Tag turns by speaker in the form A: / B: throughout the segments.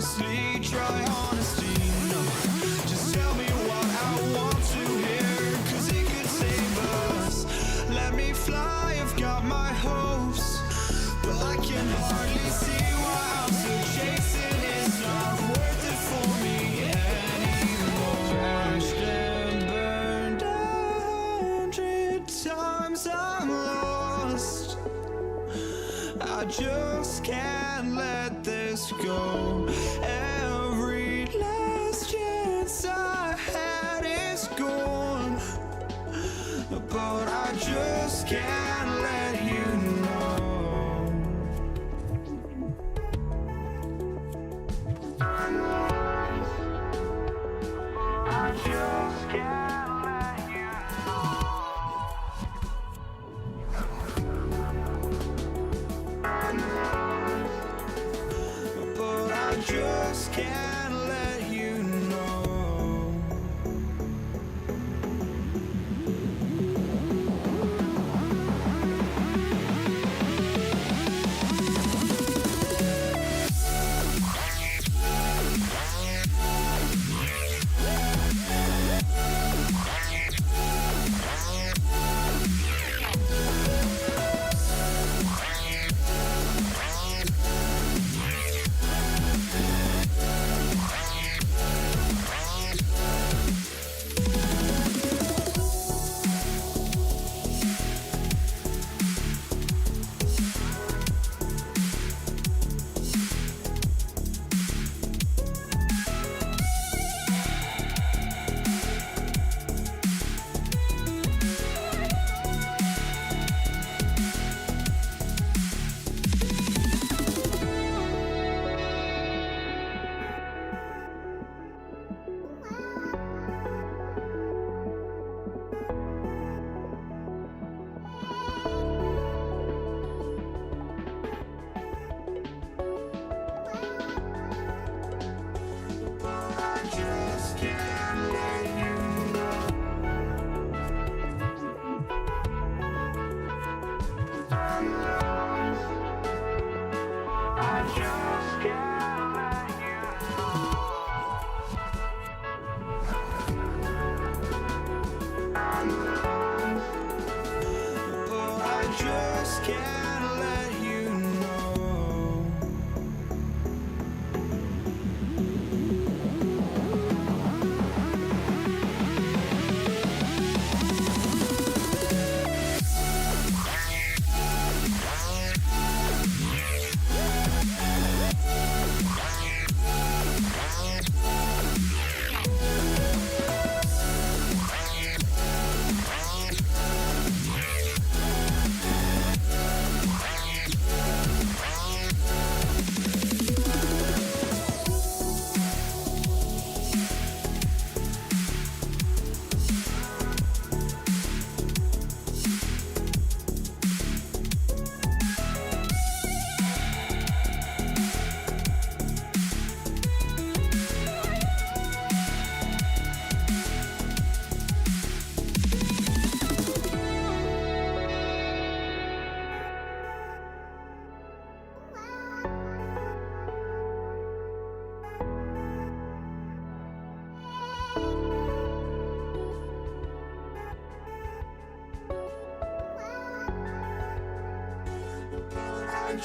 A: honestly try honesty. No, just tell me what I want to hear, 'cause it could save us. Let me fly, I've got my hopes, but I can hardly see why I'm still chasing. It's not worth it for me anymore. Crashed and burned 100 times, I'm lost. I just can't let this go. Every last chance I had is gone, but I just can't let you know. I just can't let you know. But I just can't let you know.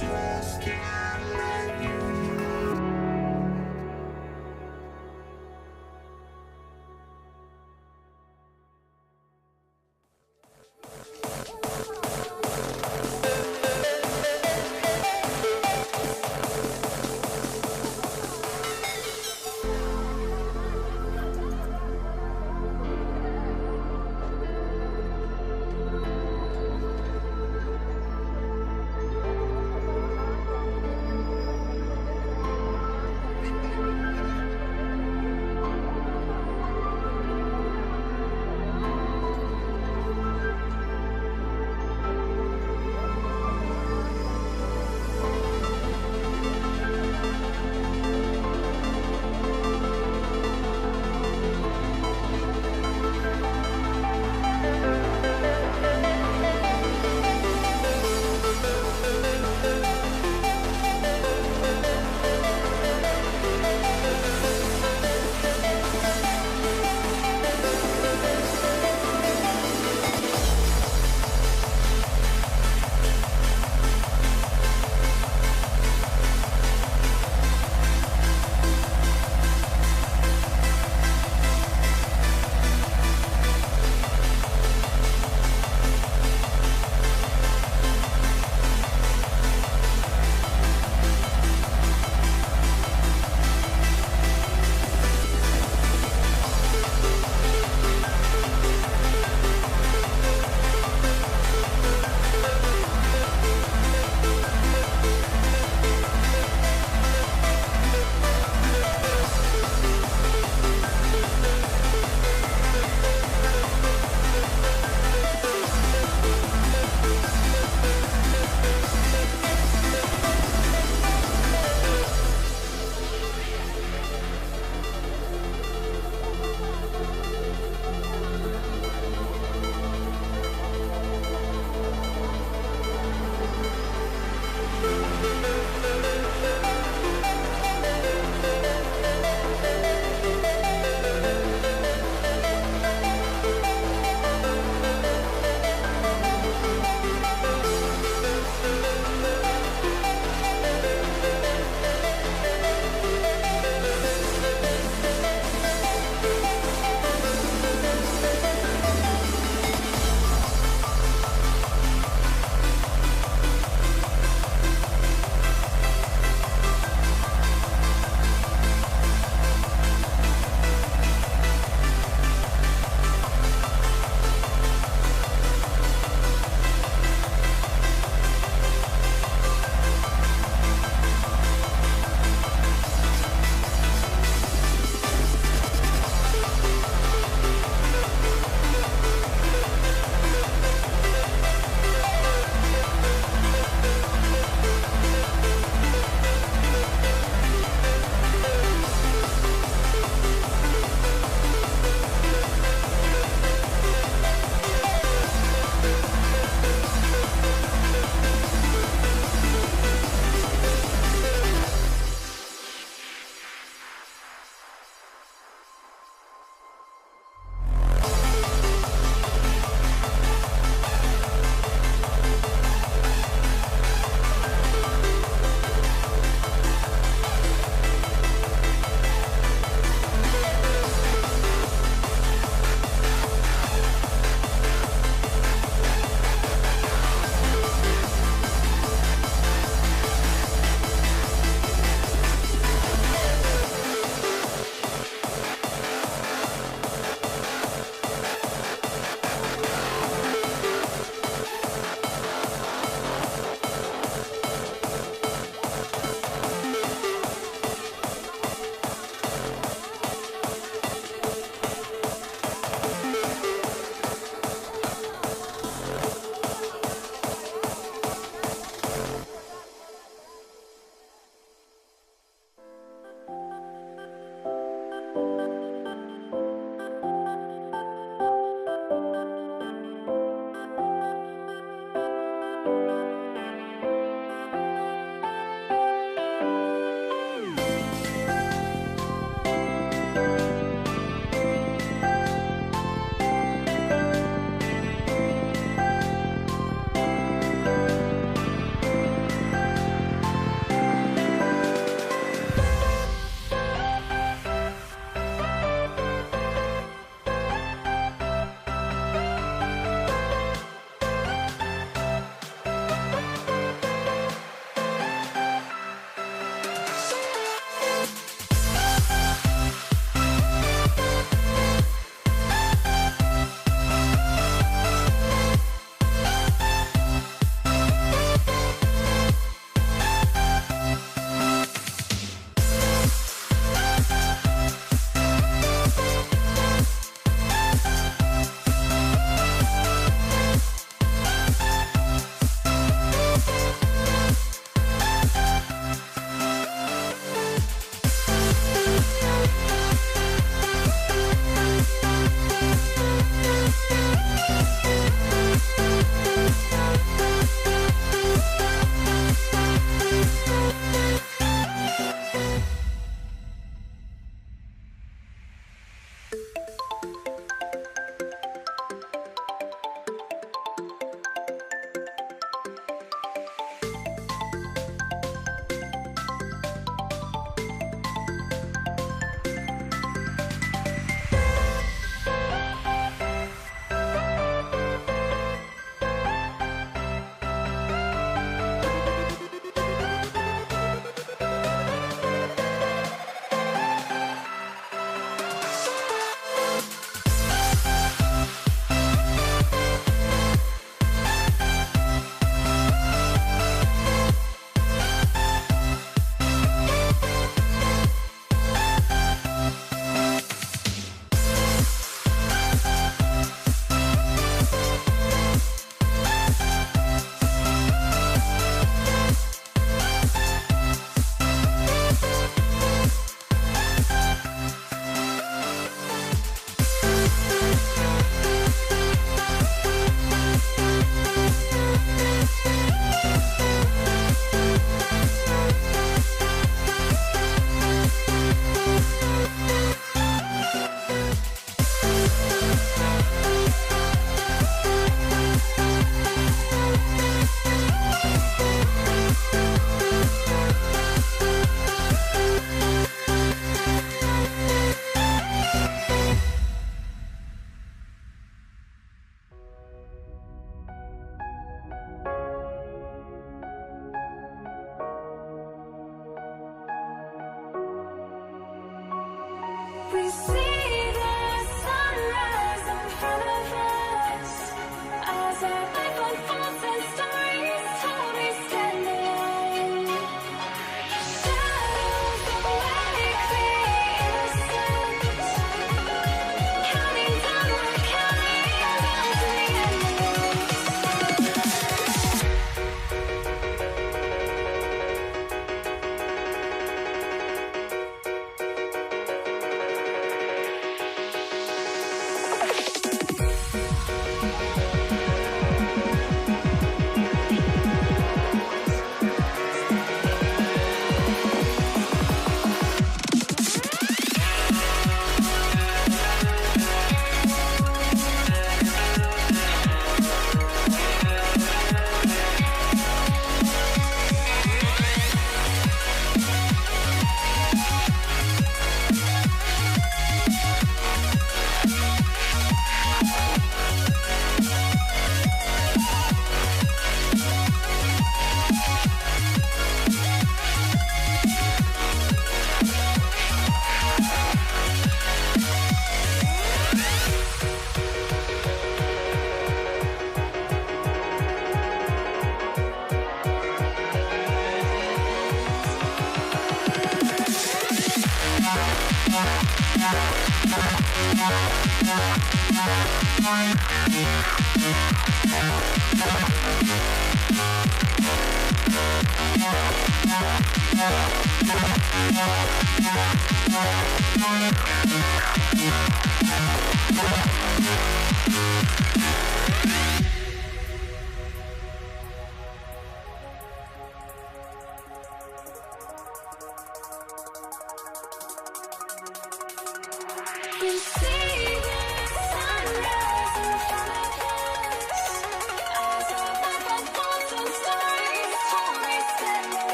A: just can't let you know.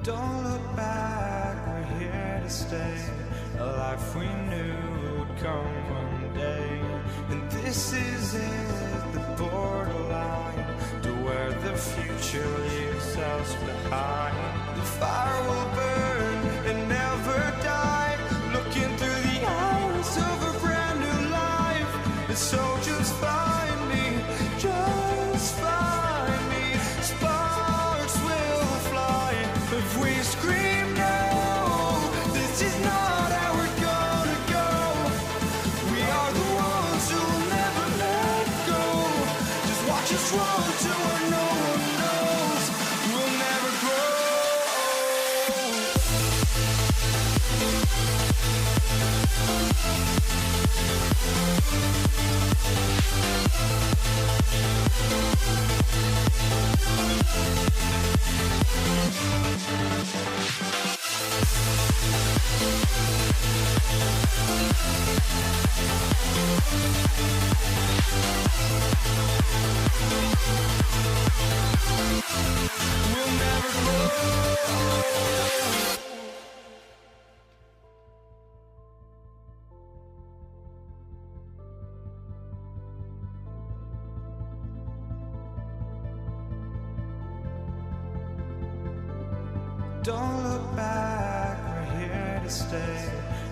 A: Don't look back, we're here to stay. A life we knew would come one day. And this is it, the borderline to where the future leaves us behind. The fire will burn and never die, looking through the eyes of a brand new life. And so just find me, just find me. Sparks will fly if we scream no. This is not how we're gonna go. We are the ones who will never let go. Just watch us run to where no one knows. We'll never grow. We'll never grow. Don't look back, we're here to stay.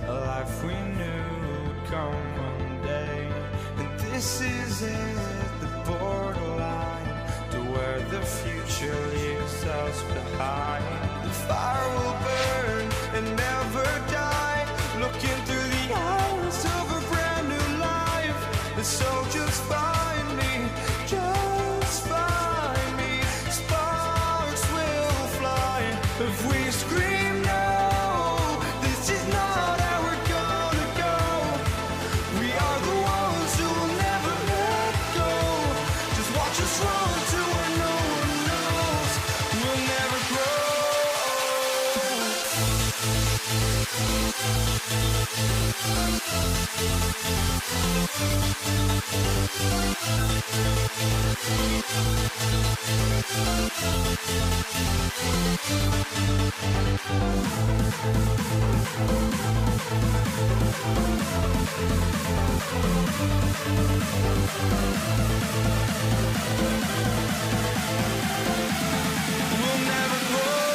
A: A life we knew would come one day. And this is it, the borderline to where the future leaves us behind. The fire will burn and never die, looking through the eyes of a brand new life. And so just find me, just find me. Sparks will fly if we scream no. This is not how we're gonna go. We are the ones who will never let go. Just watch us run to where no one knows. We'll never grow. We'll never grow.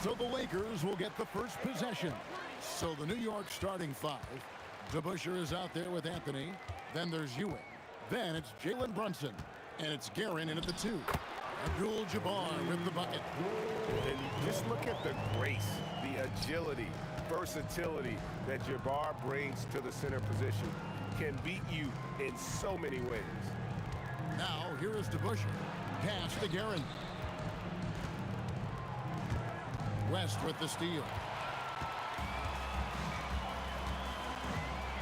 B: So the Lakers will get the first possession. So the New York starting five. DeBusschere is out there with Anthony. Then there's Ewing. Then it's Jalen Brunson. And it's Guerin in at the 2. Abdul-Jabbar with the bucket.
C: And just look at the grace, the agility, versatility that Jabbar brings to the center position. Can beat you in so many ways.
B: Now, here is DeBusschere. Pass to Guerin. West with the steal.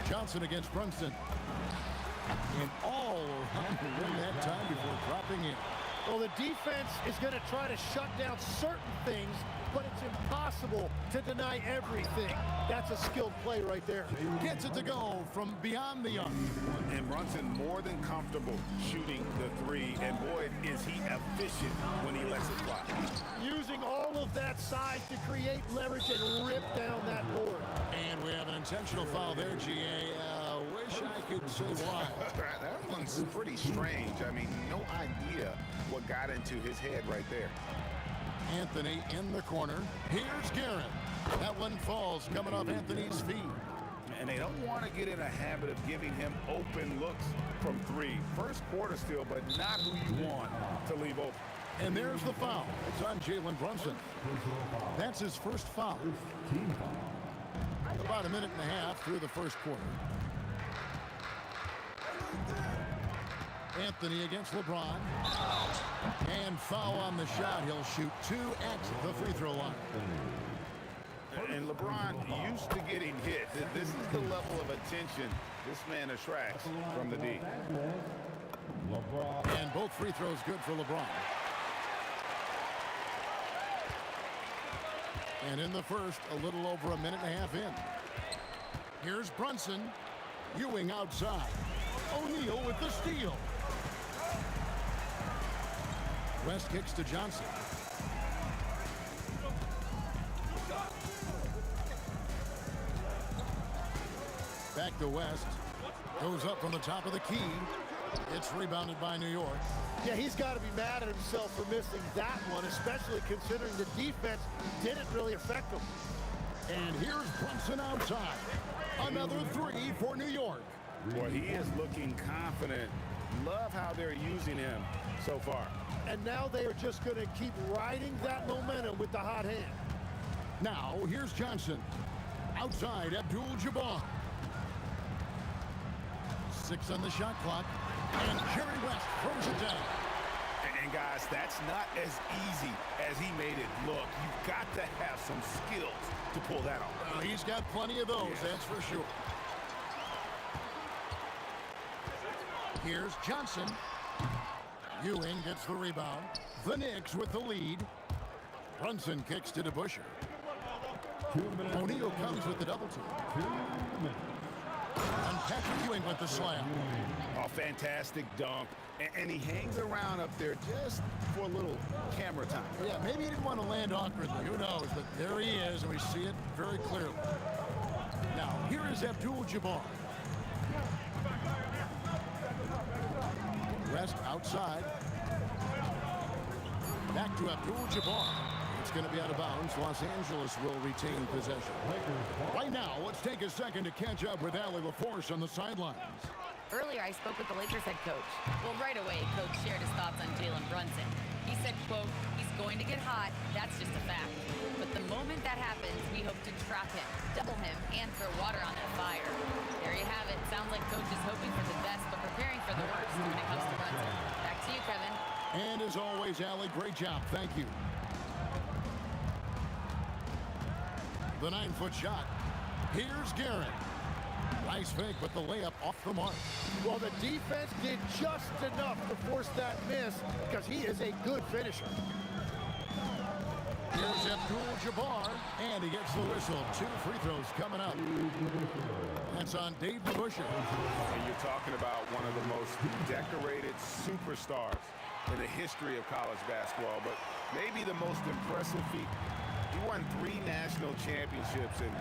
B: Johnson against Brunson. And all around the rim that time before dropping in.
D: Well, the defense is going to try to shut down certain things, but it's impossible to deny everything. That's a skilled play right there.
B: Gets it to go from beyond the arc.
C: And Brunson more than comfortable shooting the 3. And boy, is he efficient when he lets it fly.
D: Using all of that size to create leverage and rip down that board.
B: And we have an intentional foul there, GA. Wish I could say why.
C: That one's pretty strange. I mean, no idea what got into his head right there.
B: Anthony in the corner. Here's Guerin. That one falls coming off Anthony's feet.
C: And they don't want to get in a habit of giving him open looks from 3. First quarter still, but not who you want to leave open.
B: And there's the foul. It's on Jalen Brunson. That's his first foul. About a minute and a half through the first quarter. Anthony against LeBron. And foul on the shot. He'll shoot 2 at the free throw line.
C: And LeBron used to getting hit. This is the level of attention this man attracts from the D.
B: And both free throws good for LeBron. And in the first, a little over a minute and a half in. Here's Brunson. Ewing outside. O'Neal with the steal. West kicks to Johnson. Back to West. Goes up from the top of the key. It's rebounded by New York.
D: Yeah, he's got to be mad at himself for missing that one, especially considering the defense didn't really affect him.
B: And here's Brunson outside. Another 3 for New York.
C: Boy, he is looking confident. Love how they're using him so far.
D: And now they are just going to keep riding that momentum with the hot hand.
B: Now, here's Johnson. Outside, Abdul-Jabbar. 6 on the shot clock. And Jerry West throws it down.
C: And guys, that's not as easy as he made it look. You've got to have some skills to pull that off.
B: He's got plenty of those, that's for sure. Here's Johnson. Ewing gets the rebound. The Knicks with the lead. Brunson kicks to DeBusschere. O'Neal comes with the double team. And Patrick Ewing with the slam.
C: Oh, fantastic dunk. And he hangs around up there just for a little camera time.
B: Yeah, maybe he didn't want to land awkwardly. Who knows? But there he is, and we see it very clearly. Now, here is Abdul-Jabbar. West outside. Back to Abdul-Jabbar. It's going to be out of bounds. Los Angeles will retain possession. Right now, let's take a second to catch up with Allie LaForce on the sidelines.
E: Earlier, I spoke with the Lakers head coach. Well, right away, Coach shared his thoughts on Jalen Brunson. He said, quote, he's going to get hot. That's just a fact. But the moment that happens, we hope to trap him, double him, and throw water on that fire. There you have it. Sounds like Coach is hoping for the best, but preparing for the worst when it comes to Brunson. Back to you, Kevin.
B: And as always, Allie, great job. Thank you. The 9-foot shot. Here's Guerin. Nice fake, but the layup off the mark.
D: Well, the defense did just enough to force that miss because he is a good finisher.
B: Here's Abdul-Jabbar, and he gets the whistle. 2 free throws coming up. That's on Dave DeBusschere.
C: And you're talking about one of the most decorated superstars in the history of college basketball, but maybe the most impressive feat. He won 3 national championships, and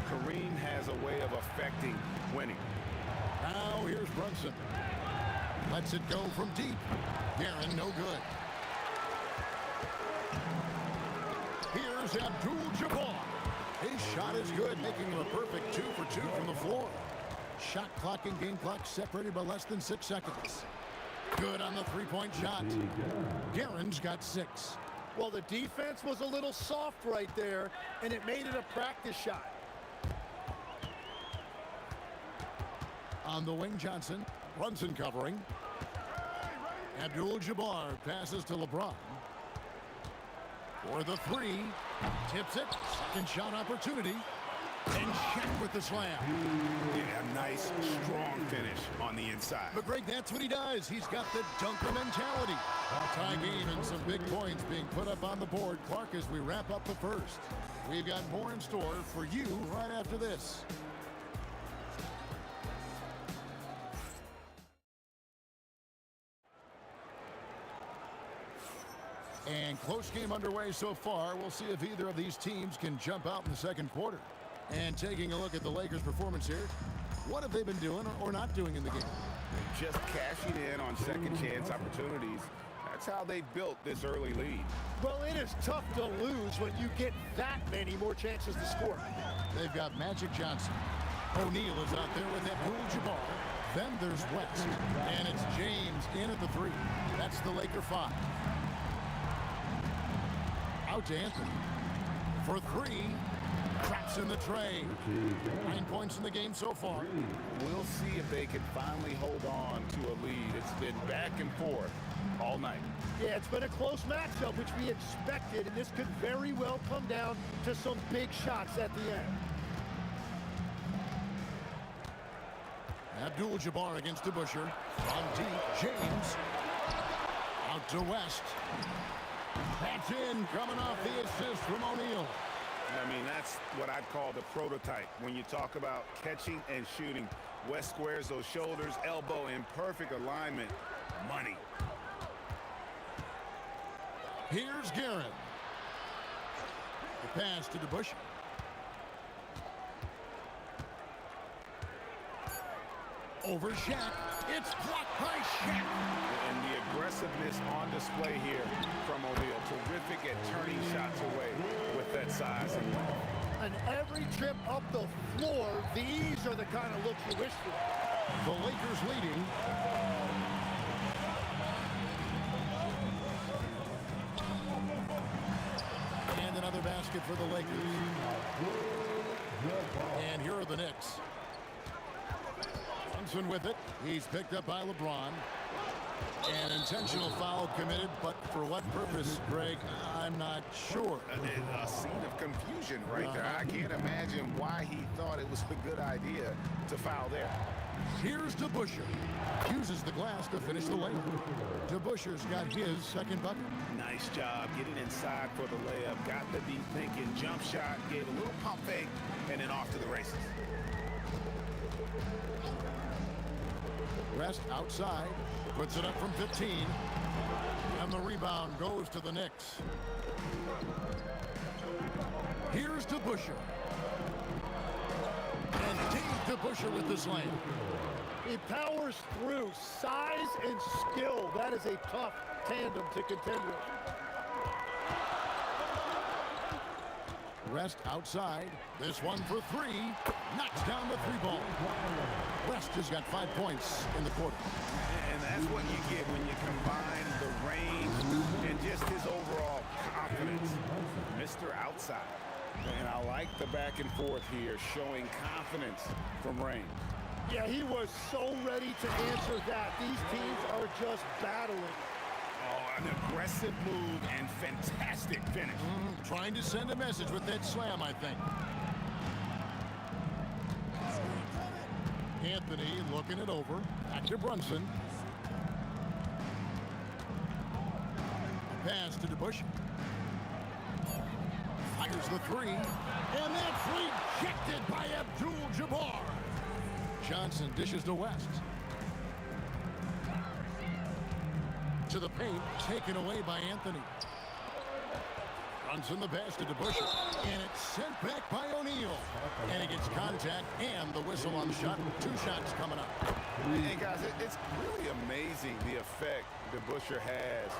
C: Kareem has a way of affecting winning.
B: Now here's Brunson. Lets it go from deep. Guerin, no good. Here's Here's Abdul-Jabbar. His shot is good, making him a perfect 2 for 2 from the floor. Shot clock and game clock separated by less than 6 seconds. Good on the three-point shot. Guerin's got 6.
D: Well, the defense was a little soft right there, and it made it a practice shot.
B: On the wing, Johnson. Brunson covering. Abdul-Jabbar passes to LeBron. For the 3. Tips it. Second shot opportunity. And Shaq with the slam.
C: Yeah, nice, strong finish on the inside.
B: But Greg, that's what he does. He's got the dunker mentality. Tie game and some big points being put up on the board. Clark, as we wrap up the first. We've got more in store for you right after this. And close game underway so far. We'll see if either of these teams can jump out in the second quarter. And taking a look at the Lakers' performance here, what have they been doing or not doing in the game?
C: Just cashing in on second chance opportunities. That's how they built this early lead.
D: Well, it is tough to lose when you get that many more chances to score.
B: They've got Magic Johnson. O'Neal is out there with Abdul-Jabbar. Then there's West. And it's James in at the 3. That's the Laker 5. Out to Anthony. For 3. Traps in the tray. 9 points in the game so far.
C: We'll see if they can finally hold on to a lead. It's been back and forth all night.
D: Yeah, it's been a close matchup, which we expected, and this could very well come down to some big shots at the end.
B: Abdul-Jabbar against DeBusschere. From deep, James. Out to West. That's in, coming off the assist from O'Neal.
C: I mean, that's what I'd call the prototype. When you talk about catching and shooting, West squares those shoulders, elbow in perfect alignment. Money.
B: Here's Guerin. The pass to DeBusschere. Over Shaq. It's blocked by Shaq.
C: And the aggressiveness on display here from O'Neal. Terrific at turning shots away with that size and length.
D: And every trip up the floor, these are the kind of looks you wish for.
B: The Lakers leading. And another basket for the Lakers. And here are the Knicks. Brunson with it. He's picked up by LeBron. An intentional foul committed, but for what purpose, Greg, I'm not sure.
C: A scene of confusion right there. I can't imagine why he thought it was a good idea to foul there.
B: Here's DeBusschere. Uses the glass to finish the layup. DeBusschere's got his second bucket.
C: Nice job getting inside for the layup. Got the deep thinking jump shot, gave a little pump fake, and then off to the races.
B: West outside. Puts it up from 15. And the rebound goes to the Knicks. Here's DeBusschere. And Dave DeBusschere with the slam.
D: He powers through. Size and skill. That is a tough tandem to contend with.
B: West outside. This one for 3. Knocks down the 3-ball. West has got 5 points in the quarter.
C: And that's what you get when you combine the range and just his overall confidence. Mr. Outside. And I like the back and forth here, showing confidence from Rain.
D: Yeah, he was so ready to answer that. These teams are just battling.
C: Oh, an aggressive move and fantastic finish.
B: Trying to send a message with that slam, I think. Anthony looking it over. Back to Brunson. Pass to DeBusschere. Fires the 3. And that's rejected by Abdul-Jabbar. Johnson dishes to West. To the paint, taken away by Anthony. Brunson the pass to DeBusschere. And it's sent back by O'Neal. And he gets contact and the whistle on the shot. 2 shots coming up.
C: And guys, it's really amazing the effect DeBusschere has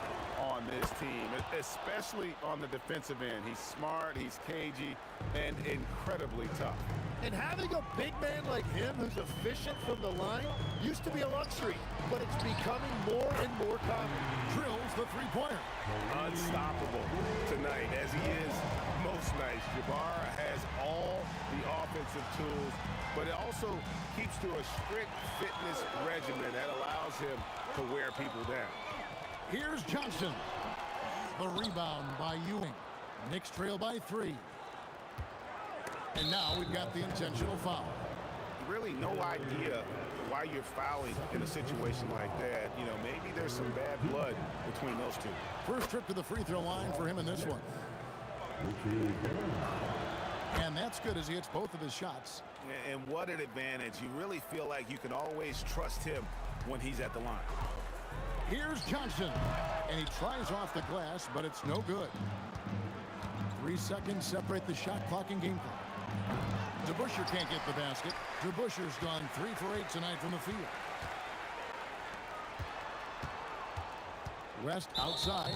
C: on this team, especially on the defensive end. He's smart, he's cagey, and incredibly tough.
D: And having a big man like him who's efficient from the line used to be a luxury, but it's becoming more and more common.
B: Drills the three-pointer.
C: Unstoppable tonight, as he is most nights. Jabbar has all the offensive tools, but it also keeps to a strict fitness regimen that allows him to wear people down.
B: Here's Johnson. The rebound by Ewing. Knicks trail by 3. And now we've got the intentional foul.
C: Really no idea why you're fouling in a situation like that. You know, maybe there's some bad blood between those two.
B: First trip to the free throw line for him in this one. And that's good as he hits both of his shots.
C: And what an advantage. You really feel like you can always trust him when he's at the line.
B: Here's Johnson. And he tries off the glass, but it's no good. 3 seconds separate the shot clock and game clock. DeBusschere can't get the basket. DeBusschere's gone 3 for 8 tonight from the field. West outside.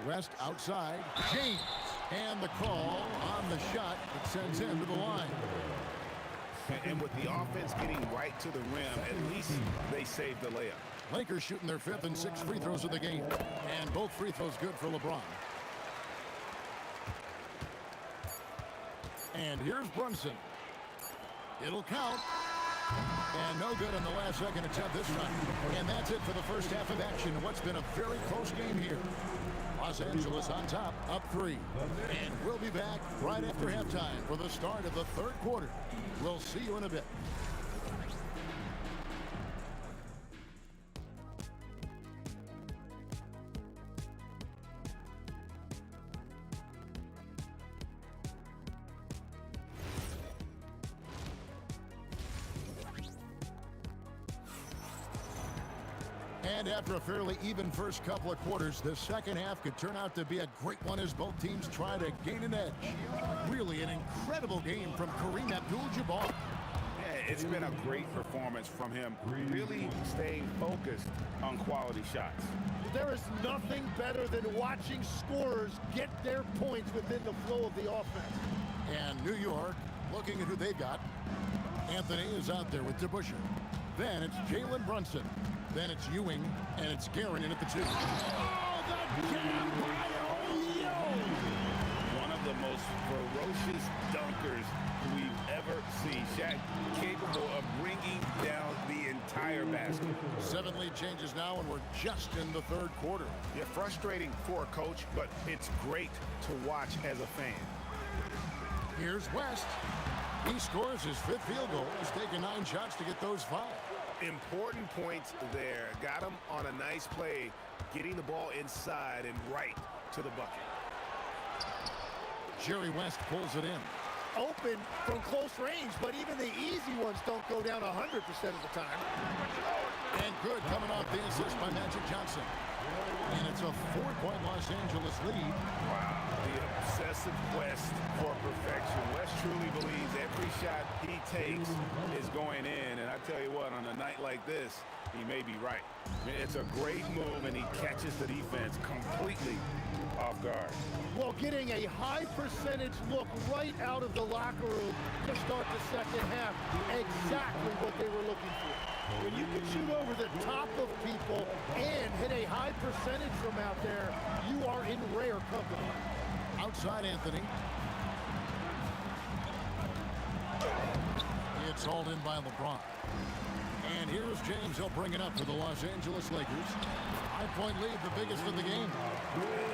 B: West outside. James. And the call on the shot that sends him to the line.
C: And with the offense getting right to the rim, at least they saved the layup.
B: Lakers shooting their 5th and 6th free throws of the game. And both free throws good for LeBron. And here's Brunson. It'll count. And no good on the last second attempt this time. And that's it for the first half of action. What's been a very close game here. Los Angeles on top, up 3. And we'll be back right after halftime for the start of the 3rd quarter. We'll see you in a bit. And after a fairly even first couple of quarters, the second half could turn out to be a great one as both teams try to gain an edge. Really an incredible game from Kareem Abdul-Jabbar.
C: Yeah, it's been a great performance from him, really staying focused on quality shots.
D: There is nothing better than watching scorers get their points within the flow of the offense.
B: And New York, looking at who they've got. Anthony is out there with DeBusschere. Then it's Jalen Brunson. Then it's Ewing, and it's Guerin in at the 2.
D: Oh, the jam by Yo!
C: One of the most ferocious dunkers we've ever seen. Shaq capable of bringing down the entire basket.
B: 7 lead changes now, and we're just in the 3rd quarter.
C: Yeah, frustrating for a coach, but it's great to watch as a fan.
B: Here's West. He scores his 5th field goal. He's taken 9 shots to get those 5.
C: Important points there. Got him on a nice play, getting the ball inside and right to the bucket.
B: Jerry West pulls it in.
D: Open from close range, but even the easy ones don't go down 100% of the time.
B: And good coming off the assist by Magic Johnson. And it's a 4-point Los Angeles lead.
C: Wow, the obsessive quest for perfection. West truly believes every shot he takes is going in. And I tell you what, on a night like this, he may be right. I mean, it's a great move, and he catches the defense completely off guard.
D: Well, getting a high percentage look right out of the locker room to start the second half. Exactly what they were looking for. When you can shoot over the top of people and hit a high percentage from out there, you are in rare company.
B: Outside Anthony. It's hauled in by LeBron. And here's James. He'll bring it up for the Los Angeles Lakers. 5-point lead, the biggest of the game.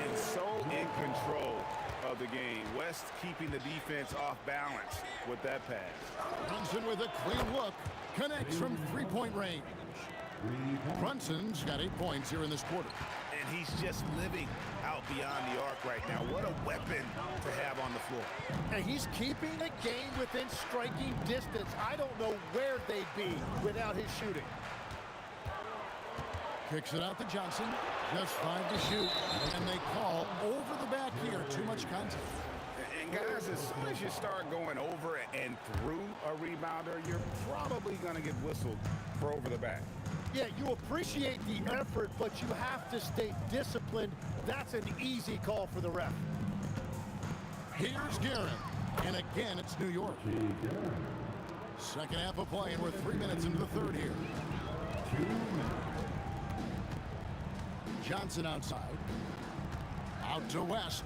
C: And so in control of the game. West keeping the defense off balance with that pass.
B: Brunson with a clean look. Connects from 3-point range. Brunson's got 8 points here in this quarter.
C: And he's just living out beyond the arc right now. What a weapon to have on the floor.
D: And he's keeping the game within striking distance. I don't know where they'd be without his shooting.
B: Kicks it out to Johnson. Just 5 to shoot. And they call over the back here. Too much contact.
C: And guys, as soon as you start going over and through a rebounder, you're probably going to get whistled for over the back.
D: Yeah, you appreciate the effort, but you have to stay disciplined. That's an easy call for the ref.
B: Here's Guerin. And again, it's New York. Second half of play, and we're 3 minutes into the third here. Johnson outside. Out to West.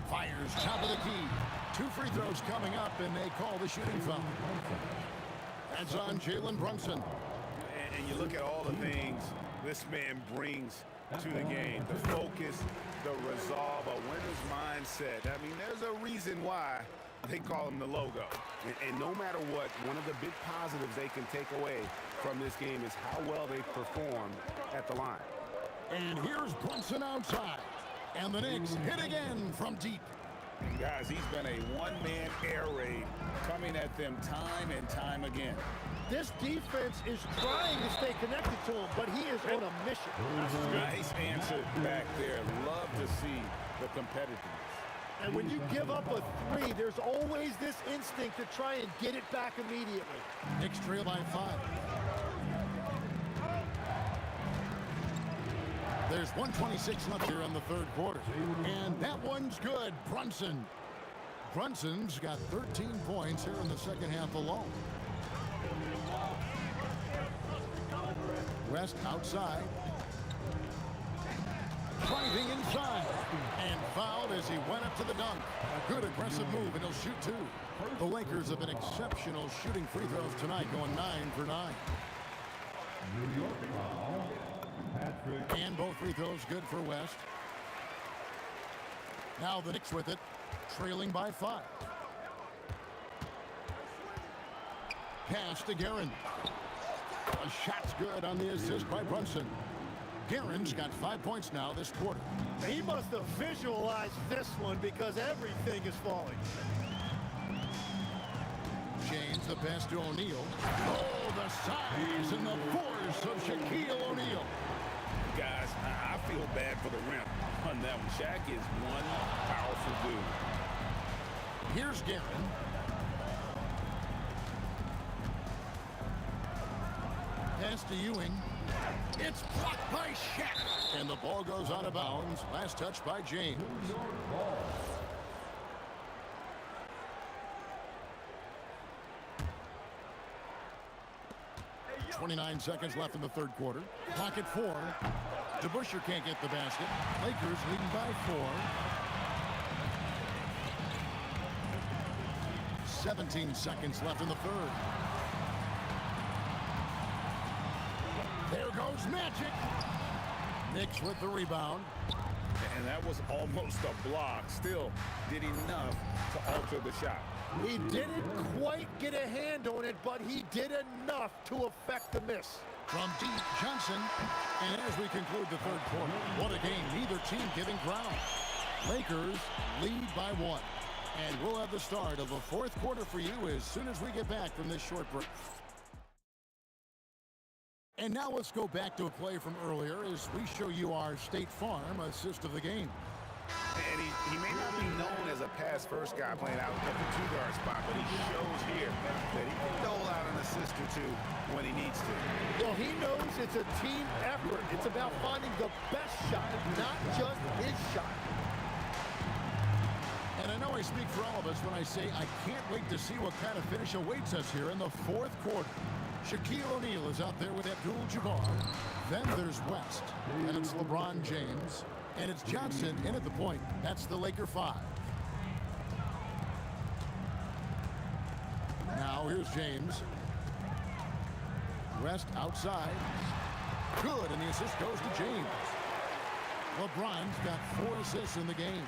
B: Fires top of the key. 2 free throws coming up, and they call the shooting foul. That's on Jalen Brunson.
C: And you look at all the things this man brings to the game. The focus, the resolve, a winner's mindset. I mean, there's a reason why they call him the logo. And no matter what, one of the big positives they can take away from this game is how well they performed at the line.
B: And here's Brunson outside. And the Knicks hit again from deep.
C: Guys, he's been a one-man air raid coming at them time and time again.
D: This defense is trying to stay connected to him, but he is on a mission.
C: Nice answer back there. Love to see the competitiveness.
D: And when you give up a 3, there's always this instinct to try and get it back immediately.
B: Knicks trail by 5. There's 1:26 left here in the third quarter. And that one's good. Brunson's got 13 points here in the second half alone. West outside. Driving inside. And fouled as he went up to the dunk. A good aggressive move, and he'll shoot 2. The Lakers have been exceptional shooting free throws tonight, going 9 for 9. And both free throws good for West. Now the Knicks with it, trailing by 5. Pass to Guerin. A shot's good on the assist by Brunson. Guerin's got 5 points now this quarter.
D: He must have visualized this one because everything is falling.
B: James, the pass to O'Neal. Oh, the size and the force of Shaquille O'Neal.
C: Guys, I feel bad for the rim on that one. Shaq is one powerful dude.
B: Here's Guerin. Pass to Ewing. It's blocked by Shaq. And the ball goes out of bounds. Last touch by James. 29 seconds left in the third quarter. Clock at 4. DeBusschere can't get the basket. Lakers leading by 4. 17 seconds left in the third. There goes Magic. Knicks with the rebound.
C: And that was almost a block. Still did enough to alter the shot.
D: He didn't quite get a hand on it, but he did enough to affect the miss.
B: From deep, Johnson. And as we conclude the third quarter, what a game. Neither team giving ground. Lakers lead by 1. And we'll have the start of the fourth quarter for you as soon as we get back from this short break. And now let's go back to a play from earlier as we show you our State Farm assist of the game.
C: And he may not be known as a pass-first guy playing out at the 2-guard spot, but he shows here that he can dole out an assist or 2 when he needs to.
D: Well, he knows it's a team effort. It's about finding the best shot, not just his shot.
B: And I know I speak for all of us when I say I can't wait to see what kind of finish awaits us here in the fourth quarter. Shaquille O'Neal is out there with Abdul-Jabbar. Then there's West, and it's LeBron James. And it's Johnson in at the point. That's the Laker 5. Now here's James. West outside. Good, and the assist goes to James. LeBron's got 4 assists in the game.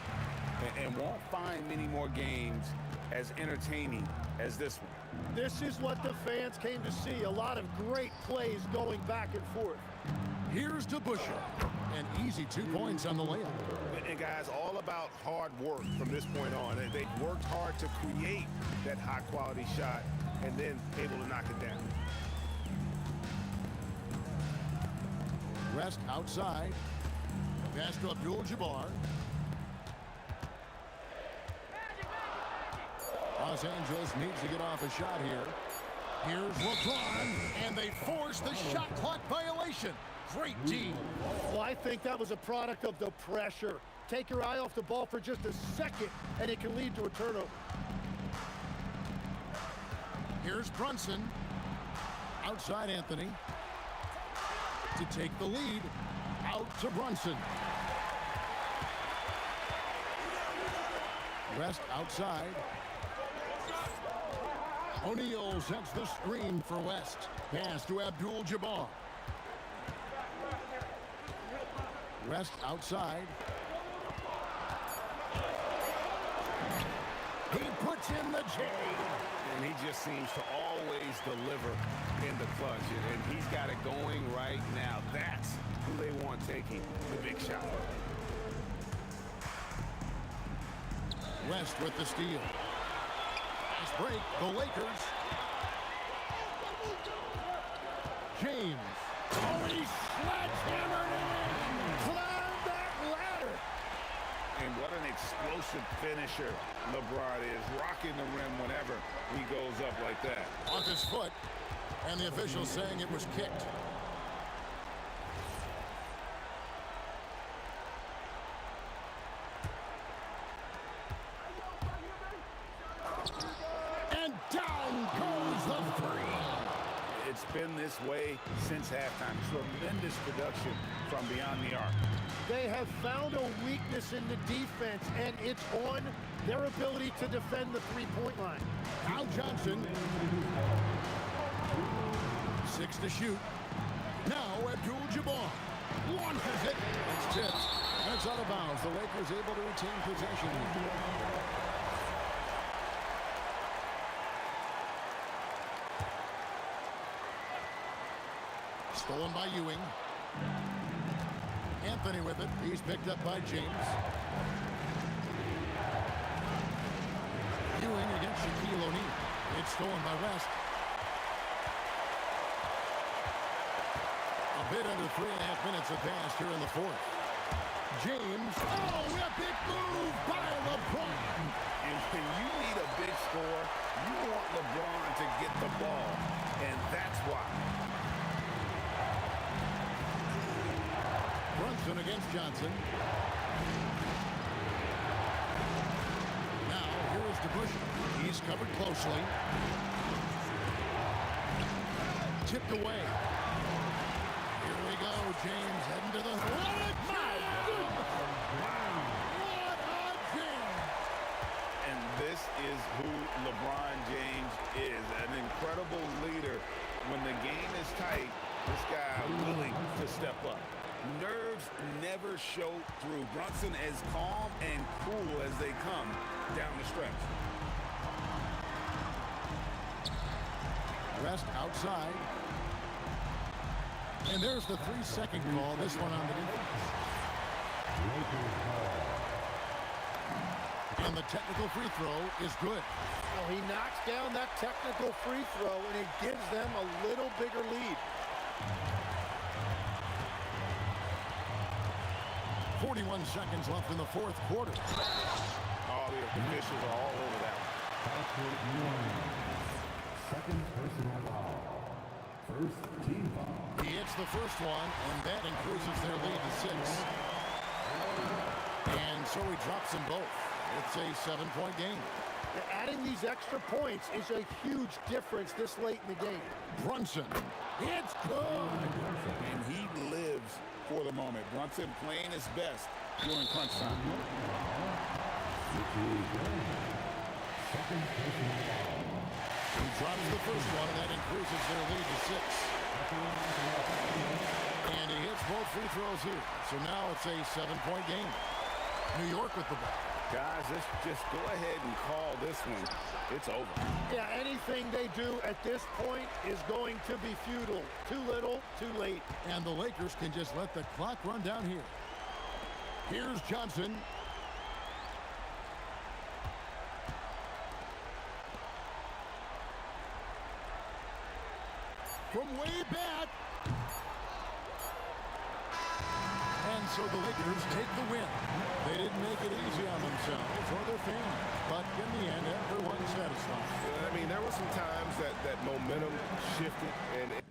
C: And won't find many more games as entertaining as this one.
D: This is what the fans came to see. A lot of great plays going back and forth.
B: Here's DeBusschere. And easy 2 points on the layup.
C: And guys, all about hard work from this point on. They've worked hard to create that high-quality shot and then able to knock it down.
B: Rest outside. Pass to Abdul-Jabbar. Los Angeles needs to get off a shot here. Here's LeBron, and they force the shot clock violation. Great D.
D: Well, I think that was a product of the pressure. Take your eye off the ball for just a second, and it can lead to a turnover.
B: Here's Brunson. Outside Anthony. To take the lead. Out to Brunson. Rest outside. O'Neal sets the screen for West. Pass to Abdul-Jabbar. Rest outside. He puts in the J.
C: And he just seems to always deliver in the clutch. And he's got it going right now. That's who they want taking the big shot.
B: West with the steal. Nice break, the Lakers. James. Oh, he sledgehammered it in. Climb that ladder.
C: And what an explosive finisher LeBron is, rocking the rim whenever he goes up like that.
B: Off his foot, and the official saying it was kicked. And down goes the three.
C: It's been this way since halftime. Tremendous production from beyond the arc.
D: They have found a weakness in the defense, and it's on their ability to defend the three-point line.
B: Al Johnson. 6 to shoot. Now Abdul-Jabbar launches it. It's tipped. And it's out of bounds. The Lakers able to retain possession. Stolen by Ewing. Anthony with it. He's picked up by James. Ewing against Shaquille O'Neal. It's stolen by West. A bit under 3.5 minutes have passed here in the fourth. James. Oh, a big move by LeBron.
C: And when you need a big score, you want LeBron to get the ball. And that's why.
B: Brunson against Johnson. Now, here is DeBusschere. He's covered closely. Tipped away. Here we go, James heading to the... What a jam! What a jam!
C: And this is who LeBron James is, an incredible leader. When the game is tight, this guy willing to step up. Nerves never show through. Brunson as calm and cool as they come down the stretch.
B: Rest outside. And there's the 3-second call. This one on the defense. And the technical free throw is good.
D: Well, he knocks down that technical free throw, and it gives them a little bigger lead.
B: 41 seconds left in the fourth quarter.
C: Oh, the officials are all over that.
F: Second personal foul. First team foul.
B: He hits the first one, and that increases their lead to 6. And so he drops them both. It's a 7-point game.
D: Adding these extra points is a huge difference this late in the game.
B: Brunson. It's good.
C: And he lives for the moment. Brunson playing his best during crunch time.
F: Second personal foul.
B: He drops the first one, and that increases their lead to 6. And he hits both free throws here. So now it's a 7-point game. New York with the ball.
C: Guys, let's just go ahead and call this one. It's over.
D: Yeah, anything they do at this point is going to be futile. Too little, too late.
B: And the Lakers can just let the clock run down here. Here's Johnson. From way back. And so the Lakers take the win. They didn't make it easy on themselves or their fans, but in the end, everyone's satisfied.
C: I mean, there were some times that momentum shifted and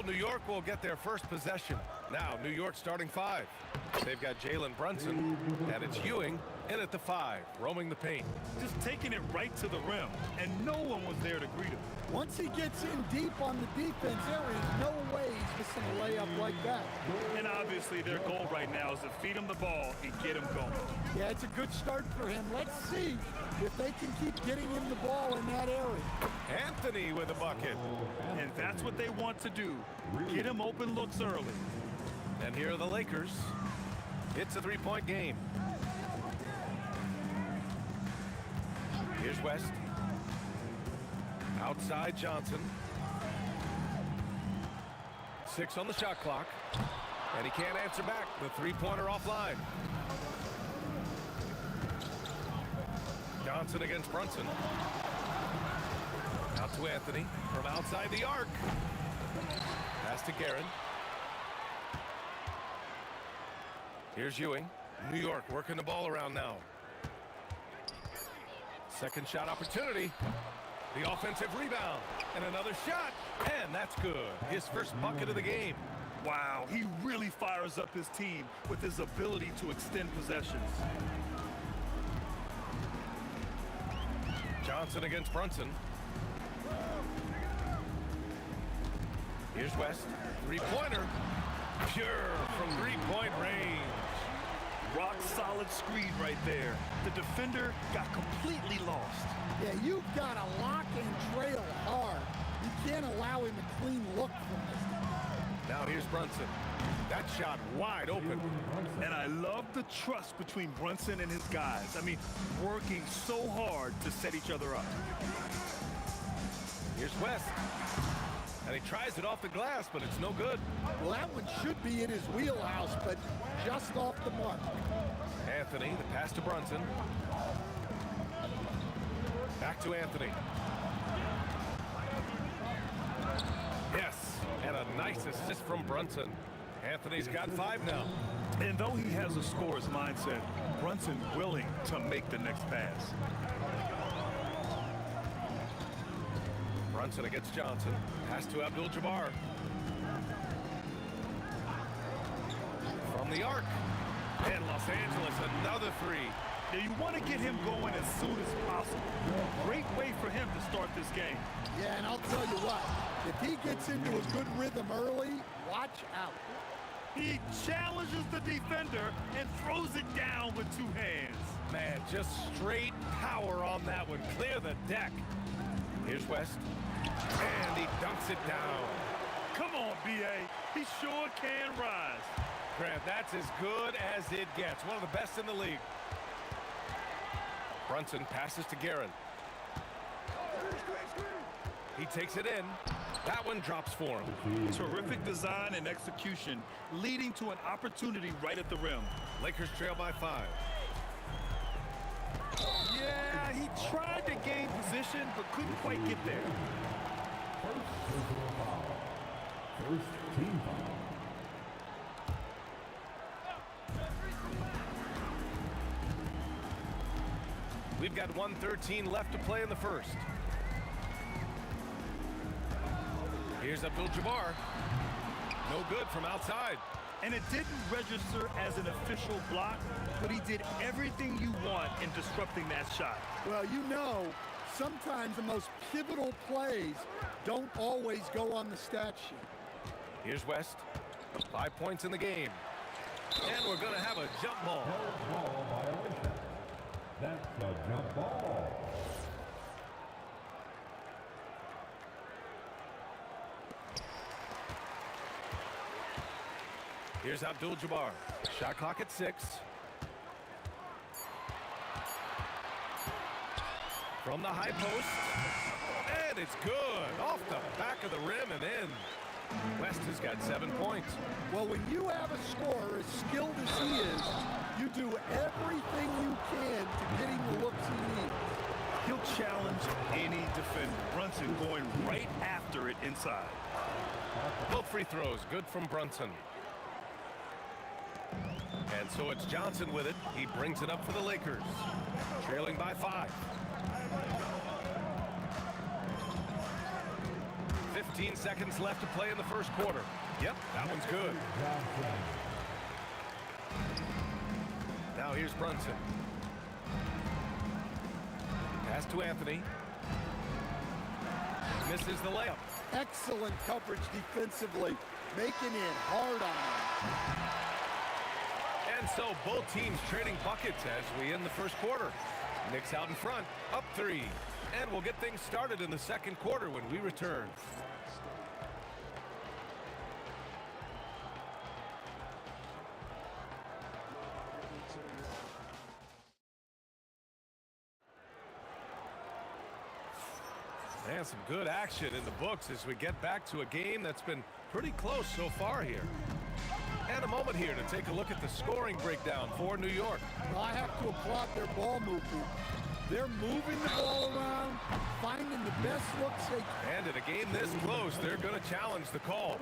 G: New York will get their first possession. Now, New York starting 5. They've got Jalen Brunson, and it's Ewing in at the 5, roaming the paint.
H: Just taking it right to the rim, and no one was there to greet him.
D: Once he gets in deep on the defense, there is no way he's missing a layup like that.
H: And obviously their goal right now is to feed him the ball and get him going.
D: Yeah, it's a good start for him. Let's see if they can keep getting him the ball in that area.
G: Anthony with a bucket.
H: And that's what they want to do. Get him open looks early.
G: And here are the Lakers. It's a 3-point game. Here's West. Outside Johnson. 6 on the shot clock. And he can't answer back. The three-pointer offline. Johnson against Brunson. Out to Anthony from outside the arc. Pass to Guerin. Here's Ewing. New York working the ball around now. Second shot opportunity. The offensive rebound. And another shot. And that's good. His first bucket of the game.
H: Wow, he really fires up his team with his ability to extend possessions.
G: Johnson against Brunson. Here's West. Three-pointer. Pure from three-point range.
H: Rock solid screen right there. The defender got completely lost.
D: Yeah, you've got to lock and trail hard. You can't allow him a clean look from this.
G: Now here's Brunson. That shot wide open.
H: And I love the trust between Brunson and his guys. I mean, working so hard to set each other up.
G: Here's West. And he tries it off the glass, but it's no good.
D: Well, that one should be in his wheelhouse, but just off the mark.
G: Anthony, the pass to Brunson. Back to Anthony. Yes, and a nice assist from Brunson. Anthony's got 5 now.
H: And though he has a scorer's mindset, Brunson willing to make the next pass.
G: Brunson against Johnson. Pass to Abdul-Jabbar. From the arc. And Los Angeles, another 3.
H: Now you want to get him going as soon as possible. Great way for him to start this game.
D: Yeah, and I'll tell you what, if he gets into a good rhythm early, watch out.
H: He challenges the defender and throws it down with 2 hands.
G: Man, just straight power on that one. Clear the deck. Here's West. And he dunks it down.
H: Come on, B.A. He sure can rise.
G: Grant, that's as good as it gets. One of the best in the league. Brunson passes to Guerin. He takes it in. That one drops for him.
H: Terrific design and execution, leading to an opportunity right at the rim.
G: Lakers trail by 5.
H: Yeah, he tried to gain position, but couldn't quite get there.
F: First team foul.
G: We've got 1:13 left to play in the first. Here's Abdul-Jabbar. No good from outside.
H: And it didn't register as an official block, but he did everything you want in disrupting that shot.
D: Well, you know, sometimes the most pivotal plays don't always go on the stat sheet.
G: Here's West. 5 points in the game. And we're going to have a jump ball.
F: Ball violation. That's a jump ball.
G: Here's Abdul-Jabbar. Shot clock at 6. From the high post. And it's good. Off the back of the rim and in. West has got 7 points.
D: Well, when you have a scorer as skilled as he is, you do everything you can to get him the looks he needs.
H: He'll challenge any defender. Brunson going right after it inside.
G: Both free throws good from Brunson. And so it's Johnson with it. He brings it up for the Lakers. Trailing by 5. 15 seconds left to play in the first quarter. Yep, that one's good. Now here's Brunson. Pass to Anthony. Misses the layup.
D: Excellent coverage defensively, making it hard on him.
G: And so both teams trading buckets as we end the first quarter. Knicks out in front, up 3. And we'll get things started in the second quarter when we return. And some good action in the books as we get back to a game that's been pretty close so far here. And a moment here to take a look at the scoring breakdown for New York.
D: Well, I have to applaud their ball movement. They're moving the ball around, finding the best looks they can.
G: And in a game this close, they're going to challenge the call.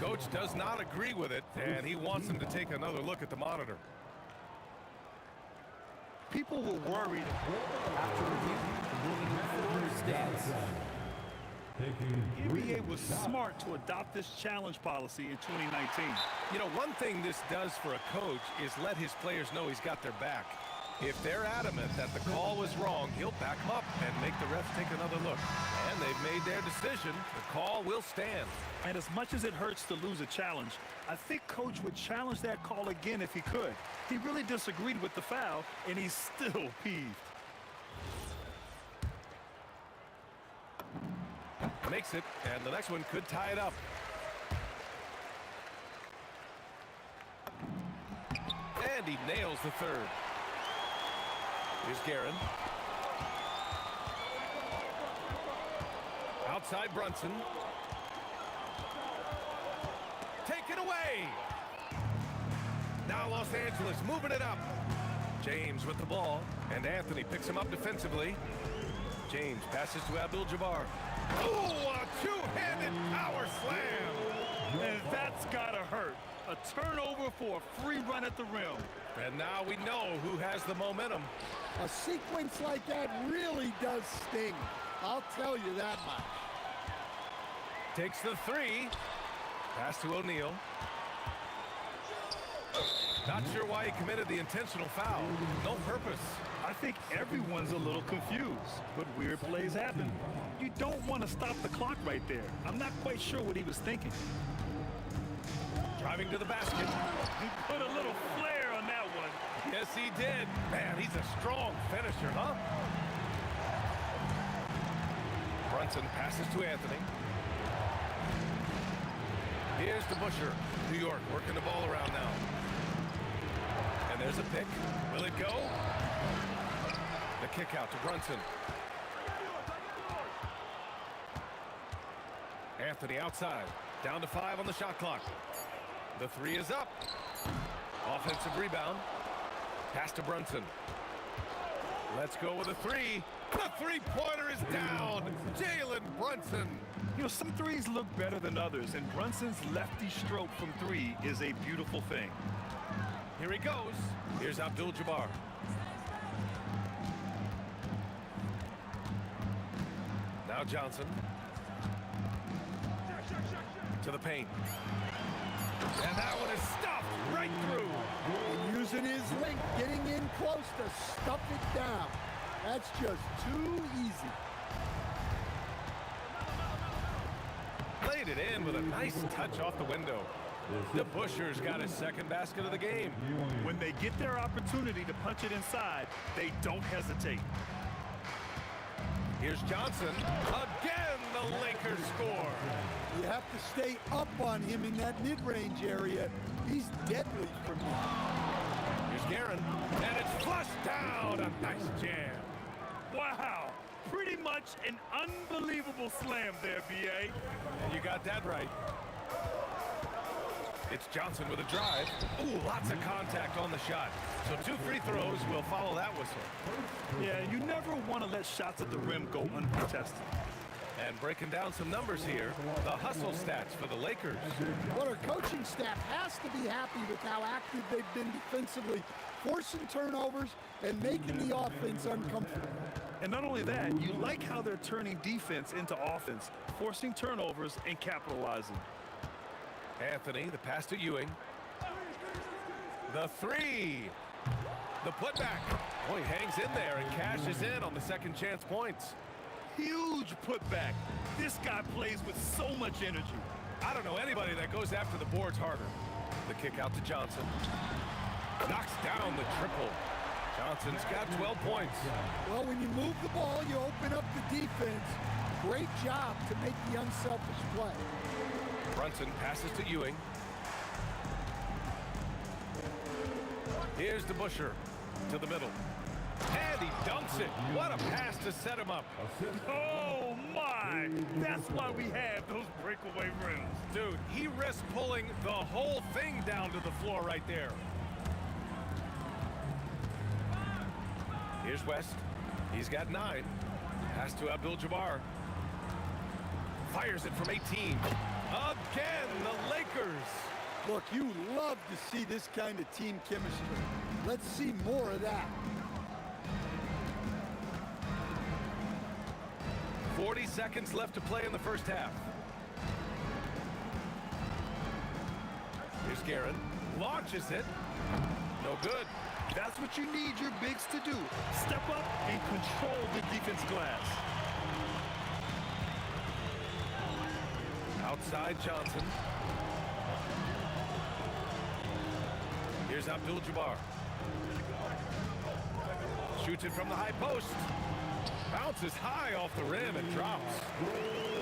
G: Coach does not agree with it, and he wants them to take another look at the monitor.
H: People were worried
I: After review, the stance.
H: NBA was smart to adopt this challenge policy in 2019.
G: You know, one thing this does for a coach is let his players know he's got their back. If they're adamant that the call was wrong, he'll back them up and make the refs take another look. And they've made their decision. The call will stand.
H: And as much as it hurts to lose a challenge, I think Coach would challenge that call again if he could. He really disagreed with the foul, and he's still peeved.
G: Makes it, and the next one could tie it up. And he nails the third. Here's Guerin. Outside Brunson. Take it away. Now Los Angeles moving it up. James with the ball, and Anthony picks him up defensively. James passes to Abdul-Jabbar. Oh, a two-handed power slam.
H: And that's gotta hurt. A turnover for a free run at the rim.
G: And now we know who has the momentum.
D: A sequence like that really does sting. I'll tell you that much.
G: Takes the three. Pass to O'Neal. Not sure why he committed the intentional foul. No purpose.
H: I think everyone's a little confused, but weird plays happen. You don't want to stop the clock right there. I'm not quite sure what he was thinking.
G: Driving to the basket.
H: He put a little flair on that one.
G: Yes, he did. Man, he's a strong finisher, huh? Brunson passes to Anthony. Here's to Busher. New York working the ball around now. And there's a pick. Will it go? The kick out to Brunson. Anthony outside. Down to 5 on the shot clock. The three is up. Offensive rebound. Pass to Brunson. Let's go with a three. The three-pointer is down. Jalen Brunson.
H: You know, some threes look better than others, and Brunson's lefty stroke from 3 is a beautiful thing.
G: Here he goes. Here's Abdul-Jabbar. Now Johnson. To the paint. And that one is stuffed right through.
D: And using his length, getting in close to stuff it down. That's just too easy.
G: Laid it in with a nice touch off the window. The Busher's got his second basket of the game.
H: When they get their opportunity to punch it inside, they don't hesitate.
G: Here's Johnson. Again, the Lakers score.
D: You have to stay up on him in that mid-range area. He's deadly from there.
G: Here's Guerin. And it's flushed down. A nice jam.
H: Wow, pretty much an unbelievable slam there, B.A.
G: And you got that right. It's Johnson with a drive. Ooh, lots of contact on the shot. So 2 free throws will follow that whistle.
H: Yeah, you never want to let shots at the rim go uncontested.
G: And breaking down some numbers here, the hustle stats for the Lakers.
D: Well, our coaching staff has to be happy with how active they've been defensively forcing turnovers and making the offense uncomfortable.
H: And not only that, you like how they're turning defense into offense, forcing turnovers and capitalizing.
G: Anthony, the pass to Ewing. The three. The putback. Oh, he hangs in there and cashes in on the second chance points.
H: Huge putback. This guy plays with so much energy.
G: I don't know anybody that goes after the boards harder. The kick out to Johnson. Knocks down the triple. Johnson's got 12 points.
D: Well, when you move the ball, you open up the defense. Great job to make the unselfish play.
G: Brunson passes to Ewing. Here's DeBusschere to the middle. And he dunks it. What a pass to set him up.
H: Oh, my. That's why we have those breakaway rims.
G: Dude, he risked pulling the whole thing down to the floor right there. Here's West. He's got 9. Pass to Abdul-Jabbar. Fires it from 18. Again, the Lakers.
D: Look, you love to see this kind of team chemistry. Let's see more of that.
G: 40 seconds left to play in the first half. Here's Guerin. Launches it. No good.
H: That's what you need your bigs to do. Step up and control the defense glass.
G: Outside Johnson. Here's Abdul-Jabbar. Shoots it from the high post. Bounces high off the rim and drops.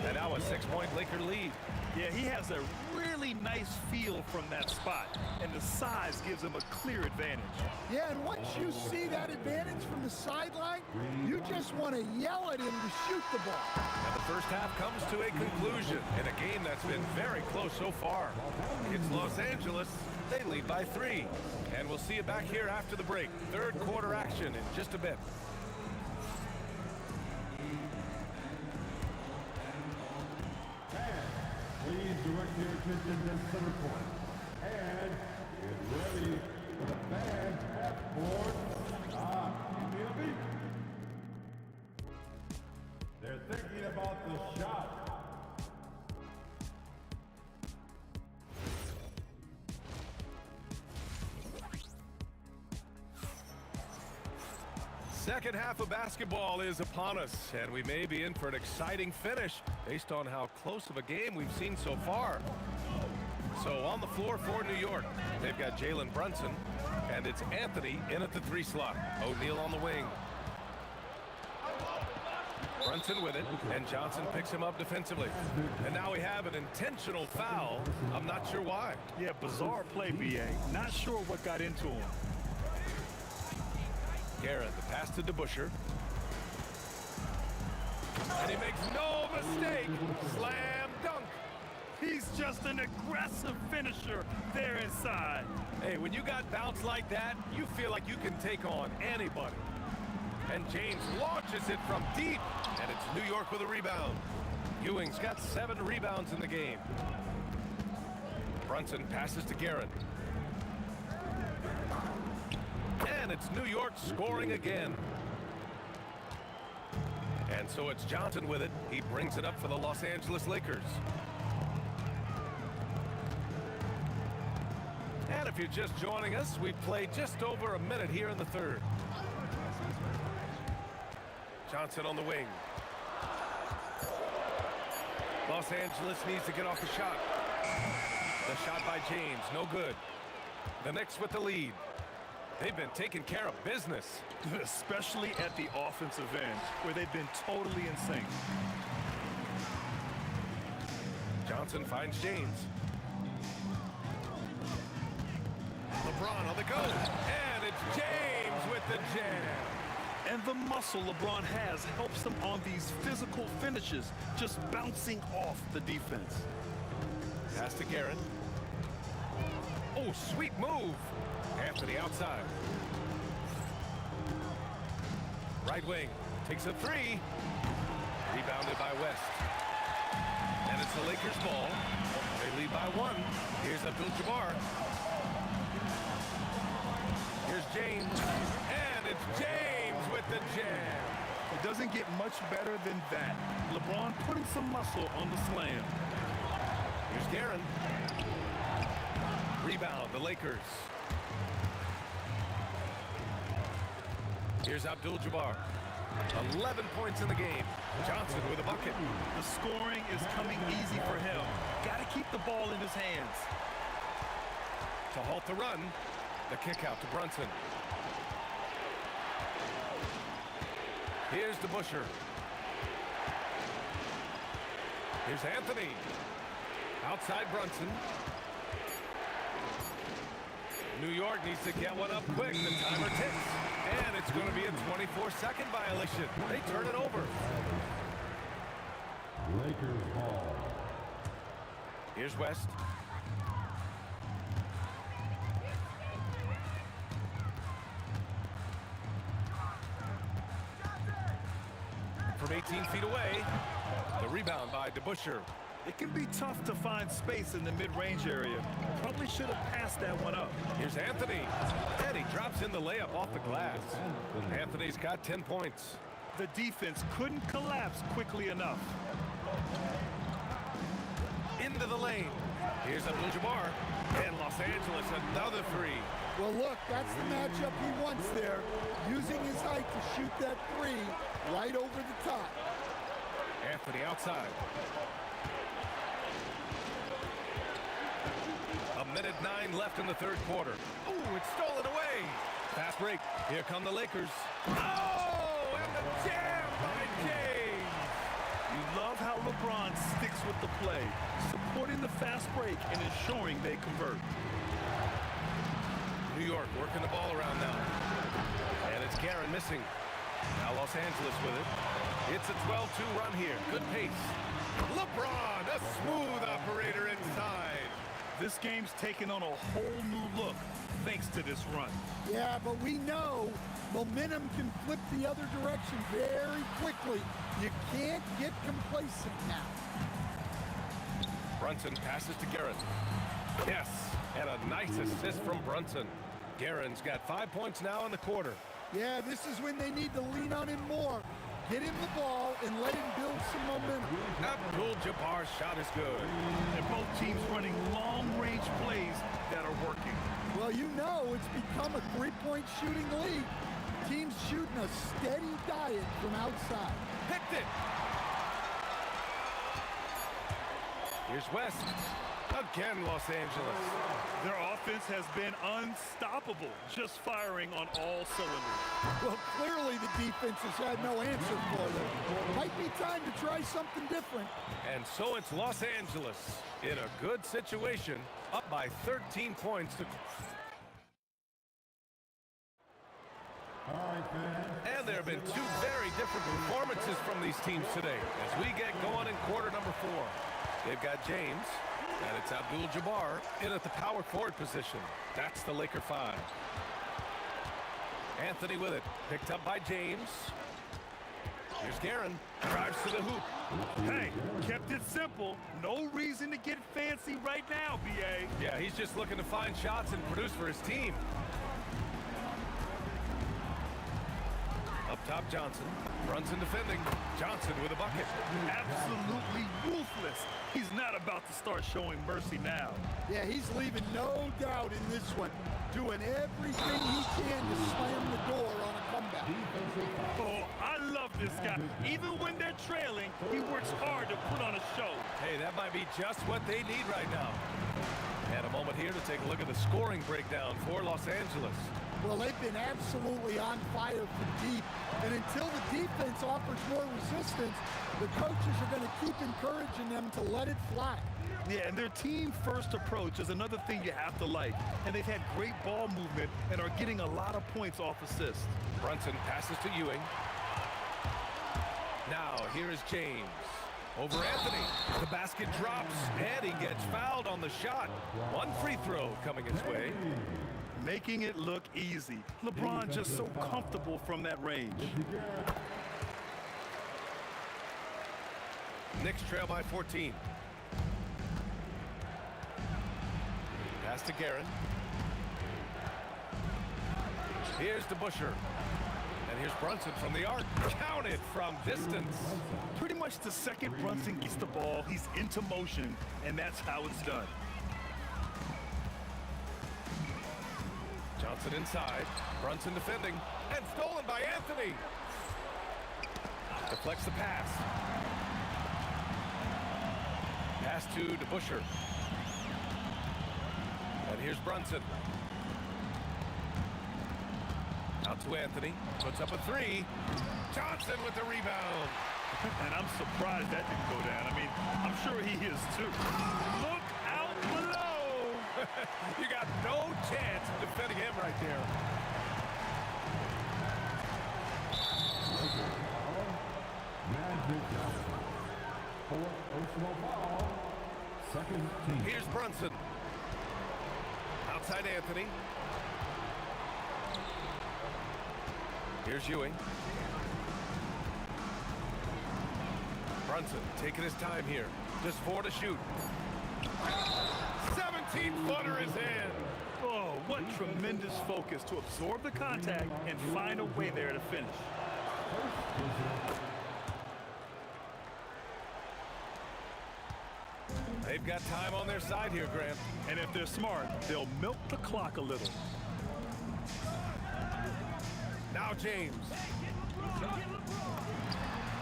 G: And now a 6-point Laker lead.
H: Yeah, he has a really nice feel from that spot, and the size gives him a clear advantage.
D: Yeah, and once you see that advantage from the sideline, you just want to yell at him to shoot the ball.
G: And the first half comes to a conclusion in a game that's been very close so far. It's Los Angeles. They lead by 3. And we'll see you back here after the break. Third quarter action in just a bit.
F: Please direct your attention to center point. And get ready for the fans at court. Give me a beat. They're thinking about the shot.
G: Second half of basketball is upon us, and we may be in for an exciting finish based on how close of a game we've seen so far. So on the floor for New York, they've got Jalen Brunson, and it's Anthony in at the 3 slot. O'Neal on the wing. Brunson with it, and Johnson picks him up defensively. And now we have an intentional foul. I'm not sure why.
H: Yeah, bizarre play, B.A. Not sure what got into him.
G: Garrett, the pass to DeBusschere. And he makes no mistake. Slam dunk.
H: He's just an aggressive finisher there inside.
G: Hey, when you got bounce like that, you feel like you can take on anybody. And James launches it from deep. And it's New York with a rebound. Ewing's got 7 rebounds in the game. Brunson passes to Garrett. And it's New York scoring again. And so it's Johnson with it. He brings it up for the Los Angeles Lakers. And if you're just joining us, we've played just over a minute here in the third. Johnson on the wing. Los Angeles needs to get off the shot. The shot by James, no good. The Knicks with the lead. They've been taking care of business.
H: Especially at the offensive end, where they've been totally in sync.
G: Johnson finds James. LeBron on the go. And it's James with the jam.
H: And the muscle LeBron has helps him on these physical finishes, just bouncing off the defense.
G: Pass to Garrett. Oh, sweet move. Anthony outside. Right wing. Takes a 3. Rebounded by West. And it's the Lakers ball. They lead by 1. Here's Abdul-Jabbar. Here's James. And it's James with the jam.
H: It doesn't get much better than that. LeBron putting some muscle on the slam.
G: Here's Guerin. Rebound, the Lakers. Here's Abdul-Jabbar. 11 points in the game. Johnson with a bucket.
H: The scoring is coming easy for him. Got to keep the ball in his hands.
G: To halt the run, the kick out to Brunson. Here's DeBusschere. Here's Anthony. Outside Brunson. New York needs to get one up quick. The timer ticks. And it's going to be a 24-second violation. They turn it over.
F: Lakers ball.
G: Here's West. From 18 feet away, the rebound by DeBusschere.
H: It can be tough to find space in the mid-range area. Probably should have passed that one up.
G: Here's Anthony. And he drops in the layup off the glass. Anthony's got 10 points.
H: The defense couldn't collapse quickly enough.
G: Into the lane. Here's Abdul-Jabbar. And Los Angeles, another three.
D: Well, look, that's the matchup he wants there. Using his height to shoot that three right over the top.
G: Anthony outside. A minute 9 left in the third quarter. Ooh, it's stolen away. Fast break. Here come the Lakers. Oh, and the jam by James.
H: You love how LeBron sticks with the play, supporting the fast break and ensuring they convert.
G: New York working the ball around now. And it's Guerin missing. Now Los Angeles with it. It's a 12-2 run here. Good pace. LeBron, a smooth operator inside.
H: This game's taken on a whole new look thanks to this run.
D: Yeah, but we know momentum can flip the other direction very quickly. You can't get complacent now.
G: Brunson passes to Guerin. Yes, and a nice assist from Brunson. Guerin's got 5 points now in the quarter.
D: Yeah, this is when they need to lean on him more. Get him the ball and let him build some momentum.
G: Abdul-Jabbar's shot is good.
H: And both teams running long-range plays that are working.
D: Well, you know it's become a three-point shooting league. Teams shooting a steady diet from outside.
G: Picked it. Here's West. Again, Los Angeles.
H: Their offense has been unstoppable, just firing on all cylinders.
D: Well, clearly the defense has had no answer for them. Might be time to try something different.
G: And so it's Los Angeles in a good situation, up by 13 points. And there have been two very different performances from these teams today as we get going in quarter number 4. They've got James, and it's Abdul-Jabbar in at the power forward position. That's the Laker 5. Anthony with it, picked up by James. Here's Guerin, drives to the hoop.
H: Hey, kept it simple. No reason to get fancy right now, B.A.
G: Yeah, he's just looking to find shots and produce for his team. Up top, Johnson. Brunson defending. Johnson with a bucket.
H: Absolutely ruthless. He's not about to start showing mercy now.
D: Yeah, he's leaving no doubt in this one. Doing everything he can to slam the door on a comeback.
H: Oh, I love this guy. Even when they're trailing, he works hard to put on a show.
G: Hey, that might be just what they need right now. And a moment here to take a look at the scoring breakdown for Los Angeles.
D: Well, they've been absolutely on fire for deep. And until the defense offers more resistance, the coaches are going to keep encouraging them to let it fly.
H: Yeah, and their team-first approach is another thing you have to like. And they've had great ball movement and are getting a lot of points off assists.
G: Brunson passes to Ewing. Now, here is James. Over Anthony. The basket drops, and he gets fouled on the shot. One free throw coming his way.
H: Making it look easy. LeBron just so comfortable from that range.
G: Knicks trail by 14. Pass to Guerin. Here's DeBusschere. And here's Brunson from the arc. Counted from distance.
H: Pretty much the second Brunson gets the ball, he's into motion, and that's how it's done.
G: Johnson inside. Brunson defending. And stolen by Anthony. Deflects the pass. Pass to DeBusschere. And here's Brunson. Out to Anthony. Puts up a three. Johnson with the rebound.
H: And I'm surprised that didn't go down. I mean, I'm sure he is too. Look out below!
G: You got no chance of defending him right there.
F: Magic Johnson. Fourth personal foul. Second team.
G: Here's Brunson. Outside Anthony. Here's Ewing. Brunson taking his time here. Just 4 to shoot. 17-footer is in.
H: Oh, what tremendous focus to absorb the contact and find a way there to finish.
G: They've got time on their side here, Graham.
H: And if they're smart, they'll milk the clock a little.
G: Now James.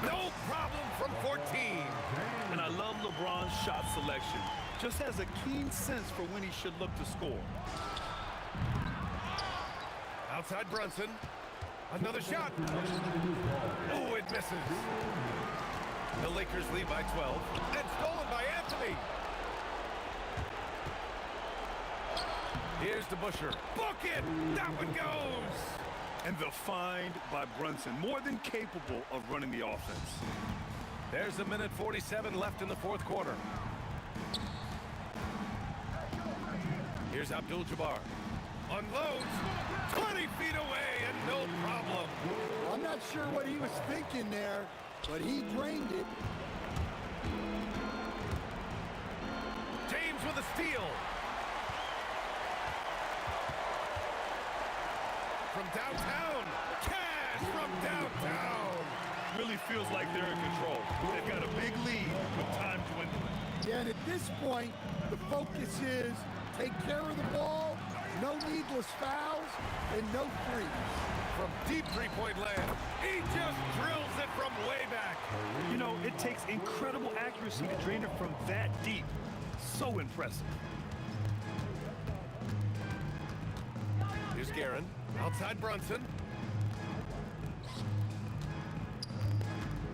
G: No problem from 14.
H: And I love LeBron's shot selection. Just has a keen sense for when he should look to score.
G: Outside Brunson. Another shot. Oh, it misses. The Lakers lead by 12. And stolen by Anthony. Here's DeBusschere. Book it! That one goes!
H: And the find by Brunson, more than capable of running the offense.
G: There's 1:47 left in the fourth quarter. Here's Abdul-Jabbar. Unloads. 20 feet away and no problem.
D: I'm not sure what he was thinking there, but he drained it.
G: James with a steal. From downtown. Cash from downtown.
H: Really feels like they're in control. They've got a big lead with time dwindling.
D: Yeah, and at this point, the focus is take care of the ball, no needless fouls, and no threes.
G: From deep three-point land, he just drills it from way back.
H: You know, it takes incredible accuracy to drain it from that deep. So impressive.
G: Here's Guerin. Outside Brunson.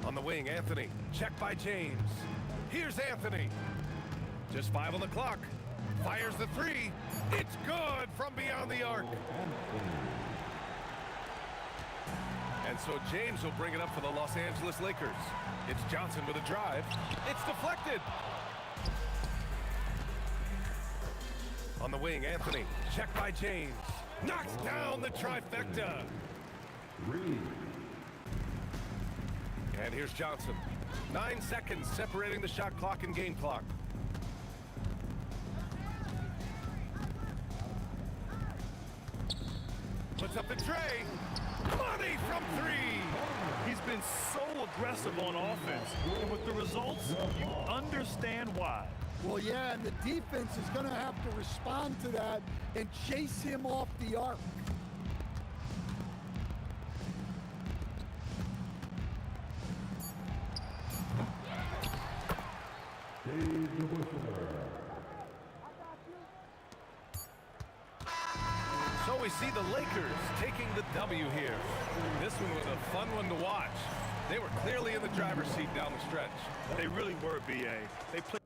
G: On the wing, Anthony. Check by James. Here's Anthony. Just 5 on the clock. Fires the three. It's good from beyond the arc. And so James will bring it up for the Los Angeles Lakers. It's Johnson with a drive. It's deflected. On the wing, Anthony. Check by James. Knocks down the trifecta. And here's Johnson. 9 seconds separating the shot clock and game clock. Puts up the tray. Money from 3.
H: He's been so aggressive on offense. And with the results, you understand why.
D: Well, yeah, and the defense is going to have to respond to that and chase him off the arc.
G: So we see the Lakers taking the W here. This one was a fun one to watch. They were clearly in the driver's seat down the stretch.
H: They really were, B.A. They played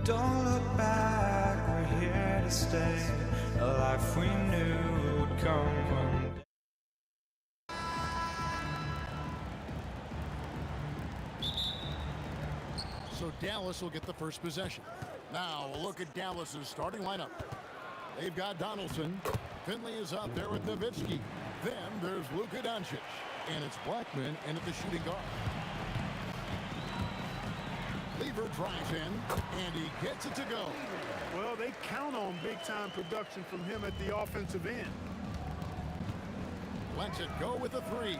A: Don't look back, we're here to stay. A life we knew would come one day.
B: So Dallas will get the first possession. Now a look at Dallas's starting lineup. They've got Donaldson. Finley is out there with Nowitzki. Then there's Luka Doncic. And it's Blackman in at the shooting guard. Lever drives in, and he gets it to go.
D: Well, they count on big-time production from him at the offensive end.
B: Lets it go with a three.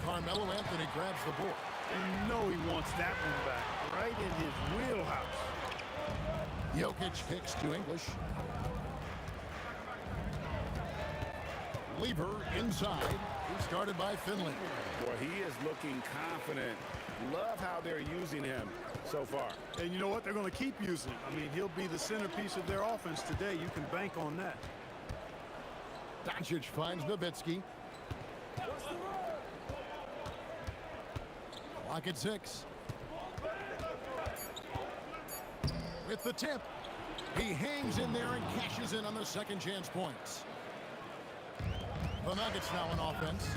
B: Carmelo Anthony grabs the board.
D: You know he wants that one back, right in his wheelhouse.
B: Jokic kicks to English. Lever inside. He's guarded by Finley.
C: Boy, he is looking confident. Love how they're using him so far.
D: And you know what? They're going to keep using him. I mean, he'll be the centerpiece of their offense today. You can bank on that.
B: Doncic finds Nowitzki. Clock at 6. With the tip. He hangs in there and cashes in on the second chance points. The Nuggets now in offense.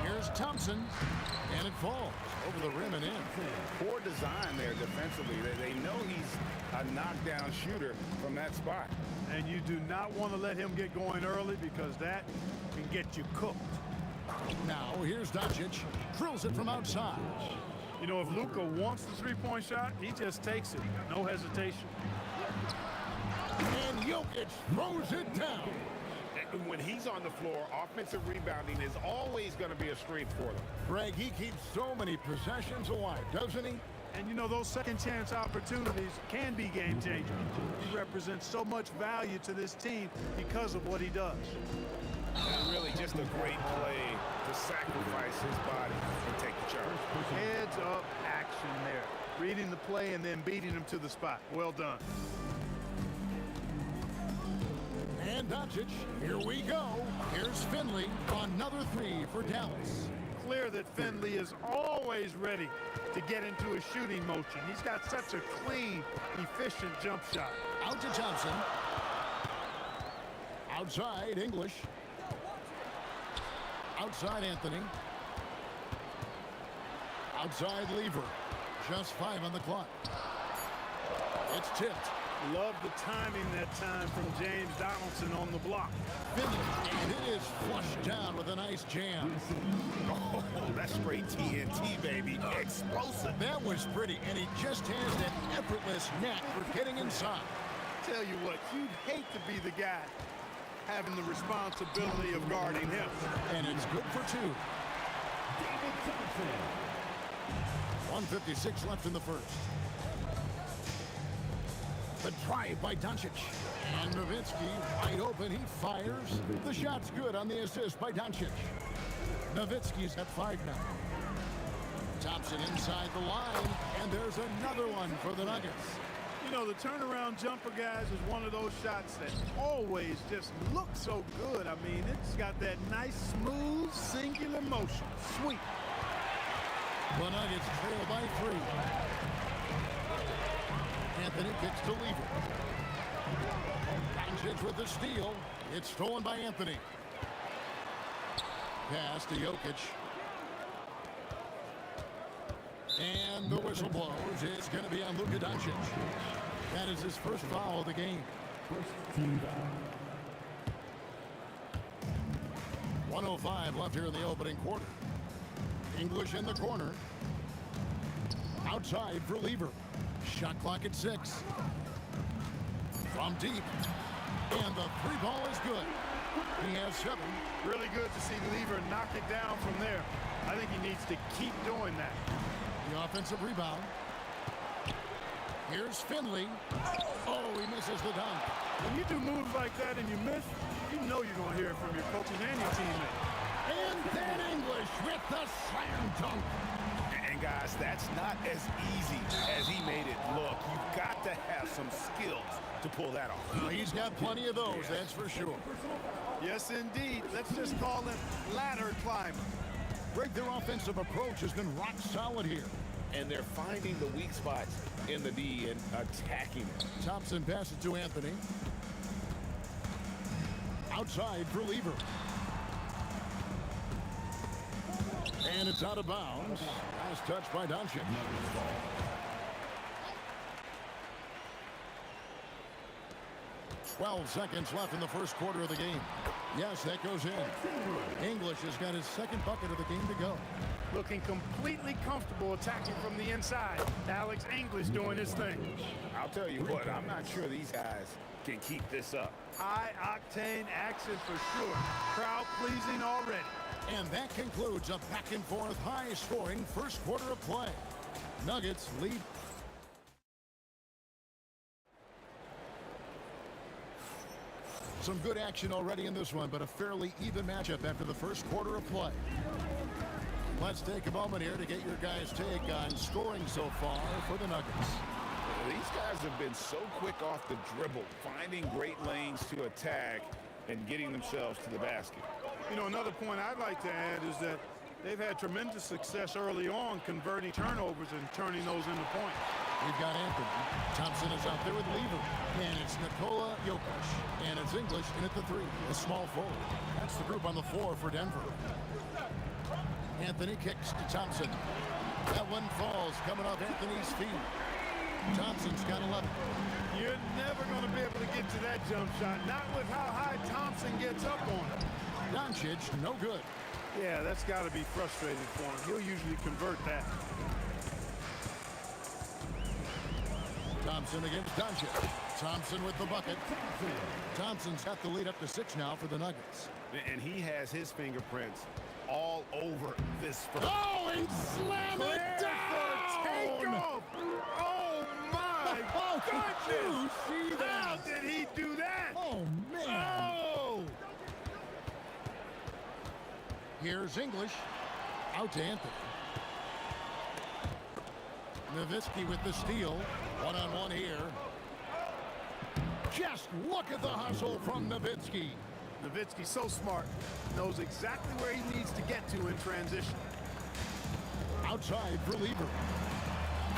B: Here's Thompson, and it falls over the rim and in.
C: Poor design there defensively. They know he's a knockdown shooter from that spot.
D: And you do not want to let him get going early because that can get you cooked.
B: Now here's Doncic. Drills it from outside.
D: You know, if Luka wants the three-point shot, he just takes it. No hesitation.
B: And Jokic throws it down.
C: When he's on the floor, offensive rebounding is always going to be a strength for them.
B: Greg, he keeps so many possessions alive, doesn't he?
D: And you know, those second chance opportunities can be game changers. He represents so much value to this team because of what he does.
C: And really just a great play to sacrifice his body and take the charge.
D: Heads up action there. Reading the play and then beating him to the spot. Well done.
B: And Doncic, here we go. Here's Finley, another three for Dallas.
D: Clear that Finley is always ready to get into a shooting motion. He's got such a clean, efficient jump shot.
B: Out to Thompson. Outside, English. Outside, Anthony. Outside, Lever. Just 5 on the clock. It's tipped.
D: Love the timing that time from James Donaldson on the block.
B: Finley, and it is flushed down with a nice jam.
C: Oh, that's straight TNT, baby. Explosive.
B: That was pretty, and he just has that effortless knack for getting inside.
D: Tell you what, you'd hate to be the guy having the responsibility of guarding him.
B: And it's good for 2. 1:56 left in the first. The drive by Doncic. And Nowitzki wide open. He fires. The shot's good on the assist by Doncic. Nowitzki's at 5 now. Thompson inside the line. And there's another one for the Nuggets.
D: You know, the turnaround jumper, guys, is one of those shots that always just looks so good. I mean, it's got that nice, smooth, singular motion. Sweet.
B: The Nuggets trail by 3. Anthony kicks to Lever. Doncic with the steal. It's stolen by Anthony. Pass to Jokic. And the whistle blows. It's going to be on Luka Doncic. That is his first foul of the game. 1:05 left here in the opening quarter. English in the corner. Outside for Lever. Shot clock at 6. From deep. And the 3 ball is good. He has 7.
D: Really good to see Lever knock it down from there. I think he needs to keep doing that.
B: The offensive rebound. Here's Finley. Oh, he misses the dunk.
D: When you do moves like that and you miss, you know you're going to hear it from your coaches and your teammates.
B: And then English with the slam dunk.
C: And guys, that's not as easy as he made it look. You've got to have some skills to pull that off.
B: Well, he's got plenty of those, that's for sure.
D: Yes, indeed. Let's just call him ladder climber.
B: Greg, their offensive approach has been rock solid here.
C: And they're finding the weak spots in the D and attacking it.
B: Thompson passes to Anthony. Outside for Lever. And it's out of bounds. Nice touch by Doncic. 12 seconds left in the first quarter of the game. Yes, that goes in. English has got his second bucket of the game to go.
D: Looking completely comfortable attacking from the inside. Alex English doing his thing.
C: I'll tell you what, I'm not sure these guys can keep this up.
D: High-octane action for sure. Crowd-pleasing already.
B: And that concludes a back-and-forth, high-scoring first quarter of play. Nuggets lead. Some good action already in this one, but a fairly even matchup after the first quarter of play. Let's take a moment here to get your guys' take on scoring so far for the Nuggets.
C: These guys have been so quick off the dribble, finding great lanes to attack and getting themselves to the basket.
D: You know, another point I'd like to add is that they've had tremendous success early on converting turnovers and turning those into points.
B: We've got Anthony. Thompson is out there with Lever. And it's Nikola Jokic. And it's English in at the three. A small forward. That's the group on the floor for Denver. Anthony kicks to Thompson. That one falls coming off Anthony's feet. Thompson's got 11.
D: You're never going to be able to get to that jump shot. Not with how high Thompson gets up on it.
B: Doncic, no good.
D: Yeah, that's got to be frustrating for him. He'll usually convert that.
B: Thompson against Doncic. Thompson with the bucket. Thompson's got the lead up to 6 now for the Nuggets.
C: And he has his fingerprints all over this.
B: Oh, and slam it down!
D: Takeoff! Oh, my goodness! How did he do that?
B: Oh, man.
D: Oh!
B: Here's English. Out to Anthony. Nowitzki with the steal. One-on-one here. Just look at the hustle from Nowitzki.
D: Nowitzki's so smart. Knows exactly where he needs to get to in transition.
B: Outside for Lever.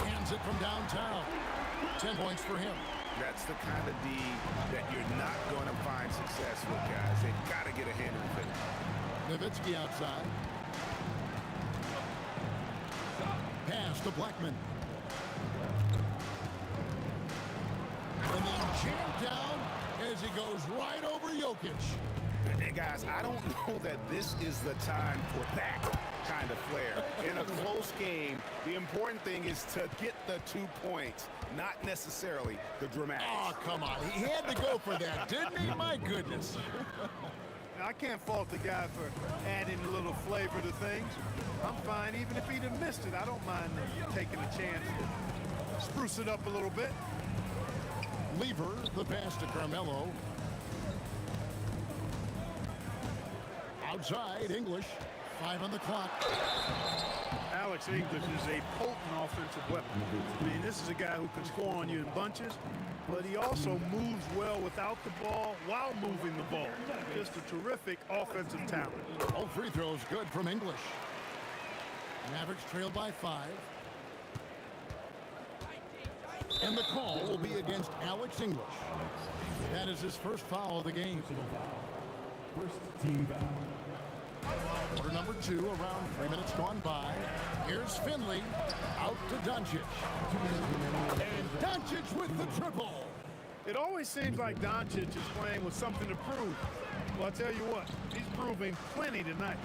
B: Hands it from downtown. 10 points for him.
C: That's the kind of D that you're not going to find success with, guys. They've got to get a hand in it.
B: Nowitzki outside. Pass to Blackman. And then jammed down as he goes right over Jokic.
C: And guys, I don't know that this is the time for that kind of flair. In a close game, the important thing is to get the 2 points, not necessarily the dramatics.
B: Oh, come on. He had to go for that, didn't he? My goodness.
D: Now, I can't fault the guy for adding a little flavor to things. I'm fine. Even if he'd have missed it, I don't mind taking a chance to spruce it up a little bit.
B: Lever, the pass to Carmelo. Outside, English. 5 on the clock.
D: Alex English is a potent offensive weapon. I mean, this is a guy who can score on you in bunches, but he also moves well without the ball while moving the ball. Just a terrific offensive talent.
B: All free throws good from English. Mavericks trailed by 5. And the call will be against Alex English. That is his first foul of the game.
F: First team foul.
B: Quarter number 2, around 3 minutes gone by. Here's Finley, out to Doncic. And Doncic with the triple.
D: It always seems like Doncic is playing with something to prove. Well, I'll tell you what, he's proving plenty tonight.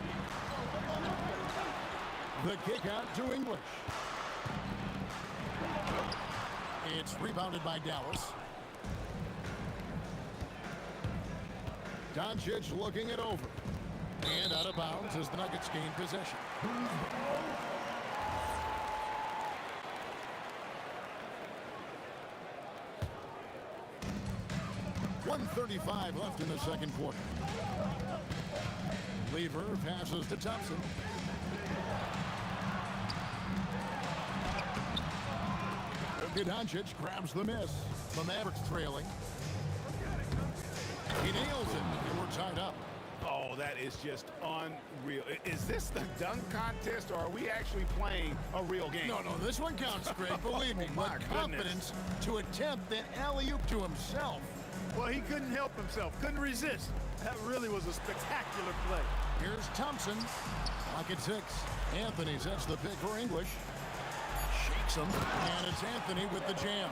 B: The kick out to English. It's rebounded by Dallas. Doncic looking it over. And out of bounds as the Nuggets gain possession. .135 left in the second quarter. Lever passes to Thompson. Doncic grabs the miss. The Mavericks trailing. He nails it, and we're tied up.
C: Oh, that is just unreal. Is this the dunk contest, or are we actually playing a real game?
B: No, this one counts, Greg. Believe me.
C: My
B: But confidence to attempt that alley-oop to himself.
D: Well, he couldn't help himself, couldn't resist. That really was a spectacular play.
B: Here's Thompson. Pocket 6. Anthony sets the pick for English. Shakes him. And it's Anthony with the jam.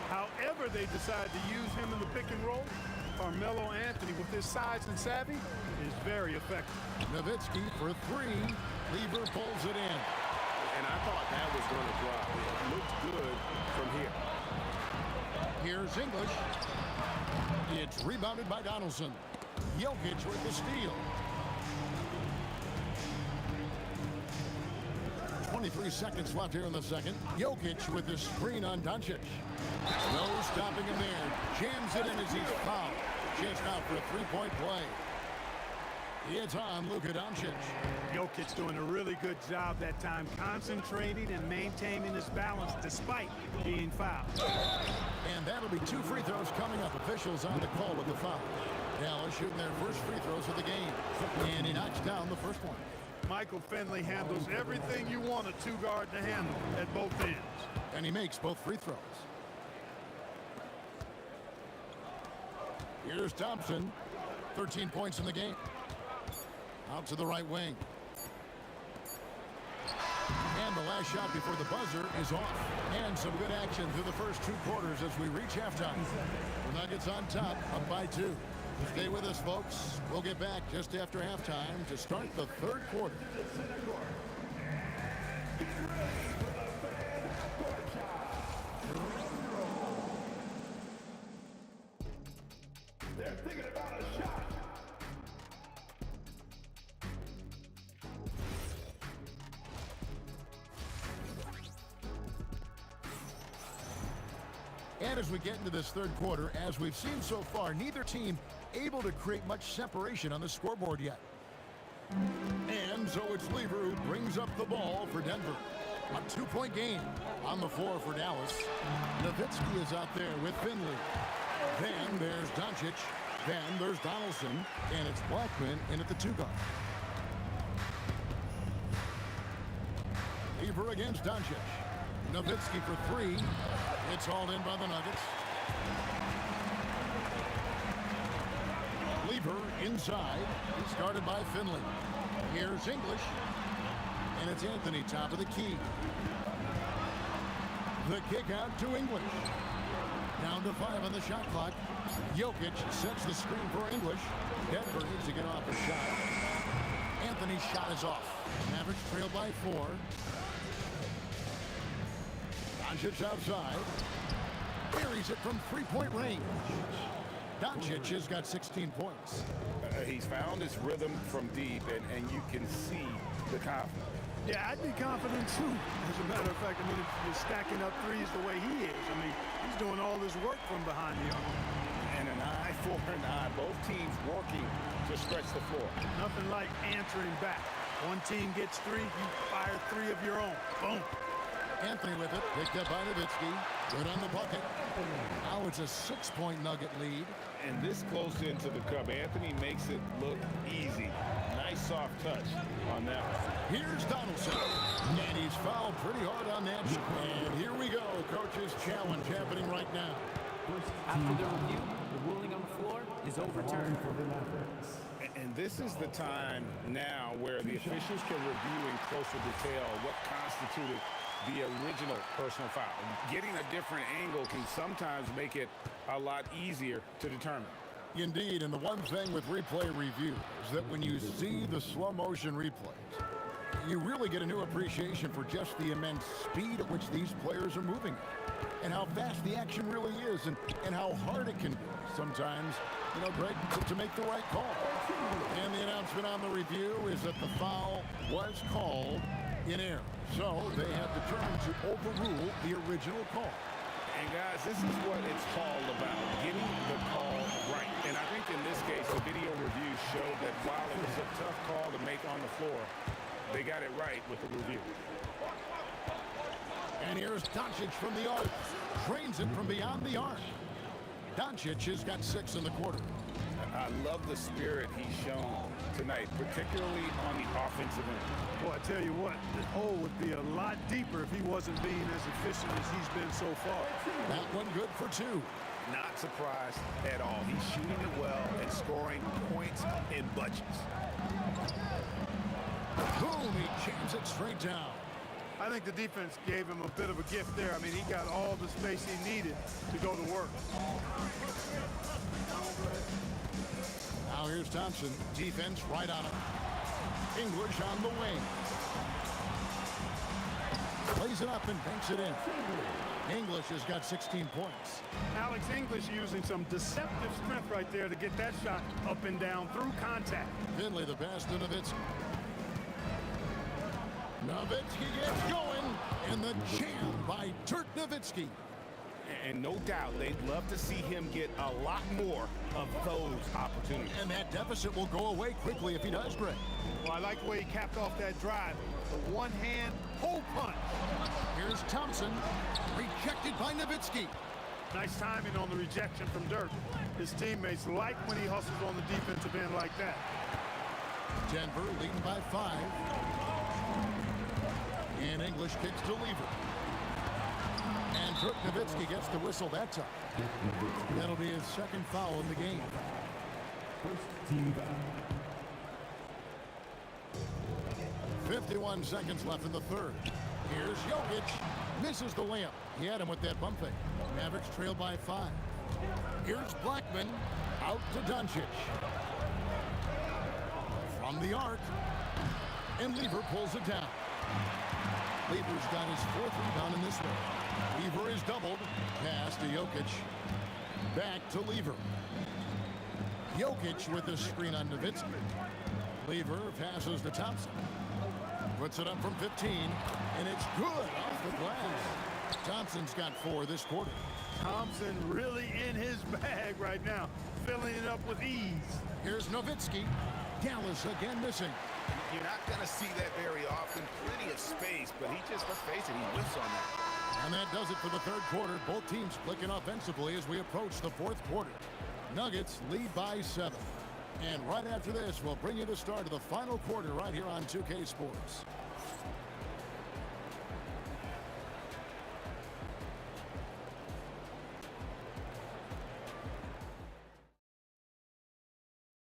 D: How
H: ever they decide to use him in the pick and roll, Carmelo Anthony, with his size and savvy, is very effective.
B: Nowitzki for three. Lever pulls it in.
C: And I thought that was going to drop. It looked good from here.
B: Here's English. It's rebounded by Donaldson. Jokic with the steal. 23 seconds left here in the second. Jokic with the screen on Doncic. No stopping him there. Jams it in as he's fouled. Chance now for a three-point play. It's on Luka Doncic.
H: Jokic doing a really good job that time, concentrating and maintaining his balance despite being fouled.
B: And that'll be 2 free throws coming up. Officials on the call with the foul. Dallas shooting their first free throws of the game. And he knocks down the first one.
H: Michael Finley handles everything you want a two-guard to handle at both ends.
B: And he makes both free throws. Here's Thompson. 13 points in the game. Out to the right wing. And the last shot before the buzzer is off. And some good action through the first 2 quarters as we reach halftime. The Nuggets on top, up by 2. Stay with us, folks. We'll get back just after halftime to start the third quarter.
F: They're thinking about a shot.
B: And as we get into this third quarter, as we've seen so far, neither team able to create much separation on the scoreboard yet. And so it's Lever who brings up the ball for Denver. A 2-point game on the floor for Dallas. Nowitzki is out there with Finley. Then there's Doncic. Then there's Donaldson. And it's Blackman in at the 2-guard. Lever against Doncic. Nowitzki for 3. It's hauled in by the Nuggets. Lever inside. It's guarded by Finley. Here's English. And it's Anthony, top of the key. The kick out to English. Down to 5 on the shot clock. Jokic sets the screen for English. Denver needs to get off the shot. Anthony's shot is off. Mavericks trail by 4. Doncic outside. Buries it from 3-point range. Doncic has got 16 points.
C: He's found his rhythm from deep, and you can see the confidence.
H: Yeah, I'd be confident too. As a matter of fact, I mean, if you're stacking up threes the way he is, I mean, he's doing all this work from behind the arc.
C: And an eye for an eye. Both teams working to stretch the floor.
H: Nothing like answering back. One team gets 3, you fire 3 of your own. Boom.
B: Anthony with it, picked up by Nowitzki. Good on the bucket. Now it's a 6-point Nugget lead.
C: And this close into the cup, Anthony makes it look easy. Nice soft touch on that one.
B: Here's Donaldson. And he's fouled pretty hard on that. And here we go. Coach's challenge happening right now.
I: After the review, the ruling on the floor is overturned.
C: And this is the time now where the officials can review in closer detail what constituted the original personal foul. Getting a different angle can sometimes make it a lot easier to determine.
B: Indeed, and the one thing with replay review is that when you see the slow motion replays, you really get a new appreciation for just the immense speed at which these players are moving and how fast the action really is and how hard it can be sometimes, you know, Greg, to make the right call. And the announcement on the review is that the foul was called in error. So they have determined to overrule the original call.
C: And guys, this is what it's all about, getting the call right. And I think in this case, the video review showed that while it was a tough call to make on the floor, they got it right with the review.
B: And here's Doncic from the arc. Drains it from beyond the arc. Doncic has got 6 in the quarter.
C: I love the spirit he's shown tonight, particularly on the offensive end.
H: Boy, I tell you what, the hole would be a lot deeper if he wasn't being as efficient as he's been so far.
B: That one good for 2.
C: Not surprised at all. He's shooting it well and scoring points in bunches.
B: Boom, he jams it straight down.
J: I think the defense gave him a bit of a gift there. I mean, he got all the space he needed to go to work.
B: Now here's Thompson. Defense right on him. English on the wing. Plays it up and banks it in. English has got 16 points.
J: Alex English using some deceptive strength right there to get that shot up and down through contact.
B: Finley the pass to Nowitzki. Nowitzki gets going, and the jam by Dirk Nowitzki.
C: And no doubt they'd love to see him get a lot more of those opportunities.
B: And that deficit will go away quickly if he does, Greg.
J: Well, I like the way he capped off that drive. The one-hand hole punch.
B: Here's Thompson, rejected by Nowitzki.
J: Nice timing on the rejection from Dirk. His teammates like when he hustles on the defensive end like that.
B: Denver leading by 5. And English kicks to Lever. And Dirk Nowitzki gets the whistle that time. That'll be his second foul in the game.
F: First team foul.
B: 51 seconds left in the third. Here's Jokic. Misses the layup. He had him with that bump fake. Mavericks trail by 5. Here's Blackman. Out to Doncic. From the arc. And Lever pulls it down. Lever's got his 4th rebound in this one. Lever is doubled. Pass to Jokic. Back to Lever. Jokic with the screen on Nowitzki. Lever passes to Thompson. Puts it up from 15, and it's good off the glass. Thompson's got 4 this quarter.
J: Thompson really in his bag right now, filling it up with ease.
B: Here's Nowitzki. Dallas again missing.
C: You're not going to see that very often. Plenty of space, but he just, let's face it, he whiffs on that.
B: And that does it for the third quarter. Both teams clicking offensively as we approach the 4th quarter. Nuggets lead by 7. And right after this, we'll bring you the start of the final quarter right here on 2K Sports.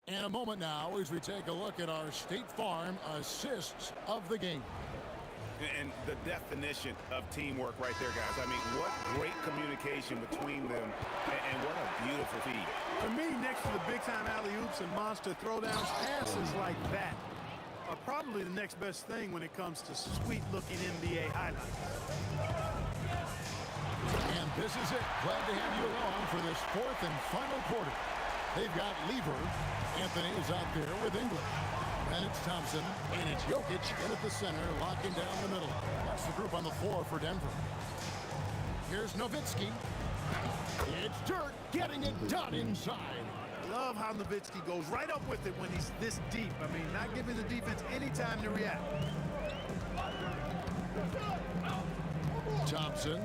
B: In a moment now as we take a look at our State Farm assists of the game.
C: And the definition of teamwork right there, guys. I mean, what great communication between them, and what a beautiful feed.
J: To me, next to the big-time alley-oops and monster throwdowns, passes like that are probably the next best thing when it comes to sweet-looking NBA highlights.
B: And this is it. Glad to have you along for this 4th and final quarter. They've got Lever. Anthony is out there with English. And it's Thompson, and it's Jokic in at the center, locking down the middle. That's the group on the floor for Denver. Here's Nowitzki. It's Dirk getting it done inside.
J: Love how Nowitzki goes right up with it when he's this deep. I mean, not giving the defense any time to react.
B: Thompson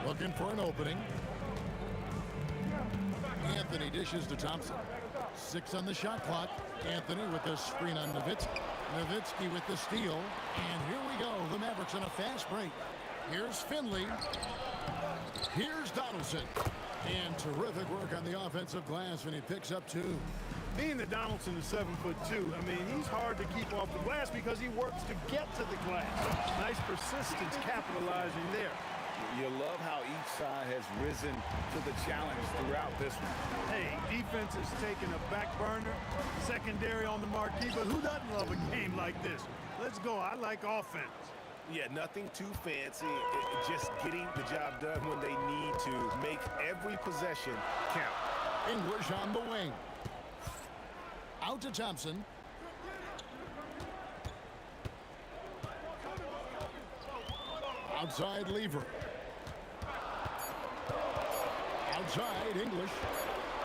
B: looking for an opening. Anthony dishes to Thompson. 6 on the shot clock. Anthony with the screen on Nowitzki. Nowitzki with the steal. And here we go. The Mavericks on a fast break. Here's Finley. Here's Donaldson. And terrific work on the offensive glass when he picks up 2.
J: Being that Donaldson is 7'2", I mean, he's hard to keep off the glass because he works to get to the glass. Nice persistence capitalizing there.
C: You love how each side has risen to the challenge throughout this one.
J: Hey, defense is taking a back burner, secondary on the marquee, but who doesn't love a game like this? Let's go. I like offense.
C: Yeah, nothing too fancy. Just getting the job done when they need to. Make every possession count.
B: English on the wing. Out to Thompson. Outside Lever. Outside English.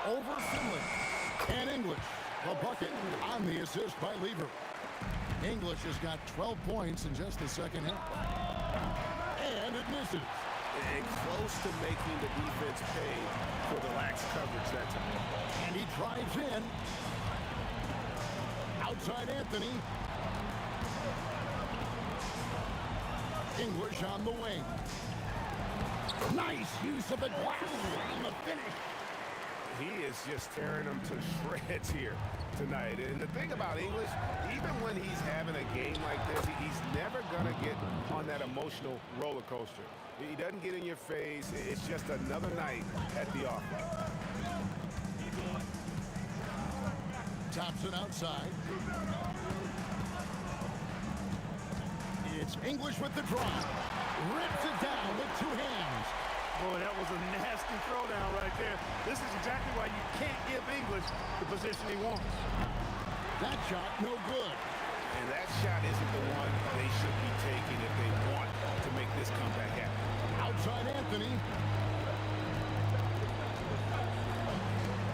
B: Over Finley. And English. The bucket on the assist by Lever. English has got 12 points in just the second half. And it misses.
C: And close to making the defense pay for the lax coverage that time.
B: And he drives in. Outside Anthony. English on the wing. Nice use of the glass on the finish.
C: He is just tearing them to shreds here tonight. And the thing about English, even when he's having a game like this, he's never going to get on that emotional roller coaster. He doesn't get in your face. It's just another night at the office.
B: Thompson outside. It's English with the drive. Rips it down with two hands.
J: Boy, that was a nasty throwdown right there. This is exactly why you can't give English the position he wants.
B: That shot, no good.
C: And that shot isn't the one they should be taking if they want to make this comeback happen.
B: Outside Anthony.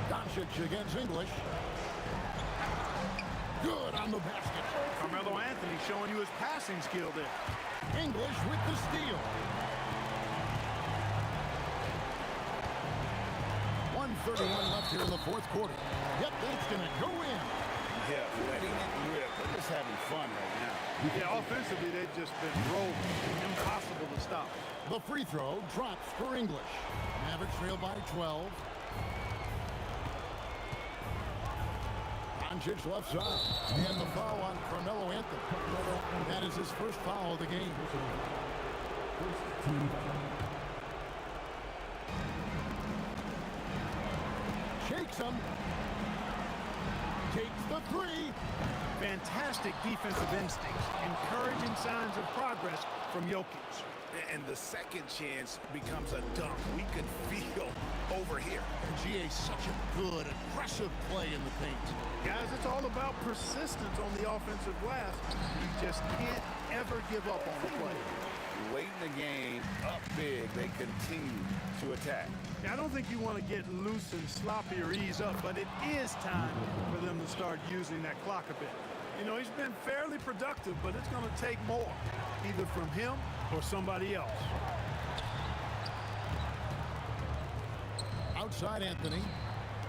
B: Doncic against English. Good on the basket.
J: Carmelo Anthony showing you his passing skill there.
B: English with the steal. 1:31 left here in the fourth quarter. Yep, it's going to go in.
C: Yeah, letting it rip. They're just having fun right now.
J: Yeah, offensively, they've just been rolling. Impossible to stop.
B: The free throw drops for English. Mavericks trail by 12. Doncic left side. And the foul on Carmelo Anthony. That is his first foul of the game. Shakes him. Takes the three.
J: Fantastic defensive instincts. Encouraging signs of progress from Jokic.
C: And the second chance becomes a dunk. We could feel over here.
B: GA such a good, aggressive play in the paint.
J: Guys, it's all about persistence on the offensive glass. You just can't ever give up on the play.
C: Late in the game, up big, they continue to attack.
J: Now, I don't think you want to get loose and sloppy or ease up, but it is time for them to start using that clock a bit. You know, he's been fairly productive, but it's going to take more, either from him or somebody else.
B: Outside Anthony.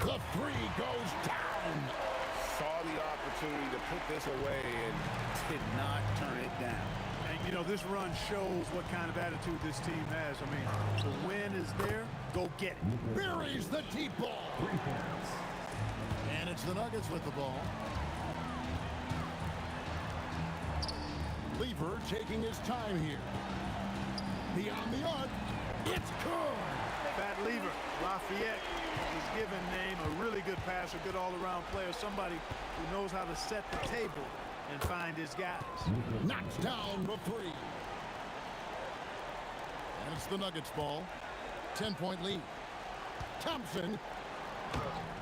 B: The three goes down.
C: Saw the opportunity to put this away and did not turn it down.
J: And, you know, this run shows what kind of attitude this team has. I mean, the win is there. Go get it.
B: Buries the deep ball. And it's the Nuggets with the ball. Lever taking his time here. Beyond the arc. It's good.
J: Pat Lever, Lafayette, is given name a really good passer, good all-around player, somebody who knows how to set the table and find his guys.
B: Knocks down the three. And it's the Nuggets ball. 10-point lead. Thompson.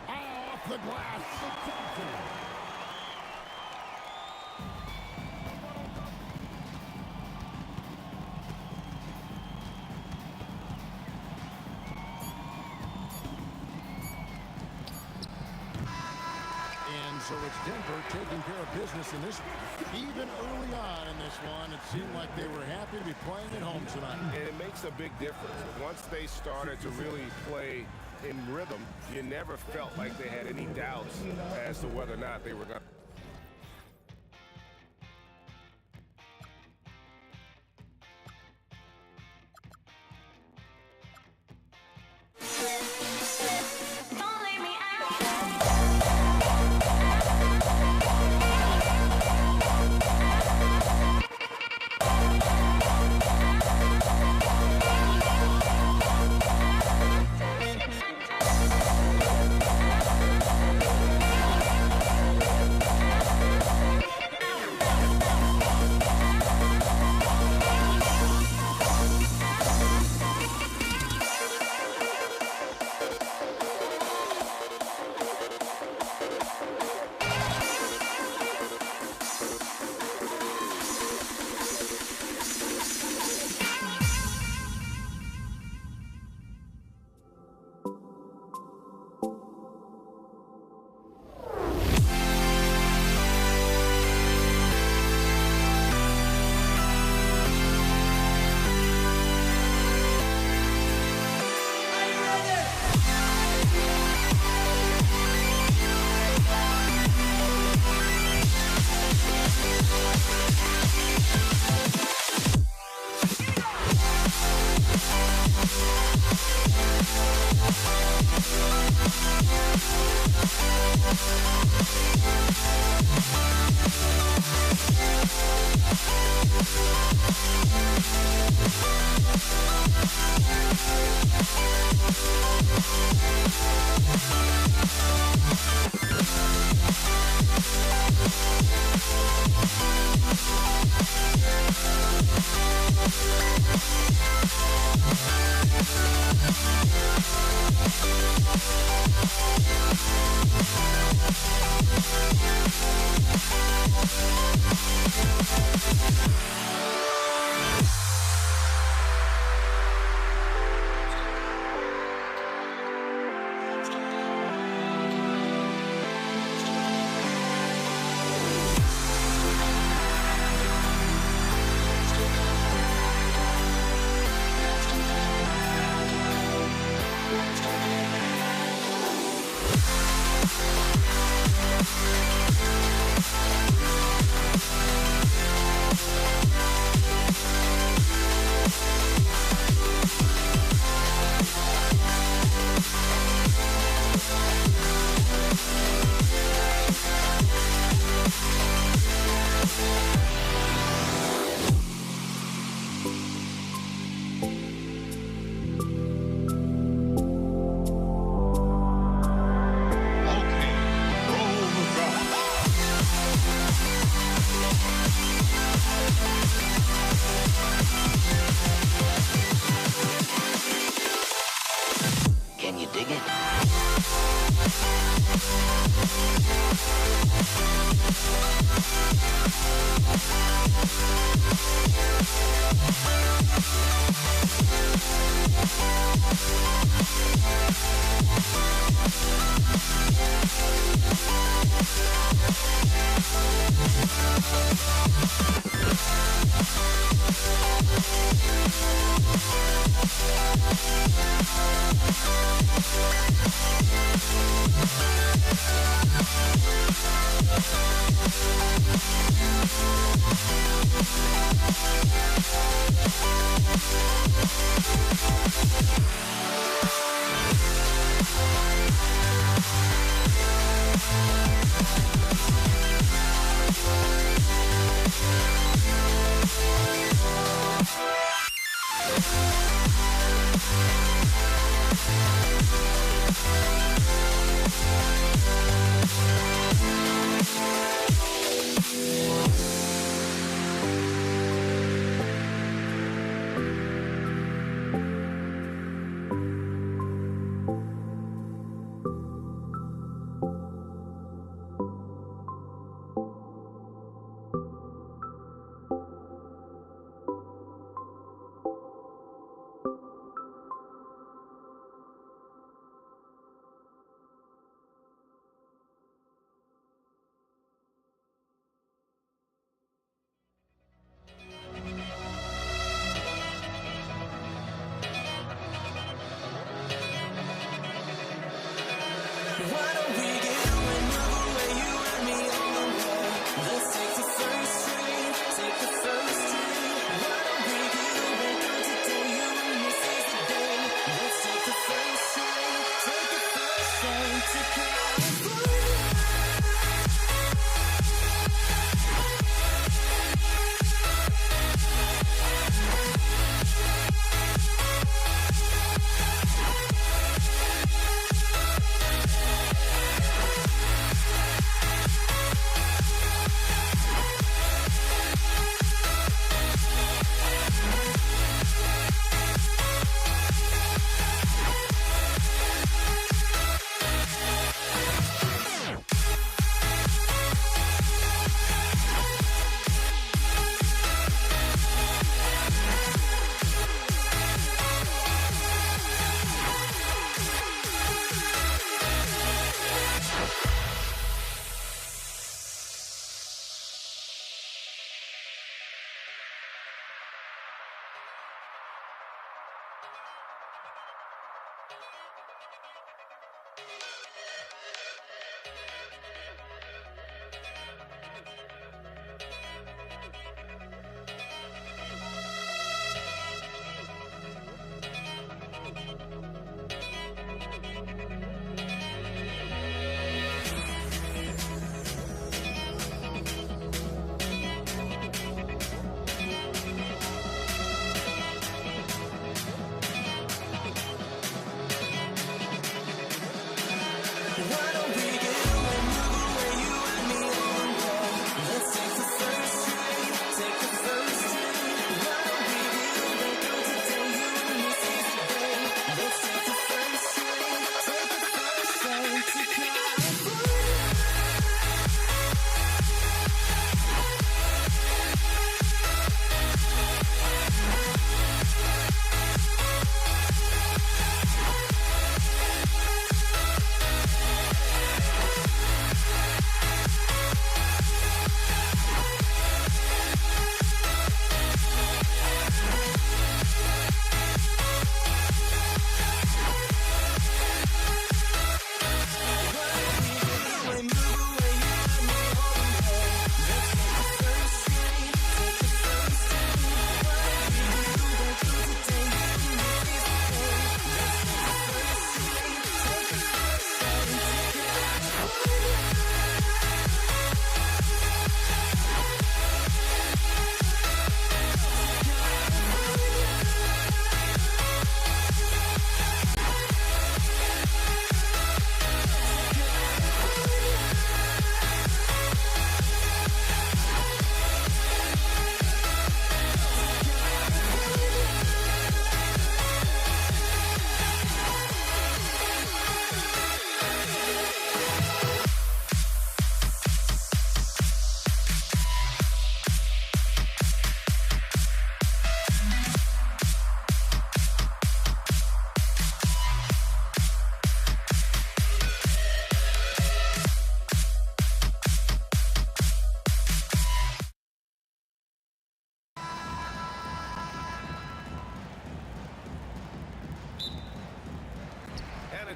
B: Off the glass. Thompson. So it's Denver taking care of business in this one. Even early on in this one, it seemed like they were happy to be playing at home tonight.
C: And it makes a big difference. Once they started to really play in rhythm, you never felt like they had any doubts as to whether or not they were going to.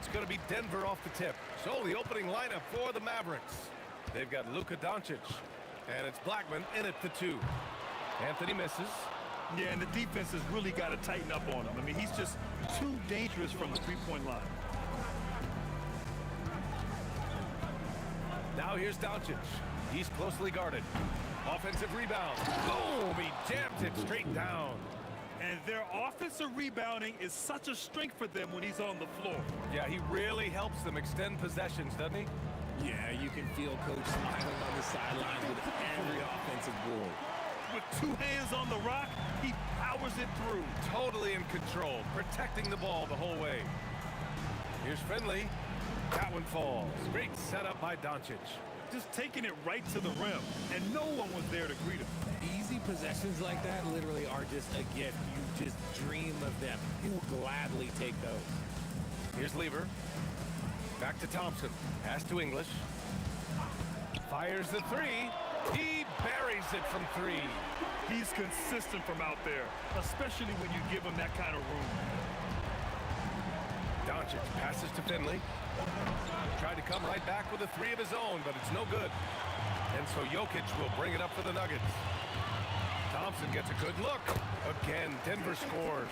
G: It's going to be Denver off the tip. So the opening lineup for the Mavericks. They've got Luka Doncic, and it's Blackman in at the 2. Anthony misses.
H: Yeah, and the defense has really got to tighten up on him. I mean, he's just too dangerous from the three-point line.
G: Now here's Doncic. He's closely guarded. Offensive rebound. Boom! He jammed it straight down.
H: And their offensive rebounding is such a strength for them when he's on the floor.
G: Yeah, he really helps them extend possessions, doesn't he?
K: Yeah, you can feel Coach smiling on the sidelines with every offensive board.
H: With two hands on the rock, he powers it through.
G: Totally in control, protecting the ball the whole way. Here's Finley. That one falls. Great setup by Doncic.
H: Just taking it right to the rim, and no one was there to greet him.
K: Easy possessions like that literally are just a gift. You just dream of them. He'll gladly take those.
G: Here's Lever. Back to Thompson. Pass to English. Fires the three. He buries it from three.
H: He's consistent from out there, especially when you give him that kind of room.
G: Doncic passes to Finley. Tried to come right back with a three of his own, but it's no good. And so Jokic will bring it up for the Nuggets. Thompson gets a good look. Again, Denver scores.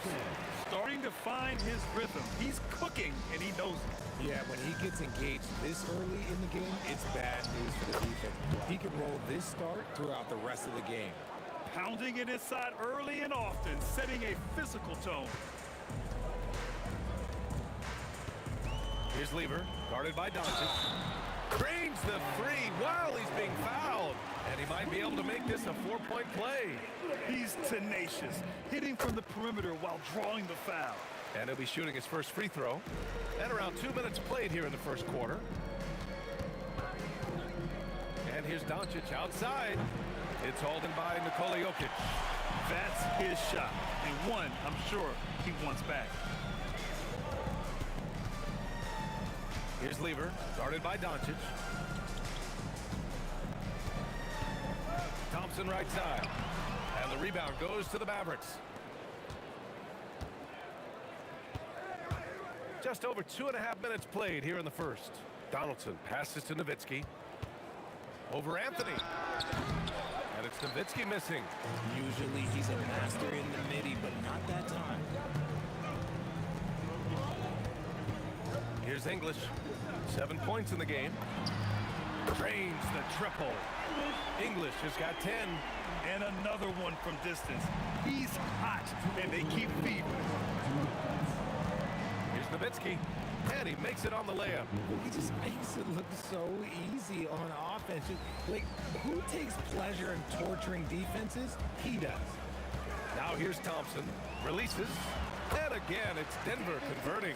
H: Starting to find his rhythm. He's cooking, and he knows it.
K: Yeah, when he gets engaged this early in the game, it's bad news for the defense. He can roll this start throughout the rest of the game.
H: Pounding it inside early and often, setting a physical tone.
G: Here's Lever, guarded by Doncic. Drains the three while he's being fouled. And he might be able to make this a four-point play.
H: He's tenacious, hitting from the perimeter while drawing the foul.
G: And he'll be shooting his first free throw. And around 2 minutes played here in the first quarter. And here's Doncic outside. It's hauled in by Nikola Jokic.
H: That's his shot, and one I'm sure he wants back.
G: Here's Lever, guarded by Doncic. Thompson right side. And the rebound goes to the Mavericks. Just over 2.5 minutes played here in the first. Donaldson passes to Nowitzki. Over Anthony. And it's Nowitzki missing.
K: Usually he's a master in the midi, but not that time.
G: Here's English. 7 points in the game. Drains the triple. English has got 10.
H: And another one from distance. He's hot, and they keep feeding.
G: Here's Nowitzki. And he makes it on the layup.
K: He just makes it look so easy on offense. Like, who takes pleasure in torturing defenses? He does.
G: Now here's Thompson. Releases. And again, it's Denver converting.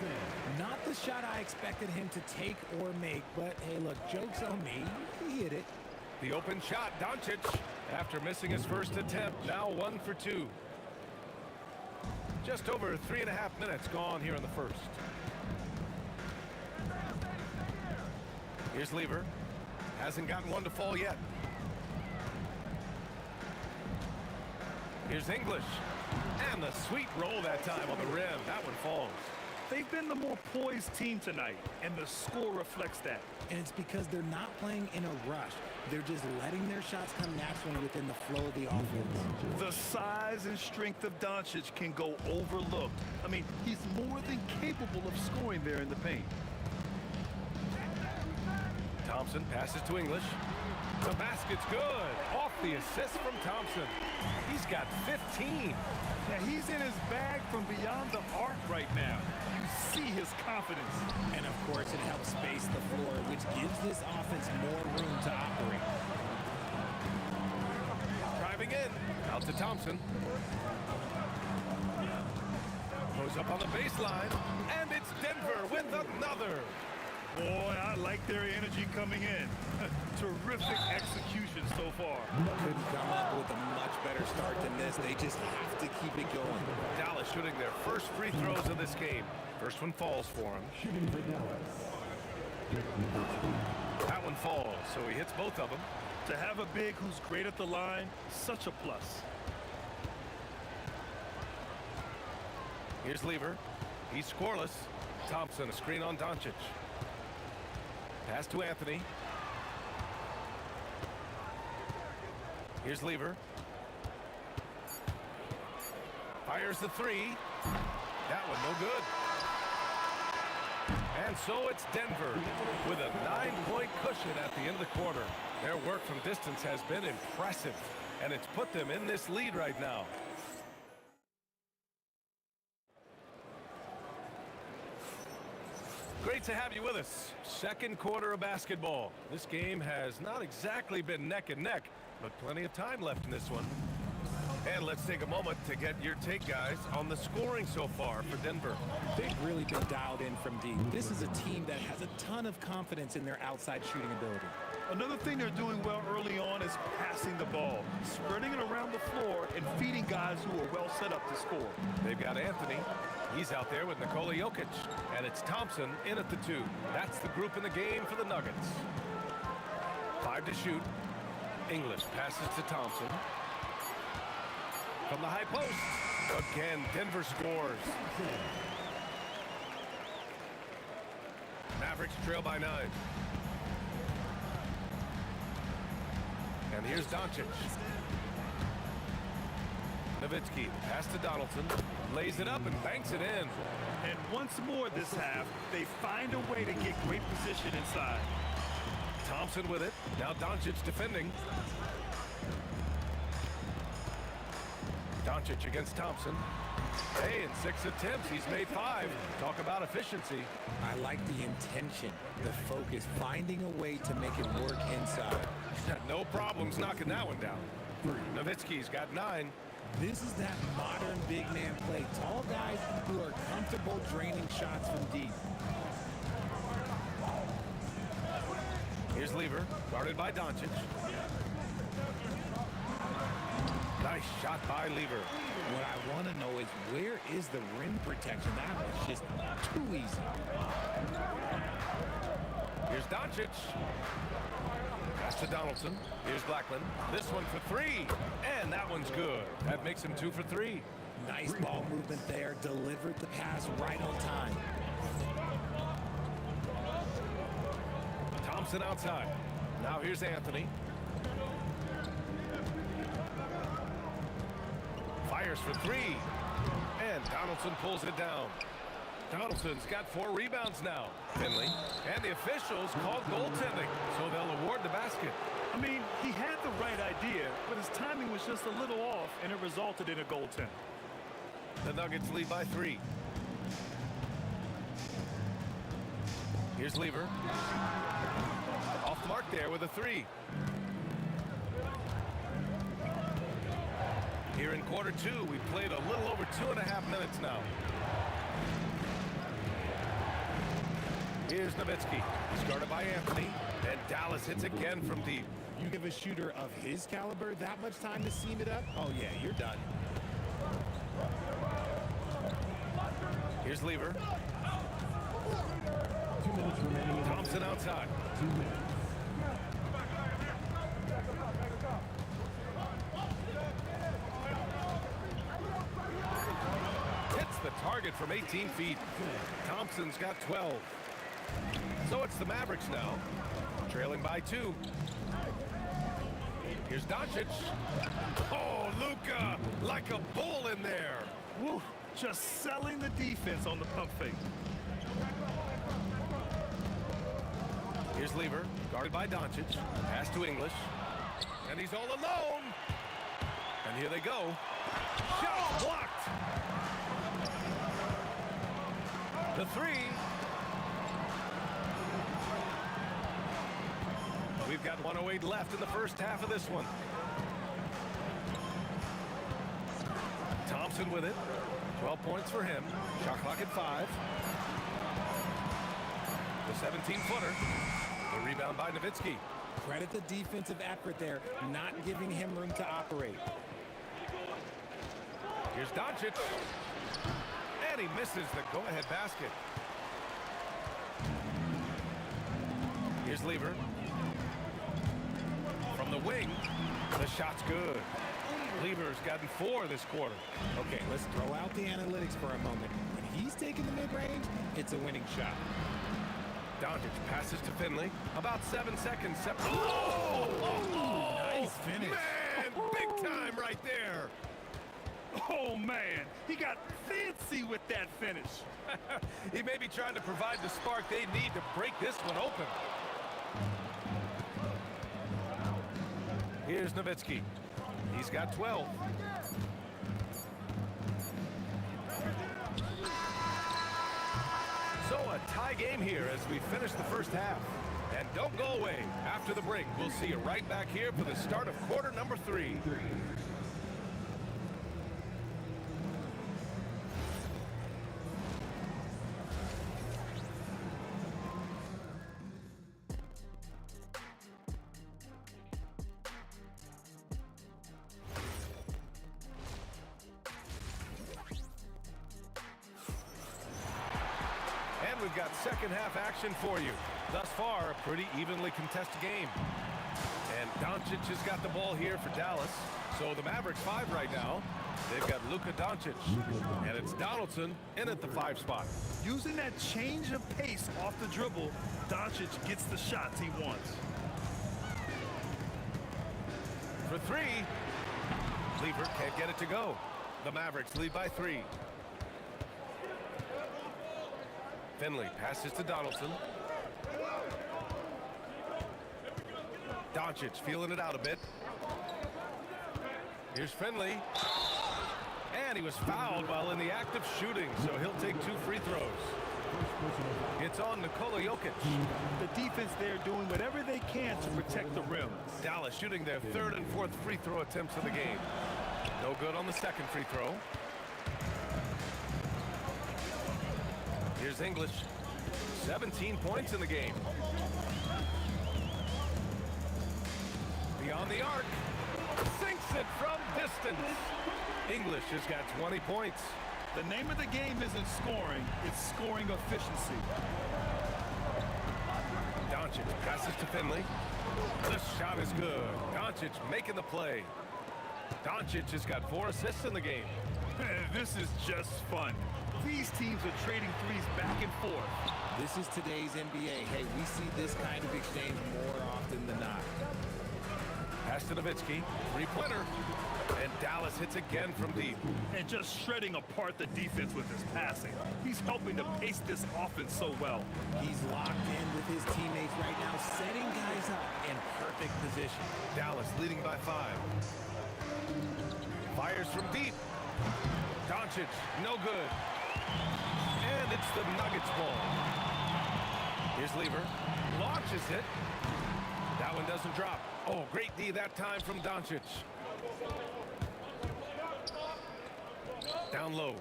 K: Not the shot I expected him to take or make, but hey, look, joke's on me. He hit it.
G: The open shot, Doncic, after missing his first attempt, now 1 for 2. Just over 3.5 minutes gone here in the first. Here's Lever. Hasn't gotten one to fall yet. Here's English. And the sweet roll that time on the rim. That one falls.
H: They've been the more poised team tonight, and the score reflects that.
K: And it's because they're not playing in a rush. They're just letting their shots come naturally within the flow of the offense.
H: The size and strength of Doncic can go overlooked. I mean, he's more than capable of scoring there in the paint.
G: Thompson passes to English. The basket's good. Off the assist from Thompson. He's got 15.
H: Yeah, he's in his bag from beyond the arc right now. You see his confidence.
K: And of course, it helps space the floor, which gives this offense more room to operate.
G: Driving in. Out to Thompson. Goes up on the baseline. And it's Denver with another.
H: Boy, I like their energy coming in. Terrific execution so far.
K: Couldn't come up with a much better start than this. They just have to keep it going.
G: Dallas shooting their first free throws of this game. First one falls for him.
F: Shooting for Dallas.
G: That one falls, so he hits both of them.
H: To have a big who's great at the line, such a plus.
G: Here's Lever. He's scoreless. Thompson, a screen on Doncic. Pass to Anthony. Here's Lever. Fires the three. That one no good. And so it's Denver with a 9-point cushion at the end of the quarter. Their work from distance has been impressive, and it's put them in this lead right now. Great to have you with us. Second quarter of basketball. This game has not exactly been neck and neck, but plenty of time left in this one. And let's take a moment to get your take, guys, on the scoring so far for Denver.
K: They've really been dialed in from deep. This is a team that has a ton of confidence in their outside shooting ability.
H: Another thing they're doing well early on is passing the ball, spreading it around the floor, and feeding guys who are well set up to score.
G: They've got Anthony. He's out there with Nikola Jokic. And it's Thompson in at the 2. That's the group in the game for the Nuggets. 5 to shoot. English passes to Thompson. From the high post. Again, Denver scores. Mavericks trail by 9. And here's Doncic. Nowitzki, pass to Donaldson, lays it up and banks it in.
H: And once more this half, they find a way to get great position inside.
G: Thompson with it. Now Doncic defending. Doncic against Thompson. Hey, in 6 attempts, he's made 5. Talk about efficiency.
K: I like the intention, the focus, finding a way to make it work inside.
G: No problems knocking that one down. Nowitzki's got 9.
K: This is that modern big man play. Tall guys who are comfortable draining shots from deep.
G: Here's Lever, guarded by Doncic. Nice shot by Lever.
K: What I want to know is, where is the rim protection? That was just too easy.
G: Here's Doncic. Pass to Donaldson. Here's Blackman. This one for 3. And that one's good. That makes him 2 for 3.
K: Nice ball movement there. Delivered the pass right on time.
G: Thompson outside. Now here's Anthony. Fires for 3. And Donaldson pulls it down. Donaldson's got 4 rebounds now. Finley. And the officials called goaltending, so they'll award the basket.
H: I mean, he had the right idea, but his timing was just a little off, and it resulted in a goaltend.
G: The Nuggets lead by 3. Here's Lever. Off the mark there with a 3. Here in quarter 2, we played a little over 2.5 minutes now. Here's Nowitzki. He's guarded by Anthony. And Dallas hits again from deep.
K: You give a shooter of his caliber that much time to seam it up? Oh, yeah, you're done.
G: Here's Lever.
F: 2 minutes remaining.
G: Thompson outside.
F: 2 minutes.
G: Hits the target from 18 feet. Thompson's got 12. So it's the Mavericks now, trailing by 2. Here's Doncic. Oh, Luka, like a bull in there.
H: Woo, just selling the defense on the pump fake.
G: Here's Lever, guarded by Doncic. Pass to English. And he's all alone. And here they go. Shot blocked. The 3. We've got 1:08 left in the first half of this one. Thompson with it. 12 points for him. Shot clock at 5. The 17-footer. The rebound by Nowitzki.
K: Credit the defensive effort there, not giving him room to operate.
G: Here's Doncic. And he misses the go-ahead basket. Here's Lever. From the wing, the shot's good. Lever's gotten 4 this quarter.
K: Okay, let's throw out the analytics for a moment. When he's taking the mid-range, it's a winning shot.
G: Doncic passes to Finley. About 7 seconds.
K: Nice finish.
G: Man, big time right there.
H: Oh, man, he got fancy with that finish.
G: He may be trying to provide the spark they need to break this one open. Here's Nowitzki. He's got 12. So a tie game here as we finish the first half. And don't go away. After the break, we'll see you right back here for the start of quarter number 3. And we've got second half action for you. Thus far, a pretty evenly contested game. And Doncic has got the ball here for Dallas. So the Mavericks 5 right now. They've got Luka Doncic. And it's Donaldson in at the 5 spot.
H: Using that change of pace off the dribble, Doncic gets the shots he wants.
G: For 3. Lever can't get it to go. The Mavericks lead by 3. Finley passes to Donaldson. Doncic feeling it out a bit. Here's Finley. And he was fouled while in the act of shooting, so he'll take 2 free throws. It's on Nikola Jokic.
H: The defense there doing whatever they can to protect the rim.
G: Dallas shooting their 3rd and 4th free throw attempts of the game. No good on the 2nd free throw. Here's English. 17 points in the game. Beyond the arc. Sinks it from distance. English has got 20 points.
H: The name of the game isn't scoring, it's scoring efficiency.
G: Doncic passes to Finley. The shot is good. Doncic making the play. Doncic has got 4 assists in the game.
H: This is just fun. These teams are trading threes back and forth.
K: This is today's NBA. Hey, we see this kind of exchange more often than not.
G: Pass to Nowitzki. 3-pointer. And Dallas hits again from deep.
H: And just shredding apart the defense with his passing. He's helping to pace this offense so well.
K: He's locked in with his teammates right now, setting guys up in perfect position.
G: Dallas leading by 5. Fires from deep. Doncic, no good. And it's the Nuggets ball. Here's Lever. Launches it. That one doesn't drop. Oh, great D that time from Doncic. Down low.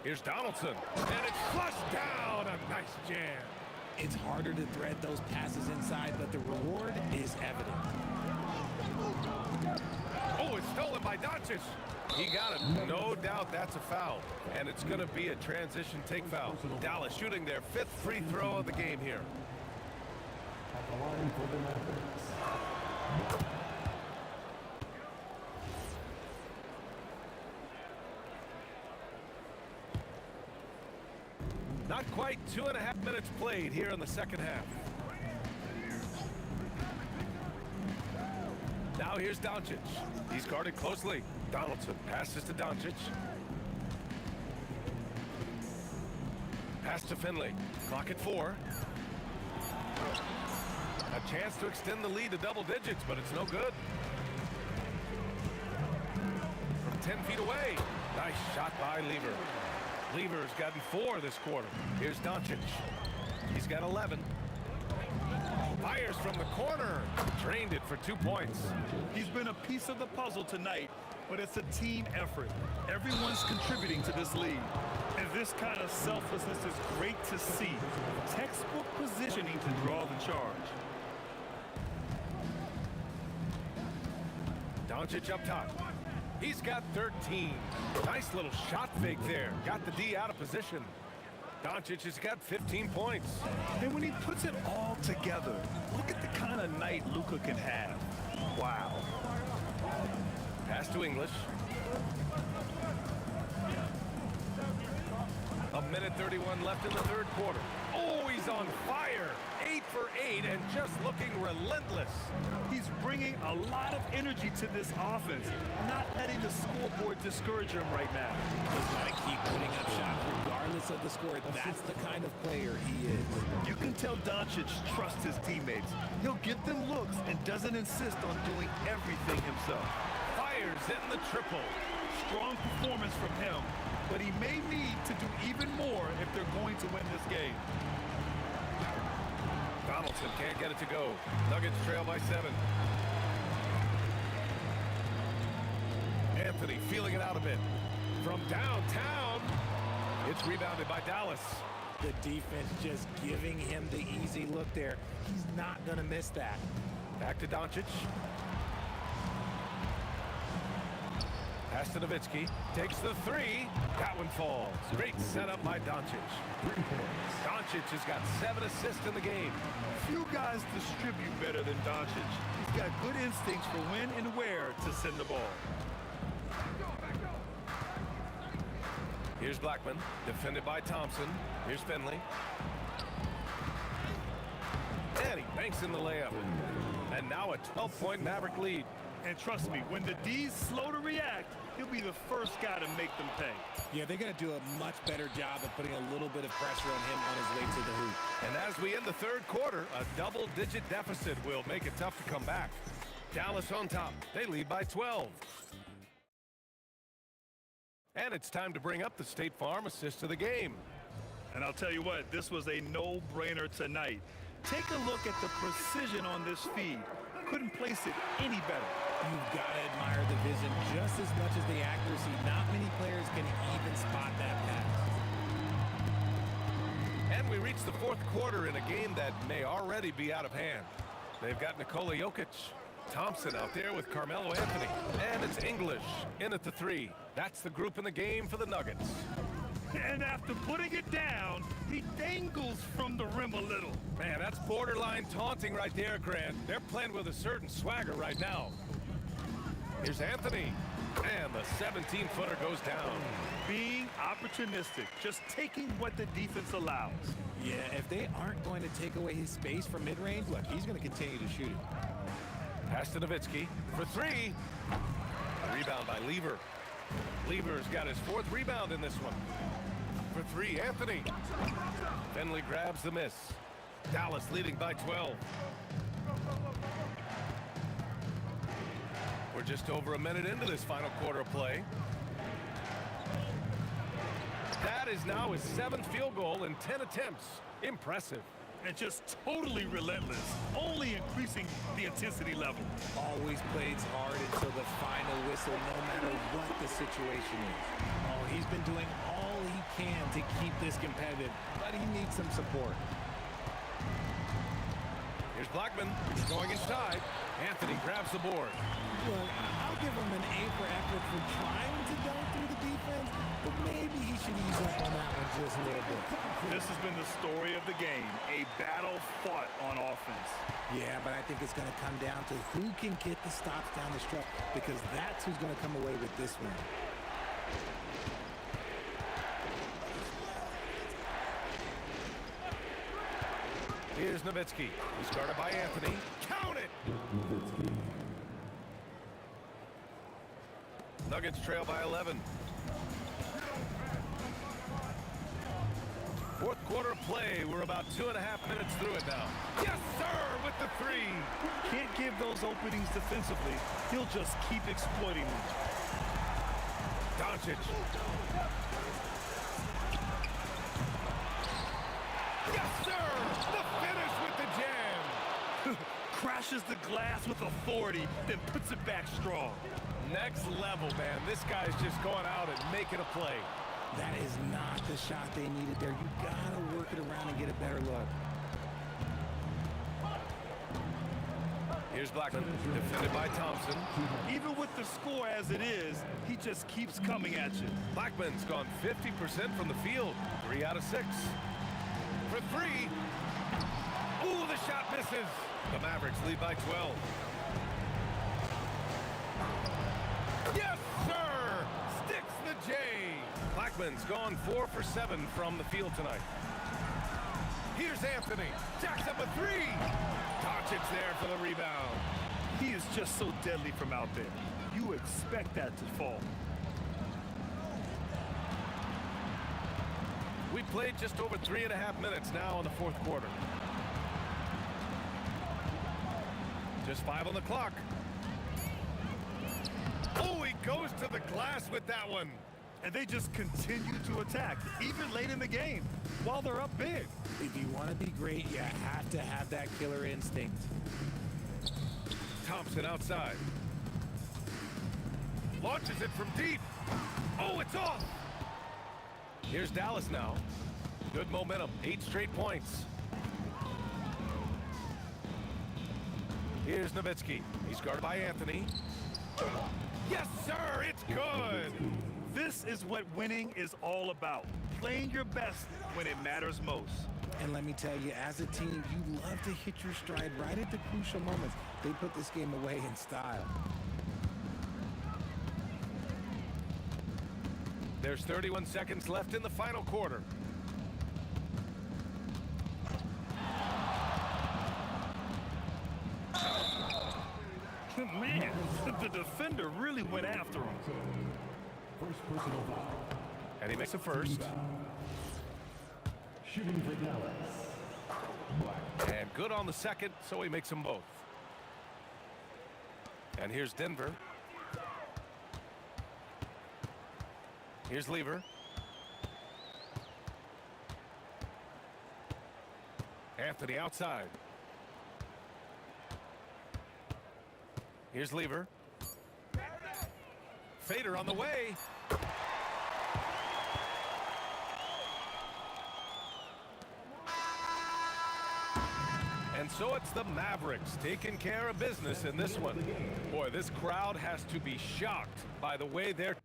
G: Here's Donaldson. And it's flushed down. A nice jam.
K: It's harder to thread those passes inside, but the reward is evident.
G: Oh, it's stolen by Doncic. He got it. No doubt that's a foul. And it's going to be a transition take foul. Dallas shooting their 5th free throw of the game here.
F: At the line for the Mavericks.
G: Not quite 2.5 minutes played here in the second half. Now here's Doncic. He's guarded closely. Donaldson passes to Doncic. Pass to Finley. Clock at 4. A chance to extend the lead to double digits, but it's no good. From 10 feet away. Nice shot by Lever. Lever's gotten 4 this quarter. Here's Doncic. He's got 11. Fires from the corner. Drained it for 2 points.
H: He's been a piece of the puzzle tonight, but it's a team effort. Everyone's contributing to this lead. And this kind of selflessness is great to see. Textbook positioning to draw the charge.
G: Doncic up top. He's got 13. Nice little shot fake there. Got the D out of position. Doncic has got 15 points.
H: And when he puts it all together, look at the kind of night Luka can have. Wow.
G: Pass to English. A minute 31 left in the third quarter. Oh, he's on fire. 8 for 8 and just looking relentless.
H: He's bringing a lot of energy to this offense, not letting the scoreboard discourage him right now.
K: He's got to keep putting up shots regardless of the score. That's the kind of player he is.
H: You can tell Doncic trusts his teammates. He'll get them looks and doesn't insist on doing everything himself.
G: Fires in the triple.
H: Strong performance from him, but he may need to do even more if they're going to win this game.
G: Donaldson can't get it to go. Nuggets trail by 7. Anthony feeling it out a bit. From downtown, it's rebounded by Dallas.
K: The defense just giving him the easy look there. He's not going to miss that.
G: Back to Doncic. Pass to Nowitzki. Takes the 3. That one falls. Great setup by Doncic. Doncic has got 7 assists in the game.
H: Few guys distribute better than Doncic. He's got good instincts for when and where to send the ball.
G: Here's Blackman, defended by Thompson. Here's Finley. And he banks in the layup. And now a 12-point Maverick lead.
H: And trust me, when the D's slow to react, he'll be the first guy to make them pay.
K: Yeah, they're going to do a much better job of putting a little bit of pressure on him on his way to the hoop.
G: And as we end the third quarter, a double-digit deficit will make it tough to come back. Dallas on top. They lead by 12. And it's time to bring up the State Farm assist of the game.
H: And I'll tell you what, this was a no-brainer tonight. Take a look at the precision on this feed. Couldn't place it any better.
K: You've got to admire the vision just as much as the accuracy. Not many players can even spot that pass.
G: And we reach the fourth quarter in a game that may already be out of hand. They've got Nikola Jokic, Thompson out there with Carmelo Anthony. And it's English in at the 3. That's the group in the game for the Nuggets.
H: And after putting it down, he dangles from the rim a little.
G: Man, that's borderline taunting right there, Grant. They're playing with a certain swagger right now. Here's Anthony. And the 17-footer goes down.
H: Being opportunistic, just taking what the defense allows.
K: Yeah, if they aren't going to take away his space from mid-range, look, he's going to continue to shoot it.
G: Pass to Nowitzki for 3. Rebound by Lever. Lever's got his 4th rebound in this one. For 3, Anthony. Finley grabs the miss. Dallas leading by 12. We're just over a minute into this final quarter of play. That is now his 7th field goal in 10 attempts. Impressive.
H: And just totally relentless, only increasing the intensity level.
K: Always plays hard until the final whistle, no matter what the situation is. Oh, he's been doing all he can to keep this competitive, but he needs some support.
G: Here's Blackman going inside. Anthony grabs the board.
K: Well, I'll give him an A for effort for trying to dunk through the defense, but maybe he should ease up on that one just a little bit.
H: This has been the story of the game, a battle fought on offense.
K: Yeah, but I think it's going to come down to who can get the stops down the stretch, because that's who's going to come away with this one.
G: Here's Nowitzki. He's guarded by Anthony. Count it! Nuggets trail by 11. Fourth quarter play. We're about 2.5 minutes through it now. Yes, sir, with the 3.
H: Can't give those openings defensively. He'll just keep exploiting them.
G: Doncic. Yes, sir! The finish with the jam!
H: Crashes the glass with authority, then puts it back strong.
G: Next level, man. This guy's just going out and making a play.
K: That is not the shot they needed there. You got to work it around and get a better look.
G: Here's Blackman, defended by Thompson.
H: Even with the score as it is, he just keeps coming at you.
G: Blackman's gone 50% from the field. 3 out of 6. For 3. Ooh, the shot misses. The Mavericks lead by 12. Yes, sir! Sticks the J. Blackman's gone 4 for 7 from the field tonight. Here's Anthony. Jacks up a three. Doncic there for the rebound.
H: He is just so deadly from out there. You expect that to fall.
G: We played just over 3.5 minutes now in the fourth quarter. Just 5 on the clock. Oh, he goes to the glass with that one.
H: And they just continue to attack, even late in the game, while they're up big.
K: If you want to be great, you have to have that killer instinct.
G: Thompson outside. Launches it from deep. Oh, it's off. Here's Dallas now. Good momentum, 8 straight points. Here's Nowitzki. He's guarded by Anthony. Yes, sir, it's good.
H: This is what winning is all about. Playing your best when it matters most.
K: And let me tell you, as a team, you love to hit your stride right at the crucial moments. They put this game away in style.
G: There's 31 seconds left in the final quarter.
H: Man, the defender really went after him.
F: First personal foul.
G: And he makes a first.
F: Shooting for Dallas.
G: And good on the second, so he makes them both. And here's Denver. Here's Lever. Anthony outside. Here's Lever. Fader on the way. And so it's the Mavericks taking care of business in this one. Boy, this crowd has to be shocked by the way they're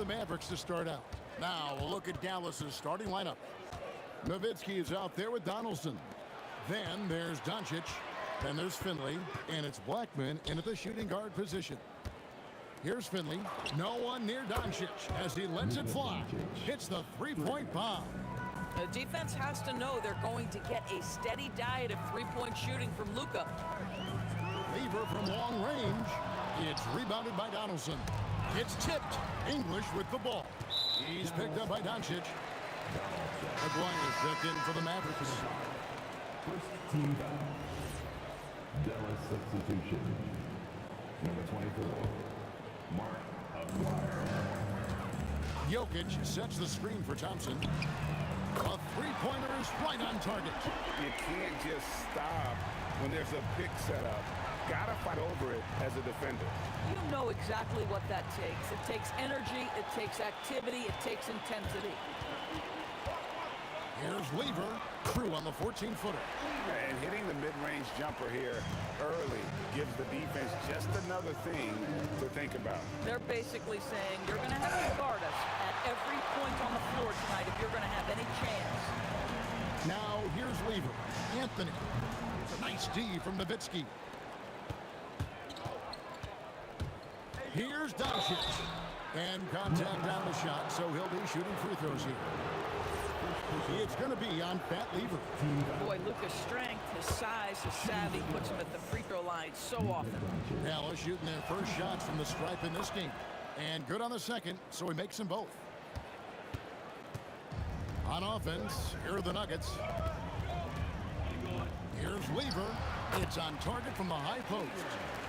B: the Mavericks to start out. Now, we'll look at Dallas's starting lineup. Nowitzki is out there with Donaldson. Then there's Doncic. Then there's Finley. And it's Blackman in at the shooting guard position. Here's Finley. No one near Doncic as he lets it fly. Hits the three-point bomb.
L: The defense has to know they're going to get a steady diet of three-point shooting from Luka.
B: Lever from long range. It's rebounded by Donaldson. It's tipped. English with the ball. He's picked up by Doncic. McGuire stepped in for the Mavericks.
F: First team foul. Dallas substitution. Number 24, Mark McGuire.
B: Jokic sets the screen for Thompson. A three-pointer is right on target.
C: You can't just stop when there's a pick set up. Gotta fight over it as a defender.
L: You know exactly what that takes. It takes energy, it takes activity, it takes intensity.
B: Here's Lever. Crew on the 14-footer.
C: And hitting the mid-range jumper here early gives the defense just another thing to think about.
L: They're basically saying you're going to have to guard us at every point on the floor tonight if you're going to have any chance.
B: Now here's Lever. Anthony. It's a nice D from Nowitzki. Here's Doncic. And contact on the shot, so he'll be shooting free throws here. It's going to be on Pat Lever.
L: Boy, Luka's strength, his size, his savvy puts him at the free throw line so often.
B: Dallas shooting their first shots from the stripe in this game. And good on the second, so he makes them both. On offense, here are the Nuggets. Here's Lever. It's on target from the high post.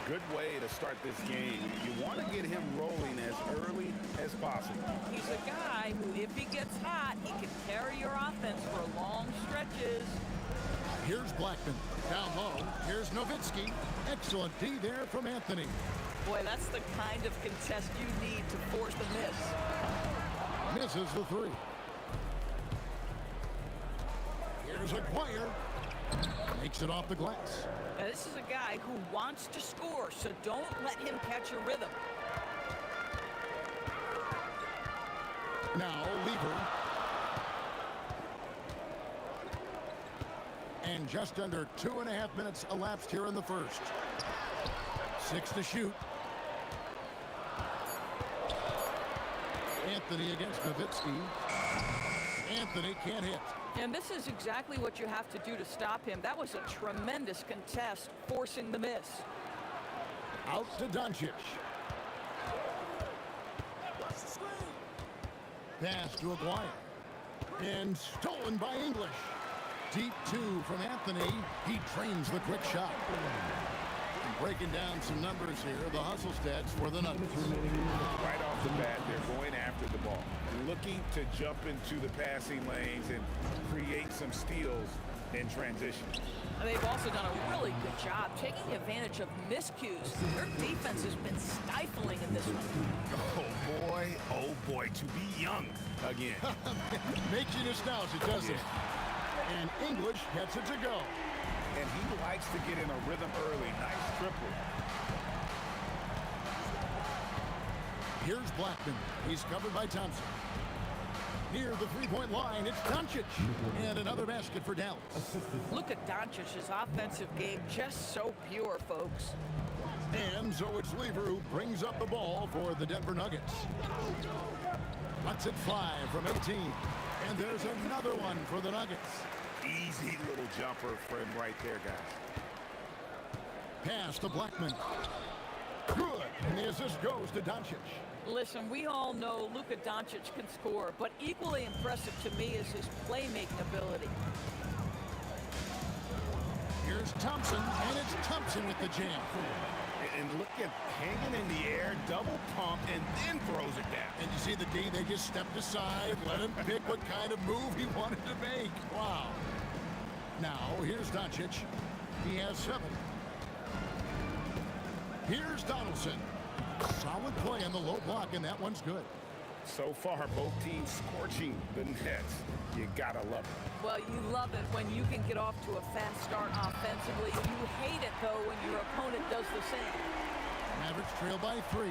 C: Good way to start this game. You want to get him rolling as early as possible.
L: He's a guy who, if he gets hot, he can carry your offense for long stretches.
B: Here's Blackman. Down low. Here's Nowitzki. Excellent D there from Anthony.
L: Boy, that's the kind of contest you need to force the miss.
B: Misses the three. Here's McGuire. Makes it off the glass.
L: Now, this is a guy who wants to score, so don't let him catch a rhythm.
B: Now, Lever. And just under 2.5 minutes elapsed here in the first. 6 to shoot. Anthony against Nowitzki. Anthony can't hit.
L: And this is exactly what you have to do to stop him. That was a tremendous contest, forcing the miss.
B: Out to Doncic. Pass to McGuire. And stolen by English. Deep two from Anthony. He trains the quick shot. And breaking down some numbers here, the hustle stats for the Nuggets.
C: Right off the bat, they're going after the ball, looking to jump into the passing lanes and create some steals in transition.
L: And they've also done a really good job taking advantage of miscues. Their defense has been stifling in this one.
C: Oh boy, to be young again.
B: Makes you nostalgic, doesn't it? And English gets it to go.
C: And he likes to get in a rhythm early. Nice triple.
B: Here's Blackman. He's covered by Thompson. Near the three-point line, it's Doncic. And another basket for Dallas.
L: Look at Doncic's offensive game, just so pure, folks.
B: And so it's Lever who brings up the ball for the Denver Nuggets. Lets it fly from 18. And there's another one for the Nuggets.
C: Easy little jumper for him right there, guys.
B: Pass to Blackman. Good. And the assist goes to Doncic.
L: Listen, we all know Luka Doncic can score, but equally impressive to me is his playmaking ability.
B: Here's Thompson, and it's Thompson with the jam.
C: And look at hanging in the air, double pump, and then throws it down.
B: And you see the D, they just stepped aside, let him pick what kind of move he wanted to make. Wow. Now, here's Doncic. He has 7. Here's Donaldson. Solid play on the low block, and that one's good.
C: So far, both teams scorching the nets. You gotta love it.
L: Well, you love it when you can get off to a fast start offensively. You hate it, though, when your opponent does the same.
B: Mavericks trail by 3.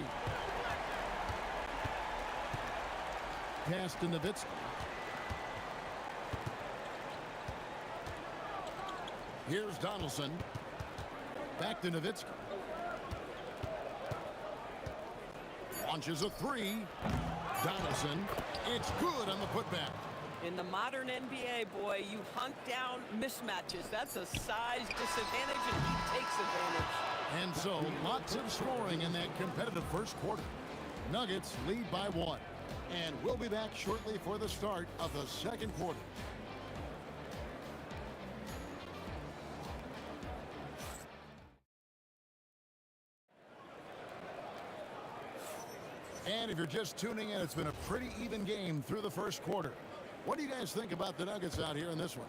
B: pass to Nowitzki. Here's Donaldson. Back to Nowitzki. Launches a three. Donaldson. It's good on the putback.
L: In the modern NBA, boy, you hunt down mismatches. That's a size disadvantage, and he takes advantage.
B: And so, lots of scoring in that competitive first quarter. Nuggets lead by 1. And we'll be back shortly for the start of the second quarter. And if you're just tuning in, it's been a pretty even game through the first quarter. What do you guys think about the Nuggets out here in this one?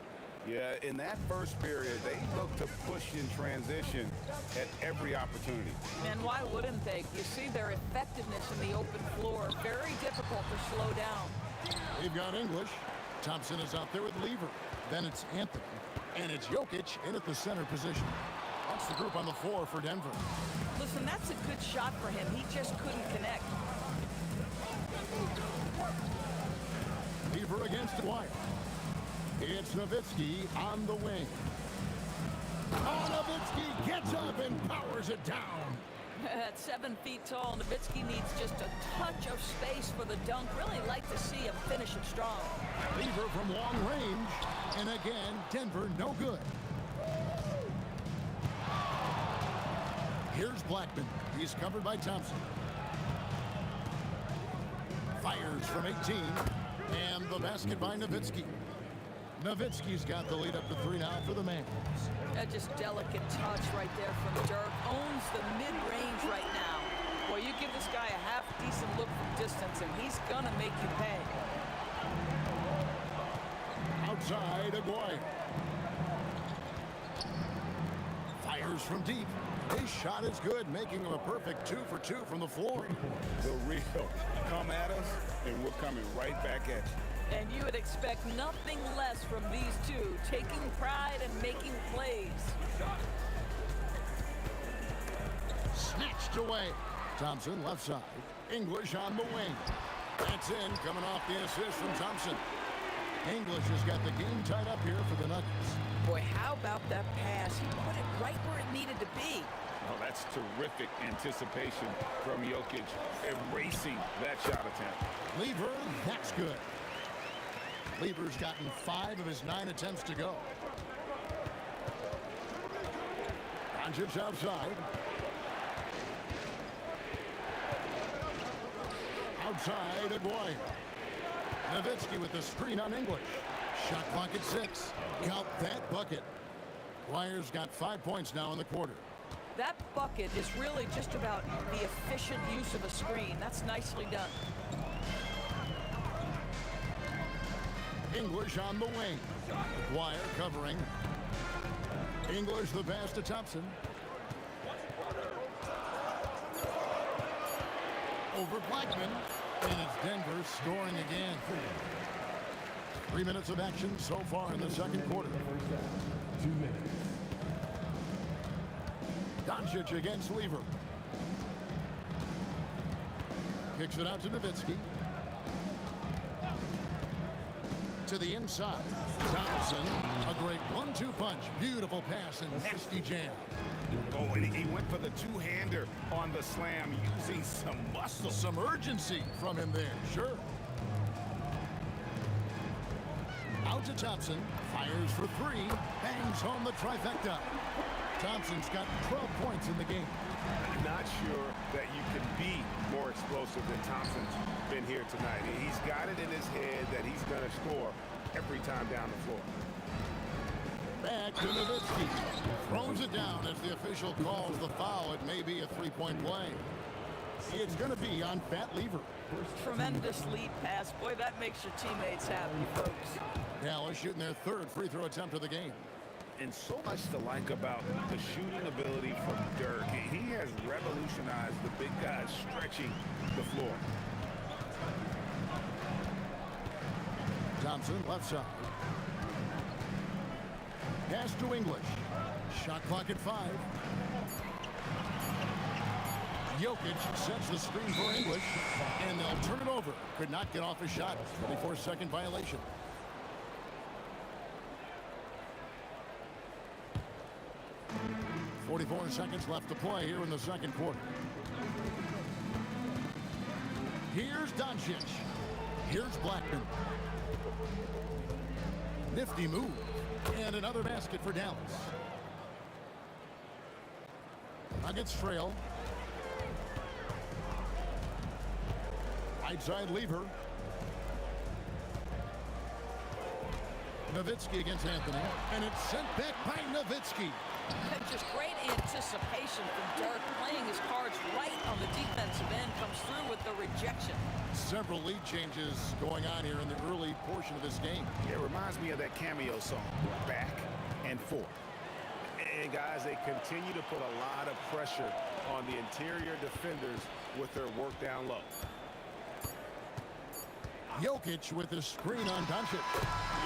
C: Yeah, in that first period, they looked to push in transition at every opportunity.
L: And why wouldn't they? You see their effectiveness in the open floor. Very difficult to slow down.
B: They've got English. Thompson is out there with Lever. Then it's Anthony. And it's Jokic in at the center position. That's the group on the floor for Denver.
L: Listen, that's a good shot for him. He just couldn't connect.
B: Lever against Dwyer. It's Nowitzki on the wing. Oh, Nowitzki gets up and powers it down.
L: At 7 feet tall, Nowitzki needs just a touch of space for the dunk. Really like to see him finish it strong.
B: Lever from long range. And again, Denver no good. Here's Blackman. He's covered by Thompson. Fires from 18. And the basket by Nowitzki. Nowitzki's got the lead up to 3 now for the Mavs.
L: Just delicate touch right there from Dirk. Owns the mid-range right now. Boy, you give this guy a half-decent look from distance, and he's gonna make you pay.
B: Outside, Aguirre. Fires from deep. His shot is good, making him a perfect 2 for 2 from the floor.
C: The real come at us, and we're coming right back at you.
L: And you would expect nothing less from these two, taking pride and making plays.
B: Snatched away. Thompson left side. English on the wing. That's in, coming off the assist from Thompson. English has got the game tied up here for the Nuggets.
L: Boy, how about that pass? He put it right where it needed to be.
C: Oh, that's terrific anticipation from Jokic, erasing that shot attempt.
B: Lever, that's good. Lever's gotten 5 of his 9 attempts to go. Doncic outside. Outside, Aguirre. Nowitzki with the screen on English. Shot clock at 6. Count that bucket. Dwyer's got 5 points now in the quarter.
L: That bucket is really just about the efficient use of a screen. That's nicely done.
B: English on the wing. Dwyer covering. English the pass to Thompson. Over Blackman. And it's Denver scoring again. 3 minutes of action so far in the second quarter.
F: 2 minutes.
B: Doncic against Lever. Kicks it out to Nowitzki. To the inside. Thompson, a great 1-2 punch. Beautiful pass and nasty jam.
C: Oh, and he went for the two-hander on the slam, using some muscle.
B: Some urgency from him there, sure. Out to Thompson, fires for 3, bangs home the trifecta. Thompson's got 12 points in the game.
C: Not sure that you can be more explosive than Thompson's been here tonight. He's got it in his head that he's going to score every time down the floor.
B: Back to Nowitzki. Throws it down as the official calls the foul. It may be a 3-point play. It's going to be on Fat Lever.
L: Tremendous lead pass. Boy, that makes your teammates happy, folks.
B: Dallas shooting their 3rd free throw attempt of the game.
C: And so much to like about the shooting ability from Dirk. He has revolutionized the big guys stretching the floor.
B: Thompson left side. Pass to English. Shot clock at 5. Jokic sets the screen for English, and they'll turn it over. Could not get off a shot. 24-second violation. .44 seconds left to play here in the second quarter. Here's Doncic. Here's Blackman. Nifty move. And another basket for Dallas. Nuggets trail. Right side lever. Nowitzki against Anthony. And it's sent back by Nowitzki.
L: Just great anticipation from Dirk, playing his cards right on the defensive end, comes through with the rejection.
B: Several lead changes going on here in the early portion of this game.
C: It reminds me of that cameo song, Back and Forth. And guys, they continue to put a lot of pressure on the interior defenders with their work down low.
B: Jokic with the screen on Doncic.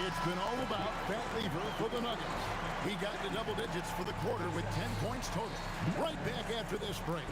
B: It's been all about that lever for the Nuggets. He got to double digits for the quarter with 10 points total. Right back after this break.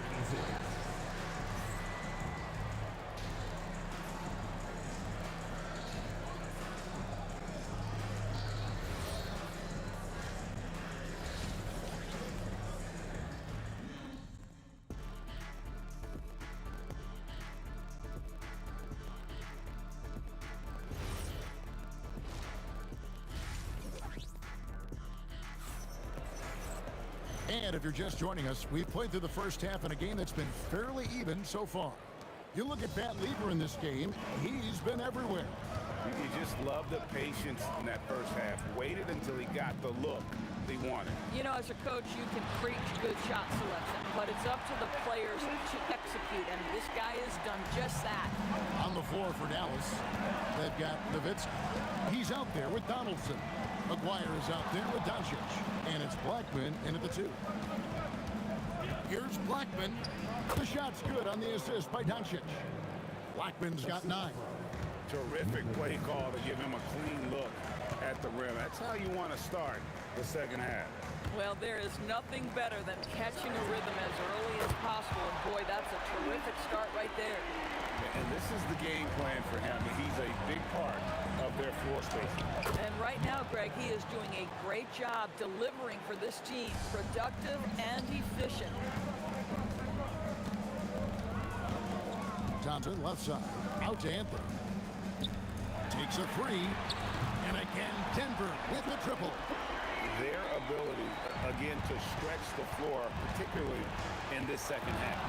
B: And if you're just joining us, we've played through the first half in a game that's been fairly even so far. You look at Pat Lever in this game, he's been everywhere.
C: You just love the patience in that first half. Waited until he got the look he wanted.
L: You know, as a coach, you can preach good shot selection, but it's up to the players to execute, and this guy has done just that.
B: On the floor for Dallas, they've got Nowitzki. He's out there with Donaldson. McGuire is out there with Doncic. And it's Blackman in at the 2. Here's Blackman. The shot's good on the assist by Doncic. Blackman's got 9.
C: Terrific play call to give him a clean look at the rim. That's how you want to start the second half.
L: Well, there is nothing better than catching a rhythm as early as possible. And boy, that's a terrific start right there.
C: And this is the game plan for him. He's a big part of their floor spacing.
L: And right now, Greg, he is doing a great job delivering for this team. Productive and efficient.
B: Thompson left side. Out to Anthony. Takes a 3. And again, Denver with the triple.
C: Their ability, again, to stretch the floor, particularly in this second half.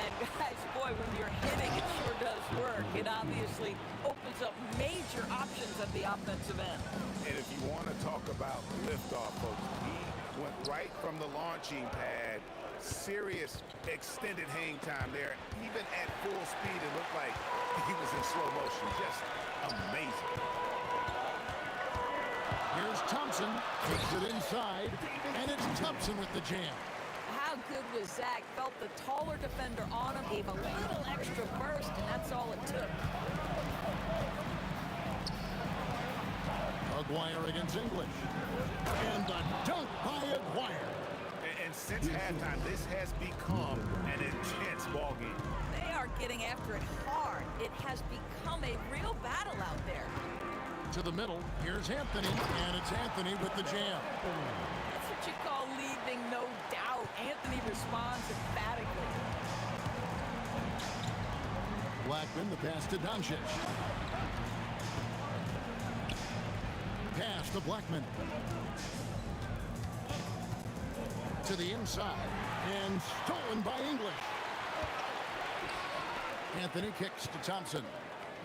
L: And guys, boy, when you're hitting, it sure does work. It obviously opens up major options at the offensive end.
C: And if you want to talk about liftoff, folks, he went right from the launching pad. Serious extended hang time there. Even at full speed, it looked like he was in slow motion. Just amazing.
B: Here's Thompson. Takes it inside. And it's Thompson with the jam.
L: How good was Zach? Felt the taller defender on him, gave a little extra burst, and that's all it took.
B: Aguirre against English. And the dunk by Aguirre.
C: And since halftime, this has become an intense ballgame.
L: They are getting after it hard. It has become a real battle out there.
B: To the middle, here's Anthony, and it's Anthony with the jam.
L: That's what you call leaving no doubt. Anthony responds emphatically.
B: Blackman, the pass to Doncic. Pass to Blackman. To the inside, and stolen by English. Anthony kicks to Thompson.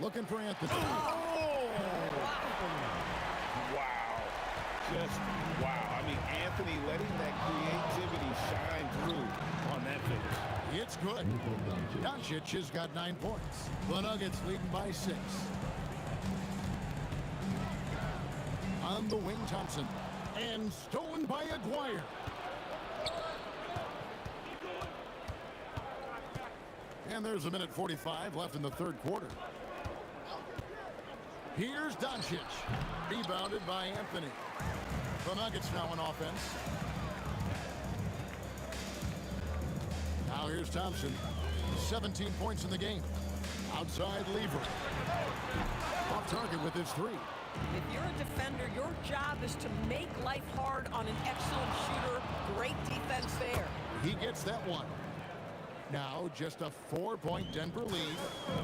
B: Looking for Anthony.
C: Wow. Just wow. I mean, Anthony letting that creativity shine through on that finish.
B: It's good. Doncic has got 9 points. The Nuggets leading by 6. On the wing, Thompson. And stolen by Aguirre. And there's a minute 45 left in the third quarter. Here's Doncic. Rebounded by Anthony. The Nuggets now on offense. Now here's Thompson. 17 points in the game. Outside Lever. Off target with his three.
L: If you're a defender, your job is to make life hard on an excellent shooter. Great defense there.
B: He gets that one. Now just a 4-point Denver lead.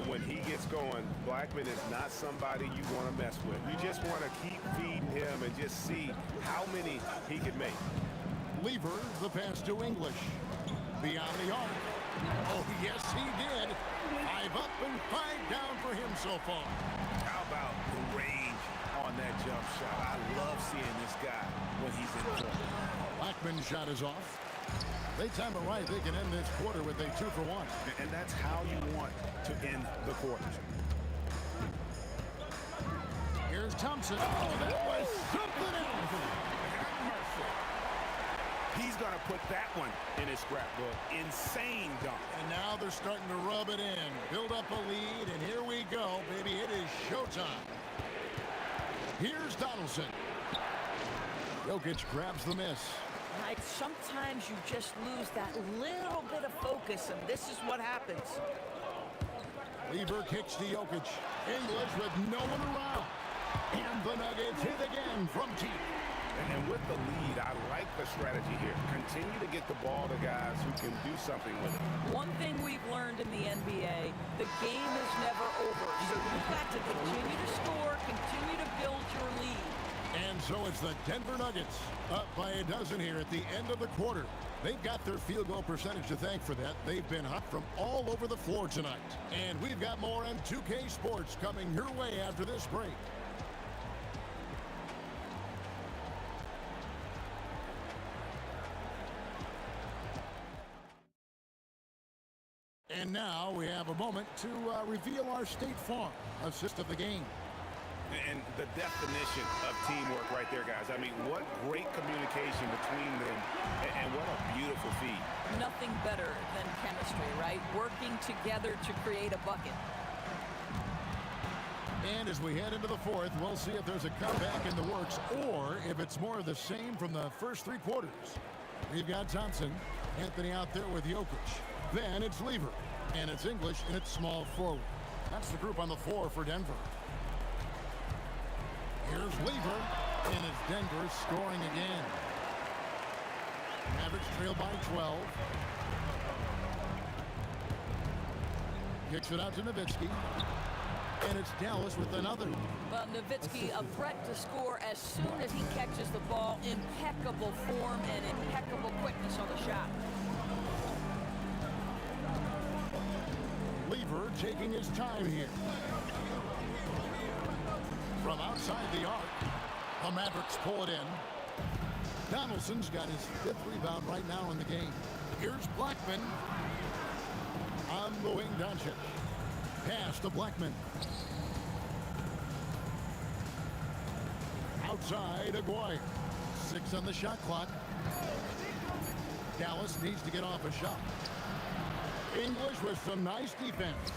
C: When he gets going, Blackman is not somebody you want to mess with. You just want to keep feeding him and just see how many he can make.
B: Lever, the pass to English. Beyond the arc. Oh, yes, he did. 5 up and 5 down for him so far.
C: How about the range on that jump shot? I love seeing this guy when he's in front.
B: Blackman's shot is off. They time it right. They can end this quarter with a 2-for-1.
C: And that's how you want to end the quarters.
B: Here's Thompson. Oh, that was something else.
C: He's going to put that one in his scrapbook. Insane dunk.
B: And now they're starting to rub it in. Build up a lead, and here we go, baby. It is showtime. Here's Donaldson. Jokic grabs the miss.
L: Like sometimes you just lose that little bit of focus, and this is what happens.
B: Lever kicks to Jokic. English with no one around. And the Nuggets hit again from deep.
C: And with the lead, I like the strategy here. Continue to get the ball to guys who can do something with it.
L: One thing we've learned in the NBA, the game is never over. So you've got to continue to score, continue to build your lead.
B: And so it's the Denver Nuggets up by a dozen here at the end of the quarter. They've got their field goal percentage to thank for that. They've been hot from all over the floor tonight. And we've got more on 2K Sports coming your way after this break. And now we have a moment to reveal our State Farm assist of the game.
C: And the definition of teamwork right there, guys. I mean, what great communication between them, and what a beautiful feed.
L: Nothing better than chemistry, right? Working together to create a bucket.
B: And as we head into the fourth, we'll see if there's a comeback in the works or if it's more of the same from the first 3 quarters. We've got Thompson, Anthony out there with Jokic. Then it's Lever, and it's English, and it's small forward. That's the group on the floor for Denver. Here's Lever, and it's Denver scoring again. Mavericks trail by 12. Kicks it out to Nowitzki. And it's Dallas with another.
L: Well, Nowitzki, a threat to score as soon as he catches the ball. Impeccable form and impeccable quickness on the shot.
B: Lever taking his time here. From outside the arc, the Mavericks pull it in. Donaldson's got his 5th rebound right now in the game. Here's Blackman. On the wing, Doncic. Pass to Blackman. Outside, Aguirre. 6 on the shot clock. Dallas needs to get off a shot. English with some nice defense.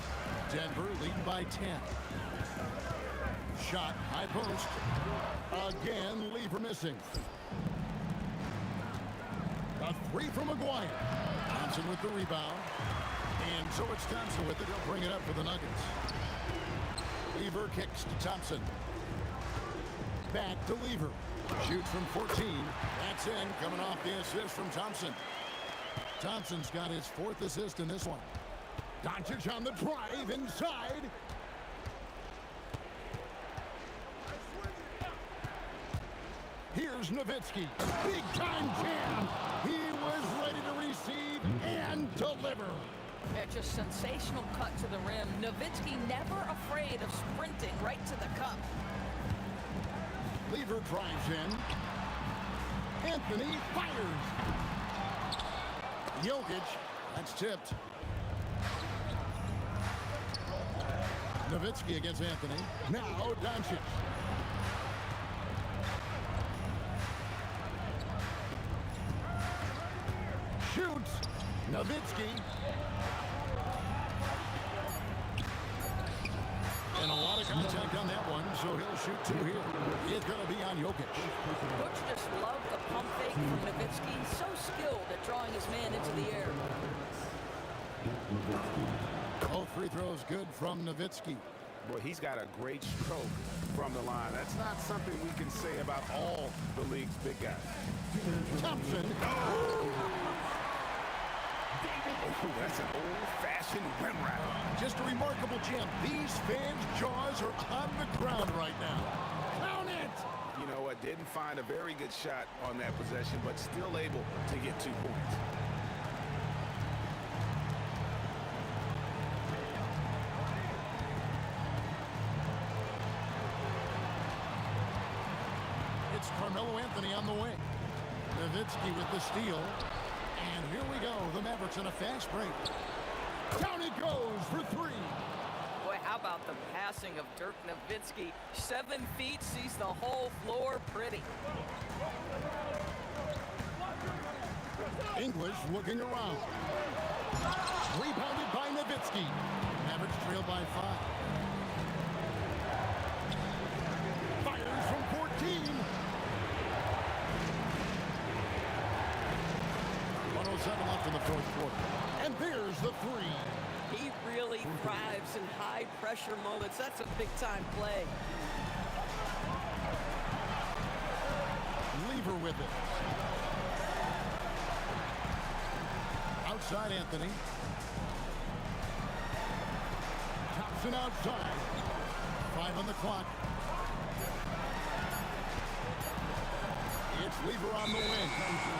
B: Denver lead by 10. Shot, high post. Again, Lever missing. A 3 from Aguirre. Thompson with the rebound. And so it's Thompson with it. He'll bring it up for the Nuggets. Lever kicks to Thompson. Back to Lever. Shoots from 14. That's in, coming off the assist from Thompson. Thompson's got his 4th assist in this one. Doncic on the drive inside. Here's Nowitzki. Big time jam. He was ready to receive and deliver.
L: Just sensational cut to the rim. Nowitzki never afraid of sprinting right to the cup.
B: Lever drives in. Anthony fires. Jokic, that's tipped. Nowitzki against Anthony. Now Doncic. Shoots. Nowitzki. And a lot of contact on that one, so he'll shoot 2 here. It's going to be on Jokic.
L: Coach just loved the pump fake from Nowitzki. So skilled at drawing his man into the air.
B: Both free throws good from Nowitzki.
C: Boy, he's got a great stroke from the line. That's not something we can say about all the league's big guys.
B: Thompson.
C: Oh, that's an old-fashioned rim wrap.
B: Just a remarkable jam. These fans' jaws are on the ground right now. Count it!
C: You know what? Didn't find a very good shot on that possession, but still able to get 2 points.
B: It's Carmelo Anthony on the wing. Nowitzki with the steal. And here we go. The Mavericks on a fast break. Down it goes for 3.
L: Boy, how about the passing of Dirk Nowitzki? 7 feet, sees the whole floor pretty.
B: English looking around. Rebounded by Nowitzki. Mavericks trail by 5. Fires from 14. 107 left in the fourth quarter. And there's the 3.
L: He really thrives in high-pressure moments. That's a big-time play.
B: Lever with it. Outside Anthony. Thompson outside. 5 on the clock. It's Lever on the wing.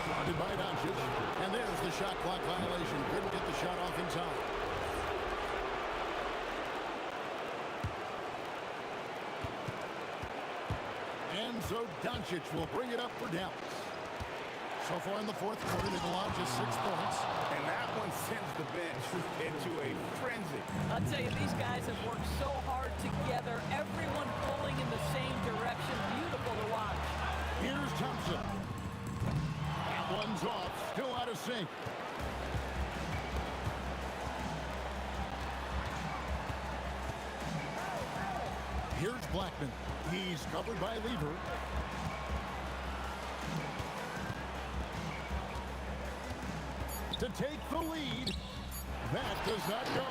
B: Guarded by Doncic. And there's the shot clock violation. Couldn't get the shot off in time. And so Doncic will bring it up for Dallas. So far in the fourth quarter, they've allowed just 6 points.
C: And that one sends the bench into a frenzy.
L: I'll tell you, these guys have worked so hard together. Everyone pulling in the same direction. Beautiful to watch.
B: Here's Thompson. That one's off. Still out of sync. Here's Blackman. He's covered by Lever. To take the lead. That does not go.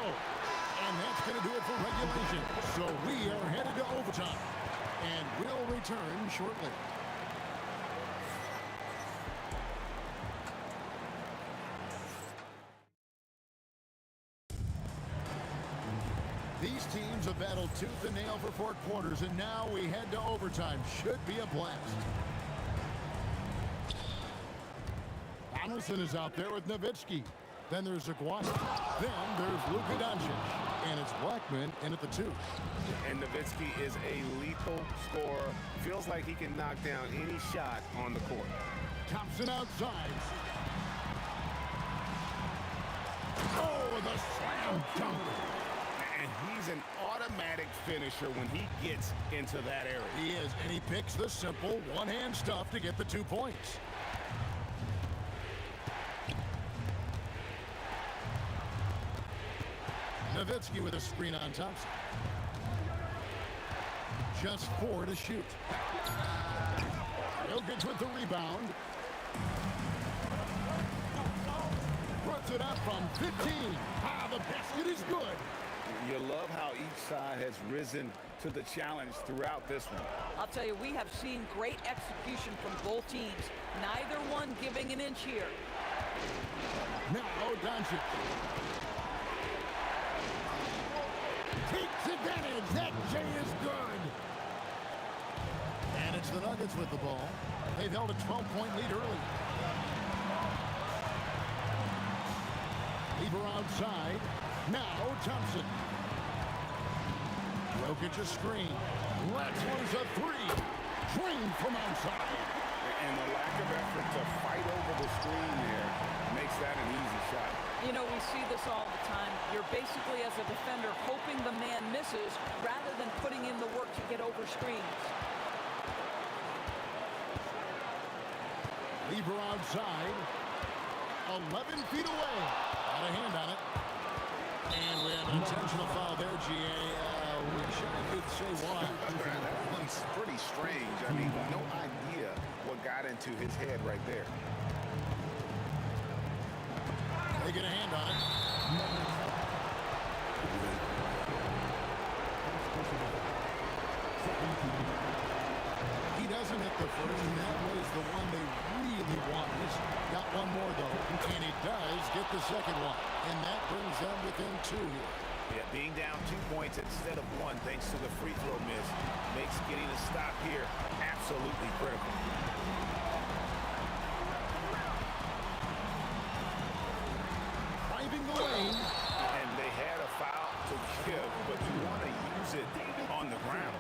B: And that's going to do it for regulation. So we are headed to overtime. And we'll return shortly. These teams have battled tooth and nail for 4 quarters, and now we head to overtime. Should be a blast. Donaldson is out there with Nowitzki. Then there's Aguayo. Then there's Luka Doncic. And it's Blackman in at the 2.
C: And Nowitzki is a lethal scorer. Feels like he can knock down any shot on the court.
B: Thompson outside. Oh, the slam dunk.
C: And he's an automatic finisher when he gets into that area.
B: He is, and he picks the simple one-hand stuff to get the 2 points. Nowitzki with a screen on Thompson. Just 4 to shoot. Jokic with the rebound. Puts it up from 15. Ah, the basket is good.
C: You love how each side has risen to the challenge throughout this one.
L: I'll tell you, we have seen great execution from both teams. Neither one giving an inch here.
B: Now Doncic. Takes advantage. That J is good. And it's the Nuggets with the ball. They've held a 12-point lead early. Lever outside. Now Thompson. Jokic a screen. Let's lose a 3. Swing from outside.
C: And the lack of effort to fight over the screen there makes that an easy shot.
L: You know, we see this all the time. You're basically, as a defender, hoping the man misses rather than putting in the work to get over screens.
B: Lever outside. 11 feet away. Got a hand on it. And we have an intentional foul there, G.A. Wish I could say why.
C: That one's pretty strange. I mean, no idea what got into his head right there.
B: They get a hand on it. He doesn't hit the first, and that was the one they really wanted. He's got one more, though, and he does get the second one. And that brings them within 2 here.
C: Yeah, being down 2 points instead of 1 thanks to the free throw miss makes getting a stop here absolutely critical.
B: Driving the lane.
C: And they had a foul to give, but you want to use it on the ground.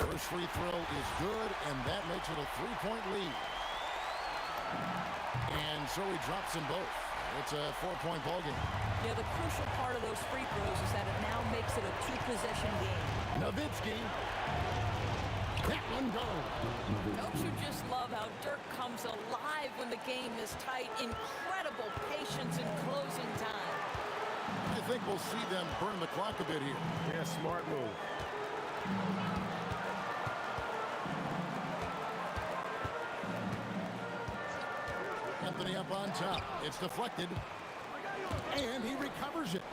B: First free throw is good, and that makes it a 3-point lead. And so he drops them both. It's a 4-point ball game.
L: Yeah, the crucial part of those free throws is that it now makes it a 2-possession game.
B: Nowitzki. That one goes.
L: Don't you just love how Dirk comes alive when the game is tight? Incredible patience in closing time.
B: I think we'll see them burn the clock a bit here.
C: Yeah, smart move.
B: Anthony up on top. It's deflected. And he recovers it.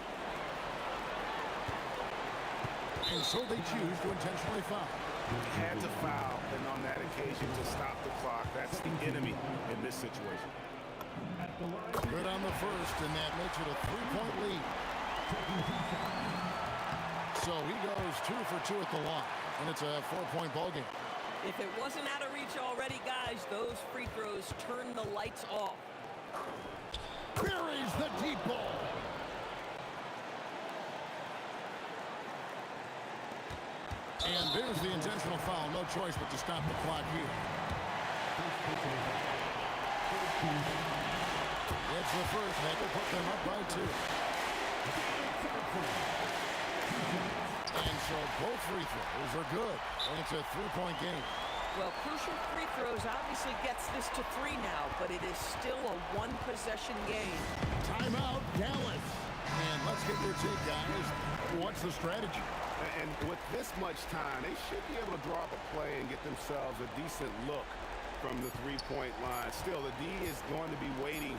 B: And so they choose to intentionally foul.
C: Had to foul, and on that occasion to stop the clock. That's the enemy in this situation.
B: Good on the first, and that makes it a 3-point lead. So he goes 2 for 2 at the line, and it's a 4-point ball game.
L: If it wasn't out of reach already, guys, those free throws turn the lights off.
B: Buries the deep ball. And there's the intentional foul. No choice but to stop the clock here. It's the first. That will put them up by 2. And so both free throws are good. And it's a 3-point game.
L: Well, crucial free throws obviously gets this to 3 now, but it is still a 1-possession game.
B: Timeout, Dallas. And let's get your take, guys. What's the strategy?
C: And with this much time, they should be able to draw up a play and get themselves a decent look from the 3-point line. Still, the D is going to be waiting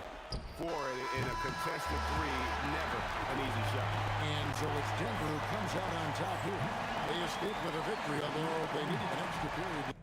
C: for it in a contested 3. Never an easy shot.
B: And so it's Denver who comes out on top here. They escape with a victory, although they needed an extra period.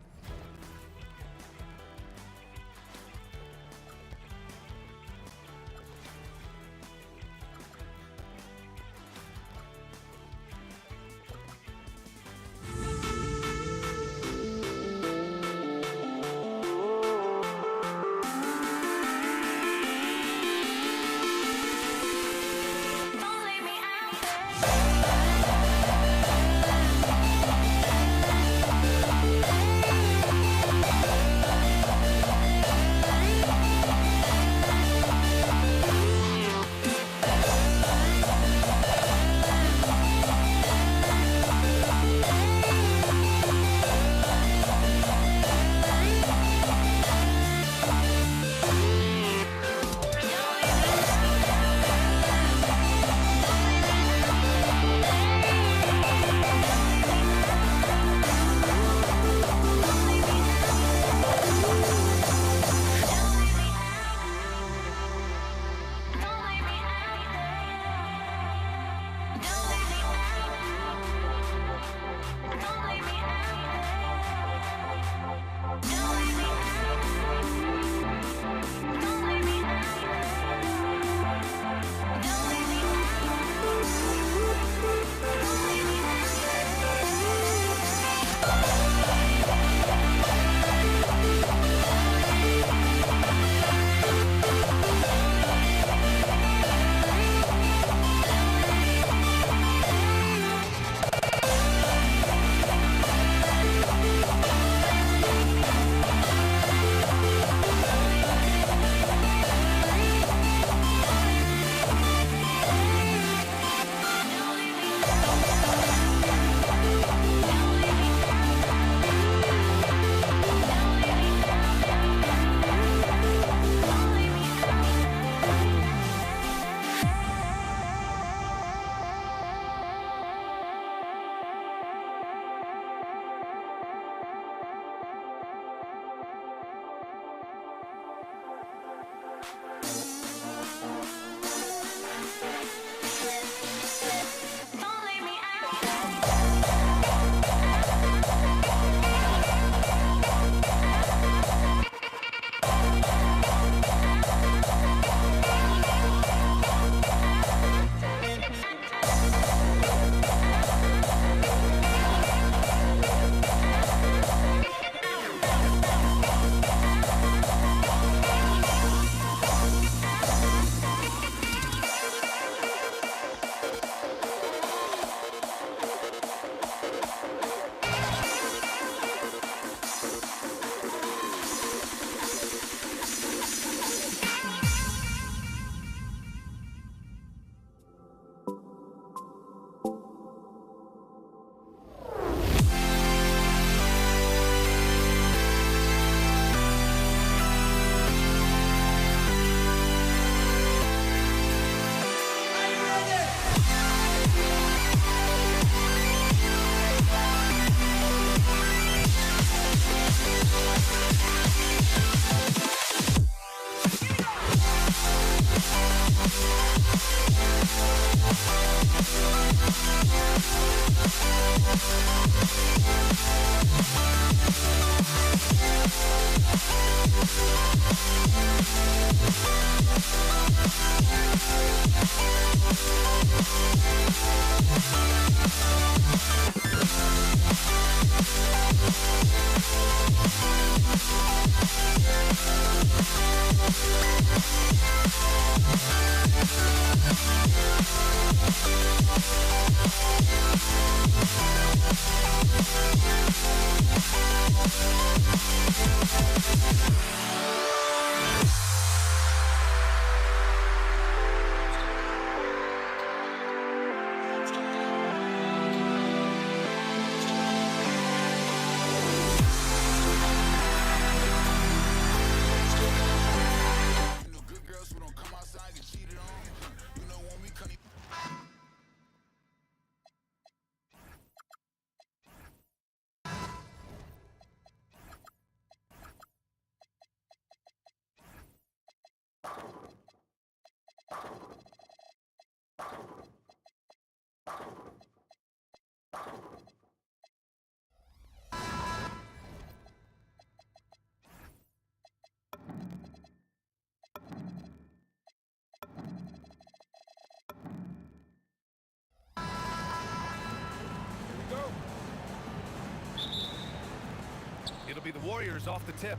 G: It'll be the Warriors off the tip.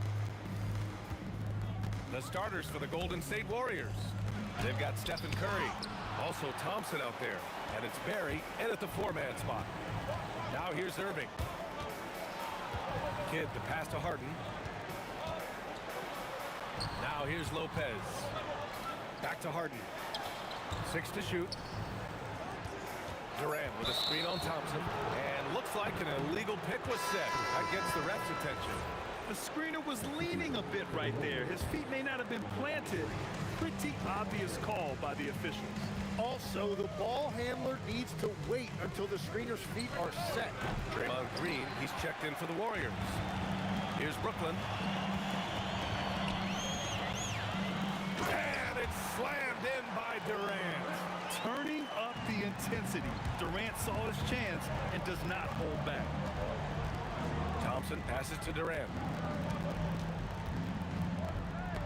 G: The starters for the Golden State Warriors. They've got Stephen Curry, also Thompson out there, and it's Barry in at the four-man spot. Now here's Irving. Kidd the pass to Harden. Now here's Lopez. Back to Harden. 6 to shoot. Durant with a screen on Thompson, and looks like an illegal pick was set. That gets the ref's attention.
H: The screener was leaning a bit right there. His feet may not have been planted. Pretty obvious call by the officials.
D: Also, the ball handler needs to wait until the screener's feet are set.
G: Draymond Green, he's checked in for the Warriors. Here's Brooklyn. And it's slammed in by Durant.
H: Turning up the intensity. Durant saw his chance and does not hold back.
G: Thompson passes to Durant.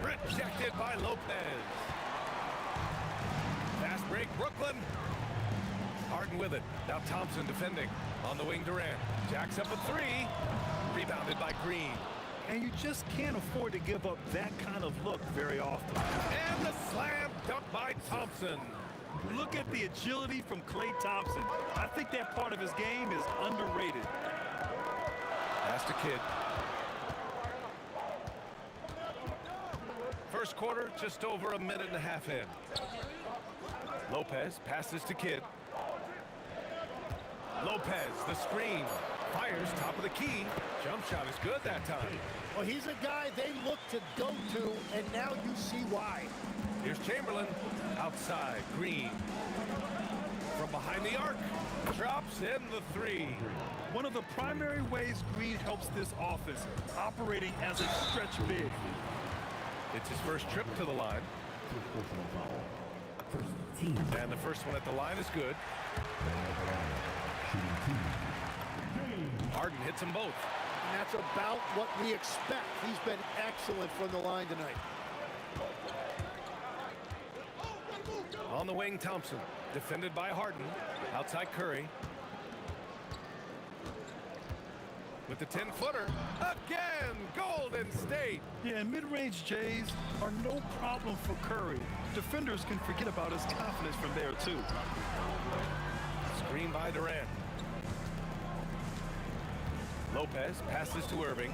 G: Rejected by Lopez. Fast break, Brooklyn. Harden with it. Now Thompson defending. On the wing, Durant. Jacks up a three. Rebounded by Green.
H: And you just can't afford to give up that kind of look very often.
G: And the slam dunk by Thompson.
H: Look at the agility from Klay Thompson. I think that part of his game is underrated.
G: Pass to Kidd. First quarter, just over a minute and a half in. Lopez passes to Kidd. Lopez, the screen. Fires top of the key. Jump shot is good that time.
D: Well, he's a guy they look to go to, and now you see why.
G: Here's Chamberlain. Outside, Green. From behind the arc. Drops in the three.
H: One of the primary ways Green helps this offense, operating as a stretch big.
G: It's his first trip to the line. And the first one at the line is good. Harden hits them both.
D: And that's about what we expect. He's been excellent from the line tonight.
G: On the wing, Thompson. Defended by Harden. Outside Curry. With the 10-footer. Again, Golden State.
H: Yeah, and mid-range Jays are no problem for Curry. Defenders can forget about his confidence from there, too.
G: Screen by Durant. Lopez passes to Irving.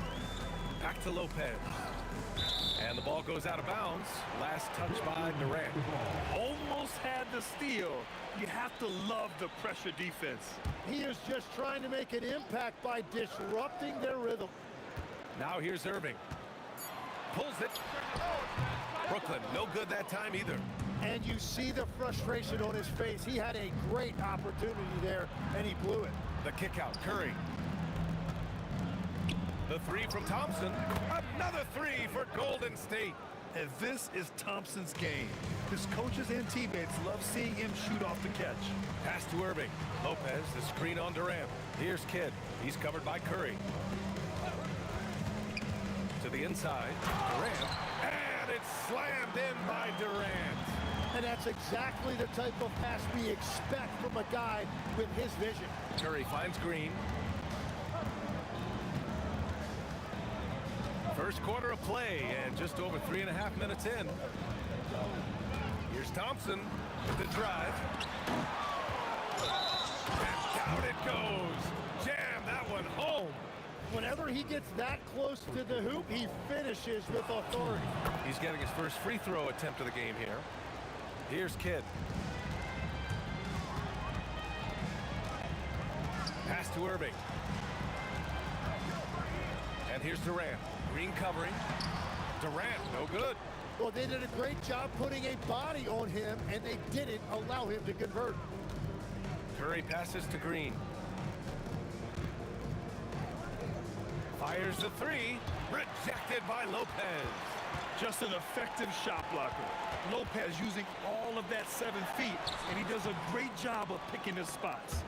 G: Back to Lopez. And the ball goes out of bounds. Last touch by Durant.
H: Almost had the steal. You have to love the pressure defense.
D: He is just trying to make an impact by disrupting their rhythm.
G: Now here's Irving. Pulls it. Brooklyn, no good that time either.
D: And you see the frustration on his face. He had a great opportunity there, and he blew it.
G: The kick out, Curry. The three from Thompson. Another three for Golden State.
H: And this is Thompson's game. His coaches and teammates love seeing him shoot off the catch.
G: Pass to Irving. Lopez, the screen on Durant. Here's Kidd. He's covered by Curry. To the inside. Durant. And it's It's slammed in by Durant.
D: And that's exactly the type of pass we expect from a guy with his vision.
G: Curry finds Green. First quarter of play and just over 3.5 minutes in. Here's Thompson with the drive. And down it goes. Jam that one home.
D: Whenever he gets that close to the hoop, he finishes with authority.
G: He's getting his first free throw attempt of the game here. Here's Kidd. Pass to Irving. And here's Durant. Green covering. Durant, no good.
D: Well, they did a great job putting a body on him, and they didn't allow him to convert.
G: Curry passes to Green. Fires the three. Rejected by Lopez.
H: Just an effective shot blocker. Lopez using all of that 7 feet, and he does a great job of picking his spots.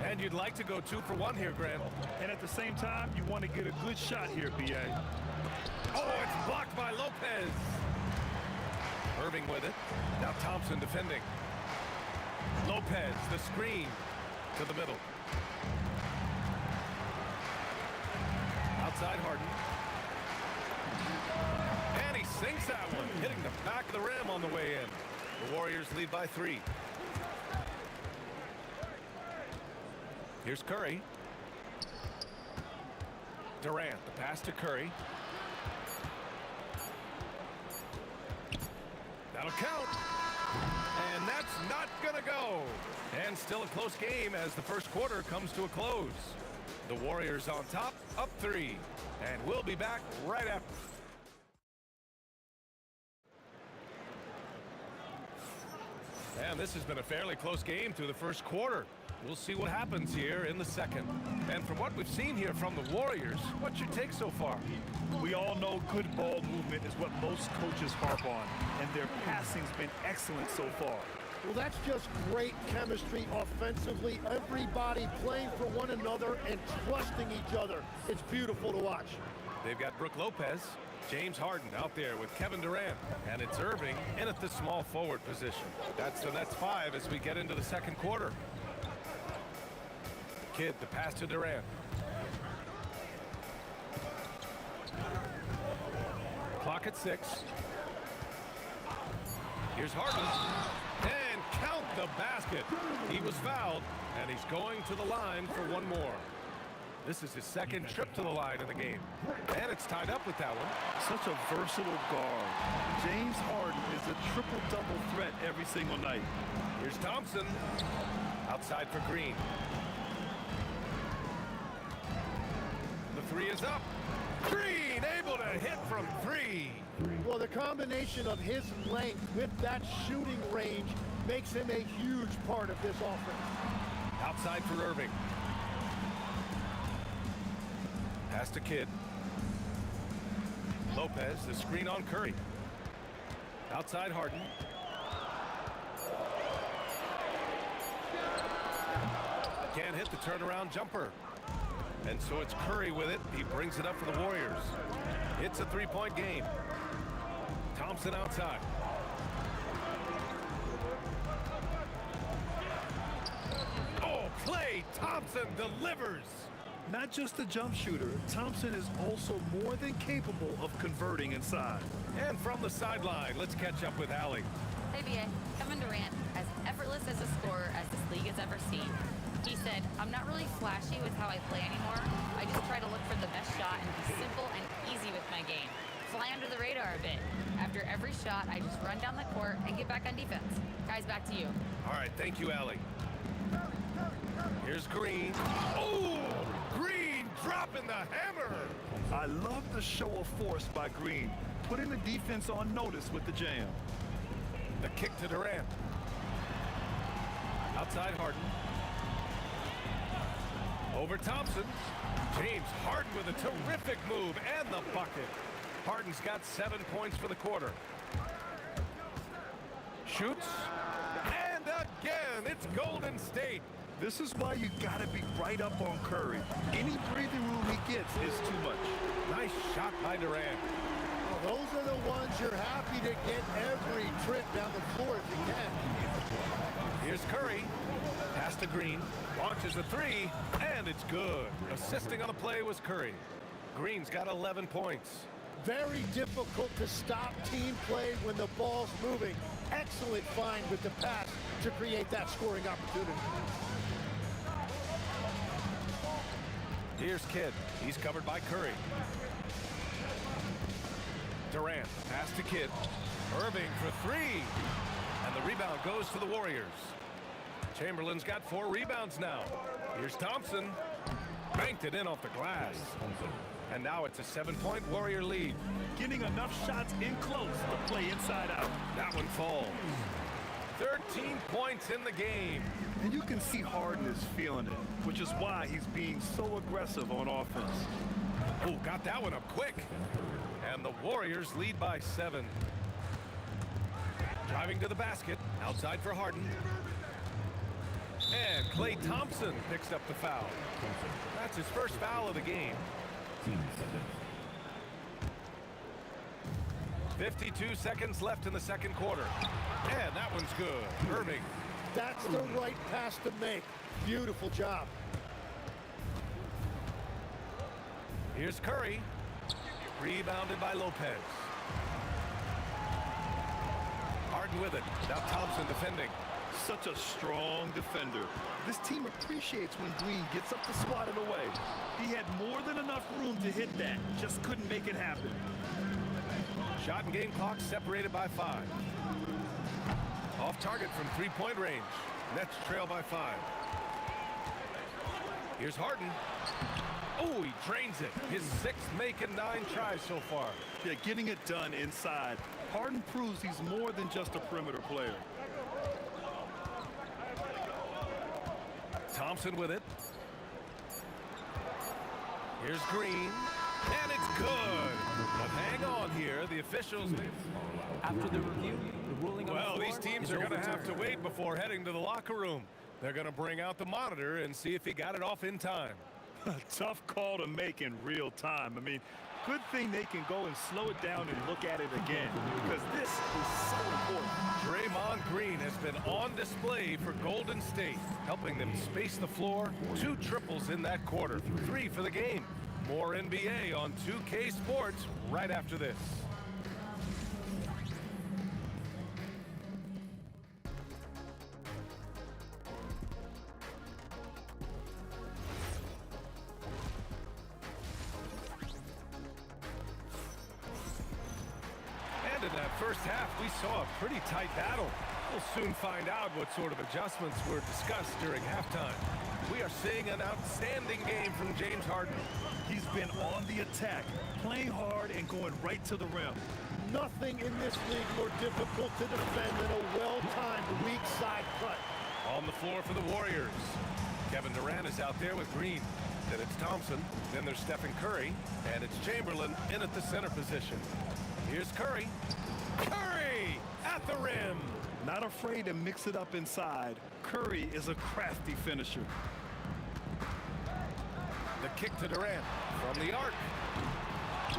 G: And you'd like to go 2 for 1 here, Grant.
H: And at the same time, you want to get a good shot here, B.A.
G: Oh, it's blocked by Lopez. Irving with it. Now Thompson defending. Lopez, the screen to the middle. Outside Harden. And he sinks that one, hitting the back of the rim on the way in. The Warriors lead by 3. Here's Curry. Durant, the pass to Curry. That'll count. And that's not gonna go. And still a close game as the first quarter comes to a close. The Warriors on top, up 3. And we'll be back right after. And this has been a fairly close game through the first quarter. We'll see what happens here in the second. And from what we've seen here from the Warriors, what's your take so far?
H: We all know good ball movement is what most coaches harp on, and their passing's been excellent so far.
D: Well, that's just great chemistry offensively. Everybody playing for one another and trusting each other. It's beautiful to watch.
G: They've got Brook Lopez, James Harden out there with Kevin Durant, and it's Irving in at the small forward position. That's 5 as we get into the second quarter. Kidd, the pass to Durant. Clock at 6. Here's Harden. And count the basket. He was fouled, and he's going to the line for one more. This is his second trip to the line in the game. And it's tied up with that one.
H: Such a versatile guard. James Harden is a triple-double threat every single night.
G: Here's Thompson. Outside for Green. The 3 is up. Green able to hit from 3.
D: Well, the combination of his length with that shooting range makes him a huge part of this offense.
G: Outside for Irving. Pass to Kidd. Lopez, the screen on Curry. Outside Harden. Can't hit the turnaround jumper. And so it's Curry with it. He brings it up for the Warriors. It's a 3-point game. Thompson outside. Oh, Klay Thompson delivers.
H: Not just a jump shooter, Thompson is also more than capable of converting inside.
G: And from the sideline, let's catch up with Allie.
E: Hey, BA. Kevin Durant, as effortless as a scorer as this league has ever seen. He said, I'm not really flashy with how I play anymore. I just try to look for the best shot and be simple and easy with my game. Fly under the radar a bit. After every shot, I just run down the court and get back on defense. Guys, back to you.
G: All right, thank you, Allie. Here's Green. Oh, Green dropping the hammer.
H: I love the show of force by Green, putting the defense on notice with the jam.
G: The kick to Durant. Outside Harden. Over Thompson. James Harden with a terrific move and the bucket. Harden's got 7 points for the quarter. Shoots. And again, it's Golden State.
H: This is why you gotta be right up on Curry. Any breathing room he gets is too much.
G: Nice shot by Durant.
D: Well, those are the ones you're happy to get every trip down the floor if you can.
G: Here's Curry. Pass to Green. Launches a three, and it's good. Assisting on the play was Curry. Green's got 11 points.
D: Very difficult to stop team play when the ball's moving. Excellent find with the pass to create that scoring opportunity.
G: Here's Kidd. He's covered by Curry. Durant, pass to Kidd. Irving for three. And the rebound goes to the Warriors. Chamberlain's got 4 rebounds now. Here's Thompson. Banked it in off the glass. And now it's a 7-point Warrior lead.
H: Getting enough shots in close to play inside out.
G: That one falls. 13 points in the game.
H: And you can see Harden is feeling it, which is why he's being so aggressive on offense.
G: Oh, got that one up quick. And the Warriors lead by 7. Driving to the basket. Outside for Harden. And Klay Thompson picks up the foul. That's his first foul of the game. 52 seconds left in the second quarter. And that one's good. Irving.
D: That's the right pass to make. Beautiful job.
G: Here's Curry. Rebounded by Lopez. Harden with it. Now Thompson defending.
H: Such a strong defender. This team appreciates when Green gets up to swat it away. He had more than enough room to hit that. Just couldn't make it happen.
G: Shot and game clock separated by 5. Off target from 3-point range. Nets trail by 5. Here's Harden. Oh, he drains it. His 6th make and 9 tries so far.
H: Yeah, getting it done inside. Harden proves he's more than just a perimeter player.
G: Thompson with it. Here's Green. And it's good. But hang on here. The officials...
I: After the review, the ruling on the floor.
G: Well, these teams are going to have to wait before heading to the locker room. They're going to bring out the monitor and see if he got it off in time.
H: Tough call to make in real time. I mean, good thing they can go and slow it down and look at it again, because this is so important.
G: Draymond Green has been on display for Golden State, helping them space the floor. 2 triples in that quarter, 3 for the game. More NBA on 2K Sports right after this. And in that first half, we saw a pretty tight battle. We'll soon find out what sort of adjustments were discussed during halftime. We are seeing an outstanding game from James Harden.
H: He's been on the attack, playing hard and going right to the rim.
D: Nothing in this league more difficult to defend than a well-timed weak side cut.
G: On the floor for the Warriors. Kevin Durant is out there with Green. Then it's Thompson. Then there's Stephen Curry. And it's Chamberlain in at the center position. Here's Curry. Curry at the rim.
H: Not afraid to mix it up inside. Curry is a crafty finisher.
G: The kick to Durant from the arc.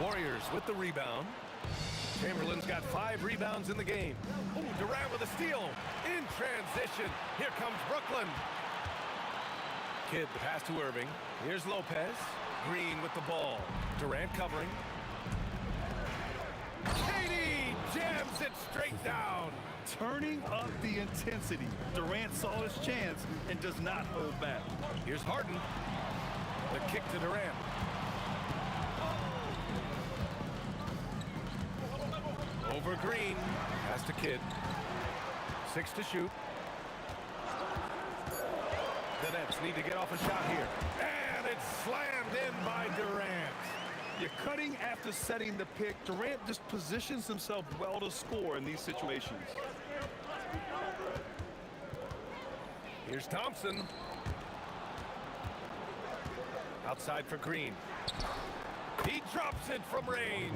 G: Warriors with the rebound. Chamberlain's got 5 rebounds in the game. Oh, Durant with a steal. In transition. Here comes Brooklyn. Kidd, the pass to Irving. Here's Lopez. Green with the ball. Durant covering. KD jams it straight down.
H: Turning up the intensity. Durant saw his chance and does not hold back.
G: Here's Harden. The kick to Durant. Over Green. Pass to Kidd. 6 to shoot. The Nets need to get off a shot here. And it's slammed in by Durant.
H: You're cutting after setting the pick. Durant just positions himself well to score in these situations.
G: Here's Thompson. Outside for Green. He drops it from range.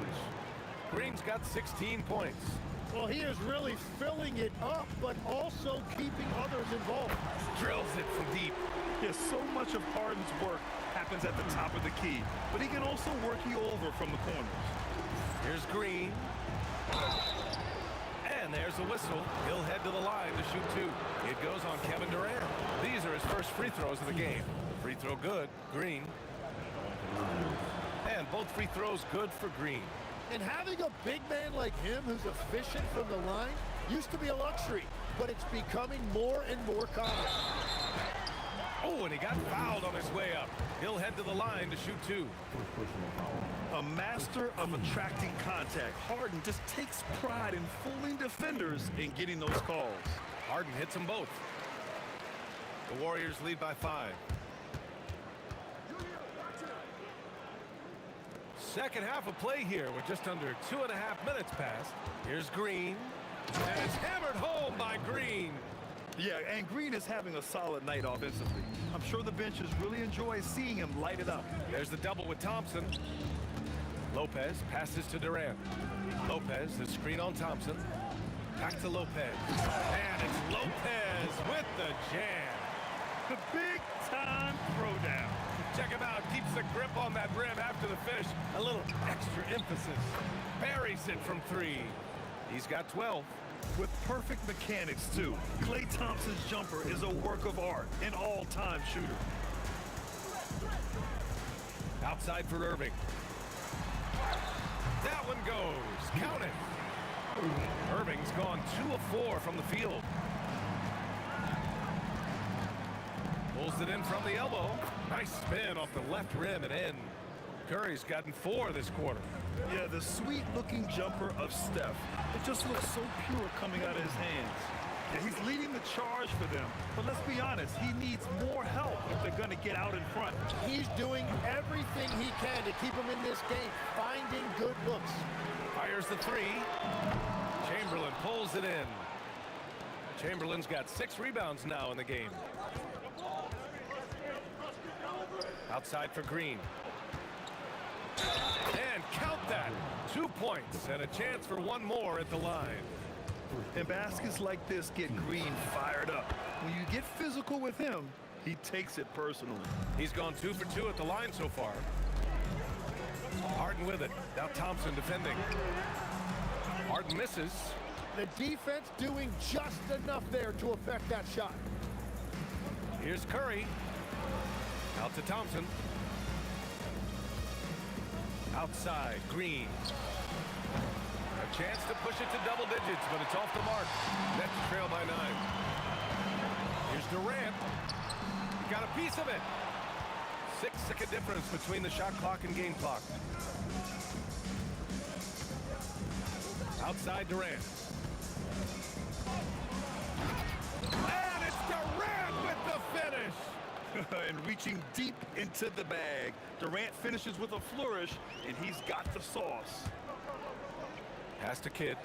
G: Green's got 16 points.
D: Well, he is really filling it up, but also keeping others involved.
G: Drills it from deep.
H: Yes, so much of Harden's work happens at the top of the key, but he can also work you over from the corners.
G: Here's Green. And there's the whistle. He'll head to the line to shoot two. It goes on Kevin Durant. These are his first free throws of the game. Free throw good. Green. And both free throws good for Green.
D: And having a big man like him who's efficient from the line used to be a luxury, but it's becoming more and more common.
G: Oh, and he got fouled on his way up. He'll head to the line to shoot two.
H: A master of attracting contact, Harden just takes pride in fooling defenders and getting those calls.
G: Harden hits them both. The Warriors lead by 5. Second half of play here with just under 2.5 minutes passed. Here's Green. And it's hammered home by Green.
H: Yeah, and Green is having a solid night offensively. I'm sure the benches really enjoy seeing him light it up.
G: There's the double with Thompson. Lopez passes to Durant. Lopez, the screen on Thompson. Back to Lopez. And it's Lopez with the jam.
H: The big-time throwdown.
G: Check him out. Keeps the grip on that rim after the finish. A little extra emphasis. Buries it from 3. He's got 12.
H: With perfect mechanics, too. Klay Thompson's jumper is a work of art, an all-time shooter.
G: Outside for Irving. That one goes. Count it. Irving's gone 2 of 4 from the field. Pulls it in from the elbow. Nice spin off the left rim and in. Curry's gotten 4 this quarter.
H: Yeah, the sweet-looking jumper of Steph. It just looks so pure coming out of his hands. Yeah, he's leading the charge for them. But let's be honest, he needs more help if they're going to get out in front.
D: He's doing everything he can to keep him in this game, finding good looks.
G: Fires the 3. Chamberlain pulls it in. Chamberlain's got 6 rebounds now in the game. Outside for Green. And count that. 2 points and a chance for one more at the line.
H: And baskets like this get Green fired up. When you get physical with him, he takes it personally.
G: He's gone 2 for 2 at the line so far. Harden with it. Now Thompson defending. Harden misses.
D: The defense doing just enough there to affect that shot.
G: Here's Curry. Out to Thompson. Outside, Green. A chance to push it to double digits, but it's off the mark. Nets trail by 9. Here's Durant. He got a piece of it. 6-second difference between the shot clock and game clock. Outside Durant. And it's Durant with the finish.
H: And reaching deep into the bag. Durant finishes with a flourish, and he's got the sauce.
G: Pass to Kidd.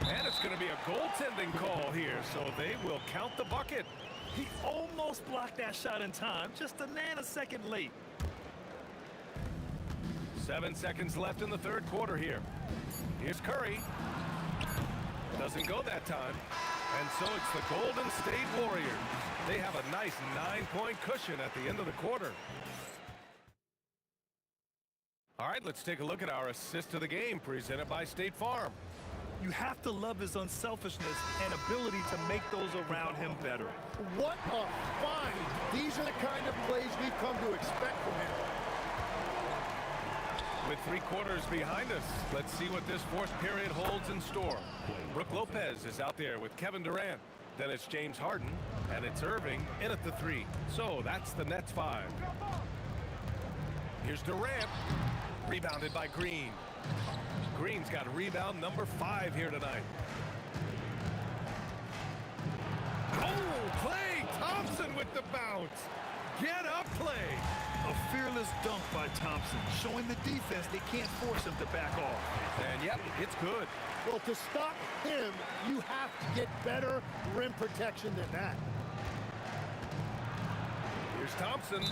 G: And it's going to be a goaltending call here, so they will count the bucket.
H: He almost blocked that shot in time, just a nanosecond late.
G: 7 seconds left in the third quarter here. Here's Curry. Doesn't go that time. And so it's the Golden State Warriors. They have a nice 9-point cushion at the end of the quarter. All right, let's take a look at our assist of the game presented by State Farm.
H: You have to love his unselfishness and ability to make those around him better.
D: What a find! These are the kind of plays we've come to expect from him.
G: With 3 quarters behind us, let's see what this fourth period holds in store. Brook Lopez is out there with Kevin Durant. Then it's James Harden, and it's Irving in at the 3. So that's the Nets 5. Here's Durant, rebounded by Green. Green's got rebound number 5 here tonight. Oh, Klay Thompson with the bounce. Get up, Klay.
H: A fearless dunk by Thompson, showing the defense they can't force him to back off.
G: And yep, it's good.
D: Well, to stop him, you have to get better rim protection than that.
G: Here's Thompson,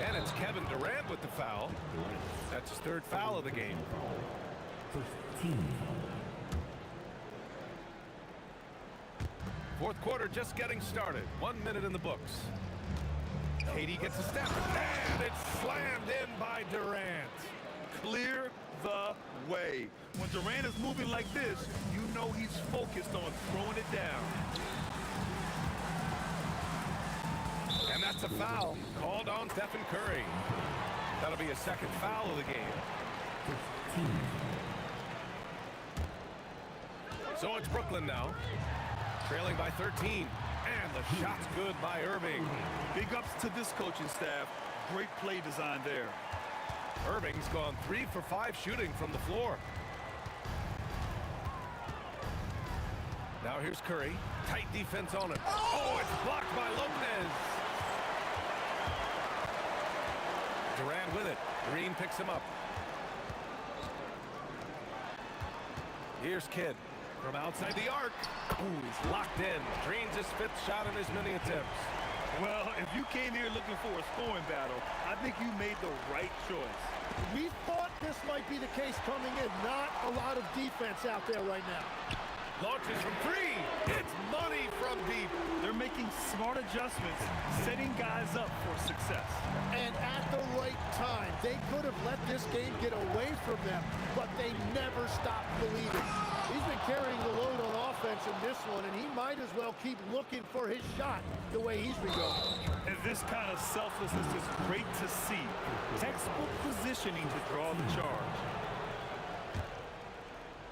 G: and it's Kevin Durant with the foul. That's his 3rd foul of the game. Fourth quarter just getting started. 1 minute in the books. Katie gets a step, and it's slammed in by Durant.
H: Clear the way. When Durant is moving like this, you know he's focused on throwing it down.
G: And that's a foul called on Stephen Curry. That'll be a second foul of the game. So it's Brooklyn now, trailing by 13. And the shot's good by Irving.
H: Big ups to this coaching staff. Great play design there.
G: Irving's gone 3 for 5 shooting from the floor. Now here's Curry. Tight defense on it. Oh, it's blocked by Lopez. Durant with it. Green picks him up. Here's Kidd from outside the arc. Ooh, he's locked in. Drains his 5th shot in his many attempts.
H: Well, if you came here looking for a scoring battle, I think you made the right choice.
D: We thought this might be the case coming in. Not a lot of defense out there right now.
G: Launches from 3. It's money from deep.
H: They're making smart adjustments, setting guys up for success.
D: And at the right time, they could have let this game get away from them, but they never stopped believing. He's been carrying the load on offense in this one, and he might as well keep looking for his shot the way he's been going.
H: And this kind of selflessness is great to see. Textbook positioning to draw the charge.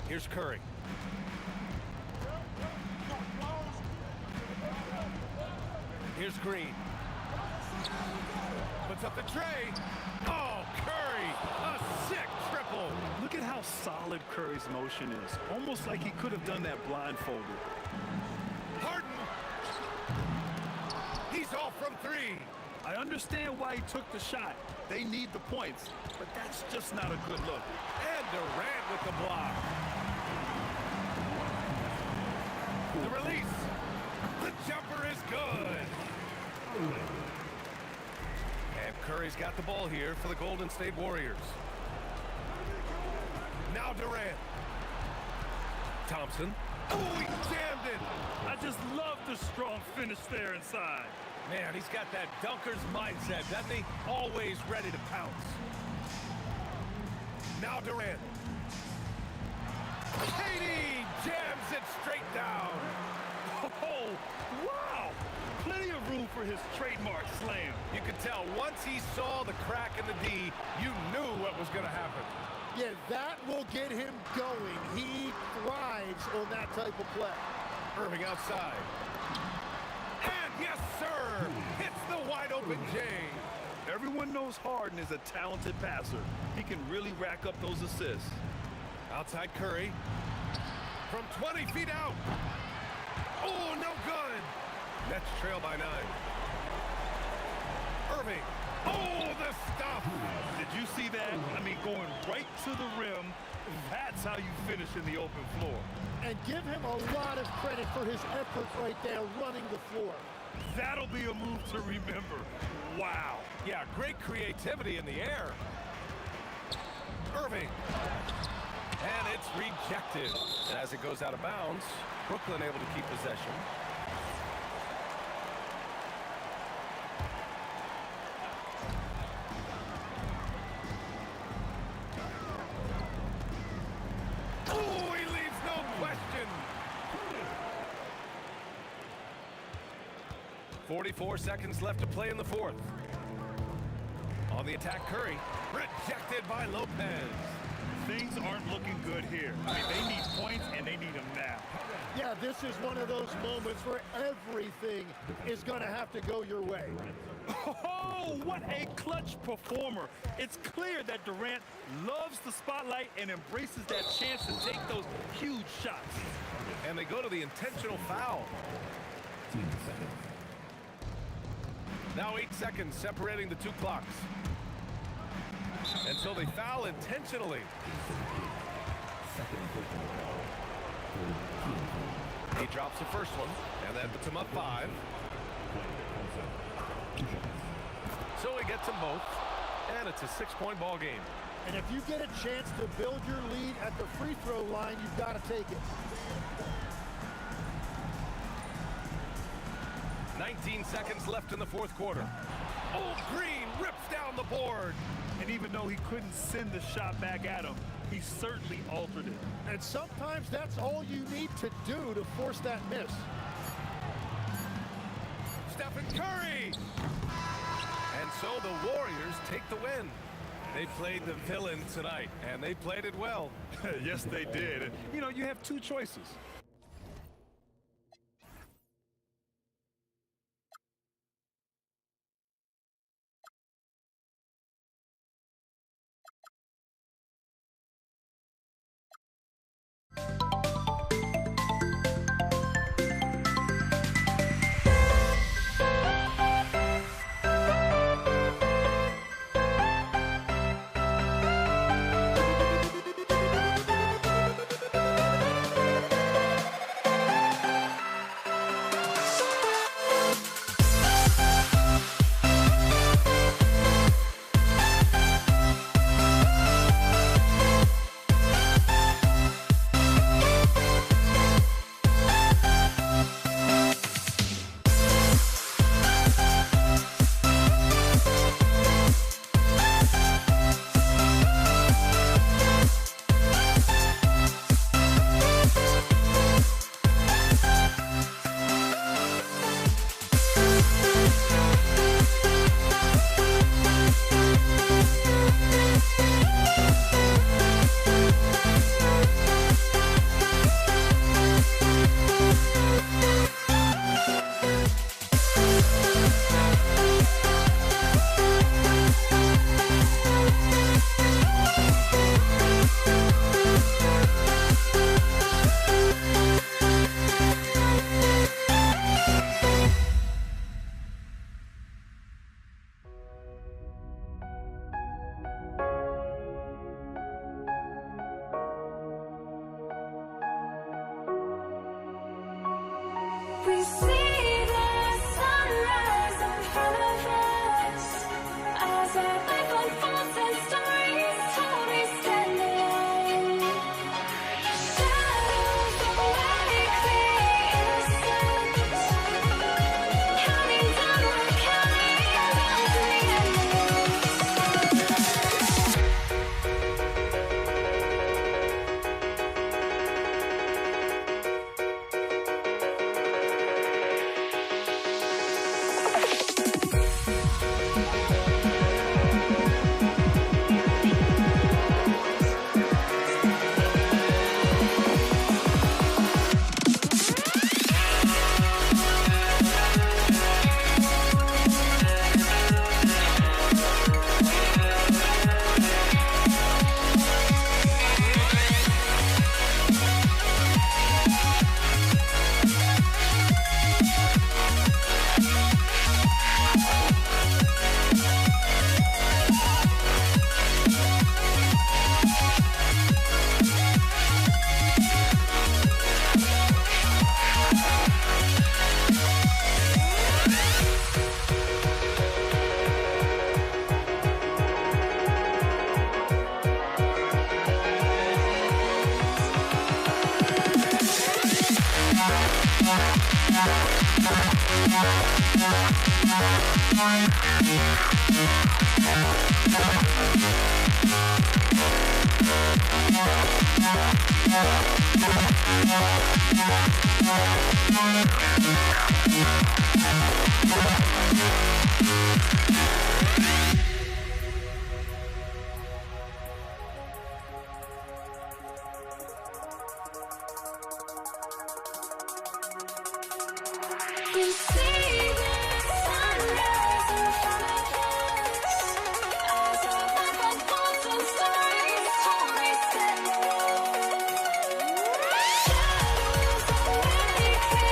G: Here's Curry. Here's Green. Puts up the tray. Oh, Curry, a sick triple.
H: Look at how solid Curry's motion is. Almost like he could have done that blindfolded.
G: Harden. He's off from 3.
H: I understand why he took the shot. They need the points, but that's just not a good look.
G: And Durant with the block. The release. The jumper is good. And Curry's got the ball here for the Golden State Warriors. Now Durant. Thompson. Oh, he jammed it.
H: I just love the strong finish there inside.
G: Man, he's got that dunker's mindset, doesn't he? Always ready to pounce. Now Durant. Katie jams it straight down.
H: Oh, wow. Plenty of room for his trademark slam.
G: You could tell once he saw the crack in the D, you knew what was going to happen.
D: Yeah, that will get him going. He thrives on that type of play.
G: Irving outside. And yes, sir, hits the wide open J.
H: Everyone knows Harden is a talented passer. He can really rack up those assists.
G: Outside Curry. From 20 feet out. Oh, no good. Nets trail by 9. Irving. Oh, the stuff.
H: Did you see that? I mean, going right to the rim. That's how you finish in the open floor.
D: And give him a lot of credit for his effort right there running the floor.
H: That'll be a move to remember. Wow.
G: Yeah, great creativity in the air. Irving. And it's rejected. And as it goes out of bounds, Brooklyn able to keep possession. Oh, he leaves no question. 44 seconds left to play in the 4th. On the attack, Curry. Rejected by Lopez.
H: Things aren't looking good here. I mean, they need points, and they need them now.
D: Yeah, this is one of those moments where everything is going to have to go your way.
H: Oh, what a clutch performer. It's clear that Durant loves the spotlight and embraces that chance to take those huge shots.
G: And they go to the intentional foul. Now 8 seconds separating the 2 clocks. And so they foul intentionally. He drops the first one, and that puts him up 5. So he gets them both, and it's a 6-point ball game.
D: And if you get a chance to build your lead at the free throw line, you've got to take it.
G: 19 seconds left in the fourth quarter. Old Green rips down the board.
H: And even though he couldn't send the shot back at him, he certainly altered it.
D: And sometimes that's all you need to do to force that miss.
G: Stephen Curry. And so the Warriors take the win. They played the villain tonight, and they played it well.
H: Yes, they did. And, you know, you have two choices.
M: We see the sunrise in front of us as our life unfolds and stories told we stand alone. Shadows awake the innocence, counting down, we're counting down to the We see the sunrise in front of us as our life unfolds and stories told we stand alone. Shadows awake the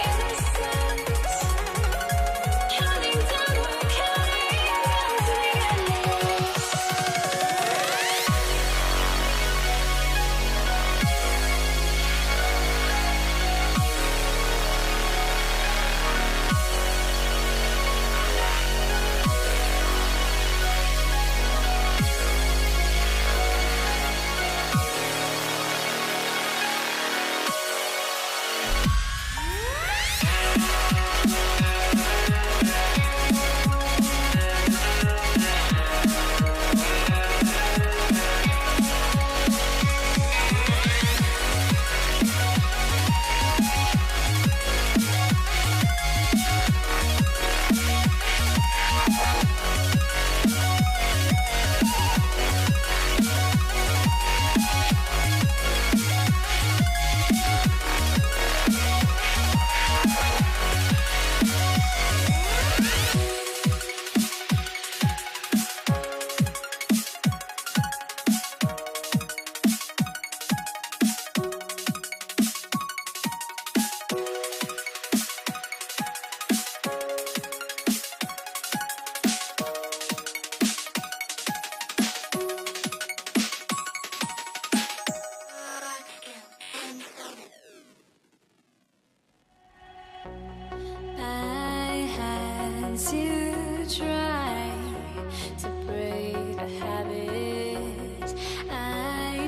M: innocence, counting down, we're counting down to the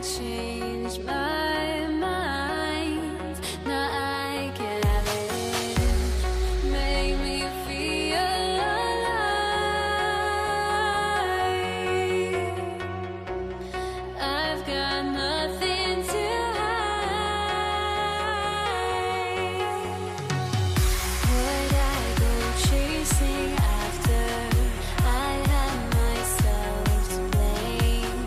M: changed my mind. Now I can have it. Make me feel alive. I've got nothing to hide. Would I go chasing after? I had myself to blame.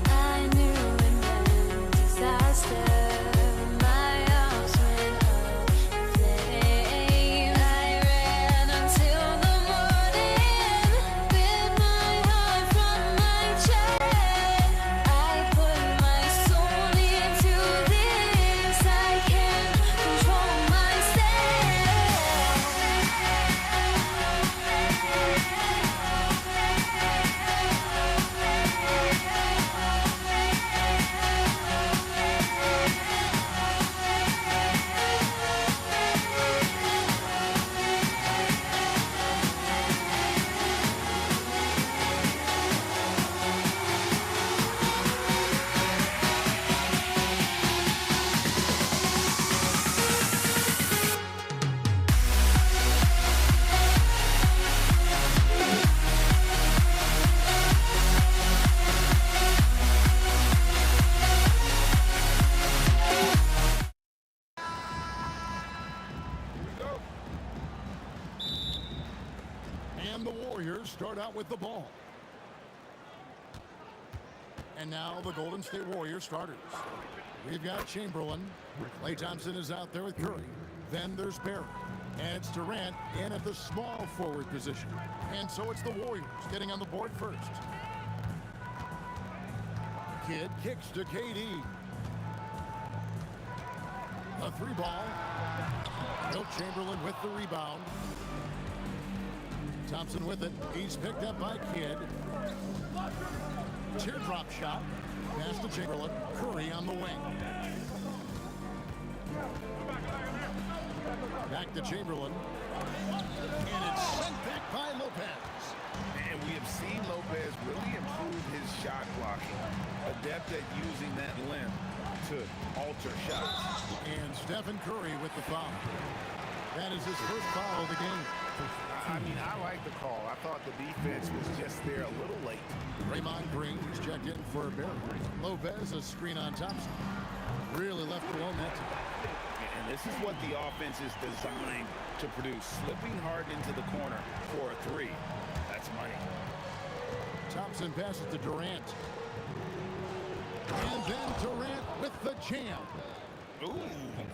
M: I knew it meant disaster. My house went up in flames. I ran until the morning, bit my heart from my chest. I put my soul into this. I can't control
B: And the Warriors start out with the ball. And now the Golden State Warriors starters. We've got Chamberlain. Klay Thompson is out there with Curry. Then there's Barry. And it's Durant in at the small forward position. And so it's the Warriors getting on the board first. Kidd kicks to KD. A three ball. Wilt Chamberlain with the rebound. Thompson with it. He's picked up by Kidd. Teardrop shot. Pass to Chamberlain. Curry on the wing. Back to Chamberlain. And it's sent back by Lopez.
C: And we have seen Lopez really improve his shot blocking. Adept at using that limb to alter shots.
B: And Stephen Curry with the foul. That is his first foul of the game.
C: I mean, I like the call. I thought the defense was just there a little late.
B: Draymond Green is checked in for Barry. Lopez, a screen on Thompson. Really left alone that time.
C: And this is what the offense is designed to produce. Slipping hard into the corner for a three. That's money.
B: Thompson passes to Durant. And then Durant with the jam.
C: Ooh,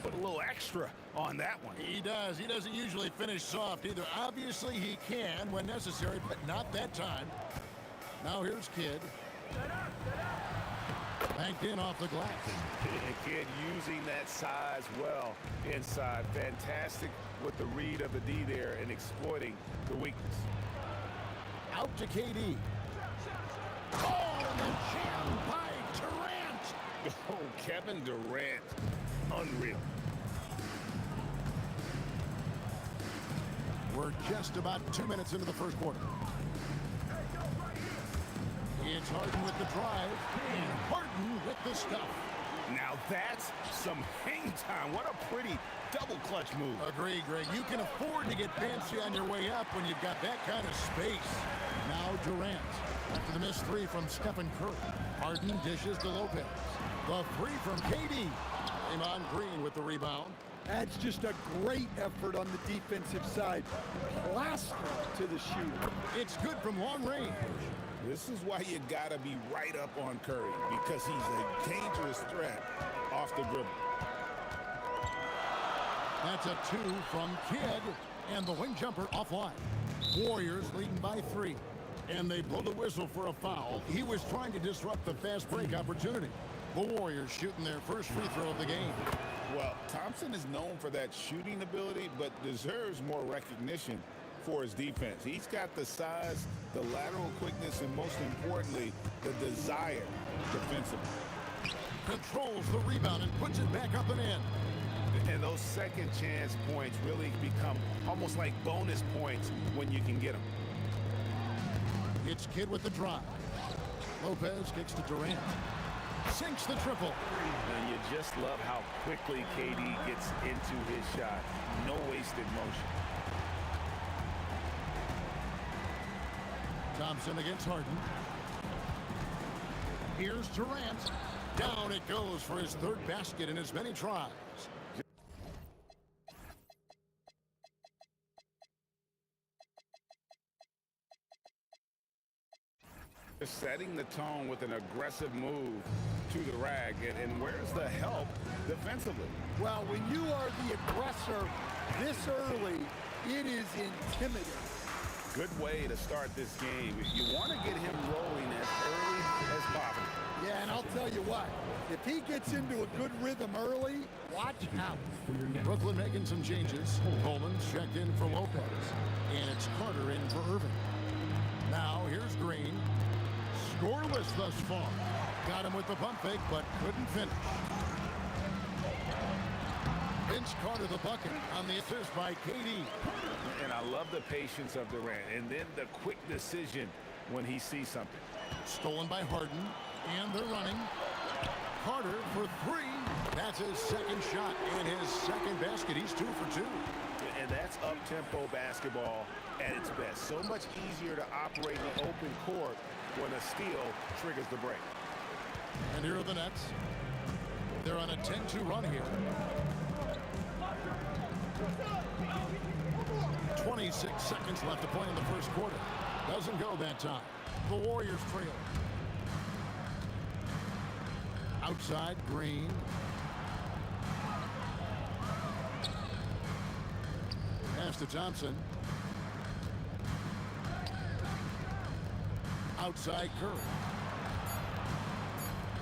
C: put a little extra on that one.
B: He does. He doesn't usually finish soft either. Obviously, he can when necessary, but not that time. Now here's Kidd. Banked in off the glass.
C: And Kidd using that size well inside. Fantastic with the read of the D there and exploiting the weakness.
B: Out to KD. Oh, the jam by Durant.
C: Oh, Kevin Durant. Unreal.
B: We're just about 2 minutes into the first quarter. It's Harden with the drive, and Harden with the stuff.
C: Now that's some hang time. What a pretty double clutch move.
B: Agree, Greg. You can afford to get fancy on your way up when you've got that kind of space. Now Durant. After the missed three from Stephen Curry. Harden dishes to Lopez. The three from KD. Draymond Green with the rebound.
D: That's just a great effort on the defensive side. Plaster to the shooter.
B: It's good from long range.
C: This is why you gotta be right up on Curry, because he's a dangerous threat off the dribble.
B: That's a two from Kidd, and the wing jumper offline. Warriors leading by 3, and they blow the whistle for a foul. He was trying to disrupt the fast break opportunity. The Warriors shooting their first free throw of the game.
C: Well, Thompson is known for that shooting ability, but deserves more recognition for his defense. He's got the size, the lateral quickness, and most importantly, the desire defensively.
B: Controls the rebound and puts it back up and in.
C: And those second chance points really become almost like bonus points when you can get them.
B: It's Kidd with the drive. Lopez kicks to Durant. Sinks the triple.
C: And you just love how quickly KD gets into his shot. No wasted motion.
B: Thompson against Harden. Here's Durant. Down it goes for his third basket in as many tries.
C: Setting the tone with an aggressive move to the rag. And where's the help defensively?
D: Well, when you are the aggressor this early, it is intimidating.
C: Good way to start this game. You want to get him rolling as early as possible.
D: Yeah, and I'll tell you what, if he gets into a good rhythm early, watch out.
B: Brooklyn making some changes. Coleman's checked in for Lopez. And it's Carter in for Irving. Now here's Green. Scoreless thus far. Got him with the pump fake, but couldn't finish. Vince Carter the bucket on the assist by KD.
C: And I love the patience of Durant. And then the quick decision when he sees something.
B: Stolen by Harden. And they're running. Carter for three. That's his second shot and his second basket. He's 2 for 2.
C: And that's up-tempo basketball at its best. So much easier to operate in the open court when a steal triggers the break.
B: And here are the Nets. They're on a 10-2 run here. 26 seconds left to play in the first quarter. Doesn't go that time. The Warriors trail. Outside, Green. Pass to Thompson. Outside, Curry.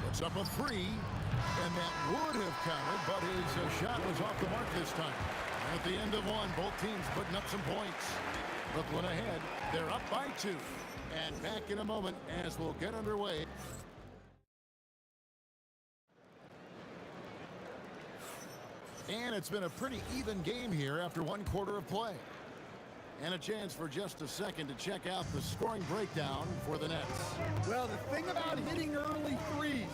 B: Puts up a three, and that would have counted, but his shot was off the mark this time. At the end of one, both teams putting up some points. Brooklyn ahead. They're up by 2. And back in a moment as we'll get underway. And it's been a pretty even game here after one quarter of play. And a chance for just a second to check out the scoring breakdown for the Nets.
D: Well, the thing about hitting early threes,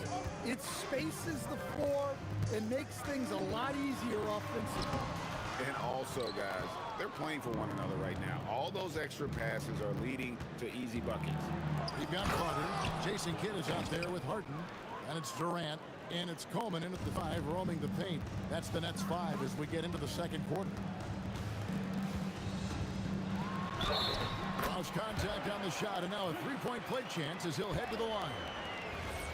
D: it spaces the floor and makes things a lot easier offensively.
C: And also, guys, they're playing for one another right now. All those extra passes are leading to easy buckets.
B: We've got Carter. Jason Kidd is out there with Harden. And it's Durant. And it's Coleman in at the 5, roaming the paint. That's the Nets 5 as we get into the second quarter. Lost contact on the shot, and now a three-point play chance as he'll head to the line.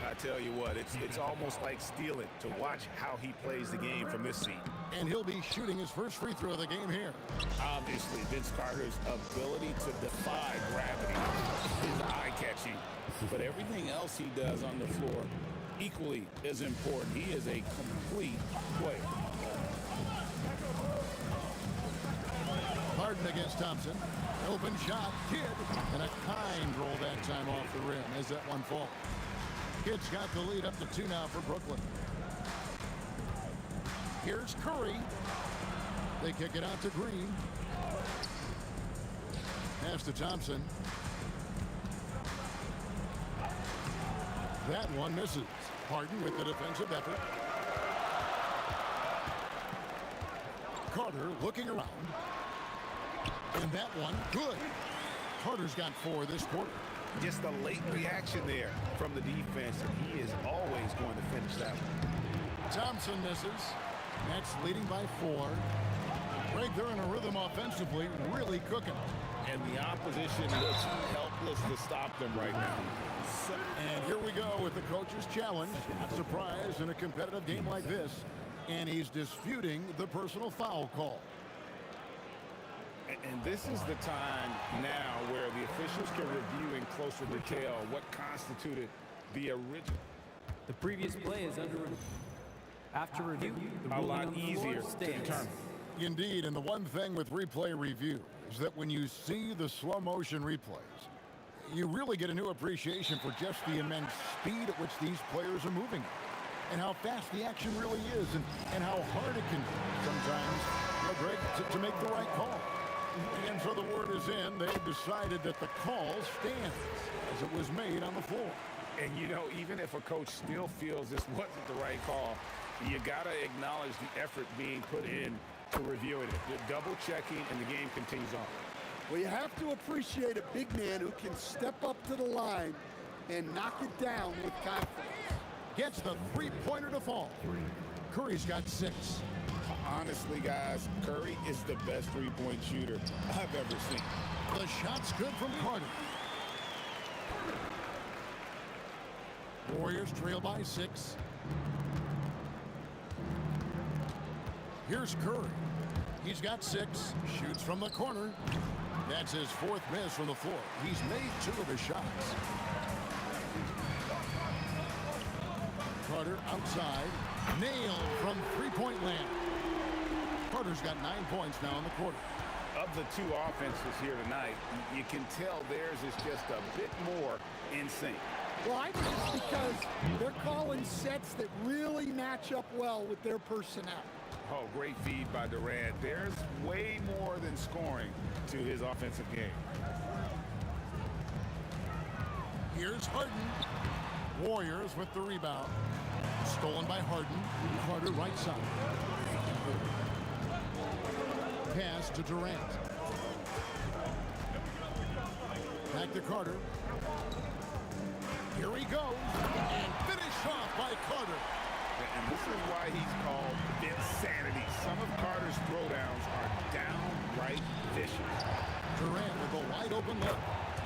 C: I tell you what, it's almost like stealing to watch how he plays the game from this seat.
B: And he'll be shooting his first free throw of the game here.
C: Obviously, Vince Carter's ability to defy gravity is eye-catching. But everything else he does on the floor equally is important. He is a complete player.
B: Harden against Thompson. Open shot, Kidd. And a kind roll that time off the rim as that one falls. Kidd's got the lead up to 2 now for Brooklyn. Here's Curry. They kick it out to Green. Pass to Thompson. That one misses. Harden with the defensive effort. Carter looking around. And that one, good. Carter's got 4 this quarter.
C: Just a late reaction there from the defense, and he is always going to finish that one.
B: Thompson misses. Nets leading by 4. Greg, they're in a rhythm offensively, really cooking.
C: And the opposition looks helpless to stop them right now.
B: And here we go with the coach's challenge. Not surprised in a competitive game like this. And he's disputing the personal foul call.
C: And this is the time now where the officials can review in closer detail what constituted the original.
I: The previous play is under review. After review, the
C: A
I: ruling
C: lot
I: on the
C: easier
I: floor
C: to
I: stands.
C: determine.
B: Indeed, and the one thing with replay review is that when you see the slow motion replays, you really get a new appreciation for just the immense speed at which these players are moving and how fast the action really is and how hard it can be sometimes, Greg, to make the right call. And so the word is in. They've decided that the call stands as it was made on the floor.
C: And you know, even if a coach still feels this wasn't the right call, you got to acknowledge the effort being put in to reviewing it. The double checking, and the game continues on.
D: Well, you have to appreciate a big man who can step up to the line and knock it down with confidence.
B: Gets the three-pointer to fall. Curry's got 6.
C: Honestly, guys, Curry is the best three-point shooter I've ever seen.
B: The shot's good from Carter. Warriors trail by 6. Here's Curry. He's got 6. Shoots from the corner. That's his 4th miss from the floor. He's made 2 of his shots. Carter outside. Nailed from three-point land. Carter's got 9 points now in the quarter.
C: Of the 2 offenses here tonight, you can tell theirs is just a bit more in sync.
D: Well, I think it's because they're calling sets that really match up well with their personnel.
C: Oh, great feed by Durant. There's way more than scoring to his offensive game.
B: Here's Harden. Warriors with the rebound. Stolen by Harden. Carter right side. Pass to Durant. Back to Carter. Here he goes. And finished off by Carter.
C: And this is why he's called insanity. Some of Carter's throwdowns are downright vicious.
B: Durant with a wide open look.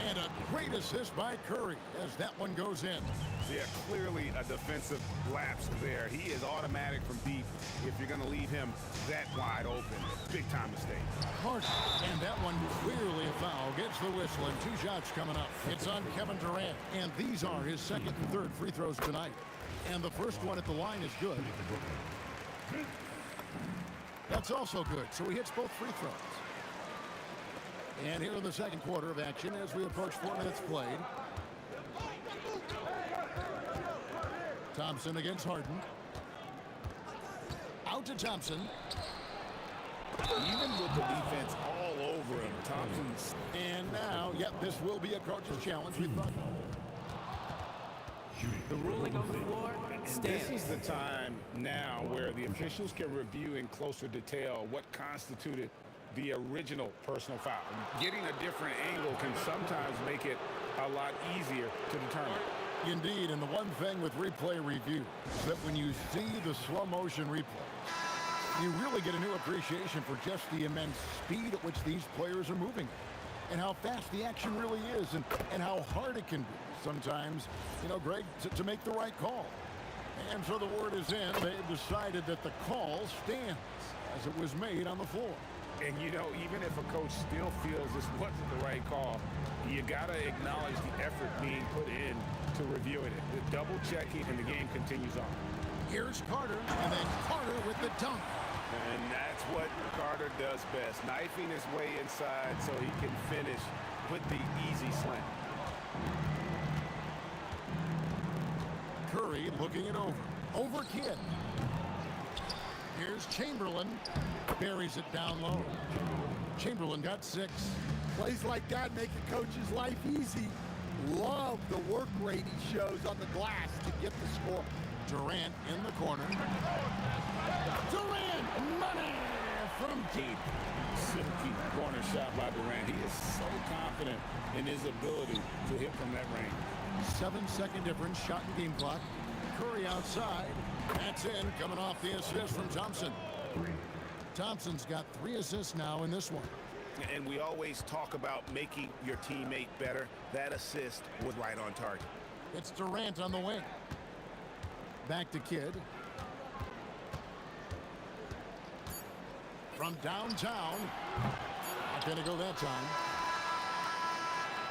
B: And a great assist by Curry as that one goes in.
C: Yeah, clearly a defensive lapse there. He is automatic from deep if you're going to leave him that wide open. Big time mistake.
B: Carter, and that one clearly a foul. Gets the whistle and 2 shots coming up. It's on Kevin Durant. And these are his 2nd and 3rd free throws tonight. And the first one at the line is good. That's also good. So he hits both free throws. And here in the second quarter of action as we approach 4 minutes played. Thompson against Harden. Out to Thompson.
C: Even with the defense all over him, Thompson's...
B: And now, yep, this will be a coach's challenge. We thought.
I: The ruling on the floor stands.
C: This is the time now where the officials can review in closer detail what constituted the original personal foul. Getting a different angle can sometimes make it a lot easier to determine.
B: Indeed, and the one thing with replay review is that when you see the slow motion replay, you really get a new appreciation for just the immense speed at which these players are moving and how fast the action really is and how hard it can be sometimes, you know, Greg, to make the right call. And so the word is in. They've decided that the call stands as it was made on the floor.
C: And, you know, even if a coach still feels this wasn't the right call, you got to acknowledge the effort being put in to reviewing it. The double checking, and the game continues on.
B: Here's Carter, and then Carter with the dunk.
C: And that's what Carter does best, knifing his way inside so he can finish with the easy slam.
B: Curry looking it over. Over Kidd. Here's Chamberlain. Buries it down low. Chamberlain got 6.
D: Plays like that make a coach's life easy. Love the work rate he shows on the glass to get the score.
B: Durant in the corner. Durant, money from deep.
C: Silky corner shot by Durant. He is so confident in his ability to hit from that range.
B: 7-second difference, shot and game clock. Curry outside. That's in, coming off the assist from Thompson. Thompson's got 3 assists now in this one.
C: And we always talk about making your teammate better. That assist was right on target.
B: It's Durant on the wing. Back to Kidd. From downtown. Not going to go that time.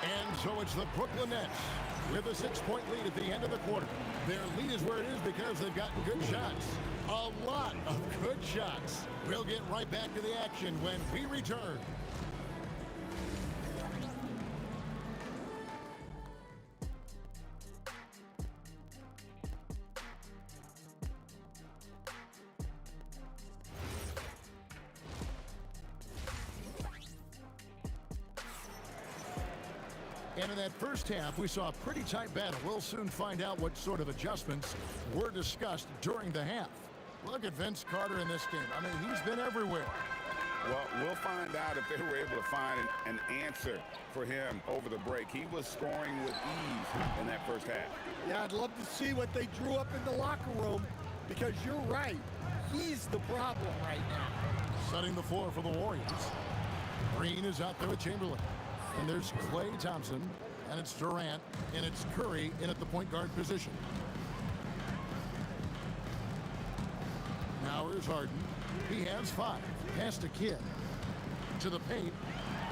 B: And so it's the Brooklyn Nets with a 6-point lead at the end of the quarter. Their lead is where it is because they've gotten good shots. A lot of good shots. We'll get right back to the action when we return. And in that first half, we saw a pretty tight battle. We'll soon find out what sort of adjustments were discussed during the half. Look at Vince Carter in this game. I mean, he's been everywhere.
C: Well, we'll find out if they were able to find an answer for him over the break. He was scoring with ease in that first half.
D: Yeah, I'd love to see what they drew up in the locker room, because you're right. He's the problem right now.
B: Setting the floor for the Warriors. Green is out there with Chamberlain. And there's Klay Thompson, and it's Durant, and it's Curry in at the point guard position. Now here's Harden. He has 5. Pass to Kidd. To the paint.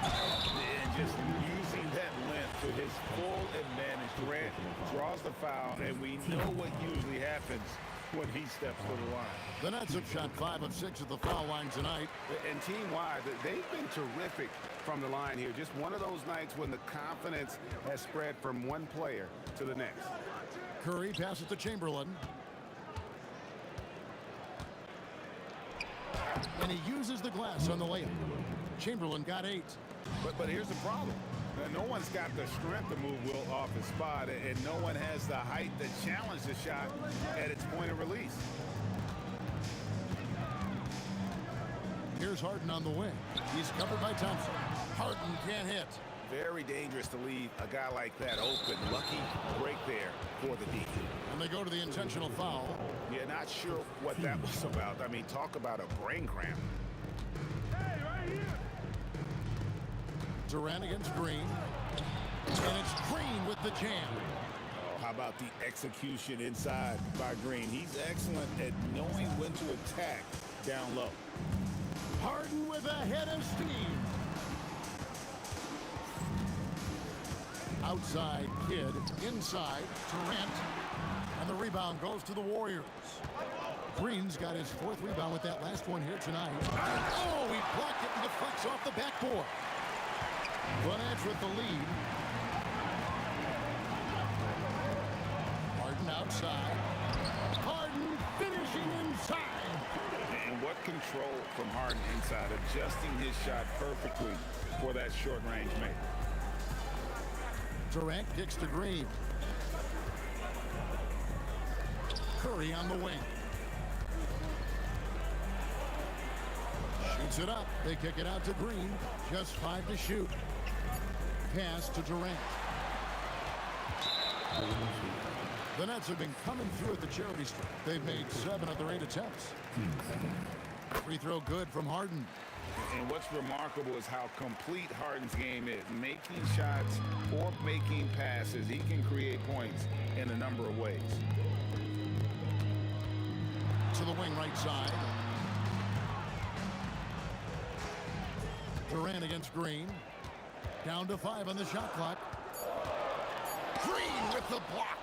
C: And just using that length to his full advantage. Durant draws the foul, and we know what usually happens when he steps to the line.
B: The Nets have shot 5 of 6 at the foul line tonight.
C: And team-wide, they've been terrific from the line here. Just one of those nights when the confidence has spread from one player to the next.
B: Curry passes to Chamberlain. And he uses the glass on the layup. Chamberlain got 8.
C: But here's the problem. No one's got the strength to move Will off his spot, and no one has the height to challenge the shot at its point of release.
B: Here's Harden on the wing. He's covered by Thompson. Harden can't hit.
C: Very dangerous to leave a guy like that open. Lucky break there for the D.
B: And they go to the intentional foul.
C: Yeah, not sure what that was about. I mean, talk about a brain cramp.
F: Hey, right here.
B: Durant against Green. And it's Green with the jam.
C: Oh, how about the execution inside by Green? He's excellent at knowing when to attack down low.
B: Harden with a head of steam. Outside, Kidd. Inside, Durant. And the rebound goes to the Warriors. Green's got his 4th rebound with that last one here tonight. Oh, he blocked it and deflects off the backboard. Bonnet with the lead. Harden outside. Harden finishing inside.
C: And what control from Harden inside, adjusting his shot perfectly for that short-range make.
B: Durant kicks to Green. Curry on the wing. Shoots it up. They kick it out to Green. Just 5 to shoot. Pass to Durant. The Nets have been coming through at the charity stripe. They've made 7 of their 8 attempts. Free throw good from Harden.
C: And what's remarkable is how complete Harden's game is. Making shots or making passes, he can create points in a number of ways.
B: To the wing right side. Durant against Green. Down to 5 on the shot clock. Green with the block.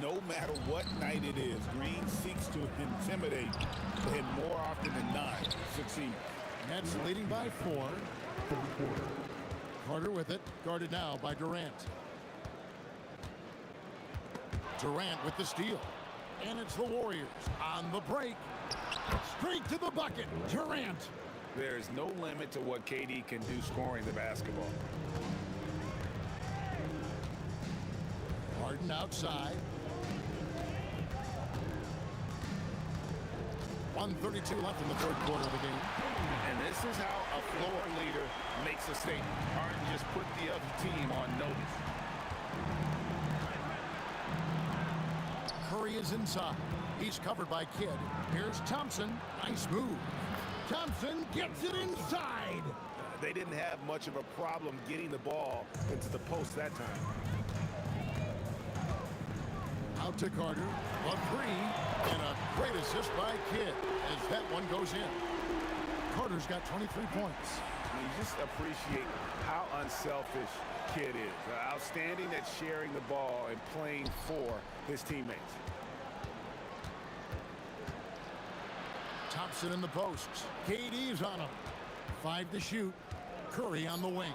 C: No matter what night it is, Green seeks to intimidate and more often than not succeed.
B: Nets leading by 4. Carter with it. Guarded now by Durant. Durant with the steal. And it's the Warriors on the break. Straight to the bucket. Durant.
C: There's no limit to what KD can do scoring the basketball.
B: Harden outside. 1:32 left in the 3rd quarter of the game.
C: And this is how a floor leader makes a statement. Harden just put the other team on notice.
B: Curry is inside. He's covered by Kidd. Here's Thompson. Nice move. Thompson gets it inside.
C: They didn't have much of a problem getting the ball into the post that time.
B: Out to Carter. A 3. And a great assist by Kidd as that one goes in. Carter's got 23 points.
C: You just appreciate how unselfish Kidd is. Outstanding at sharing the ball and playing for his teammates.
B: Thompson in the posts. KD's on him. 5 to shoot. Curry on the wing.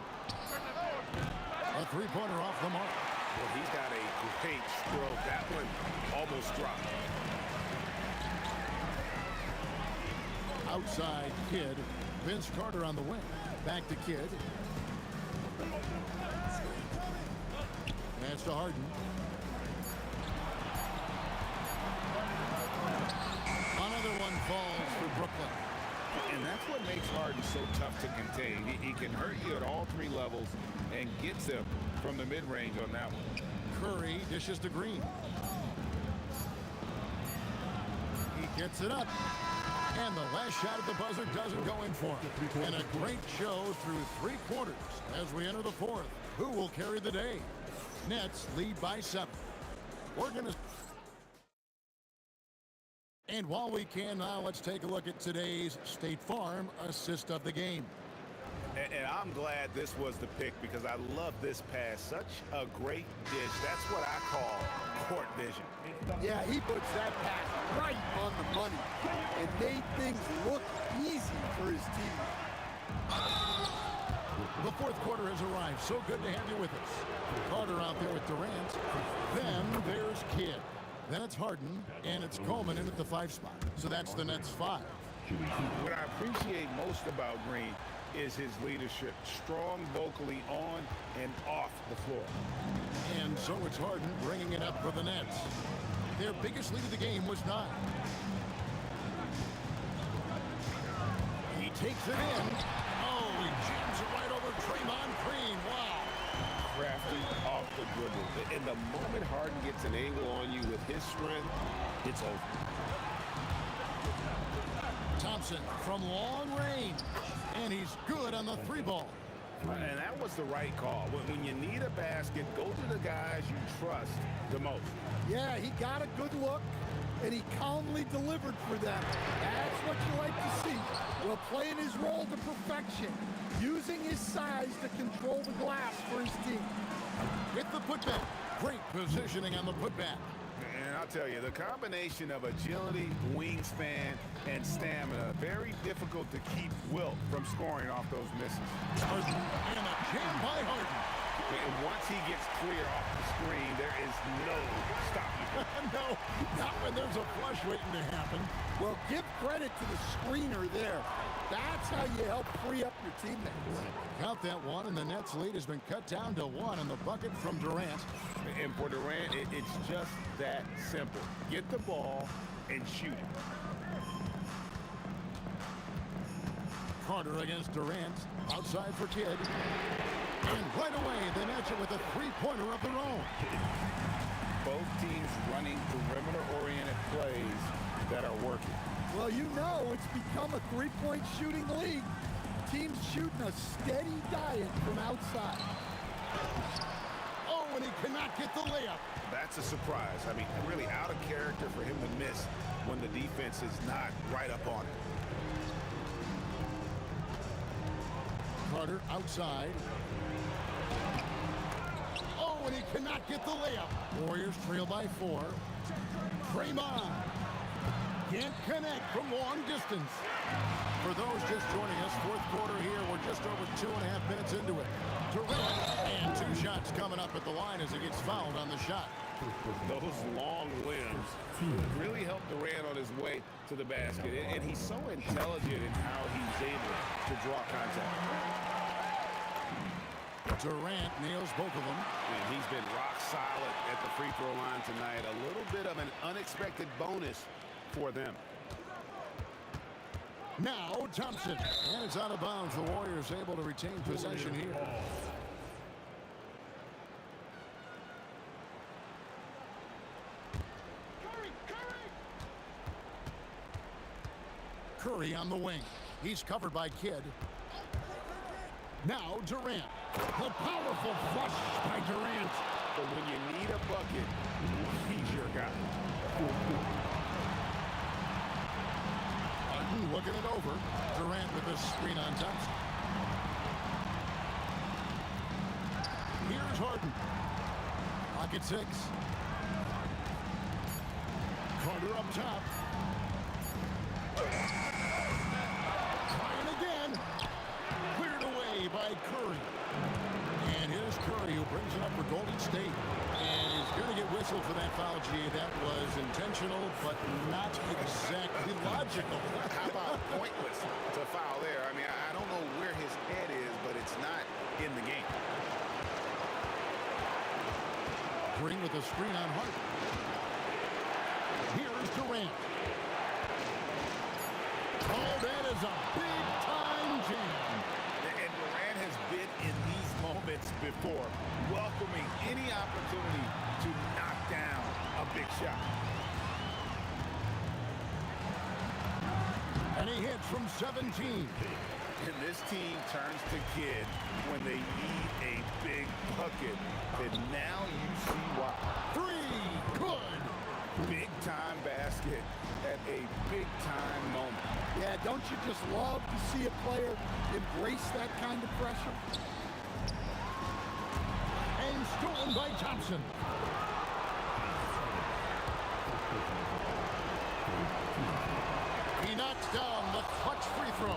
B: A 3-pointer off the mark.
C: Well, he's got a great stroke. That one almost dropped.
B: Outside, Kidd. Vince Carter on the wing. Back to Kidd. pitch to Harden. Another one falls for Brooklyn.
C: And that's what makes Harden so tough to contain. He can hurt you at all three levels and gets them from the mid-range on that one.
B: Curry dishes to Green. He gets it up. And the last shot at the buzzer doesn't go in for him. And a great show through 3 quarters as we enter the 4th. Who will carry the day? Nets lead by 7. We're going to... And while we can now, let's take a look at today's State Farm assist of the game.
C: And I'm glad this was the pick because I love this pass. Such a great dish. That's what I call court vision.
D: Yeah, he puts that pass right on the money and made things look easy for his team.
B: The 4th quarter has arrived. So good to have you with us. Carter out there with Durant. Then there's Kidd. Then it's Harden, and it's Coleman in at the 5 spot. So that's the Nets 5.
C: What I appreciate most about Green is his leadership. Strong vocally on and off the floor.
B: And so it's Harden bringing it up for the Nets. Their biggest lead of the game was 9. He takes it in. Oh, he jams it right over Draymond Green. Wow.
C: Crafty off the dribble. And the moment Harden gets an angle on you with his strength, it's over.
B: Thompson from long range. And he's good on the 3 ball.
C: And that was the right call. When you need a basket, go to the guys you trust the most.
D: Yeah, he got a good look, and he calmly delivered for them. That's what you like to see. Well, playing his role to perfection, using his size to control the glass for his team.
B: With the putback. Great positioning on the putback.
C: And I'll tell you, the combination of agility, wingspan, and stamina, very difficult to keep Wilt from scoring off those misses.
B: Harden and a jam by Harden.
C: And once he gets clear off the screen, there is no stopping him.
B: No, not when there's a flush waiting to happen.
D: Well, give credit to the screener there. That's how you help free up your teammates.
B: Count that one, and the Nets' lead has been cut down to 1 in the bucket from Durant.
C: And for Durant, it's just that simple. Get the ball and shoot it.
B: Carter against Durant. Outside for Kidd. And right away, they match it with a 3-pointer of their own.
C: Both teams running perimeter-oriented plays that are working.
D: Well, you know it's become a 3-point shooting league. Teams shooting a steady diet from outside.
B: Oh, and he cannot get the layup.
C: That's a surprise. I mean, really out of character for him to miss when the defense is not right up on it.
B: Carter outside. Oh, and he cannot get the layup. Warriors trail by 4. Draymond can't connect from long distance. For those just joining us, 4th quarter here. We're just over 2.5 minutes into it. Durant, and 2 shots coming up at the line as he gets fouled on the shot.
C: Those long limbs really help Durant on his way to the basket. And he's so intelligent in how he's able to draw contact.
B: Durant nails both of them.
C: And he's been rock solid at the free throw line tonight. A little bit of an unexpected bonus for them.
B: Now Thompson. And it's out of bounds. The Warriors able to retain possession here. Curry on the wing. He's covered by Kidd. Now Durant. The powerful flush by Durant.
C: But when you need a bucket, he's your guy.
B: Harden looking it over. Durant with a screen on Thompson. Here's Harden. Pocket 6. Carter up top. Trying again. Cleared away by Curry. And here's Curry who brings it up for Golden State. And he's going to get whistled for that foul, G. That was intentional, but not exactly logical.
C: How about pointless to foul there? I mean, I don't know where his head is, but it's not in the game.
B: Green with a screen on Hart. Here's Durant. Oh, that is a big-time jam.
C: And Durant has been in these moments before, welcoming any opportunity to knock down a big shot.
B: And he hits from 17.
C: And this team turns to Kidd when they need a big bucket. And now you see why.
B: Three, good.
C: Big-time basket at a big-time moment.
D: Yeah, don't you just love to see a player embrace that kind of pressure?
B: And stolen by Thompson. He knocks down the clutch free throw.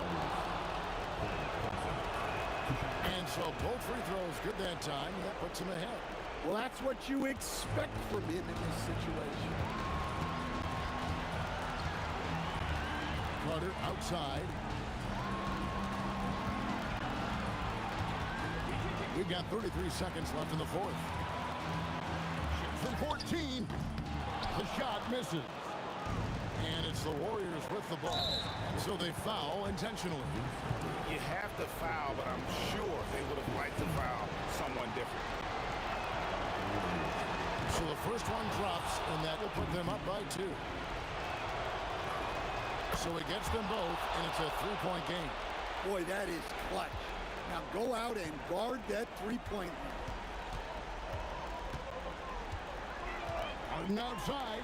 B: And so both free throws good that time. That puts him ahead.
D: Well, that's what you expect from him in this situation.
B: Carter outside. We've got 33 seconds left in the fourth. From 14. The shot misses. And it's the Warriors with the ball. So they foul intentionally.
C: You have to foul, but I'm sure they would have liked to foul someone different.
B: So the first one drops, and that will put them up by 2. So it gets them both, and it's a three-point game.
D: Boy, that is clutch. Now go out and guard that three-point.
B: Harden outside.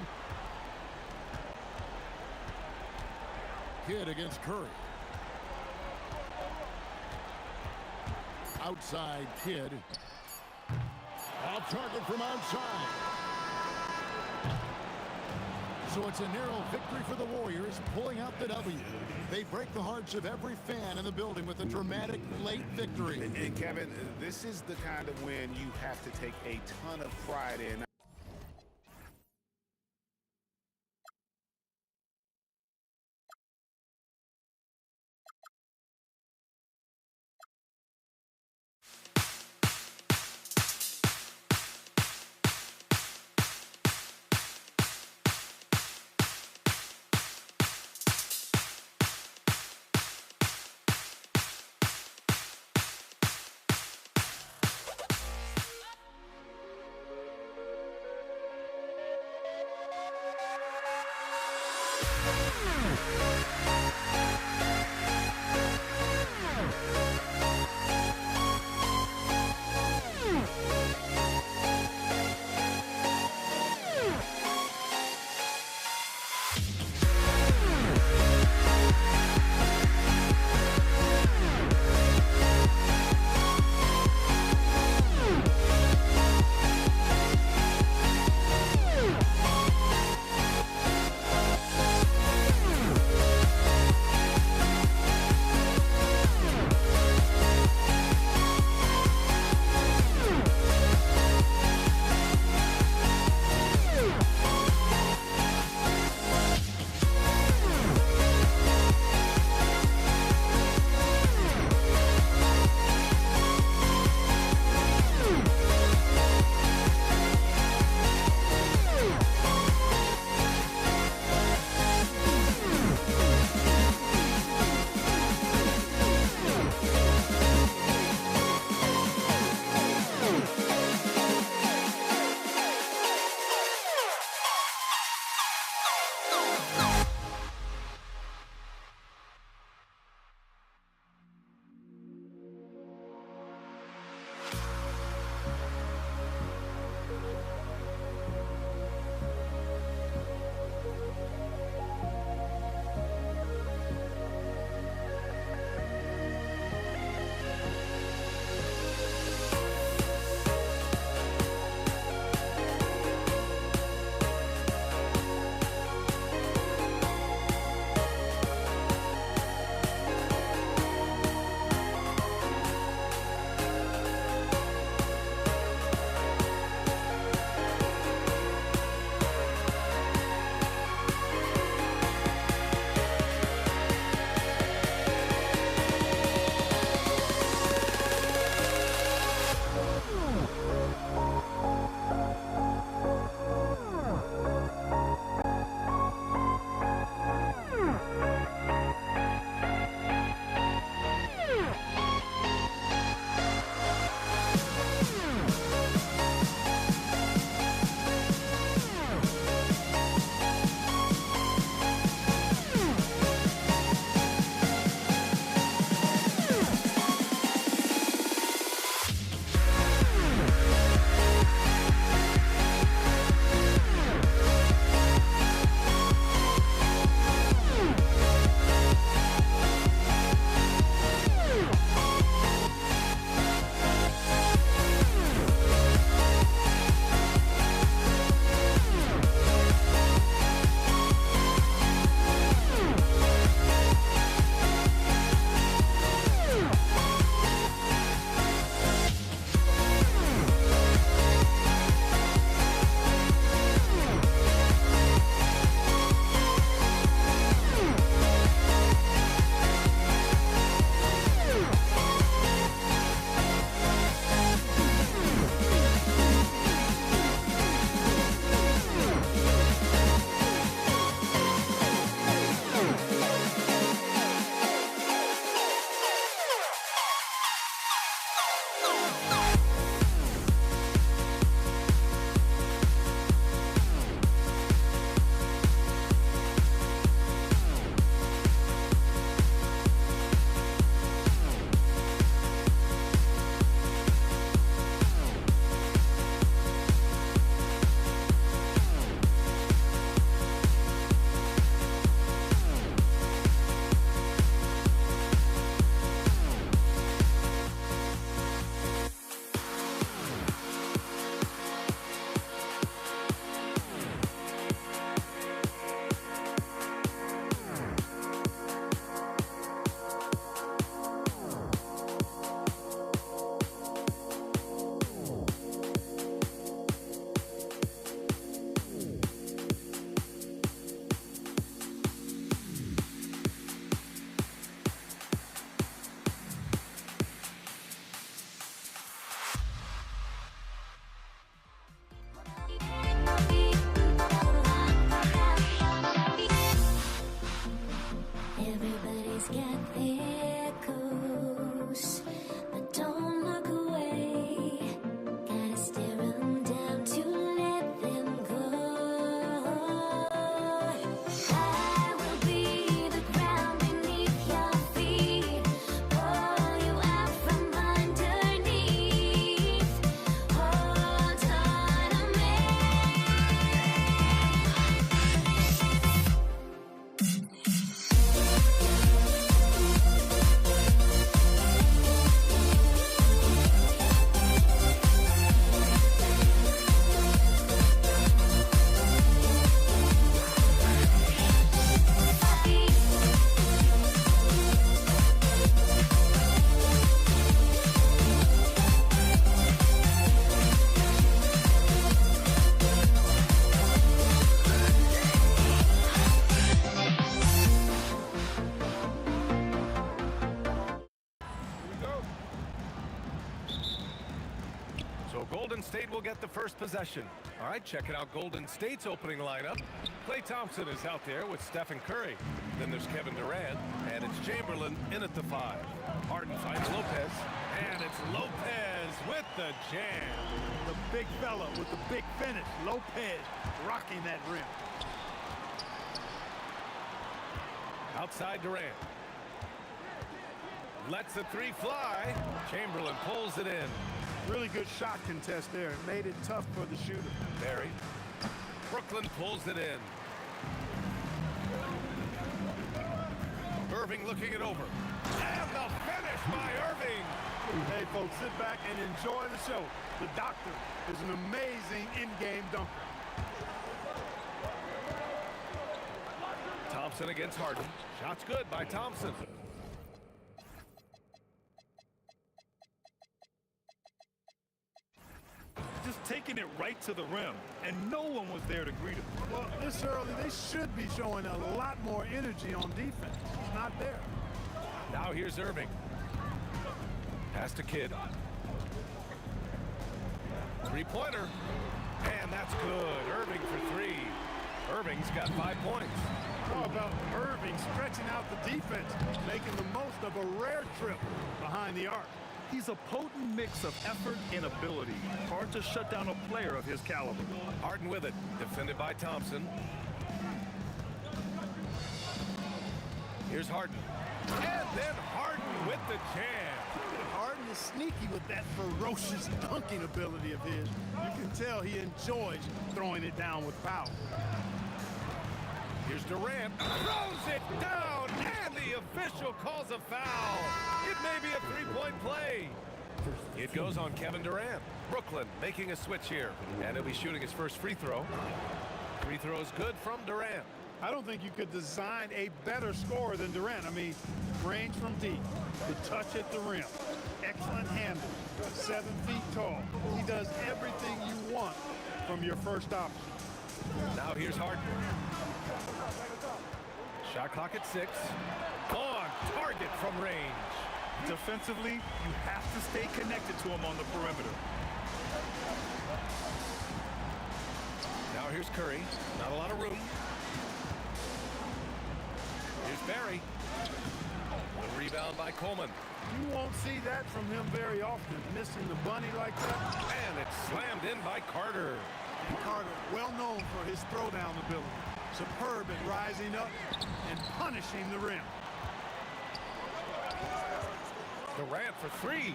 B: Kidd against Curry. Outside Kidd. Off target from outside. So it's a narrow victory for the Warriors, pulling out the W. They break the hearts of every fan in the building with a dramatic late victory.
C: And Kevin, this is the kind of win you have to take a ton of pride in.
G: Golden State will get the first possession. All right, checking out Golden State's opening lineup. Klay Thompson is out there with Stephen Curry. Then there's Kevin Durant, and it's Chamberlain in at the 5. Harden finds Lopez, and it's Lopez with the jam.
J: The big fella with the big finish. Lopez rocking that rim.
G: Outside Durant. Lets the 3 fly. Chamberlain pulls it in.
J: Really good shot contest there. It made it tough for the shooter.
G: Barry. Brooklyn pulls it in. Irving looking it over. And the finish by Irving.
J: Hey, folks, sit back and enjoy the show. The doctor is an amazing in-game dunker.
G: Thompson against Harden. Shot's good by Thompson.
H: Just taking it right to the rim, and no one was there to greet him.
J: Well, this early, they should be showing a lot more energy on defense. He's not there.
G: Now here's Irving. Pass to Kidd. Three-pointer. And that's good. Irving for 3. Irving's got 5 points.
J: How about Irving stretching out the defense, making the most of a rare trip behind the arc?
H: He's a potent mix of effort and ability. Hard to shut down a player of his caliber.
G: Harden with it. Defended by Thompson. Here's Harden. And then Harden with the jam.
J: Harden is sneaky with that ferocious dunking ability of his. You can tell he enjoys throwing it down with power.
G: Here's Durant. Throws it down. And the official calls a foul. It may be a 3-point play. It goes on Kevin Durant. Brooklyn making a switch here. And he'll be shooting his first free throw. Free throw is good from Durant.
J: I don't think you could design a better scorer than Durant. I mean, range from deep, the touch at the rim, excellent handle, 7 feet tall. He does everything you want from your first option.
G: Now here's Harden. Shot clock at 6. On target from range.
H: Defensively, you have to stay connected to him on the perimeter.
G: Now here's Curry. Not a lot of room. Here's Barry. One rebound by Coleman.
J: You won't see that from him very often, missing the bunny like that.
G: And it's slammed in by Carter.
J: And Carter, well known for his throwdown ability. Superb at rising up and punishing the rim.
G: Durant for 3.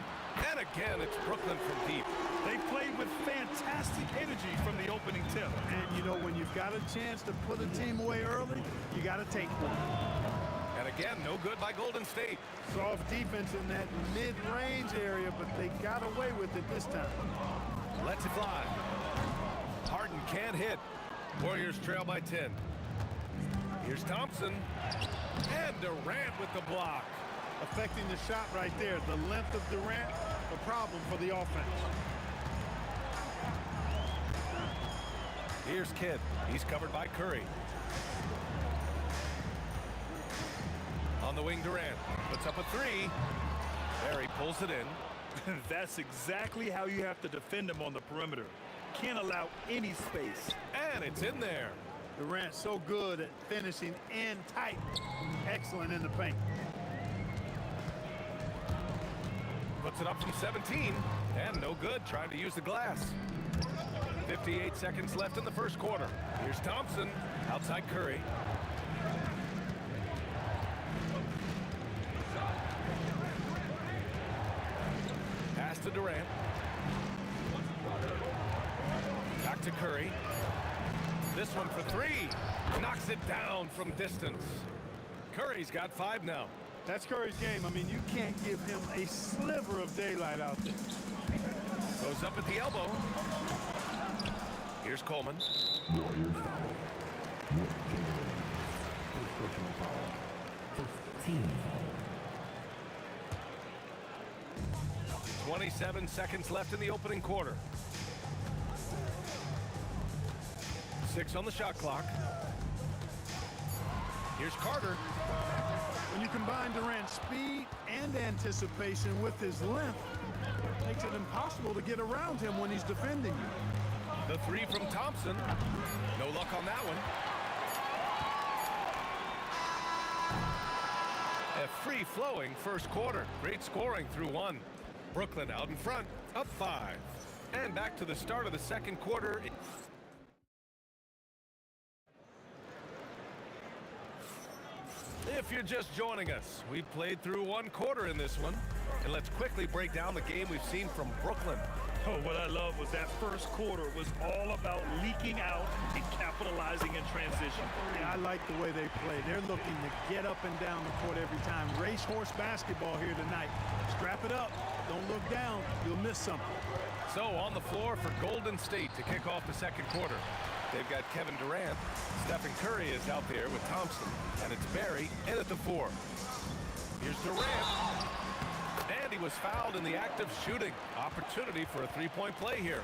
G: And again, it's Brooklyn from deep.
H: They played with fantastic energy from the opening tip.
J: And, you know, when you've got a chance to put a team away early, you got to take one.
G: And again, no good by Golden State.
J: Soft defense in that mid-range area, but they got away with it this time.
G: Lets it fly. Harden can't hit. Warriors trail by 10. Here's Thompson. And Durant with the block.
J: Affecting the shot right there. The length of Durant, the problem for the offense.
G: Here's Kidd. He's covered by Curry. On the wing, Durant puts up a 3. Barry pulls it in.
H: That's exactly how you have to defend him on the perimeter. Can't allow any space.
G: And it's in there.
J: Durant so good at finishing in tight. Excellent in the paint.
G: Puts it up from 17. And no good trying to use the glass. 58 seconds left in the first quarter. Here's Thompson outside Curry. Pass to Durant. Back to Curry. This one for 3. Knocks it down from distance. Curry's got 5 now.
J: That's Curry's game. I mean, you can't give him a sliver of daylight out there.
G: Goes up at the elbow. Here's Coleman. 27 seconds left in the opening quarter. 6 on the shot clock. Here's Carter.
J: When you combine Durant's speed and anticipation with his length, Makes it impossible to get around him when he's defending you.
G: The three from Thompson. No luck on that one. A free-flowing first quarter. Great scoring through one. Brooklyn out in front, up 5. And back to the start of the second quarter. If you're just joining us, we've played through one quarter in this one. And let's quickly break down the game we've seen from Brooklyn.
H: Oh, what I love was that first quarter was all about leaking out and capitalizing in transition.
J: Yeah, I like the way they play. They're looking to get up and down the court every time. Racehorse basketball here tonight. Strap it up. Don't look down. You'll miss something.
G: So on the floor for Golden State to kick off the second quarter. They've got Kevin Durant. Stephen Curry is out there with Thompson. And it's Barry in at the 4. Here's Durant. And he was fouled in the act of shooting. Opportunity for a three-point play here.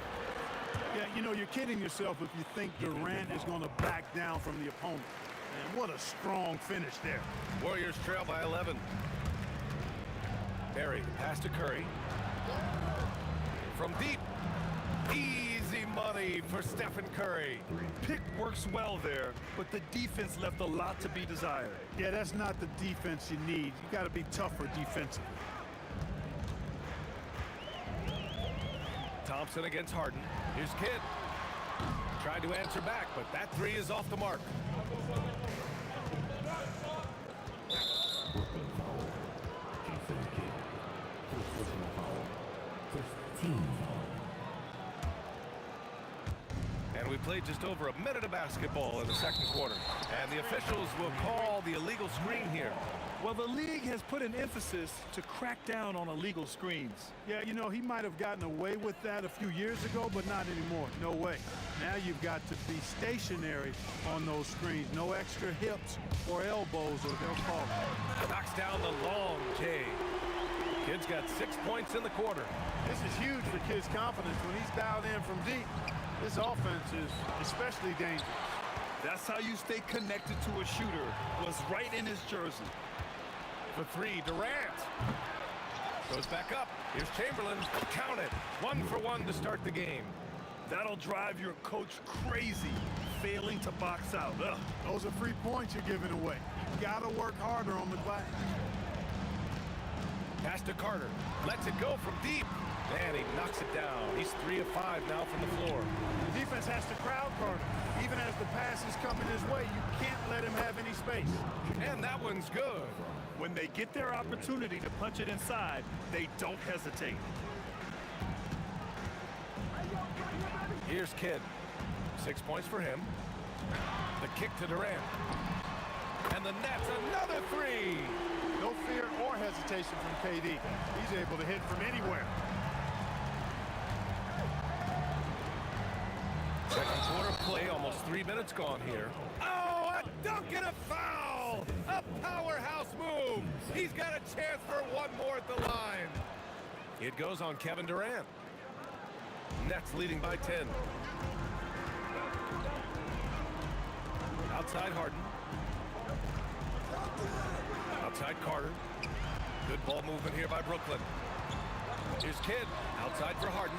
J: Yeah, you know, you're kidding yourself if you think Durant is going to back down from the opponent. And what a strong finish there.
G: Warriors trail by 11. Barry, pass to Curry. From deep. Easy money for Stephen Curry.
H: Pick works well there, but the defense left a lot to be desired.
J: Yeah, that's not the defense you need. You got to be tougher defensively.
G: Thompson against Harden. Here's Kidd. Tried to answer back, but that three is off the mark. And we played just over a minute of basketball in the second quarter. And the officials will call the illegal screen here.
H: Well, the league has put an emphasis to crack down on illegal screens.
J: Yeah, you know, he might have gotten away with that a few years ago, but not anymore. No way. Now you've got to be stationary on those screens. No extra hips or elbows, or they'll call it.
G: Knocks down the long J. Kidd's got 6 points in the quarter.
J: This is huge for Kidd's confidence. When he's dialed in from deep, this offense is especially dangerous.
H: That's how you stay connected to a shooter. Was right in his jersey.
G: For three, Durant. Goes back up. Here's Chamberlain. Count it. 1 for 1 to start the game.
H: That'll drive your coach crazy, failing to box out. Ugh.
J: Those are free points you're giving away. You gotta work harder on the glass.
G: Pass to Carter. Lets it go from deep. And he knocks it down. He's 3 of 5 now from the floor.
J: The defense has to crowd Carter. Even as the pass is coming his way, you can't let him have any space.
G: And that one's good.
H: When they get their opportunity to punch it inside, they don't hesitate.
G: Here's Kidd. 6 points for him. The kick to Durant. And the net's another 3.
J: No fear or hesitation from KD. He's able to hit from anywhere.
G: Second quarter play, almost 3 minutes gone here. Oh, a dunk and a foul! A powerhouse move! He's got a chance for one more at the line. It goes on Kevin Durant. Nets leading by 10. Outside Harden. Outside Carter. Good ball movement here by Brooklyn. Here's Kidd. Outside for Harden.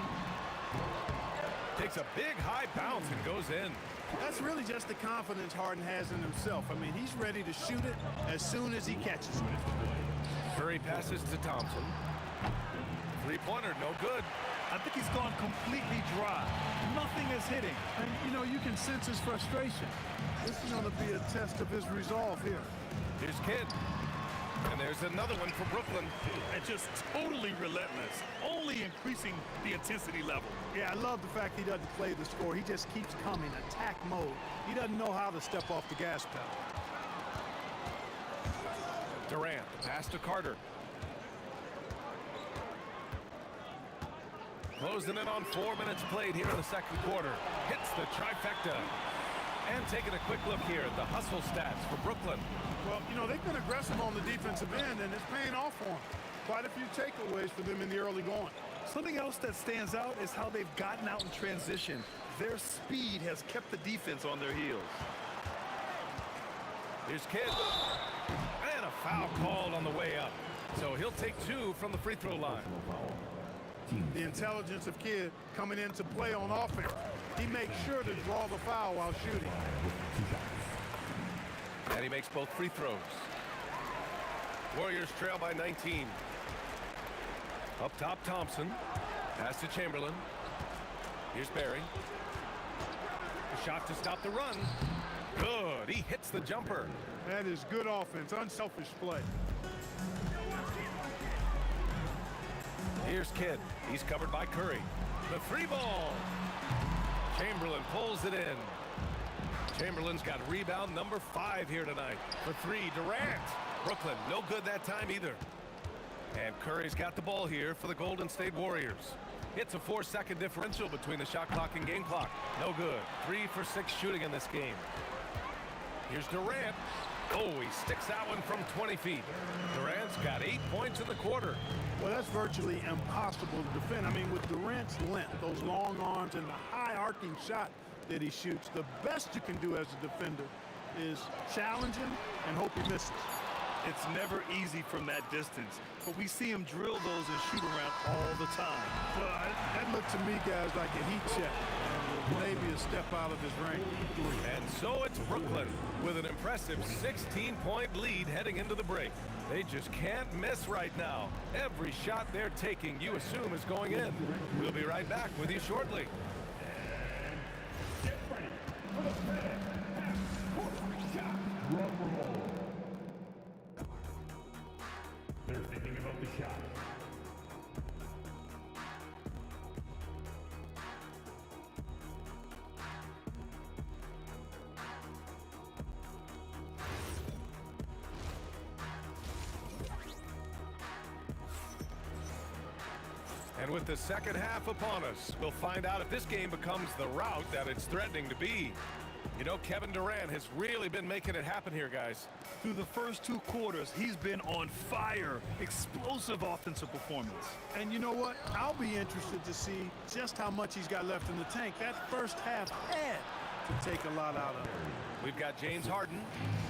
G: Takes a big high bounce and goes in.
J: That's really just the confidence Harden has in himself. I mean, he's ready to shoot it as soon as he catches it.
G: Curry passes to Thompson. Three-pointer, no good.
H: I think he's gone completely dry. Nothing is hitting.
J: And, you know, you can sense his frustration. This is going to be a test of his resolve here.
G: Here's Kidd. And there's another one for Brooklyn.
H: And just totally relentless, only increasing the intensity level.
J: Yeah, I love the fact he doesn't play the score. He just keeps coming, attack mode. He doesn't know how to step off the gas pedal.
G: Durant, pass to Carter. Closing in on 4 minutes played here in the second quarter. Hits the trifecta. And taking a quick look here at the hustle stats for Brooklyn.
J: Well, you know, they've been aggressive on the defensive end, and it's paying off for them. Quite a few takeaways for them in the early going.
H: Something else that stands out is how they've gotten out in transition. Their speed has kept the defense on their heels.
G: Here's Kidd. And a foul called on the way up. So he'll take 2 from the free throw line.
J: The intelligence of Kidd coming into play on offense. He makes sure to draw the foul while shooting.
G: And he makes both free throws. Warriors trail by 19. Up top, Thompson. Pass to Chamberlain. Here's Barry. A shot to stop the run. Good. He hits the jumper.
J: That is good offense, unselfish play.
G: Here's Kidd. He's covered by Curry. The free ball. Chamberlain pulls it in. Chamberlain's got rebound number 5 here tonight. For 3, Durant. Brooklyn, no good that time either. And Curry's got the ball here for the Golden State Warriors. It's a 4-second differential between the shot clock and game clock. No good. 3 for 6 shooting in this game. Here's Durant. Oh, he sticks that one from 20 feet. Durant's got 8 points in the quarter.
J: Well, that's virtually impossible to defend. I mean, with Durant's length, those long arms, and the high arcing shot that he shoots, the best you can do as a defender is challenge him and hope he misses.
H: It's never easy from that distance, but we see him drill those and shoot around all the time.
J: Well, that looked to me, guys, like a heat check. Maybe a step out of his range.
G: And so it's Brooklyn with an impressive 16-point lead heading into the break. They just can't miss right now. Every shot they're taking, you assume, is going in. We'll be right back with you shortly.
F: Get ready for the fast half-court shot. Drum roll. They're thinking about the shot.
G: And with the second half upon us, we'll find out if this game becomes the rout that it's threatening to be. You know, Kevin Durant has really been making it happen here, guys.
H: Through the first 2 quarters, he's been on fire. Explosive offensive performance.
J: And you know what? I'll be interested to see just how much he's got left in the tank. That first half had to take a lot out of him.
G: We've got James Harden,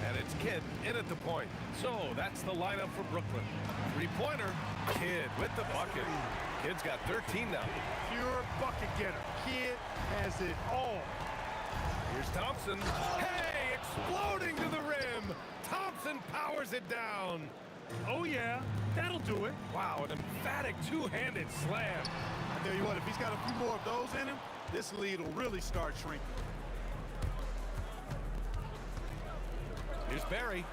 G: and it's Kidd in at the point. So that's the lineup for Brooklyn. 3-pointer, Kidd with the bucket. Kidd's got 13 now.
J: Pure bucket getter. Kidd has it all.
G: Here's Thompson. Hey, exploding to the rim. Thompson powers it down.
H: Oh, yeah, that'll do it.
G: Wow, an emphatic two-handed slam.
J: I tell you what, if he's got a few more of those in him, this lead will really start shrinking.
G: Here's Barry.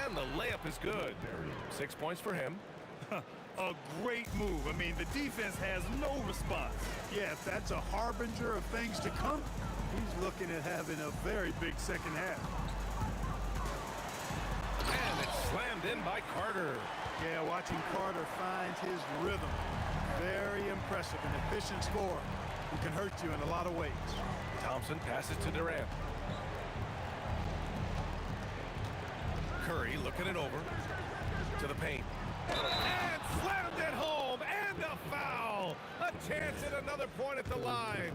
G: And the layup is good. 6 points for him.
H: A great move. I mean, the defense has no response.
J: Yes, that's a harbinger of things to come. He's looking at having a very big second half.
G: And it's slammed in by Carter.
J: Yeah, watching Carter find his rhythm. Very impressive, an efficient scorer who can hurt you in a lot of ways.
G: Thompson passes to Durant. Curry looking it over to the paint. And slammed it home, and a foul. A chance at another point at the line.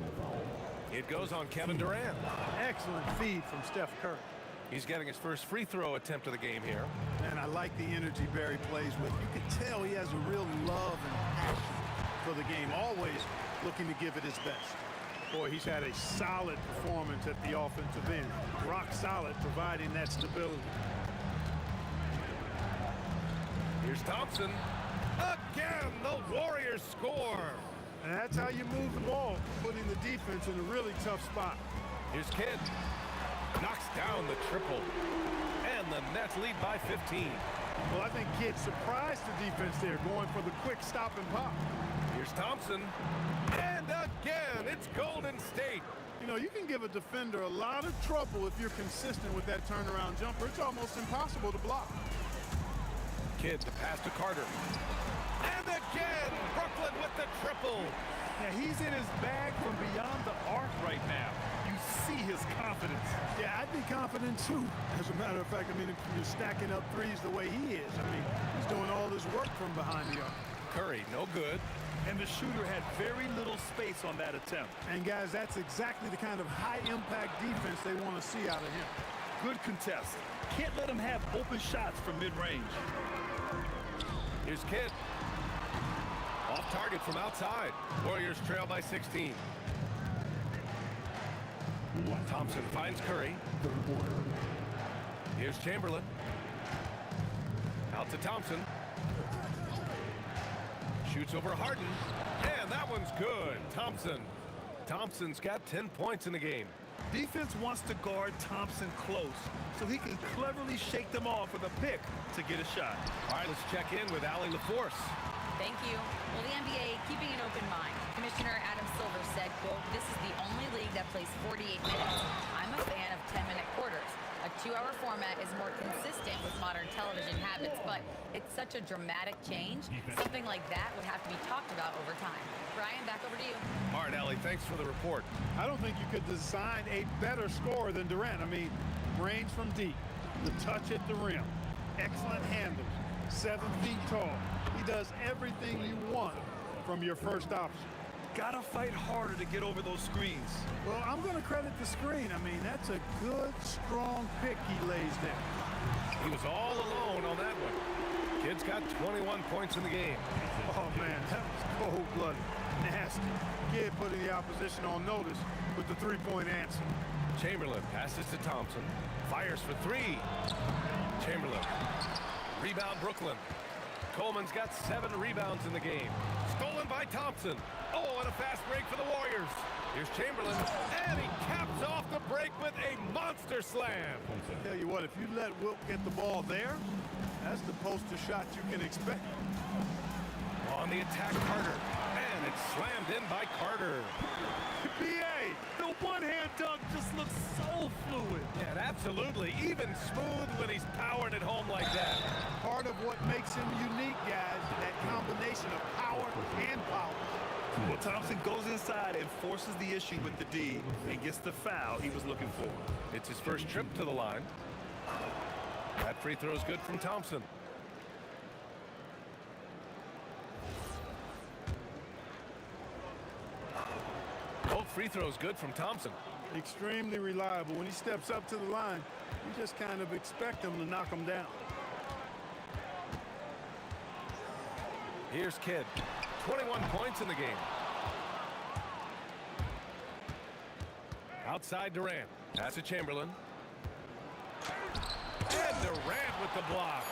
G: It goes on Kevin Durant.
J: Excellent feed from Steph Curry.
G: He's getting his first free throw attempt of the game here.
J: And I like the energy Barry plays with. You can tell he has a real love and passion for the game, always looking to give it his best. Boy, he's had a solid performance at the offensive end. Rock solid, providing that stability.
G: Here's Thompson. Again, the Warriors score.
J: And that's how you move the ball, putting the defense in a really tough spot.
G: Here's Kidd. Knocks down the triple. And the Nets lead by 15.
J: Well, I think Kidd surprised the defense there, going for the quick stop and pop.
G: Here's Thompson. And again, it's Golden State.
J: You know, you can give a defender a lot of trouble if you're consistent with that turnaround jumper. It's almost impossible to block.
G: Kidd, the pass to Carter. And again, Brooklyn with the triple.
H: Yeah, he's in his bag from beyond the arc right now. You see his confidence.
J: Yeah, I'd be confident too. As a matter of fact, I mean, if you're stacking up threes the way he is, I mean, he's doing all this work from behind the arc.
G: Curry, no good.
H: And the shooter had very little space on that attempt.
J: And guys, that's exactly the kind of high-impact defense they want to see out of him.
H: Good contest. Can't let him have open shots from mid-range.
G: Here's Kidd. Off target from outside. Warriors trail by 16. Thompson finds Curry. Here's Chamberlain. Out to Thompson. Shoots over Harden. And that one's good. Thompson's got 10 points in the game.
H: Defense wants to guard Thompson close so he can cleverly shake them off with a pick to get a shot.
G: All right, let's check in with Allie LaForce.
E: Thank you. Well, the NBA keeping an open mind. Commissioner Adam Silver said, quote, "This is the only league that plays 48 minutes. I'm a fan of 10-minute quarters. A 2-hour format is more consistent with modern television habits, but it's such a dramatic change. Something like that would have to be talked about over time." Brian, back over to you.
G: All right, Allie, thanks for the report.
J: I don't think you could design a better scorer than Durant. I mean, range from deep, the touch at the rim, excellent handles, 7 feet tall. He does everything you want from your first option.
H: Gotta fight harder to get over those screens.
J: Well, I'm going to credit the screen. I mean, that's a good, strong pick he lays there.
G: He was all alone on that one. Kid's got 21 points in the game.
J: Oh, man, that was cold-blooded. Nasty. Kid putting the opposition on notice with the three-point answer.
G: Chamberlain passes to Thompson. Fires for 3. Chamberlain. Rebound Brooklyn. Coleman's got 7 rebounds in the game. Stolen by Thompson. Oh, and a fast break for the Warriors. Here's Chamberlain, and he caps off the break with a monster slam.
J: Tell you what, if you let Wilt get the ball there, that's the poster shot you can expect.
G: On the attack, Carter. And it's slammed in by Carter.
H: BA, the one-hand dunk just looks so fluid.
G: And absolutely, even smooth when he's powering it home like that.
J: Part of what makes him unique, guys, that combination of power and power.
H: Well, Thompson goes inside and forces the issue with the D and gets the foul he was looking for.
G: It's his first trip to the line. That free throw is good from Thompson. Both free throws good from Thompson.
J: Extremely reliable. When he steps up to the line, you just kind of expect him to knock him down.
G: Here's Kidd. 21 points in the game. Outside Durant. Pass to Chamberlain. And Durant with the block.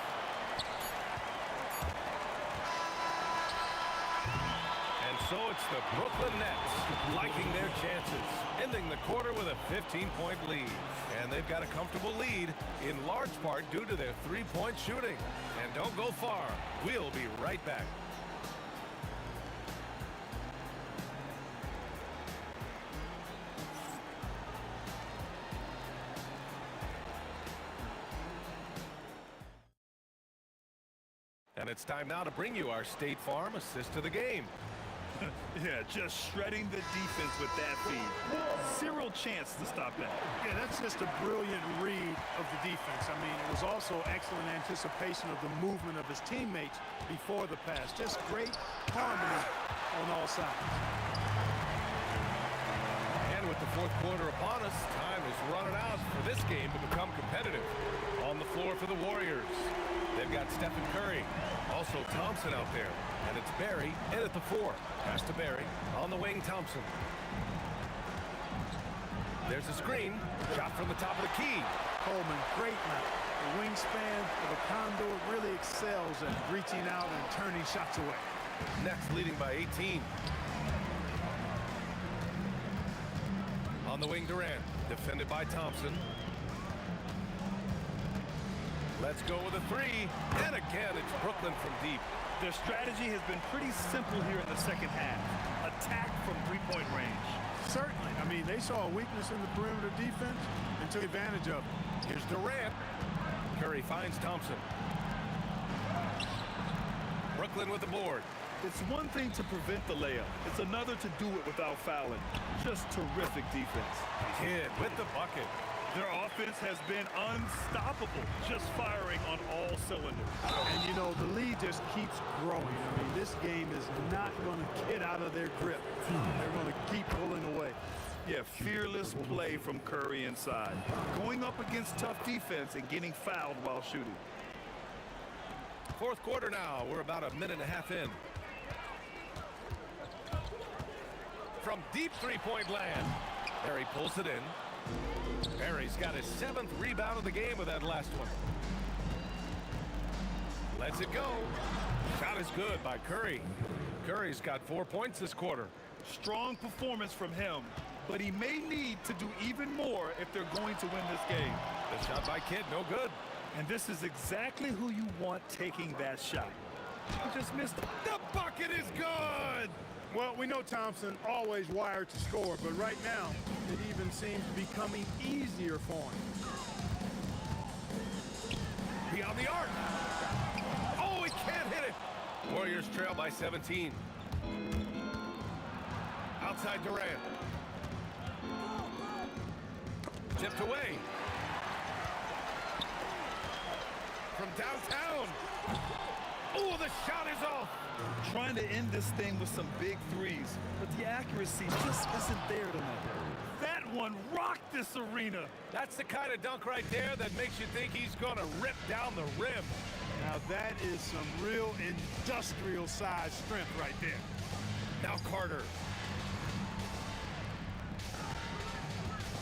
G: And so it's the Brooklyn Nets liking their chances, ending the quarter with a 15-point lead. And they've got a comfortable lead in large part due to their three-point shooting. And don't go far. We'll be right back. And it's time now to bring you our State Farm assist to the game.
H: Yeah, just shredding the defense with that feed. Zero chance to stop that.
J: Yeah, that's just a brilliant read of the defense. I mean, it was also excellent anticipation of the movement of his teammates before the pass. Just great harmony on all sides.
G: And with the fourth quarter upon us, time is running out for this game to become competitive. On the floor for the Warriors, they've got Stephen Curry, also Thompson out there, and it's Barry in at the 4. Pass to Barry, on the wing, Thompson. There's a screen, shot from the top of the key.
J: Coleman, great night. The wingspan of a condor really excels at reaching out and turning shots away.
G: Next, leading by 18. On the wing, Durant, defended by Thompson. Let's go with a 3, and again, it's Brooklyn from deep.
H: Their strategy has been pretty simple here in the second half. Attack from three-point range.
J: Certainly. I mean, they saw a weakness in the perimeter defense and took advantage of it.
G: Here's Durant. Curry finds Thompson. Brooklyn with the board.
H: It's one thing to prevent the layup. It's another to do it without fouling. Just terrific defense.
G: Kidd with the bucket.
H: Their offense has been unstoppable, just firing on all cylinders.
J: And, you know, the lead just keeps growing. I mean, this game is not going to get out of their grip. They're going to keep pulling away.
H: Yeah, fearless play from Curry inside. Going up against tough defense and getting fouled while shooting.
G: Fourth quarter now. We're about a minute and a half in. from deep three-point land. Barry pulls it in. Barry's got his 7th rebound of the game with that last one. Lets it go. Shot is good by Curry. Curry's got 4 points this quarter.
H: Strong performance from him, but he may need to do even more if they're going to win this game.
G: The shot by Kidd, no good.
H: And this is exactly who you want taking that shot. He just missed it.
G: The bucket is good!
J: Well, we know Thompson always wired to score, but right now, it even seems to be coming easier for him.
G: Beyond the arc. Oh, he can't hit it. Warriors trail by 17. Outside Durant. Tipped away. From downtown. Oh, the shot is off.
H: Trying to end this thing with some big threes, but the accuracy just isn't there tonight. That one rocked this arena.
G: That's the kind of dunk right there that makes you think he's going to rip down the rim.
J: Now that is some real industrial size strength right there.
G: Now Carter.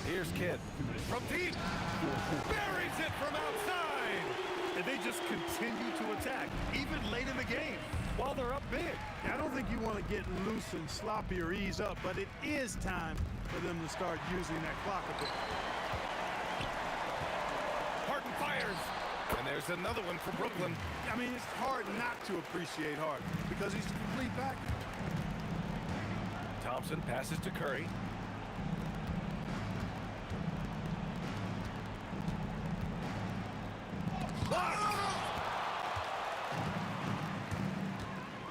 G: Here's Kidd. From deep. Buries it from outside.
H: And they just continue to attack, even late in the game, while they're up big.
J: I don't think you want to get loose and sloppy or ease up, but it is time for them to start using that clock a bit.
G: Harden fires. And there's another one for Brooklyn.
J: I mean, it's hard not to appreciate Harden because he's a complete package.
G: Thompson passes to Curry.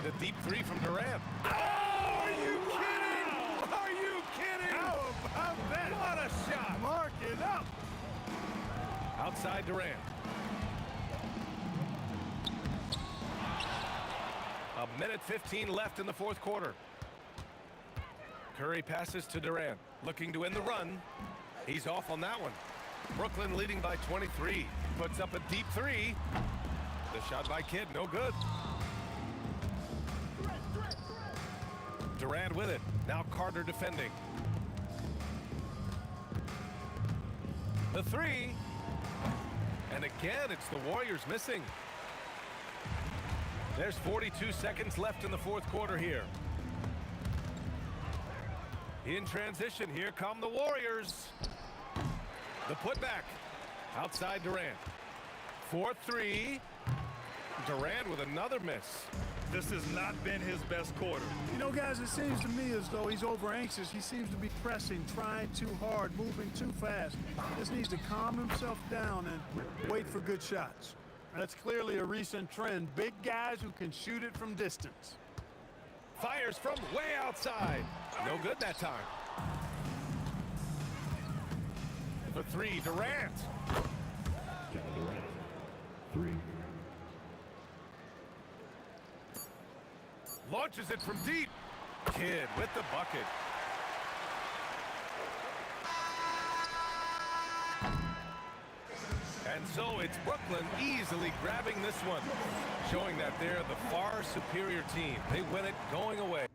G: The deep three from Durant.
J: Oh, are you kidding?
G: Are you kidding?
J: How about that?
G: What a shot.
J: Mark it up.
G: Outside Durant. A minute 15 left in the fourth quarter. Curry passes to Durant, looking to end the run. He's off on that one. Brooklyn leading by 23. Puts up a deep three. The shot by Kidd, no good. Durant with it. Now Carter defending. The three. And again, it's the Warriors missing. There's 42 seconds left in the fourth quarter here. In transition, here come the Warriors. The putback. Outside Durant. 4-3. Durant with another miss.
H: This has not been his best quarter.
J: You know, guys, it seems to me as though he's over anxious. He seems to be pressing, trying too hard, moving too fast. Just needs to calm himself down and wait for good shots. That's clearly a recent trend. Big guys who can shoot it from distance.
G: Fires from way outside. No good that time. For three, Durant.
F: Durant. 3.
G: Launches it from deep. Kidd with the bucket. And so it's Brooklyn easily grabbing this one, showing that they're the far superior team. They win it going away.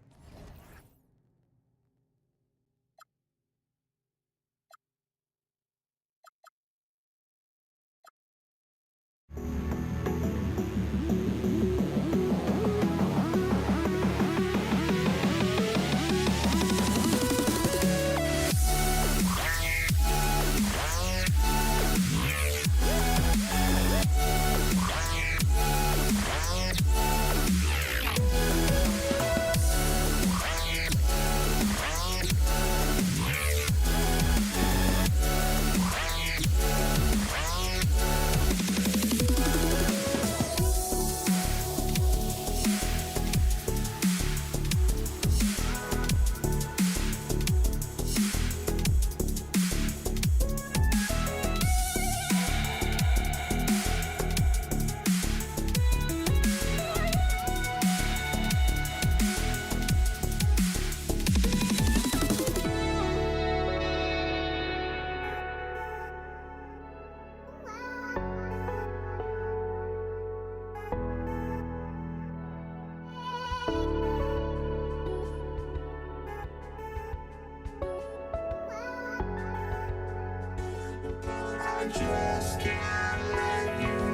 A: just can't let you.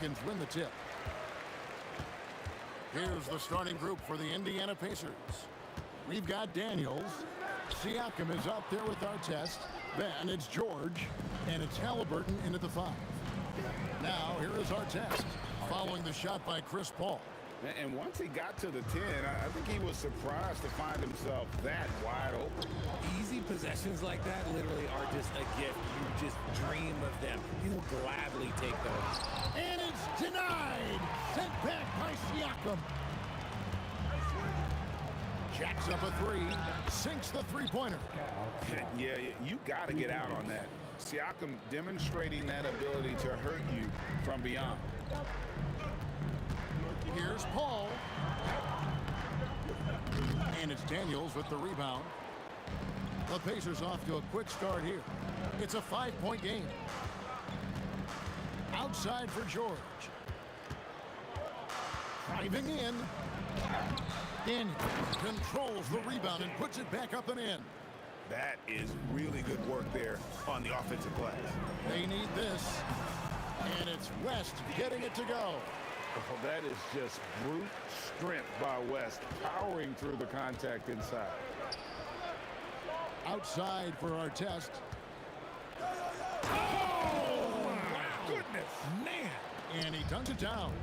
B: Falcons win the tip. Here's the starting group for the Indiana Pacers. We've got Daniels. Siakam is out there with Artest. Then it's George. And it's Halliburton in at the 5. Now, here is Artest, following the shot by Chris Paul.
C: And once he got to the 10, I think he was surprised to find himself that wide open.
K: Easy possessions like that literally are just a gift. You just dream of them. You'll gladly take those.
B: And it's denied. Sent back by Siakam. Jacks up a 3. Sinks the three-pointer.
C: Yeah, you got to get out on that. Siakam demonstrating that ability to hurt you from beyond.
B: Here's Paul. And it's Daniels with the rebound. The Pacers off to a quick start here. It's a 5-point game. Outside for George. Driving in. Daniels controls the rebound and puts it back up and in.
C: That is really good work there on the offensive glass.
B: They need this. And it's West getting it to go.
C: Oh, that is just brute strength by West, powering through the contact inside.
B: Outside for Artest.
C: Oh, my goodness.
K: Man.
B: And he dunks it down.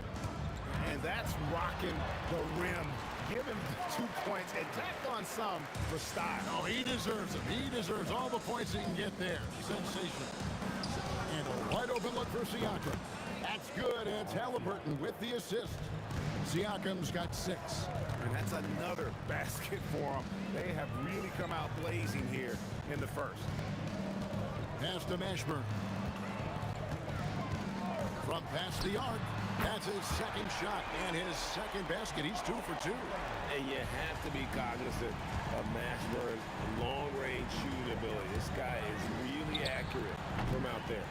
C: And that's rocking the rim. Give him 2 points and tack on some for style.
B: Oh, he deserves them. He deserves all the points he can get there. Sensational. And a wide open look for Siakam. That's good. And it's Halliburton with the assist. Siakam's got 6.
C: And that's another basket for them. They have really come out blazing here in the first.
B: Pass to Mashburn. From past the arc. That's his second shot and his second basket. He's 2 for 2.
C: And you have to be cognizant of Mashburn's long-range shooting ability. This guy is really accurate from out there.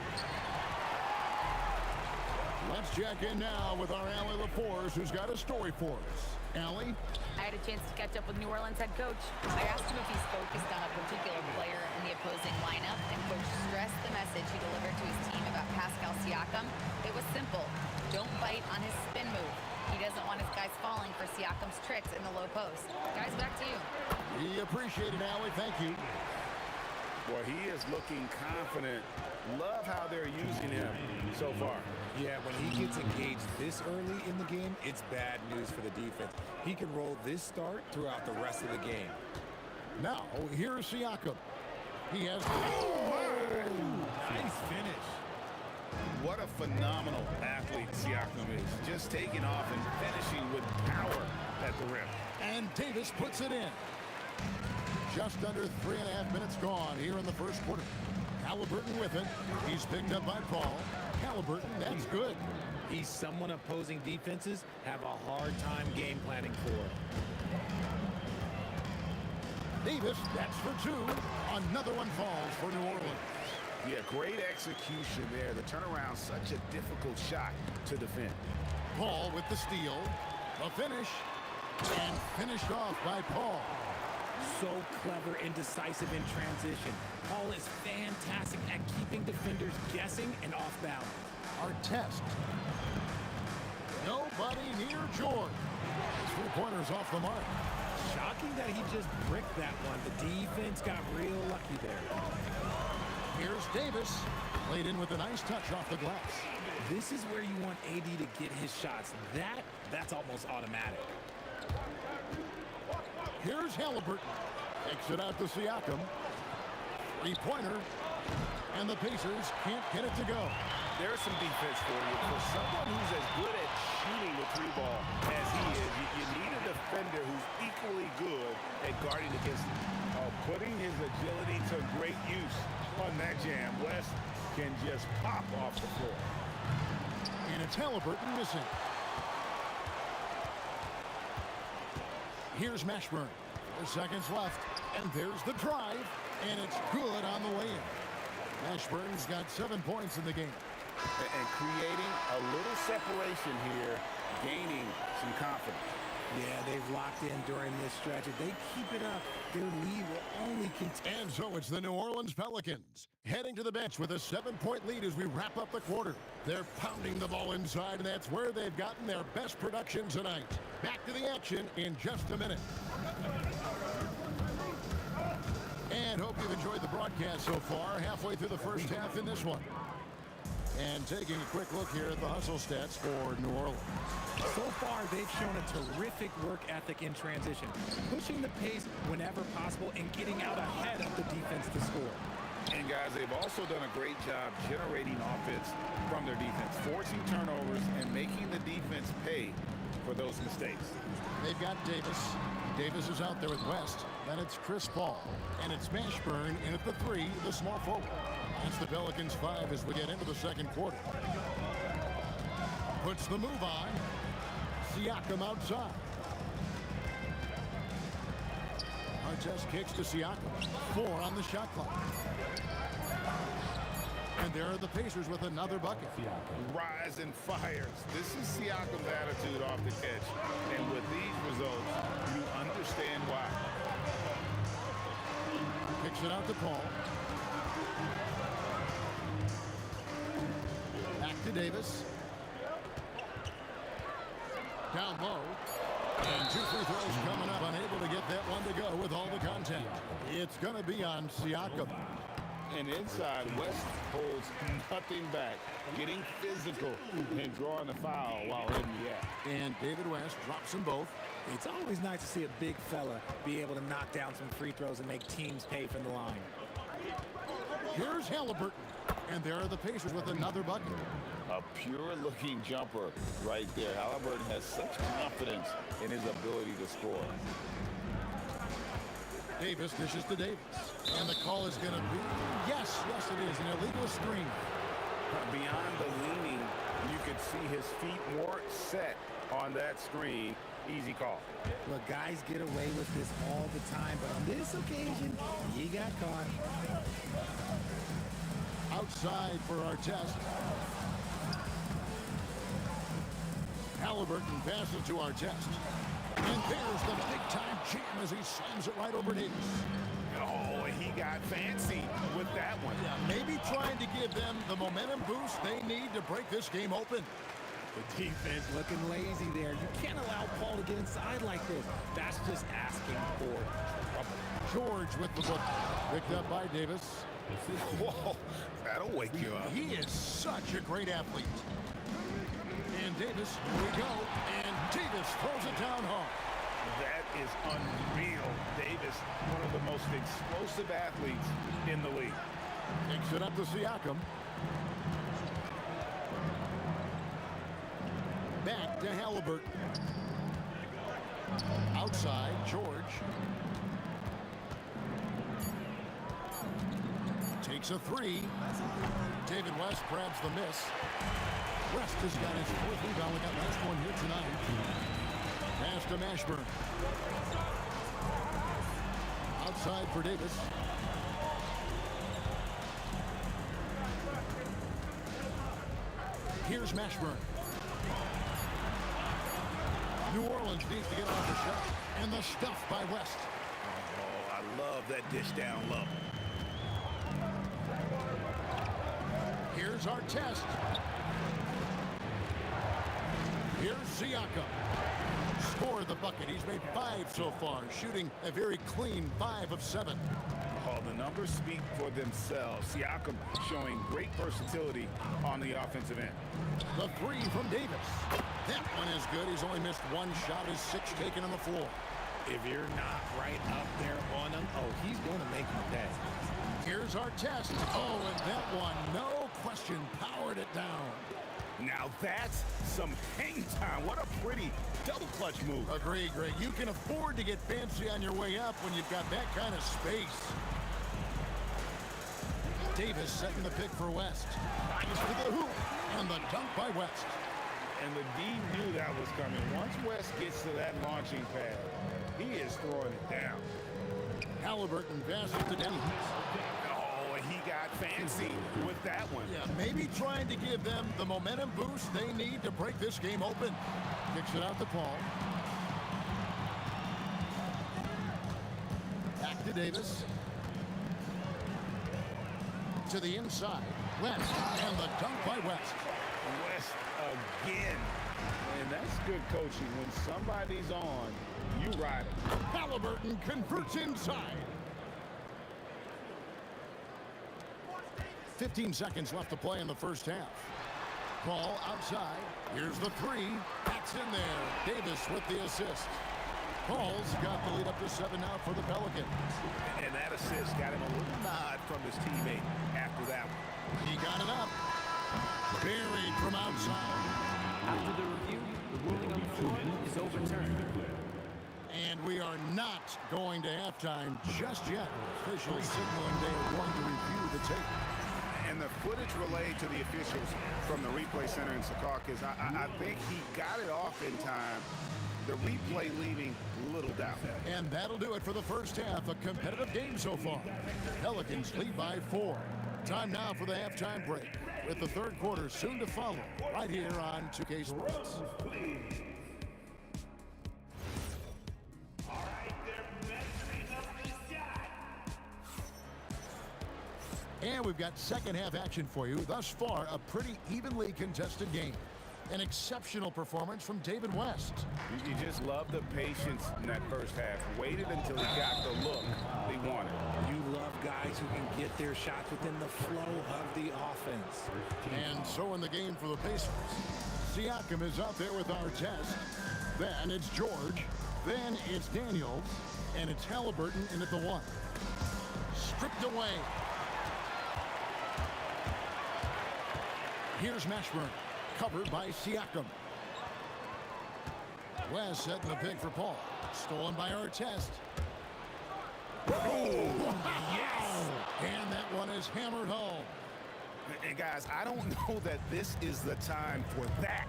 B: Let's check in now with our Allie LaForce, who's got a story for us. Allie?
E: I had a chance to catch up with New Orleans head coach. I asked him if he's focused on a particular player in the opposing lineup, and coach stressed the message he delivered to his team about Pascal Siakam. It was simple. Don't bite on his spin move. He doesn't want his guys falling for Siakam's tricks in the low post. Guys, back to you.
B: We appreciate it, Allie. Thank you.
C: Boy, he is looking confident. Love how they're using him so far.
K: Yeah, when he gets engaged this early in the game, it's bad news for the defense. He can roll this start throughout the rest of the game.
B: Now, here's Siakam. He has...
K: Nice finish.
C: What a phenomenal athlete Siakam is. Just taking off and finishing with power at the rim.
B: And Davis puts it in. Just under 3.5 minutes gone here in the first quarter. Halliburton with it. He's picked up by Paul. Halliburton, that's good.
K: He's someone opposing defenses have a hard time game planning for.
B: Davis, that's for 2. Another one falls for New Orleans.
C: Yeah, great execution there. The turnaround, such a difficult shot to defend.
B: Paul with the steal. The finish. And finished off by Paul.
K: So clever and decisive in transition. Paul is fantastic at keeping defenders guessing and off balance.
B: Artest. Nobody near George. 3-pointers off the mark.
K: Shocking that he just bricked that one. The defense got real lucky there.
B: Here's Davis. Played in with a nice touch off the glass.
K: This is where you want AD to get his shots. That's almost automatic.
B: Here's Halliburton. Takes it out to Siakam. 3-pointer. And the Pacers can't get it to go.
C: There's some defense for you. For someone who's as good at shooting the 3-ball as he is, you need a defender who's equally good at guarding against him. Putting his agility to great use on that jam. West can just pop off the floor.
B: And it's Halliburton missing. Here's Mashburn. 4 seconds left. And there's the drive. And it's good on the way in. Mashburn's got 7 points in the game.
C: And creating a little separation here, gaining some confidence.
K: Yeah, they've locked in during this stretch. If they keep it up, their lead will only continue.
B: And so it's the New Orleans Pelicans heading to the bench with a 7-point lead as we wrap up the quarter. They're pounding the ball inside, and that's where they've gotten their best production tonight. Back to the action in just a minute. And hope you've enjoyed the broadcast so far, halfway through the first half in this one. And taking a quick look here at the hustle stats for New Orleans.
K: So far, they've shown a terrific work ethic in transition, pushing the pace whenever possible and getting out ahead of the defense to score.
C: And guys, they've also done a great job generating offense from their defense, forcing turnovers and making the defense pay for those mistakes.
B: They've got Davis. Davis is out there with West. Then it's Chris Paul. And it's Mashburn in at the 3, the small forward. That's the Pelicans 5 as we get into the second quarter. Puts the move on. Siakam outside. Artest kicks to Siakam. 4 on the shot clock. And there are the Pacers with another bucket.
C: Rise and fires. This is Siakam's attitude off the catch. And with these results, you understand why.
B: Kicks it out to Paul. Back to Davis. Down low. And 2 free throws coming up. Unable to get that one to go with all the contact. It's going to be on Siakam.
C: And inside, West holds nothing back, getting physical and drawing a foul while in the act.
B: And David West drops them both.
K: It's always nice to see a big fella be able to knock down some free throws and make teams pay from the line.
B: Here's Halliburton. And there are the Pacers with another bucket.
C: A pure-looking jumper right there. Halliburton has such confidence in his ability to score.
B: Davis dishes to Davis. And the call is going to be, yes, it is, an illegal screen.
C: Beyond the leaning, you could see his feet weren't set on that screen. Easy call.
K: Look, guys get away with this all the time, but on this occasion, he got caught.
B: Outside for Artest. Halliburton passes to Artest. And there's the big-time jam as he slams it right over Davis.
C: Oh, he got fancy with that one.
B: Yeah, maybe trying to give them the momentum boost they need to break this game open.
K: The defense looking lazy there. You can't allow Paul to get inside like this. That's just asking for trouble.
B: George with the book. Picked up by Davis.
C: Whoa, that'll wake you up.
B: He is such a great athlete. And Davis, here we go. And Davis throws it down hard.
C: That is unreal. Davis, one of the most explosive athletes in the league.
B: Takes it up to Siakam. Back to Halliburton. Outside, George. Takes a 3. David West grabs the miss. West has got his 4th rebound. We got last one here tonight. Pass to Mashburn. Outside for Davis. Here's Mashburn. New Orleans needs to get off the shot. And the stuff by West.
C: Oh, I love that dish down low.
B: Here's Artest. Here's Siakam. Scored the bucket. He's made 5 so far, shooting a very clean 5 of 7.
C: Oh, the numbers speak for themselves. Siakam showing great versatility on the offensive end.
B: The 3 from Davis. That one is good. He's only missed 1 shot. His 6 taken on the floor.
K: If you're not right up there on him, oh, he's going to make him pay.
B: Here's Artest. Oh, and that one, no question, powered it down.
C: Now that's some hang time. What a pretty double clutch move.
B: Agree, Greg. You can afford to get fancy on your way up when you've got that kind of space. Davis setting the pick for West. Nice for the hoop. And the dunk by West.
C: And the D knew that was coming. Once West gets to that launching pad, he is throwing it down.
B: Halliburton passes to Denny.
C: Oh, he got fancy with that one.
B: Yeah, maybe trying to give them the momentum boost they need to break this game open. Kicks it out to Paul. Back to Davis. To the inside. West. And the dunk by West.
C: West again. And that's good coaching. When somebody's on, you ride it.
B: Halliburton converts inside. 15 seconds left to play in the first half. Ball outside. Here's the three. That's in there. Davis with the assist. Paul's got the lead up to 7 now for the Pelicans.
C: And that assist got him a little nod from his teammate after that one.
B: He got it up. Buried from outside.
I: After the review, the ruling on the floor is overturned.
B: And we are not going to halftime just yet. Officials signaling they are going to review the tape.
C: And the footage relayed to the officials from the replay center in Secaucus, I think he got it off in time. The replay leaving little doubt.
B: And that'll do it for the first half. A competitive game so far. Pelicans lead by 4. Time now for the halftime break, with the third quarter soon to follow, right here on 2K Sports. And we've got second half action for you. Thus far, a pretty evenly contested game. An exceptional performance from David West.
C: You just love the patience in that first half. Waited until he got the look he wanted.
K: You love guys who can get their shots within the flow of the offense.
B: And so in the game for the Pacers, Siakam is out there with our test. Then it's George. Then it's Daniels. And it's Halliburton in at the 1. Stripped away. Here's Mashburn, covered by Siakam. West setting the pick for Paul. Stolen by Artest. Oh, yes! And that one is hammered home.
C: And guys, I don't know that this is the time for that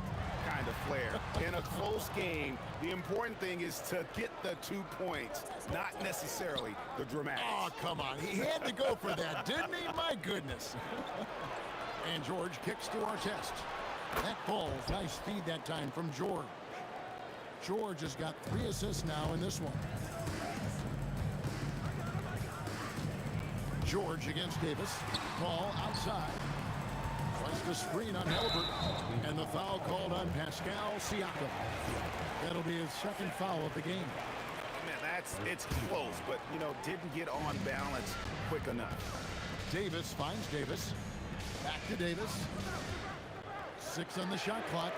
C: kind of flair. In a close game, the important thing is to get the 2 points, not necessarily the dramatics.
B: Oh, come on. He had to go for that, didn't he? My goodness. And George kicks to Artest. That ball's nice speed that time from George. George has got 3 assists now in this one. George against Davis. Ball outside. Tries to screen on Halliburton. And the foul called on Pascal Siakam. That'll be his second foul of the game.
C: Man, it's close, but, didn't get on balance quick enough.
B: Davis finds Davis. Back to Davis. 6 on the shot clock.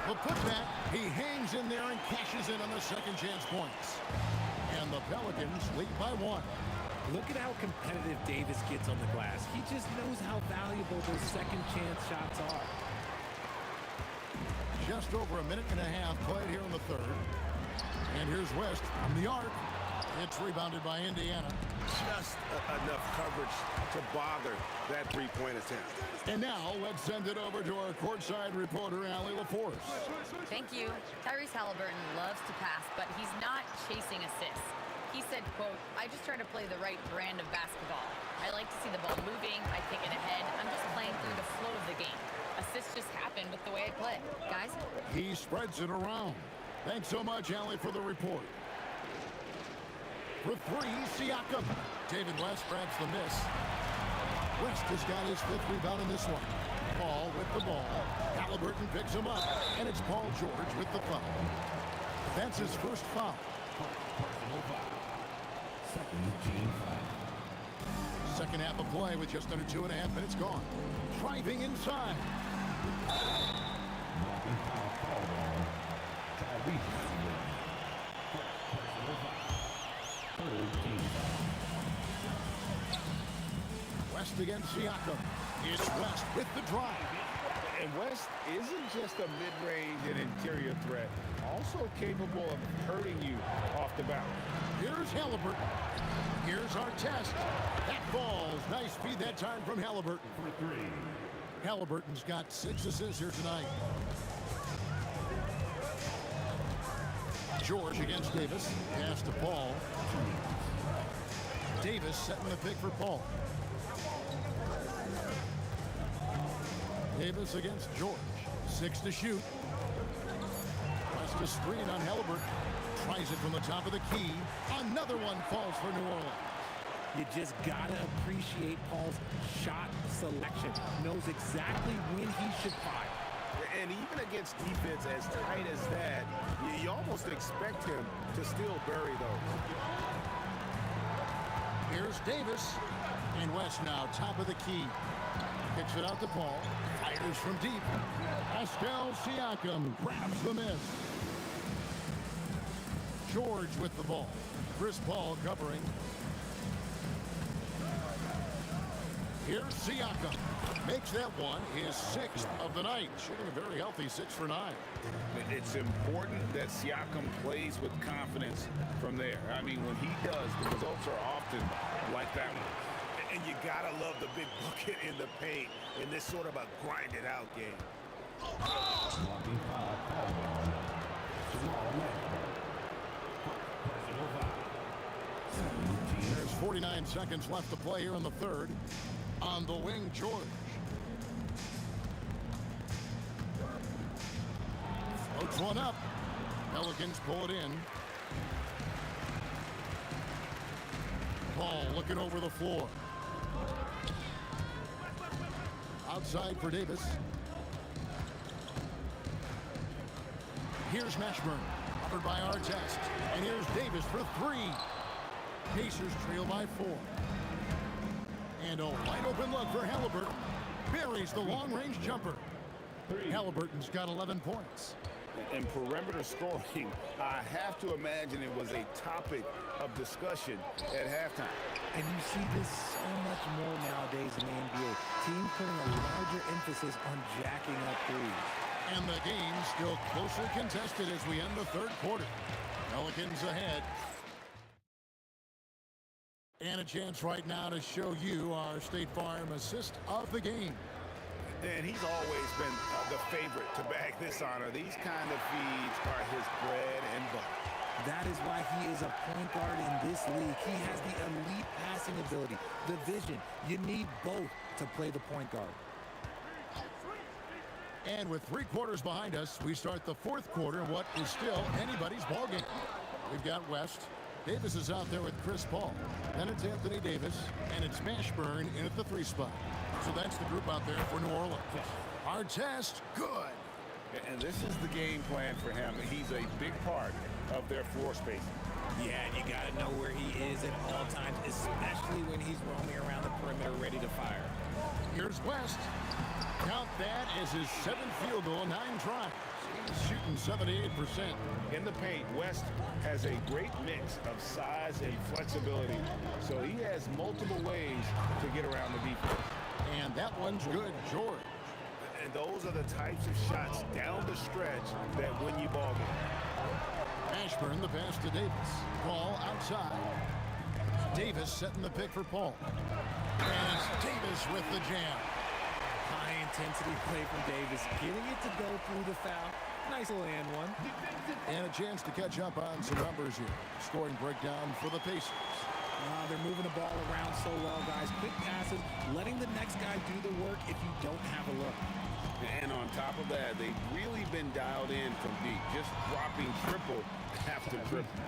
B: The putback. He hangs in there and cashes in on the second chance points. And the Pelicans lead by 1.
K: Look at how competitive Davis gets on the glass. He just knows how valuable those second chance shots are.
B: Just over a minute and a half played here in the third. And here's West from the arc. It's rebounded by Indiana.
C: Just enough coverage to bother that three-point attempt.
B: And now let's send it over to our courtside reporter, Allie LaForce.
E: Thank you. Tyrese Halliburton loves to pass, but he's not chasing assists. He said, quote, "I just try to play the right brand of basketball. I like to see the ball moving. I kick it ahead. I'm just playing through the flow of the game. Assists just happen with the way I play. Guys?"
B: He spreads it around. Thanks so much, Allie, for the report. For 3, Siakam. David West grabs the miss. West has got his 5th rebound in this one. Paul with the ball. Halliburton picks him up. And it's Paul George with the foul. That's his first foul. Second half of play with just under 2.5 minutes gone. Driving inside. West against Siakam. It's West with the drive.
C: And West isn't just a mid-range and interior threat, also capable of hurting you off the bounce.
B: Here's Halliburton. Here's our test. That falls. Nice feed that time from Halliburton.
F: For 3.
B: Halliburton's got 6 assists here tonight. George against Davis. Pass to Paul. Davis setting the pick for Paul. Davis against George. 6 to shoot. West to screen on Halliburton. Tries it from the top of the key. Another one falls for New Orleans.
K: You just gotta appreciate Paul's shot selection. Knows exactly when he should fire.
C: And even against defense as tight as that, you almost expect him to still bury those.
B: Here's Davis. And West now, top of the key. Kicks it out to Paul. Fires from deep. Pascal Siakam grabs the miss. George with the ball. Chris Paul covering. Here's Siakam. Makes that one his 6th of the night. Shooting a very healthy 6 for 9.
C: It's important that Siakam plays with confidence from there. I mean, when he does, the results are often like that one. And you gotta love the big bucket in the paint in this sort of a grind-it-out game.
B: There's 49 seconds left to play here in the third. On the wing, George. Floats one up. Pelicans pull it in. Paul looking over the floor. Outside for Davis. Here's Mashburn. Covered by Artest. And here's Davis for 3. Pacers trail by 4. And a wide open look for Halliburton. Buries the long-range jumper. Halliburton's got 11 points.
C: And perimeter scoring, I have to imagine it was a topic of discussion at halftime.
K: And you see this so much more nowadays in the NBA. Teams putting a larger emphasis on jacking up threes.
B: And the game still closely contested as we end the third quarter. Pelicans ahead. And a chance right now to show you our State Farm assist of the game.
C: And he's always been the favorite to bag this honor. These kind of feeds are his bread and butter.
K: That is why he is a point guard in this league. He has the elite passing ability, the vision. You need both to play the point guard.
B: And with 3 quarters behind us, we start the fourth quarter, what is still anybody's ballgame. We've got West. Davis is out there with Chris Paul. Then it's Anthony Davis, and it's Mashburn in at the 3 spot. So that's the group out there for New Orleans. Artest, good.
C: And this is the game plan for him. He's a big part of their floor space.
K: Yeah, and you got to know where he is at all times, especially when he's roaming around the perimeter ready to fire.
B: Here's West. Count that as his 7th field goal in 9 tries. He's shooting 78%.
C: In the paint, West has a great mix of size and flexibility. So he has multiple ways to get around the defense.
B: And that one's good, George.
C: And those are the types of shots down the stretch that win you ball games.
B: Mashburn, the pass to Davis. Paul outside. Davis setting the pick for Paul. And it's Davis with the jam.
K: High-intensity play from Davis, getting it to go through the foul. Nice little and one.
B: And a chance to catch up on some numbers here. Scoring breakdown for the Pacers.
K: They're moving the ball around so well, guys. Quick passes, letting the next guy do the work if you don't have a look.
C: And on top of that, they've really been dialed in from deep, just dropping triple after triple.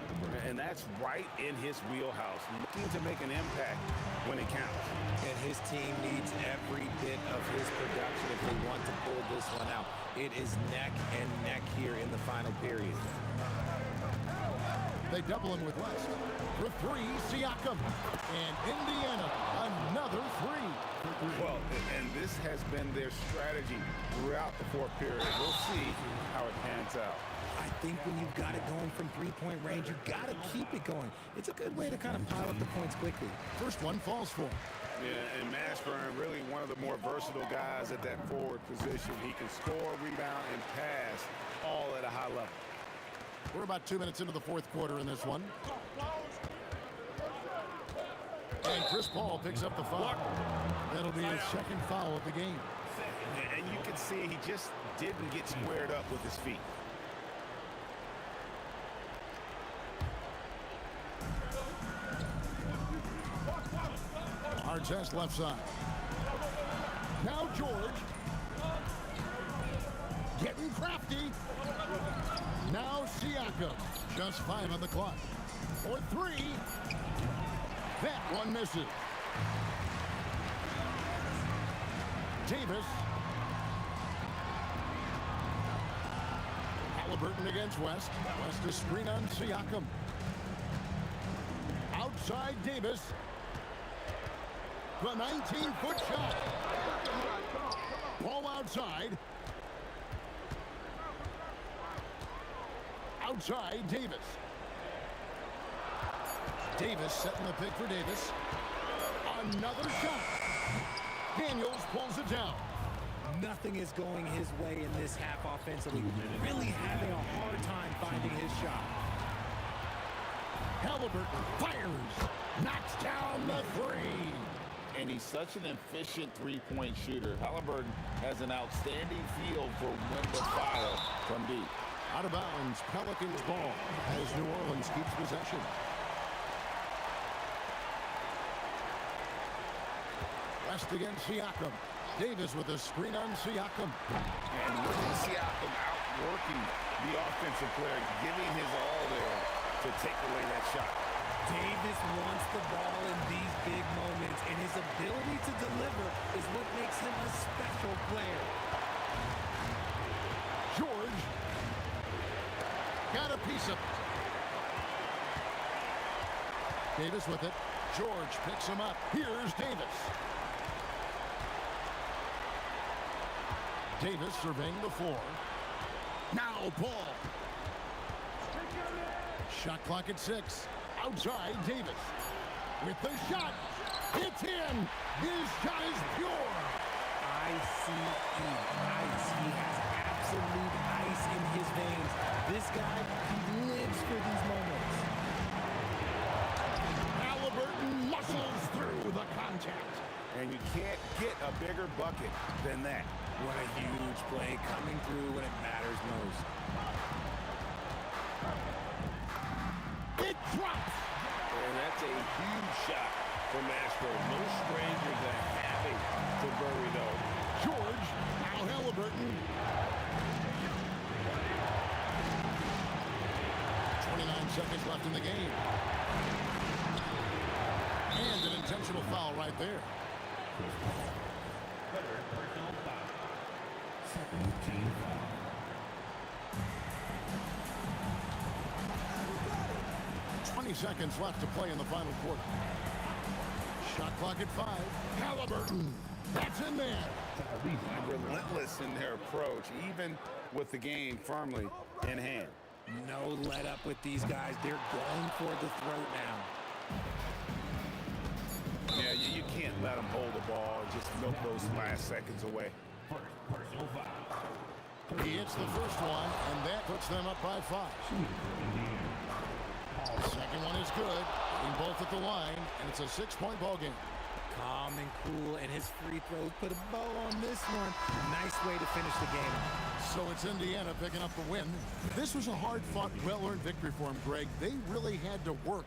C: And that's right in his wheelhouse, looking to make an impact when it counts.
K: And his team needs every bit of his production if they want to pull this one out. It is neck and neck here in the final period.
B: They double him with West. For 3, Siakam. And Indiana, another 3.
C: Well, and this has been their strategy throughout the fourth period. We'll see how it pans out.
K: I think when you've got it going from 3-point range, you've got to keep it going. It's a good way to kind of pile up the points quickly.
B: First one falls for him.
C: Yeah, and Mashburn, really one of the more versatile guys at that forward position. He can score, rebound, and pass all at a high level.
B: We're about 2 minutes into the fourth quarter in this one. And Chris Paul picks up the foul. That'll be his 2nd foul of the game.
C: And you can see he just didn't get squared up with his feet.
B: Artest left side. Now George. Getting crafty. Now Siakam. Just 5 on the clock. For 3. That one misses. Davis. Halliburton against West. West a screen on Siakam. Outside Davis. The 19-foot shot. Ball outside. Outside Davis. Davis setting the pick for Davis. Another shot. Daniels pulls it down.
K: Nothing is going his way in this half offensively. Really having a hard time finding his shot.
B: Halliburton fires. Knocks down the 3.
N: And he's such an efficient three-point shooter. Halliburton has an outstanding feel for when to fire from deep.
B: Out of bounds, Pelicans ball as New Orleans keeps possession. West against Siakam. Davis with a screen on Siakam.
C: And look at Siakam outworking the offensive player, giving his all there to take away that shot.
K: Davis wants the ball in these big moments, and his ability to deliver is what makes him a special player.
B: George got a piece of it. Davis with it. George picks him up. Here's Davis. Davis surveying the floor. Now ball. Shot clock at 6. Outside Davis. With the shot. It's in. His shot is pure.
K: ICE. Ice. He has absolute ice in his veins. This guy, he lives for these moments.
B: Halliburton muscles through the contact.
C: And you can't get a bigger bucket than that.
K: What a huge play coming through when it matters most.
B: It drops.
C: And that's a huge shot from Astro. No stranger to having to bury those.
B: George, now Halliburton. 29 seconds left in the game. And an intentional foul right there.
F: Third personal foul. Second team foul.
B: Seconds left to play in the final quarter. Shot clock at 5. Halliburton. That's in there.
C: Relentless in their approach, even with the game firmly in hand.
K: No let up with these guys. They're going for the throat now.
C: Yeah, you can't let them hold the ball and just milk those last seconds away.
F: First personal foul.
B: He hits the first one, and that puts them up by 5. The second one is good. Getting both at the line, and it's a 6-point ball game.
K: Calm and cool, and his free throws put a bow on this one. Nice way to finish the game.
B: So it's Indiana picking up the win. This was a hard-fought, well-earned victory for him, Greg. They really had to work.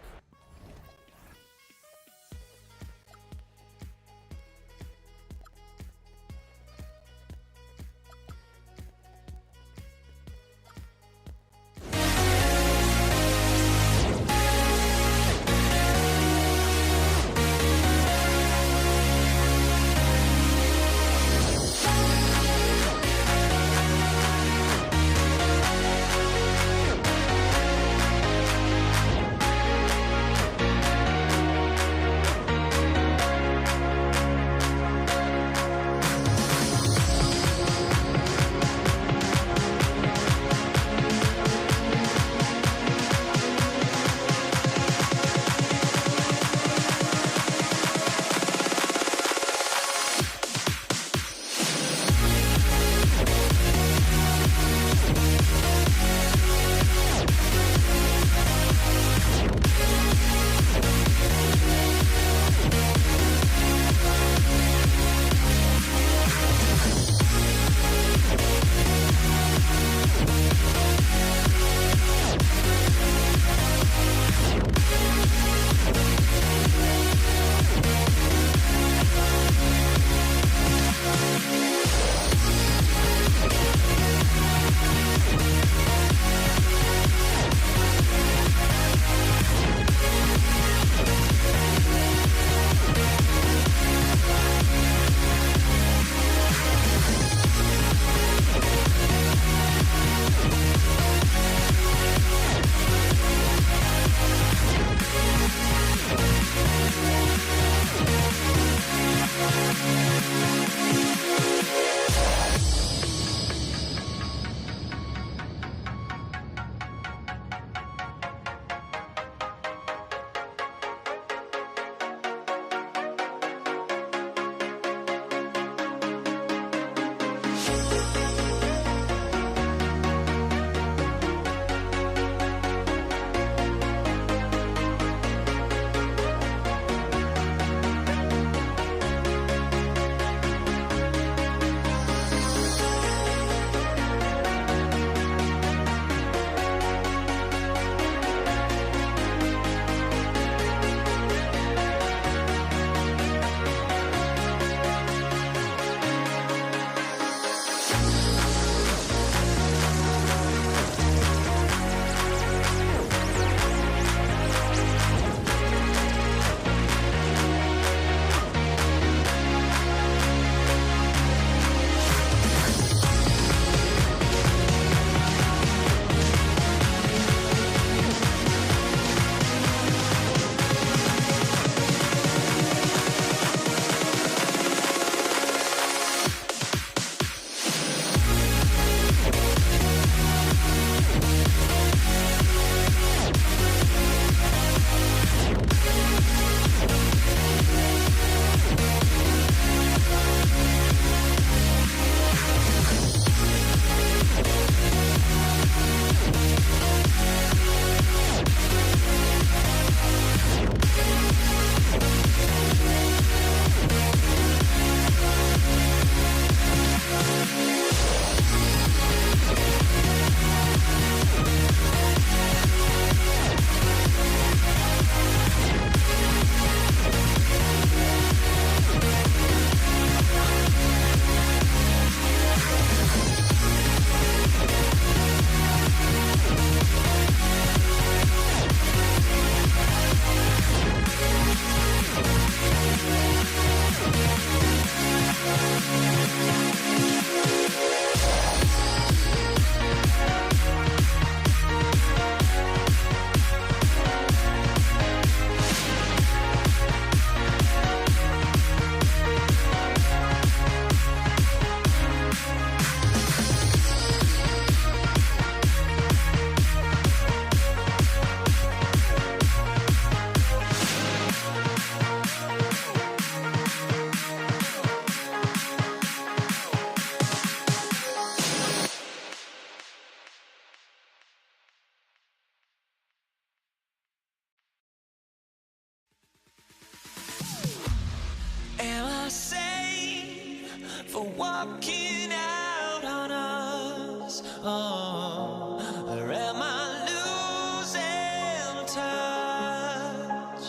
A: for walking out on us? Oh, or am I losing touch?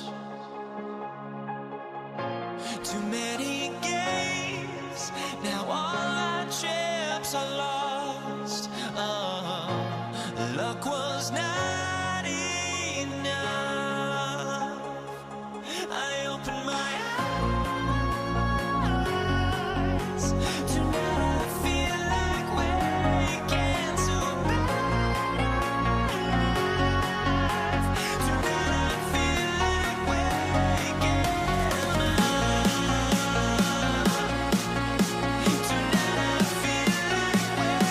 A: Too many games, now all our chips are lost. Oh, luck was not enough. I opened my eyes. Tonight I feel like waking to a better life. Tonight I feel like waking up. Tonight I feel like waking up.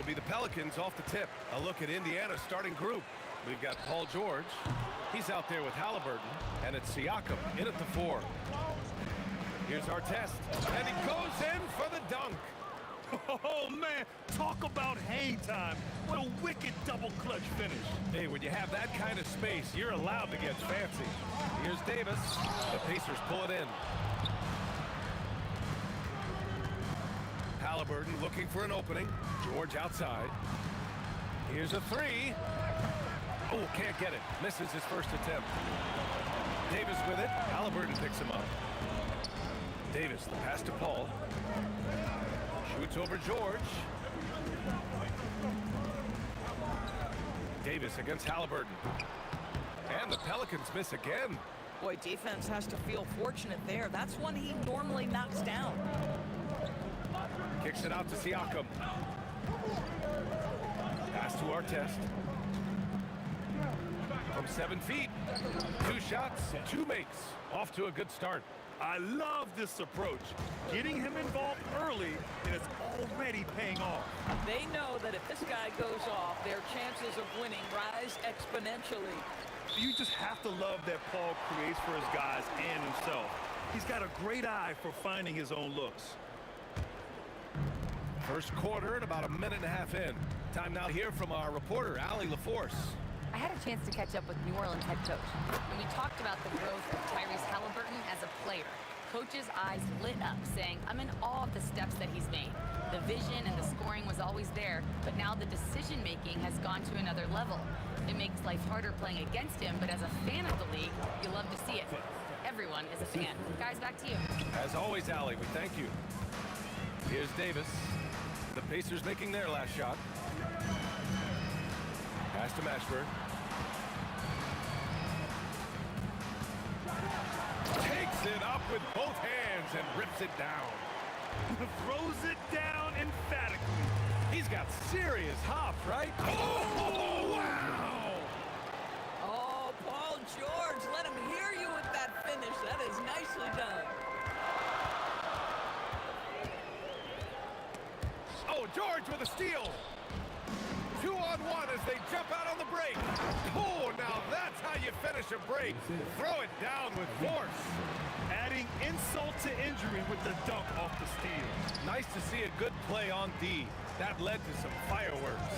G: be the Pelicans off the tip. A look at Indiana's starting group. We've got Paul George. He's out there with Halliburton. And it's Siakam in at the 4. Here's our test. And he goes in for the dunk.
H: Oh, man, talk about hang time. What a wicked double clutch finish.
G: Hey, when you have that kind of space, you're allowed to get fancy. Here's Davis. The Pacers pull it in. Halliburton looking for an opening. George outside. Here's a 3. Oh, can't get it. Misses his first attempt. Davis with it. Halliburton picks him up. Davis, the pass to Paul. Shoots over George. Davis against Halliburton. And the Pelicans miss again.
L: Boy, defense has to feel fortunate there. That's one he normally knocks down.
G: Kicks it out to Siakam. Pass to Artest. From 7 feet. 2 shots, 2 makes. Off to a good start.
H: I love this approach. Getting him involved early, and it's already paying off.
L: They know that if this guy goes off, their chances of winning rise exponentially.
H: You just have to love that Paul creates for his guys and himself. He's got a great eye for finding his own looks.
G: First quarter and about a minute and a half in. Time now to hear from our reporter, Allie LaForce.
E: I had a chance to catch up with New Orleans head coach, and we talked about the growth of Tyrese Halliburton as a player. Coach's eyes lit up, saying, I'm in awe of the steps that he's made. The vision and the scoring was always there, but now the decision-making has gone to another level. It makes life harder playing against him, but as a fan of the league, you love to see it. Everyone is a fan. Guys, back to you.
G: As always, Allie, we thank you. Here's Davis. The Pacers making their last shot. Pass to Mashburn. Takes it up with both hands and rips it down.
H: Throws it down emphatically.
G: He's got serious hops, right? Oh, wow!
L: Oh, Paul George, let him hear you with that finish. That is nicely done.
G: Oh, George with a steal. 2-on-1 as they jump out on the break. Oh, now that's how you finish a break. Throw it down with force.
H: Adding insult to injury with the dunk off the steal.
G: Nice to see a good play on D. That led to some fireworks.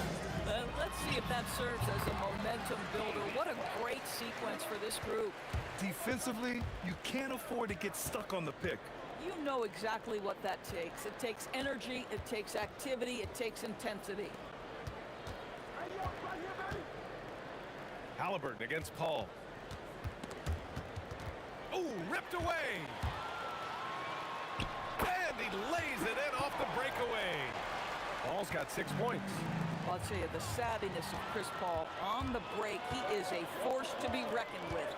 L: Let's see if that serves as a momentum builder. What a great sequence for this group.
H: Defensively, you can't afford to get stuck on the pick.
L: You know exactly what that takes. It takes energy, it takes activity, it takes intensity.
G: Halliburton against Paul. Oh, ripped away. And he lays it in off the breakaway. Paul's got 6 points.
L: I'll tell you, the savviness of Chris Paul on the break, he is a force to be reckoned with.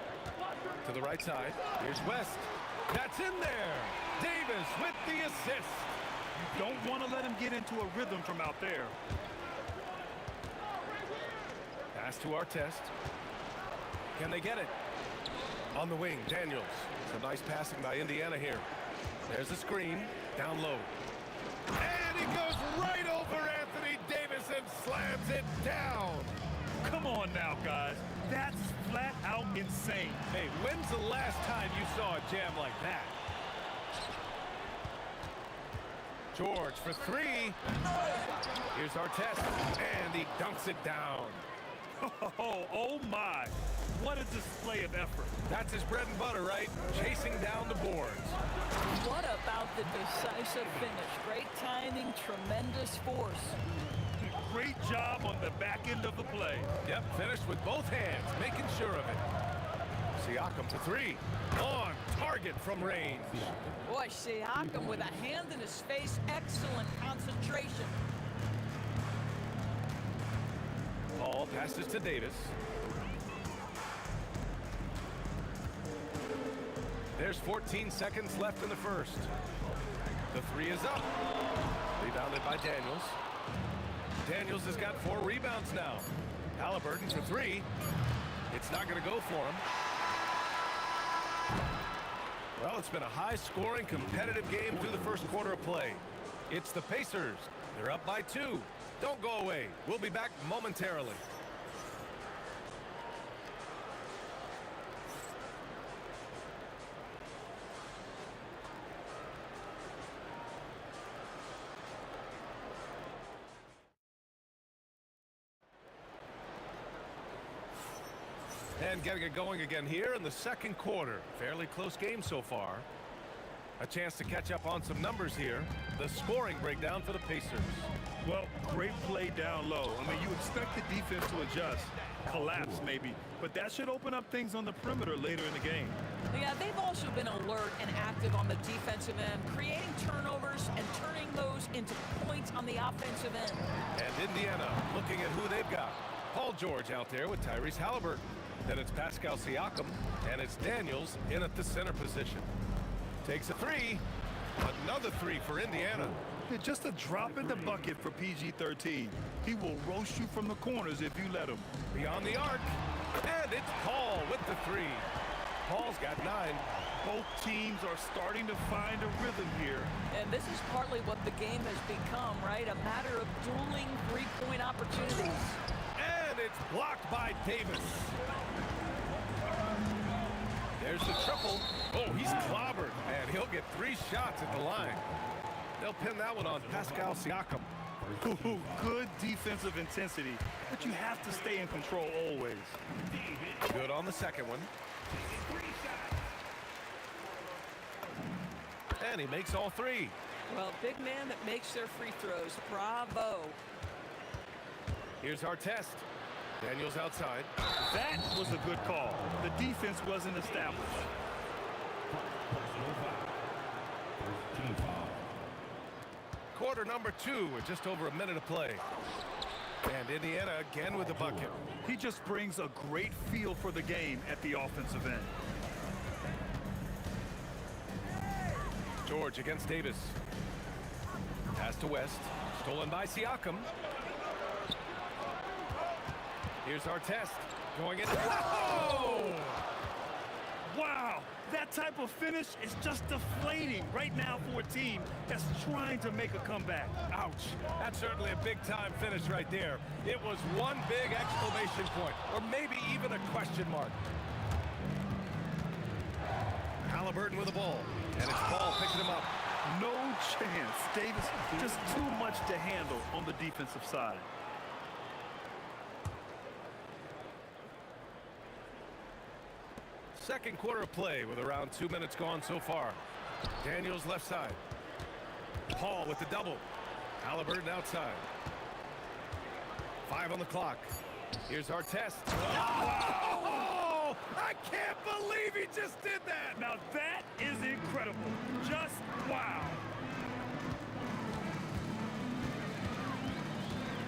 G: To the right side, here's West. That's in there. Davis with the assist.
H: You don't want to let him get into a rhythm from out there.
G: Pass to Artest. Can they get it? On the wing, Daniels. Some nice passing by Indiana here. There's a screen, down low. And he goes right over Anthony Davis and slams it down.
H: Come on now, guys. That's flat out insane.
G: Hey, when's the last time you saw a jam like that? George for 3. Here's Artest, and he dunks it down.
H: Oh my. What a display of effort.
G: That's his bread and butter, right? Chasing down the boards.
L: What about the decisive finish? Great timing, tremendous force.
H: Great job on the back end of the play.
G: Yep, finished with both hands, making sure of it. Siakam for 3. On target from range.
L: Boy, Siakam with a hand in his face. Excellent concentration.
G: Paul passes to Davis. There's 14 seconds left in the first. The 3 is up. Rebounded by Daniels. Daniels has got 4 rebounds now. Halliburton for 3. It's not going to go for him. Well, it's been a high-scoring, competitive game through the first quarter of play. It's the Pacers. They're up by 2. Don't go away. We'll be back momentarily. And getting it going again here in the second quarter. Fairly close game so far. A chance to catch up on some numbers here. The scoring breakdown for the Pacers.
H: Well, great play down low. I mean, you expect the defense to adjust, collapse maybe, but that should open up things on the perimeter later in the game.
L: Yeah, they've also been alert and active on the defensive end, creating turnovers and turning those into points on the offensive end.
G: And Indiana looking at who they've got. Paul George out there with Tyrese Halliburton. Then it's Pascal Siakam, and it's Daniels in at the center position. Takes a three. Another three for Indiana.
H: Yeah, just a drop in the bucket for PG-13. He will roast you from the corners if you let him.
G: Beyond the arc. And it's Paul with the three. Paul's got 9.
H: Both teams are starting to find a rhythm here.
L: And this is partly what the game has become, right? A matter of dueling three-point opportunities.
G: And it's blocked by Davis. There's the triple. Oh, he's clobbered. And he'll get 3 shots at the line. They'll pin that one on Pascal Siakam.
H: Ooh, good defensive intensity, but you have to stay in control always.
G: Good on the second one. And he makes all 3.
L: Well, big man that makes their free throws. Bravo.
G: Here's our test. Daniels outside.
H: That was a good call. The defense wasn't established.
G: Quarter number 2 with just over a minute of play. And Indiana again with the bucket.
H: He just brings a great feel for the game at the offensive end.
G: George against Davis. Pass to West. Stolen by Siakam. Here's our test. Going in. Whoa!
H: Wow! That type of finish is just deflating right now for a team that's trying to make a comeback.
G: Ouch. That's certainly a big-time finish right there. It was one big exclamation point, or maybe even a question mark. Halliburton with the ball, and it's Paul picking him up.
H: No chance. Davis, just too much to handle on the defensive side.
G: Second quarter of play with around 2 minutes gone so far. Daniels left side. Paul with the double. Halliburton outside. 5 on the clock. Here's our test. Oh, I can't believe he just did that.
H: Now that is incredible. Just wow.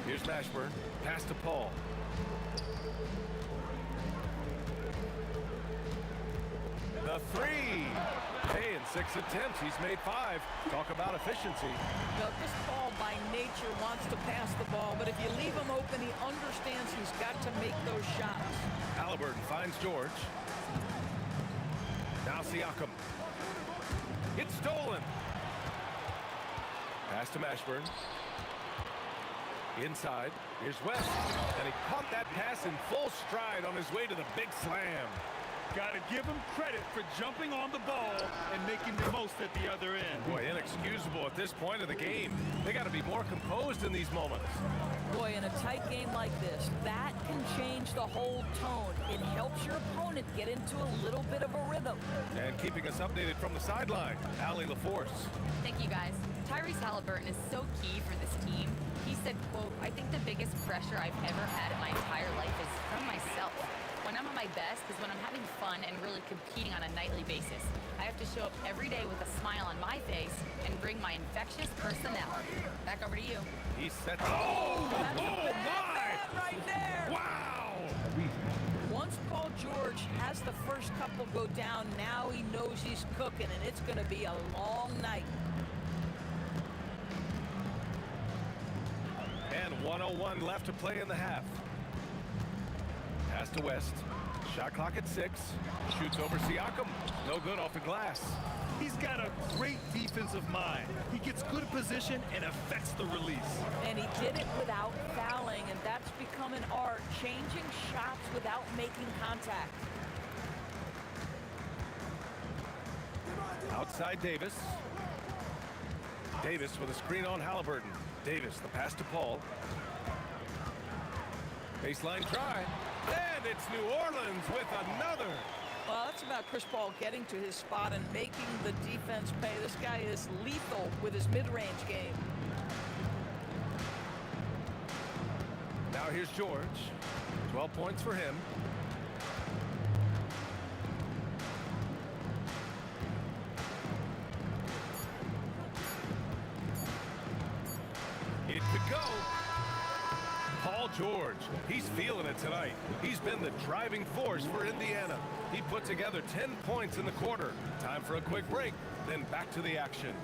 G: Here's Mashburn. Pass to Paul. The 3. Hey, in 6 attempts, he's made 5. Talk about efficiency.
L: Now, this ball by nature wants to pass the ball, but if you leave him open, he understands he's got to make those shots.
G: Halliburton finds George. Now Siakam. It's stolen. Pass to Mashburn. Inside. Here's West. And he caught that pass in full stride on his way to the big slam.
H: Got to give him credit for jumping on the ball and making the most at the other end.
G: Boy, inexcusable at this point of the game. They got to be more composed in these moments.
L: Boy, in a tight game like this, that can change the whole tone. It helps your opponent get into a little bit of a rhythm.
G: And keeping us updated from the sideline, Allie LaForce.
E: Thank you, guys. Tyrese Halliburton is so key for this team. He said, quote, "I think the biggest pressure I've ever had in my entire life is from myself. When I'm at my best is when I'm having fun and really competing on a nightly basis. I have to show up every day with a smile on my face and bring my infectious personality." Back over to you.
G: He's set. Oh my!
L: Right there.
G: Wow!
L: Once Paul George has the first couple go down, now he knows he's cooking, and it's going to be a long night. And
G: 1:01 left to play in the half. Pass to West. Shot clock at 6. Shoots over Siakam. No good off the glass.
H: He's got a great defensive mind. He gets good position and affects the release.
L: And he did it without fouling, and that's become an art, changing shots without making contact.
G: Outside Davis. Davis with a screen on Halliburton. Davis, the pass to Paul. Baseline try. And it's New Orleans with another.
L: Well, that's about Chris Paul getting to his spot and making the defense pay. This guy is lethal with his mid-range game.
G: Now here's George. 12 points for him. It could go. Paul George, he's feeling it tonight. He's been the driving force for Indiana. He put together 10 points in the quarter. Time for a quick break, then back to the action.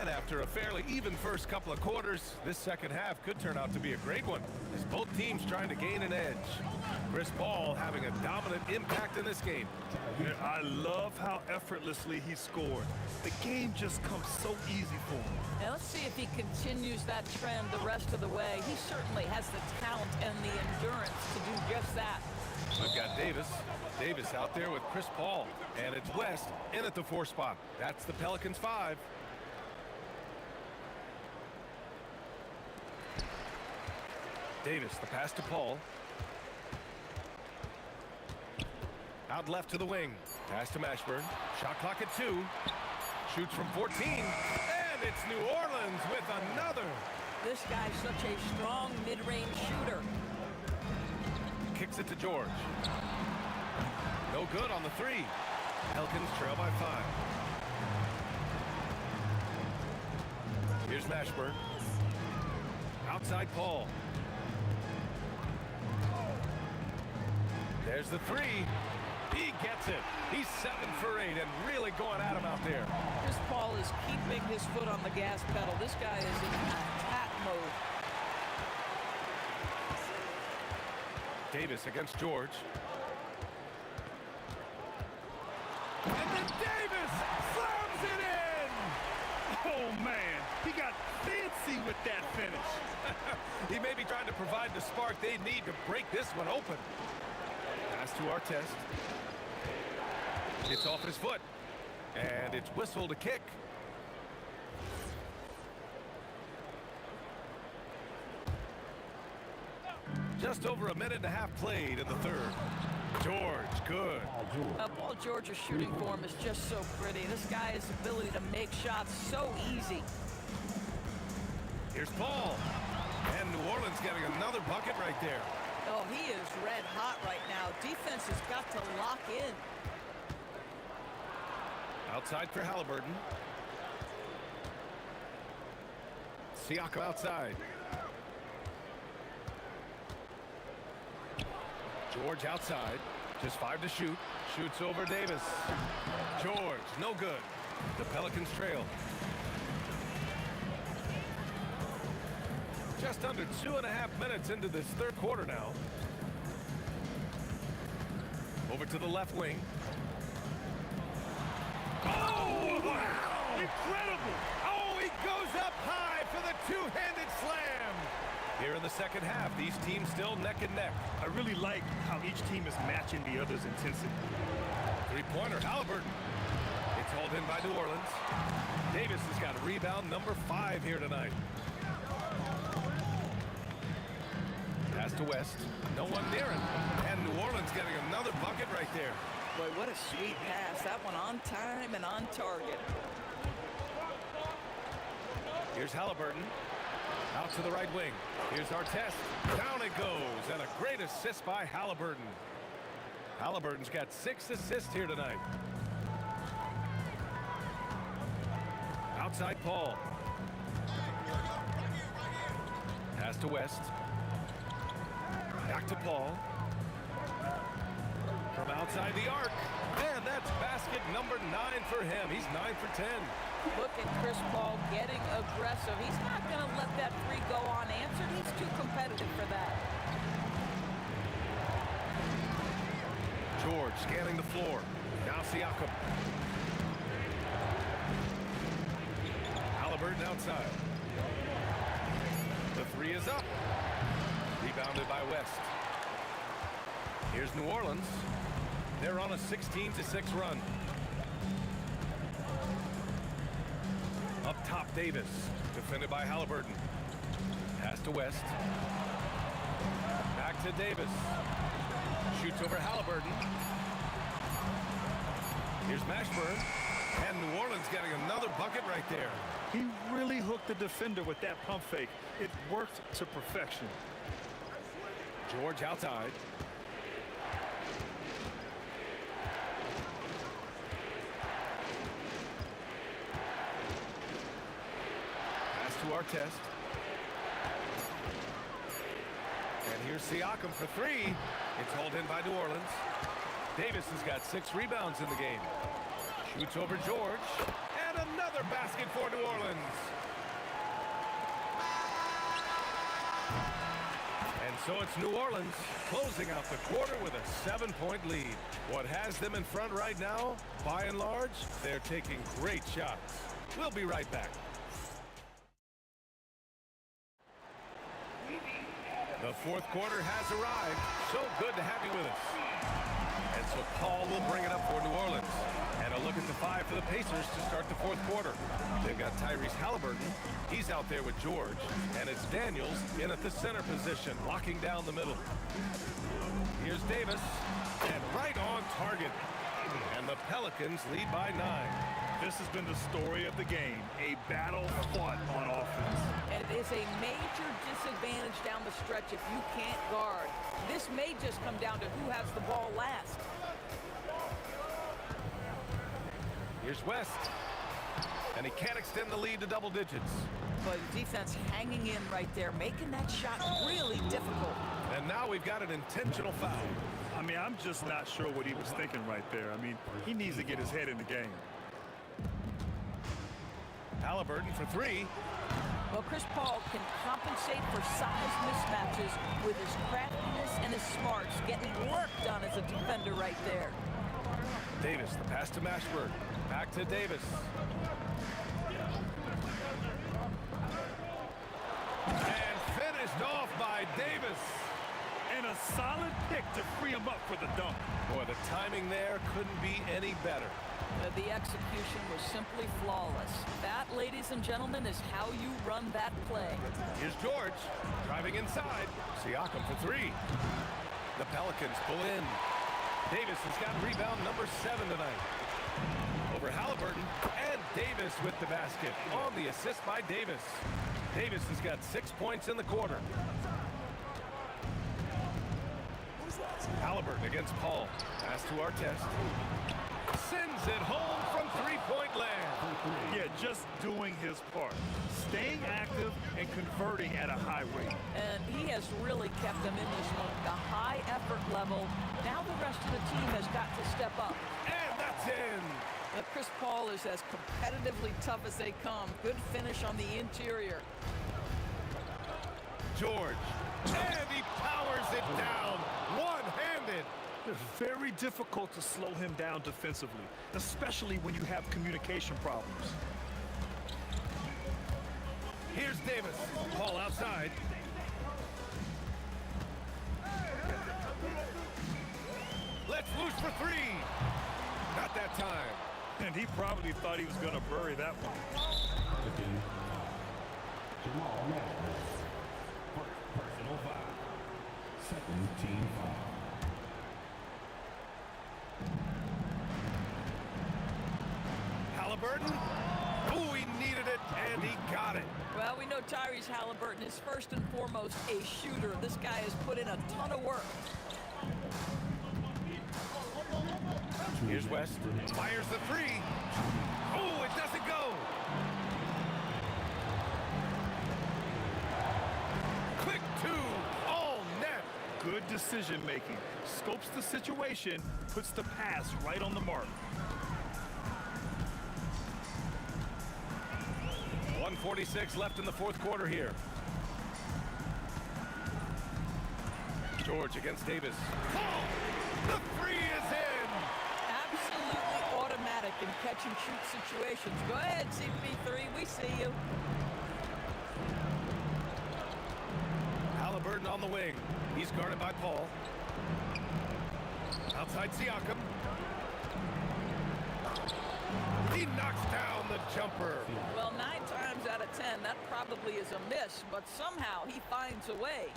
G: And after a fairly even first couple of quarters, this second half could turn out to be a great one, as both teams trying to gain an edge. Chris Paul having a dominant impact in this game.
H: I love how effortlessly he scored. The game just comes so easy for him.
L: Now let's see if he continues that trend the rest of the way. He certainly has the talent and the endurance to do just that.
G: We've got Davis. Davis out there with Chris Paul. And it's West in at the 4 spot. That's the Pelicans 5. Davis, the pass to Paul. Out left to the wing. Pass to Mashburn. Shot clock at 2. Shoots from 14. And it's New Orleans with another.
L: This guy's such a strong mid-range shooter.
G: Kicks it to George. No good on the 3. Pelicans trail by 5. Here's Mashburn. Outside Paul. There's the 3. He gets it. He's 7 for 8 and really going at him out there.
L: Chris Paul is keeping his foot on the gas pedal. This guy is in attack mode.
G: Davis against George. And then Davis slams it in!
H: Oh, man. He got fancy with that finish.
G: He may be trying to provide the spark they need to break this one open. Pass to Artest. It's off his foot. And it's whistled a kick. Just over a minute and a half played in the 3rd. George, good.
L: Paul George's shooting form is just so pretty. This guy's ability to make shots so easy.
G: Here's Paul. And New Orleans getting another bucket right there.
L: Oh, he is red hot right now. Defense has got to lock in.
G: Outside for Halliburton. Siakam outside. George outside. Just 5 to shoot. Shoots over Davis. George, no good. The Pelicans trail. Just under 2.5 minutes into this 3rd quarter now. Over to the left wing.
H: Oh, wow! Incredible!
G: Oh, he goes up high for the two-handed slam. Here in the second half, these teams still neck and neck.
H: I really like how each team is matching the other's intensity.
G: 3-pointer, Halliburton. It's hauled in by New Orleans. Davis has got rebound number 5 here tonight. Pass to West. No one near him. And New Orleans getting another bucket right there.
L: Boy, what a sweet pass. That one on time and on target.
G: Here's Halliburton. Out to the right wing. Here's Artest. Down it goes. And a great assist by Halliburton. Halliburton's got 6 assists here tonight. Outside Paul. Pass to West. Back to Paul. From outside the arc. And that's basket number 9 for him. He's 9 for 10.
L: Look at Chris Paul getting aggressive. He's not going to let that three go unanswered. He's too competitive for that.
G: George scanning the floor. Now Siakam. Halliburton outside. The three is up. Rebounded by West. Here's New Orleans. They're on a 16-6 run. Up top, Davis. Defended by Halliburton. Pass to West. Back to Davis. Shoots over Halliburton. Here's Mashburn. And New Orleans getting another bucket right there.
H: He really hooked the defender with that pump fake. It worked to perfection.
G: George outside. Pass to Artest. And here's Siakam for three. It's hauled in by New Orleans. Davis has got 6 rebounds in the game. Shoots over George. And another basket for New Orleans. And so it's New Orleans closing out the quarter with a 7-point lead. What has them in front right now, by and large, they're taking great shots. We'll be right back. The fourth quarter has arrived. So good to have you with us. And so Paul will bring it up for New Orleans. And a look at the 5 for the Pacers to start the fourth quarter. They've got Tyrese Halliburton. He's out there with George. And it's Daniels in at the center position, locking down the middle. Here's Davis. And right on target. And the Pelicans lead by 9.
H: This has been the story of the game, a battle fought on offense.
L: And it is a major disadvantage down the stretch if you can't guard. This may just come down to who has the ball last.
G: Here's West. And he can't extend the lead to double digits.
L: But defense hanging in right there, making that shot really difficult.
G: And now we've got an intentional foul.
H: I mean, I'm just not sure what he was thinking right there. I mean, he needs to get his head in the game.
G: Halliburton for 3.
L: Well, Chris Paul can compensate for size mismatches with his craftiness and his smarts, getting work done as a defender right there.
G: Davis, the pass to Mashburn. Back to Davis. And finished off by Davis.
H: And a solid pick to free him up for the dunk.
G: Boy, the timing there couldn't be any better.
L: The execution was simply flawless. That, ladies and gentlemen, is how you run that play.
G: Here's George driving inside. Siakam for 3. The Pelicans pull in. Davis has got rebound number 7 tonight. Over Halliburton, and Davis with the basket on the assist by Davis. Davis has got 6 points in the quarter. Halliburton against Paul. Pass to Artest. Sends it home from three-point land.
H: Yeah, just doing his part. Staying active and converting at a high rate.
L: And he has really kept them in this one. The high effort level. Now the rest of the team has got to step up.
G: And that's in.
L: Chris Paul is as competitively tough as they come. Good finish on the interior.
G: George. And he powers it down. One-handed.
H: It's very difficult to slow him down defensively, especially when you have communication problems.
G: Here's Davis. Paul outside. Let's loose for 3. Not that time.
H: And he probably thought he was going to bury that one.
F: Personal foul. Second team foul.
G: Halliburton. Oh, he needed it, and he got it.
L: Well, we know Tyrese Halliburton is first and foremost a shooter. This guy has put in a ton of work.
G: Here's West. Fires the 3. Oh, it doesn't go. Quick 2. All net.
H: Good decision-making. Scopes the situation, puts the pass right on the mark.
G: 1:46 left in the fourth quarter here. George against Davis. Oh, the three is in!
L: Absolutely automatic in catch-and-shoot situations. Go ahead, CP3, we see you.
G: Halliburton on the wing. He's guarded by Paul. Outside Siakam. He knocks down the jumper.
L: Well, 9 times out of 10, that probably is a miss, but somehow he finds a way.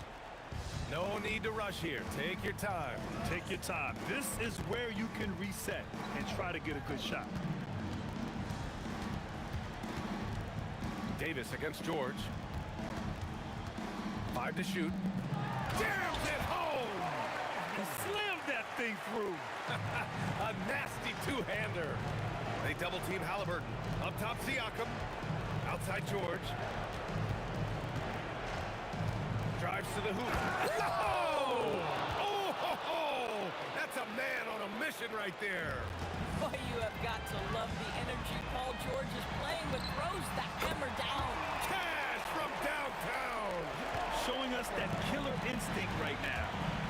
G: No need to rush here. Take your time.
H: Take your time. This is where you can reset and try to get a good shot.
G: Davis against George. 5 to shoot. Jams it home!
H: He slammed that thing through.
G: A nasty two-hander. They double-team Halliburton. Up top, Siakam. Outside George. Drives to the hoop. Oh! That's a man on a mission right there.
L: Boy, you have got to love the energy Paul George is playing with. Throws the hammer down.
G: Cash from downtown.
H: Showing us that killer instinct right now.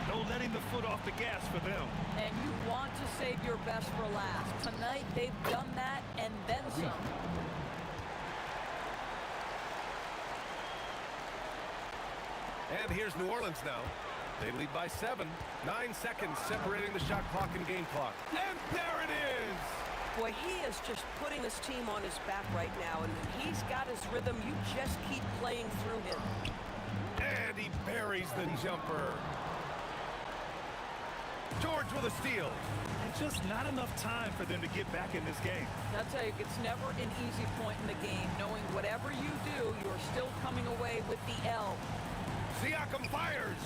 H: No letting the foot off the gas for them.
L: And you want to save your best for last. Tonight, they've done that and then some.
G: And here's New Orleans now. They lead by 7. 9 seconds separating the shot clock and game clock. And there it is!
O: Boy, he is just putting this team on his back right now, and when he's got his rhythm, you just keep playing through him.
G: And he buries the jumper. George with a steal.
H: And just not enough time for them to get back in this game.
L: I'll tell you, it's never an easy point in the game, knowing whatever you do, you're still coming away with the L.
G: Siakam fires.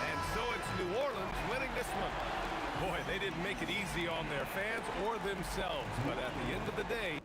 G: And so it's New Orleans winning this one. Boy, they didn't make it easy on their fans or themselves, but at the end of the day,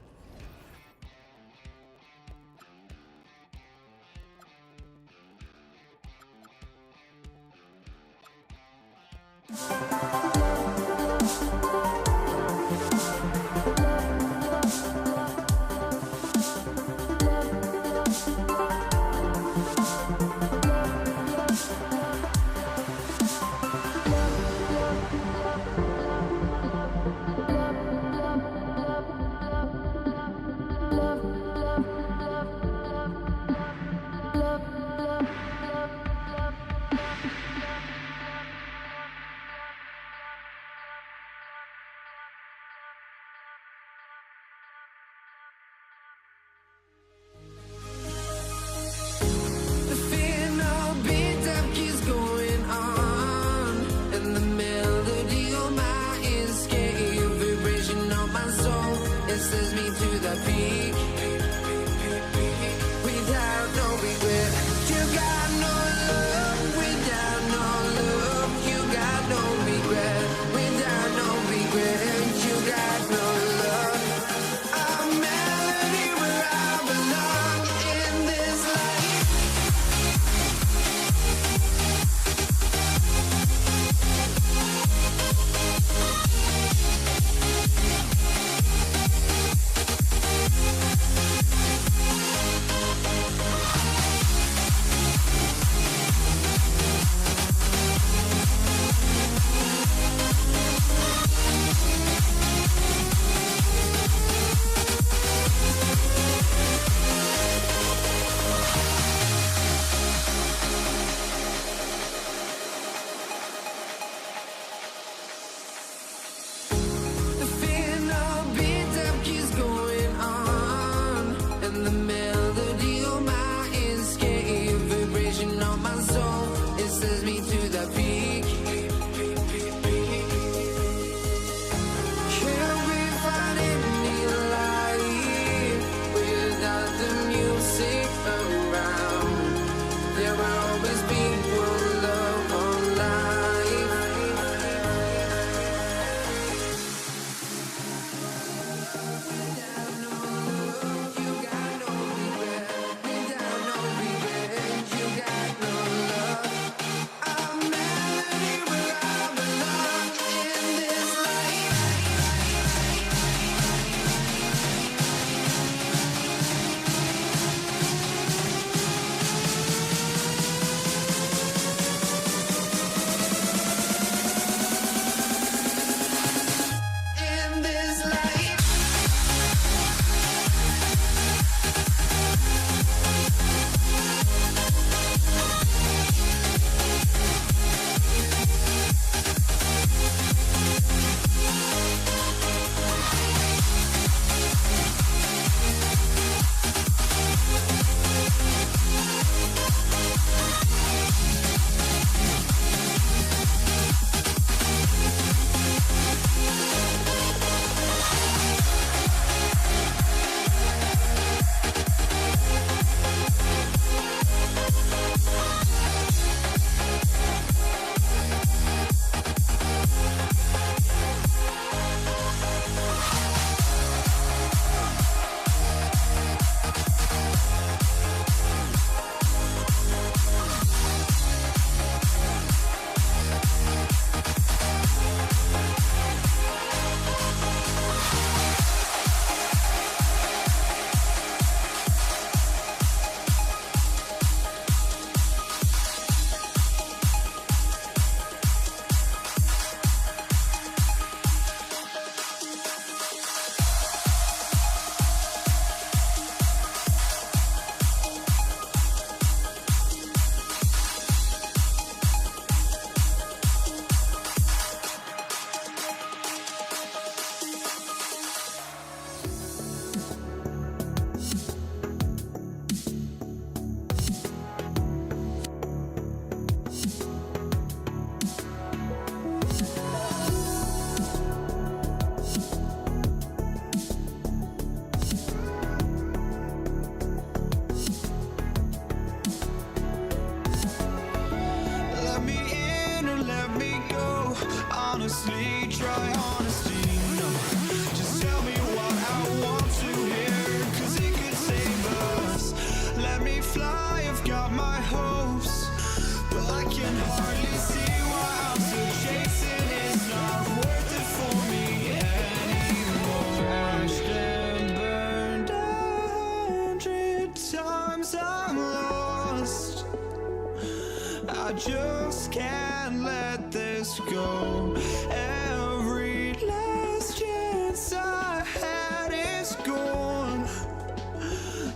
A: just can't let this go. Every last chance I had is gone,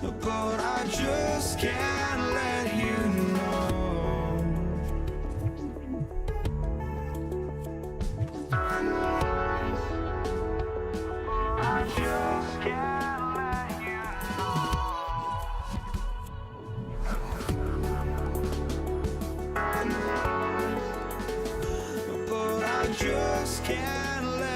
A: but I just can't let you know. I just can't let you know. But I just can't let you know.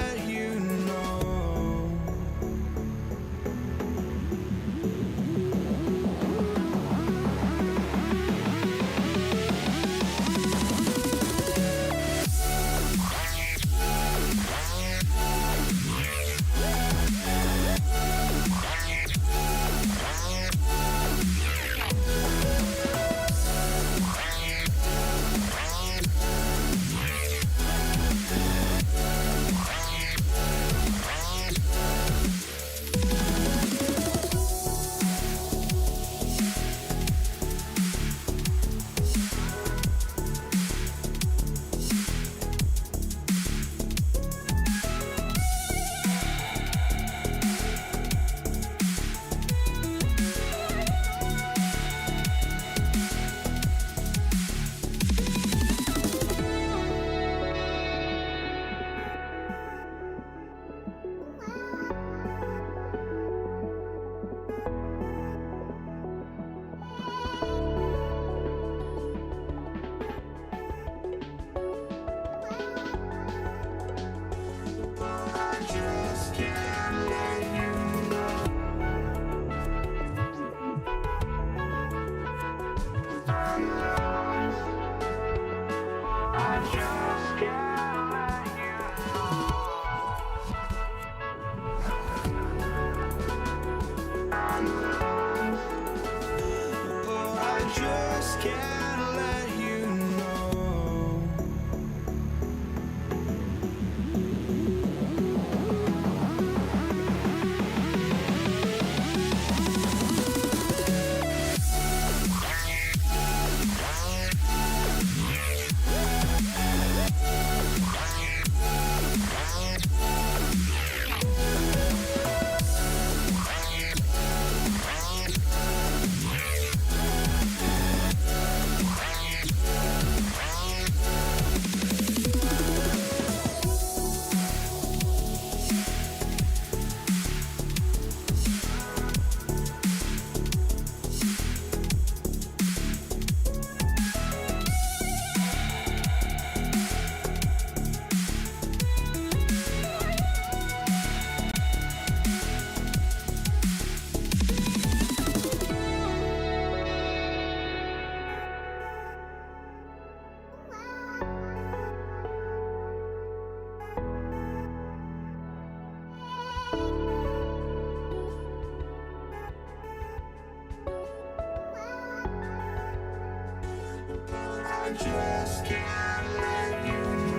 A: I just can't let you know.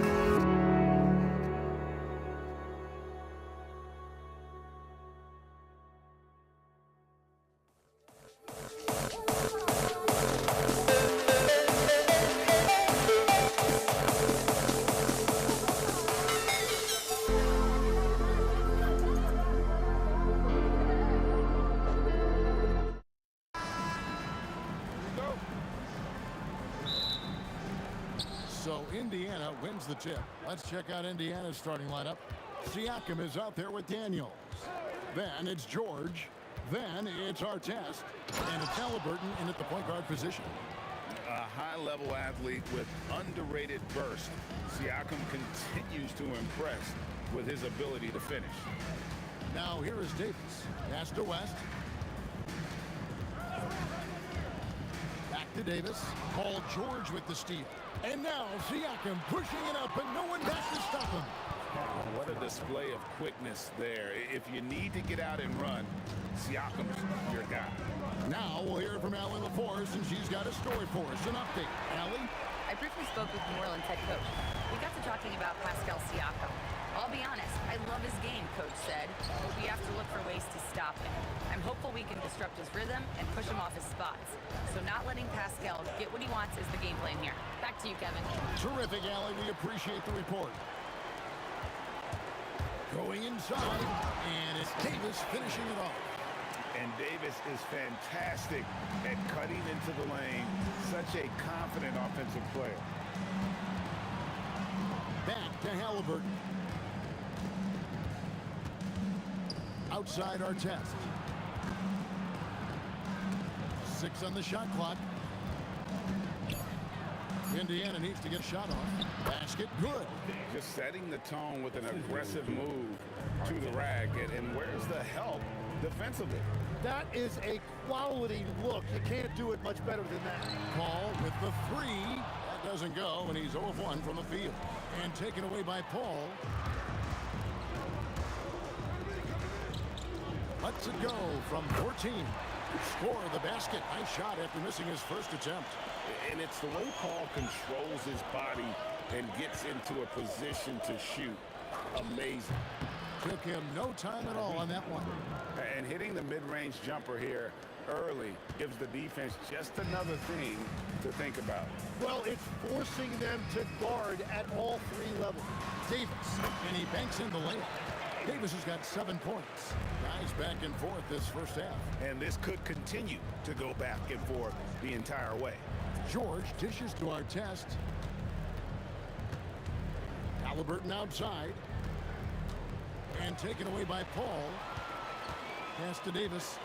B: So Indiana wins the tip. Let's check out Indiana's starting lineup. Siakam is out there with Daniels. Then it's George. Then it's Artest. And it's Halliburton in at the point guard position.
N: A high-level athlete with underrated burst. Siakam continues to impress with his ability to finish.
B: Now here is Davis. Pass to West. Back to Davis. Paul George with the steal. And now Siakam pushing it up, but no one back to stop him.
N: What a display of quickness there. If you need to get out and run, Siakam's your guy.
B: Now we'll hear from Allie LaForce, and she's got a story for us. An update. Allie?
E: I briefly spoke with New Orleans head coach. We got to talking about Pascal Siakam. I'll be honest, I love his game, coach said. We have to look for ways to stop him. I'm hopeful we can disrupt his rhythm and push him off his spots. So not letting Pascal get what he wants is the game plan here. Back to you, Kevin.
B: Terrific, Allie. We appreciate the report. Going inside, and it's Davis finishing it off.
N: And Davis is fantastic at cutting into the lane. Such a confident offensive player.
B: Back to Halliburton. Outside our test. 6 on the shot clock. Indiana needs to get a shot off. Basket, good.
N: Just setting the tone with an aggressive move to the rack. And where's the help defensively?
D: That is a quality look. You can't do it much better than that.
B: Paul with the 3. That doesn't go, and he's 0 of 1 from the field. And taken away by Paul. Lets it go from 14. Score the basket. Nice shot after missing his first attempt.
N: And it's the way Paul controls his body and gets into a position to shoot. Amazing.
B: Took him no time at all on that one.
N: And hitting the mid-range jumper here early gives the defense just another thing to think about.
D: Well, it's forcing them to guard at all 3 levels.
B: Davis, and he banks in the layup. Davis has got 7 points. Guys back and forth this first half.
N: And this could continue to go back and forth the entire way.
B: George dishes to our test. Halliburton outside. And taken away by Paul. Pass to Davis.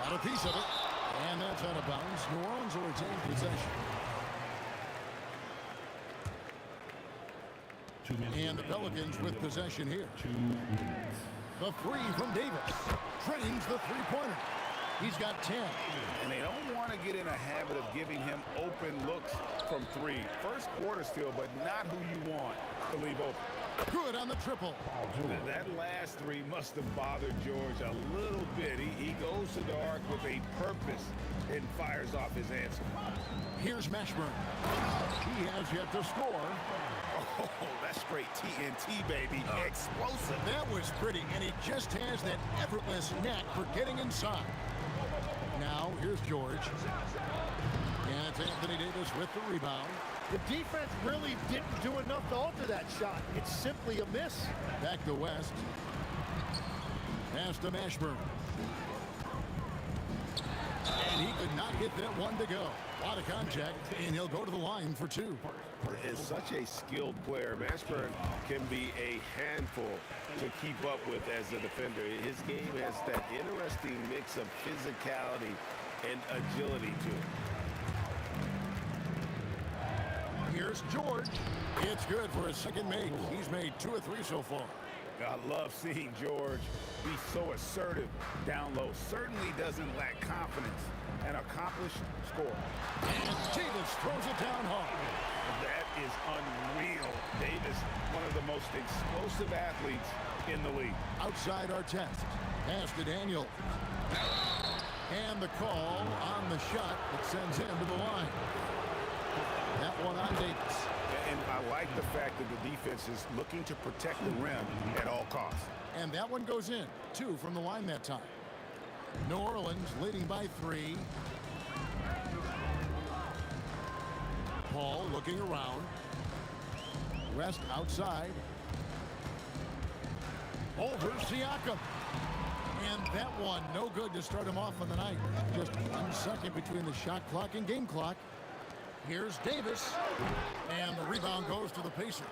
B: Got a piece of it. And that's out of bounds. New Orleans will retain possession. And the Pelicans with possession here. The 3 from Davis. Drains the three-pointer. He's got 10.
N: And they don't want to get in a habit of giving him open looks from 3. First quarter still, but not who you want to leave open.
B: Good on the triple.
N: That last 3 must have bothered George a little bit. He goes to the arc with a purpose and fires off his answer.
B: Here's Mashburn. He has yet to score.
N: Oh, that's straight TNT, baby. Explosive.
B: That was pretty, and he just has that effortless knack for getting inside. Now, here's George. And it's Anthony Davis with the rebound.
D: The defense really didn't do enough to alter that shot. It's simply a miss.
B: Back to West. Pass to Mashburn. And he could not get that one to go. A lot of contact, and he'll go to the line for 2.
N: Is such a skilled player. Mashburn can be a handful to keep up with as a defender. His game has that interesting mix of physicality and agility to it.
B: Here's George. It's good for his second make. He's made 2 or 3 so far.
N: I love seeing George be so assertive down low. Certainly doesn't lack confidence. An accomplished scorer.
B: And Davis throws it down hard.
N: That is unreal. Davis, one of the most explosive athletes in the league.
B: Outside our test. Pass to Daniel. And the call on the shot that sends him to the line. That one on Davis.
N: And I like the fact that the defense is looking to protect the rim at all costs.
B: And that one goes in. 2 from the line that time. New Orleans leading by 3. Paul looking around. West outside. Over Siakam. And that one, no good to start him off on the night. Just 1 second between the shot clock and game clock. Here's Davis. And the rebound goes to the Pacers.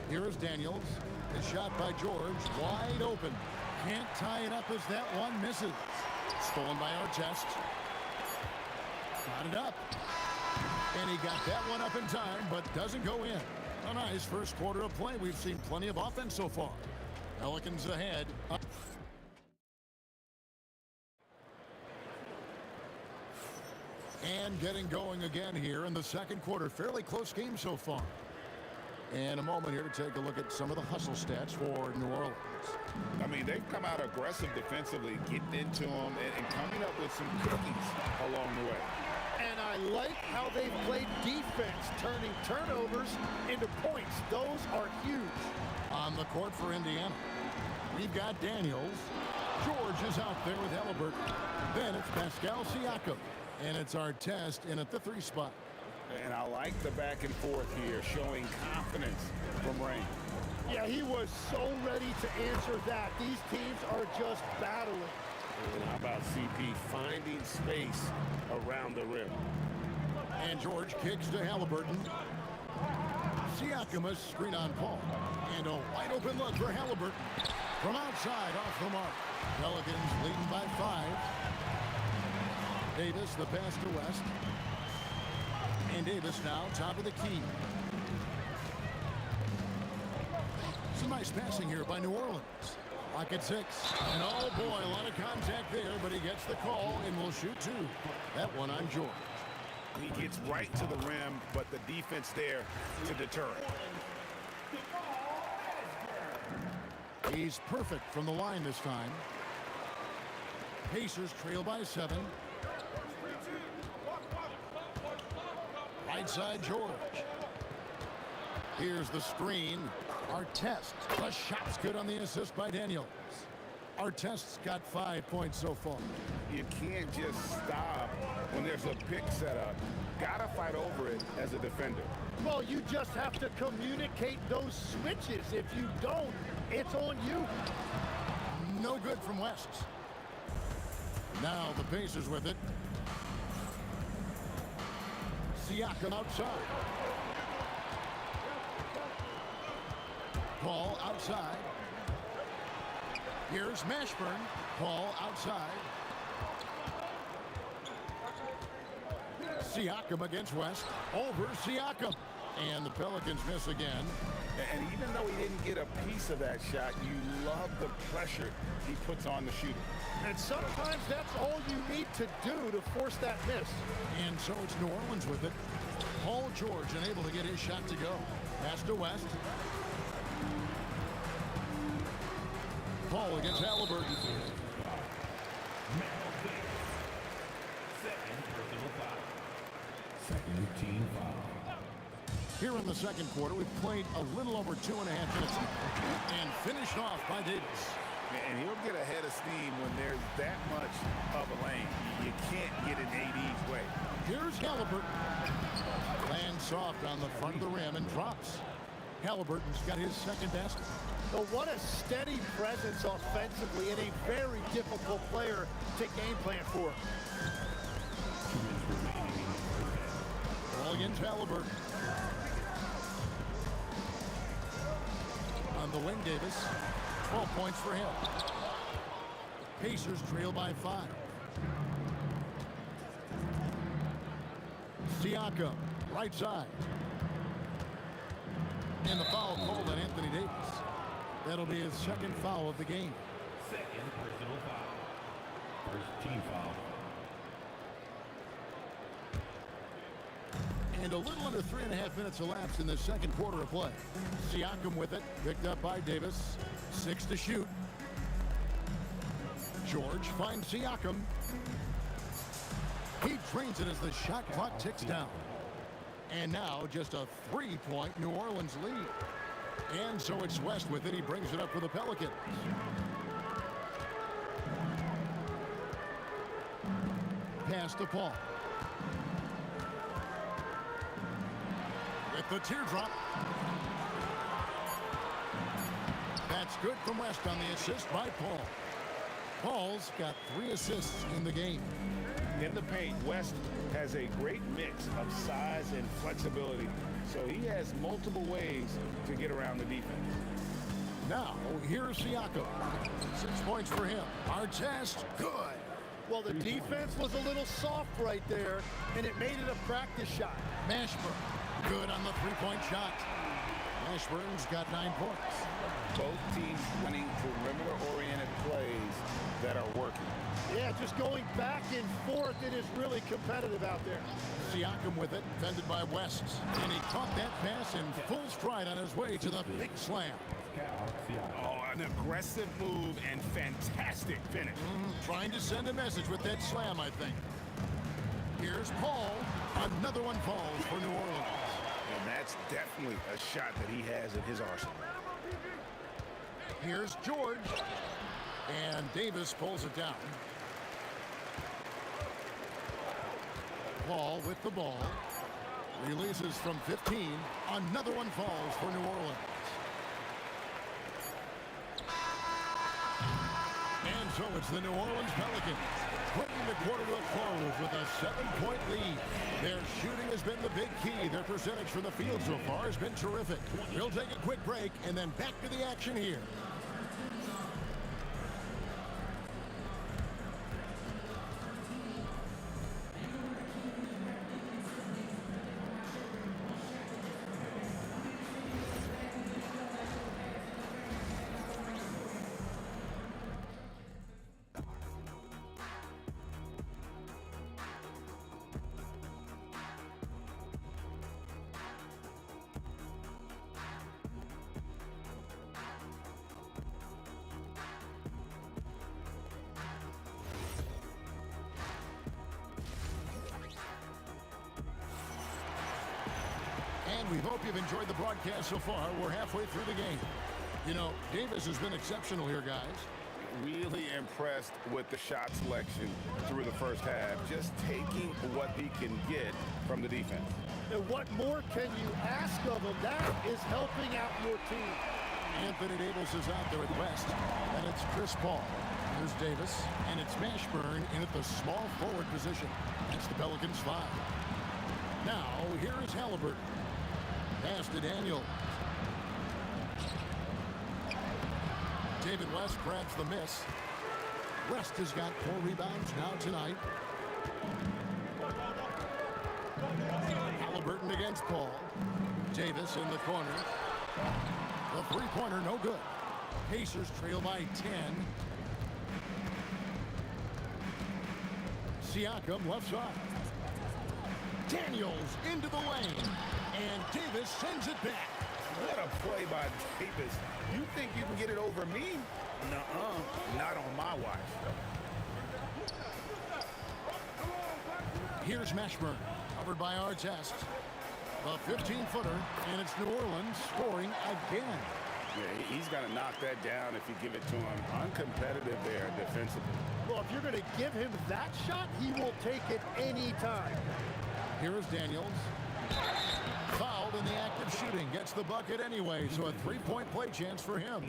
B: Here is Daniels. The shot by George, wide open. Can't tie it up as that one misses. Stolen by our test. Got it up. And he got that one up in time, but doesn't go in. A nice first quarter of play. We've seen plenty of offense so far. Pelicans ahead. And getting going again here in the second quarter. Fairly close game so far. And a moment here to take a look at some of the hustle stats for New Orleans.
N: I mean, they've come out aggressive defensively, getting into them and coming up with some cookies along the way.
D: And I I like how they've played defense, turning turnovers into points. Those are huge.
B: On the court for Indiana, we've got Daniels. George is out there with Halliburton. Then it's Pascal Siakam. And it's our test in at the 3 spot.
C: And I like the back and forth here, showing confidence from Rain.
D: Yeah, he was so ready to answer that. These teams are just battling.
C: And how about CP finding space around the rim?
B: And George kicks to Halliburton. Siakam, a screen on Paul. And a wide open look for Halliburton. From outside, off the mark. Pelicans leading by 5. Davis, the pass to West. And Davis now top of the key. Some nice passing here by New Orleans. Lock at 6. And oh boy, a lot of contact there, but he gets the call and will shoot 2. That one on George.
C: He gets right to the rim, but the defense there to deter it.
B: He's perfect from the line this time. Pacers trail by 7. Right side, George. Here's the screen. Artest. The shot's good on the assist by Daniels. Artest's got 5 points so far.
C: You can't just stop when there's a pick set up. Gotta fight over it as a defender.
D: Well, you just have to communicate those switches. If you don't, it's on you.
B: No good from West. Now the Pacers with it. Siakam outside. Paul outside. Here's Mashburn. Paul outside. Siakam against West. Over Siakam. And the Pelicans miss again.
C: And even though he didn't get a piece of that shot, you love the pressure he puts on the shooter.
D: And sometimes that's all you need to do to force that miss.
B: And so it's New Orleans with it. Paul George unable to get his shot to go. Pass to West. Paul against Halliburton.
F: Second team foul.
B: Here in the second quarter, we've played a little over 2.5 minutes and finished off by Davis.
C: And he'll get ahead of steam when there's that much of a lane. You can't get an AD's way.
B: Here's Halliburton. Lands soft on the front of the rim and drops. Halliburton's got his second basket.
D: But what a steady presence offensively and a very difficult player to game plan for.
B: Ball against Halliburton. On the wing, Davis. 12 points for him. Pacers trail by 5. Siakam, right side. And the foul called on Anthony Davis. That'll be his second foul of the game.
F: Second personal foul. First team foul.
B: And a little under 3.5 minutes elapsed in the second quarter of play. Siakam with it, picked up by Davis. 6 to shoot. George finds Siakam. He drains it as the shot clock ticks down. And now just a 3-point New Orleans lead. And so it's West with it. He brings it up for the Pelicans. Pass to Paul. With the teardrop. That's good from West on the assist by Paul. Paul's got 3 assists in the game.
C: In the paint, West has a great mix of size and flexibility, so he has multiple ways to get around the defense.
B: Now, here's Siakam. 6 points for him. Artest, good.
D: Well, the defense was a little soft right there, and it made it a practice shot.
B: Mashburn, good on the 3-point shot. Mashburn's got 9 points.
C: Both teams running perimeter-oriented plays that are working.
D: Yeah, just going back and forth, it is really competitive out there.
B: Siakam with it, defended by West. And he caught that pass in full stride on his way to the big slam.
C: Oh, an aggressive move and fantastic finish.
B: Trying to send a message with that slam, I think. Here's Paul. Another one falls for New Orleans.
C: And that's definitely a shot that he has in his arsenal.
B: Here's George. And Davis pulls it down. Paul with the ball. Releases from 15. Another one falls for New Orleans. And so it's the New Orleans Pelicans bringing the quarter to a close with a 7-point lead. Their shooting has been the big key. Their percentage from the field so far has been terrific. We'll take a quick break and then back to the action here. And we hope you've enjoyed the broadcast so far. We're halfway through the game. You know, Davis has been exceptional here, guys.
C: Really impressed with the shot selection through the first half. Just taking what he can get from the defense.
D: And what more can you ask of him? That is helping out your team.
B: Anthony Davis is out there at West. And it's Chris Paul. Here's Davis. And it's Mashburn in at the small forward position. That's the Pelicans 5. Now, here is Halliburton. Pass to Daniel. David West grabs the miss. West has got 4 rebounds now tonight. Halliburton against Paul. Davis in the corner. The three-pointer no good. Pacers trail by 10. Siakam left side. Daniels into the lane. And Davis sends it back.
C: What a play by Davis. You think you can get it over me? Nuh-uh. Not on my watch.
B: Here's Mashburn, covered by Artest. A 15-footer, and it's New Orleans scoring again.
C: Yeah, he's got to knock that down if you give it to him. Uncompetitive there defensively.
D: Well, if you're going to give him that shot, he will take it any time.
B: Here is Daniels. Fouled in the act of shooting. Gets the bucket anyway, so a 3-point play chance for him.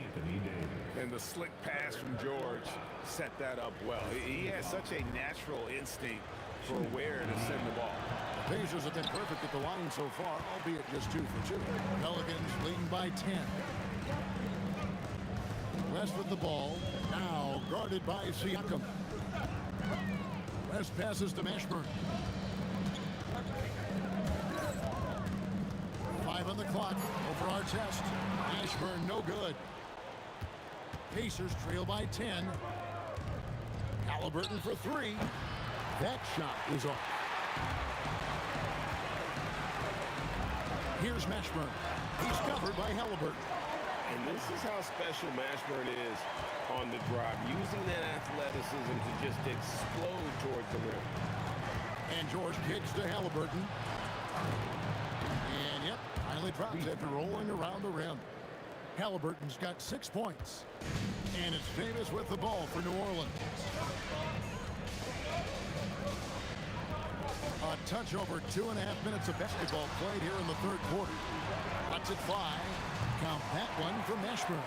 C: And the slick pass from George set that up well. He has such a natural instinct for where to send the ball.
B: The Pacers have been perfect at the line so far, albeit just 2 for 2. Pelicans leading by 10. West with the ball. Now guarded by Siakam. West passes to Mashburn. 5 on the clock. Over Artest. Mashburn no good. Pacers trail by 10. Halliburton for 3. That shot is off. Here's Mashburn. He's covered by Halliburton.
N: And this is how special Mashburn is on the drive, using that athleticism to just explode towards the rim.
B: And George kicks to Halliburton. And yep, finally drops after rolling around the rim. Halliburton's got 6 points. And it's Davis with the ball for New Orleans. A touch over 2.5 minutes of basketball played here in the third quarter. Cuts it 5. Count that one for Mashburn.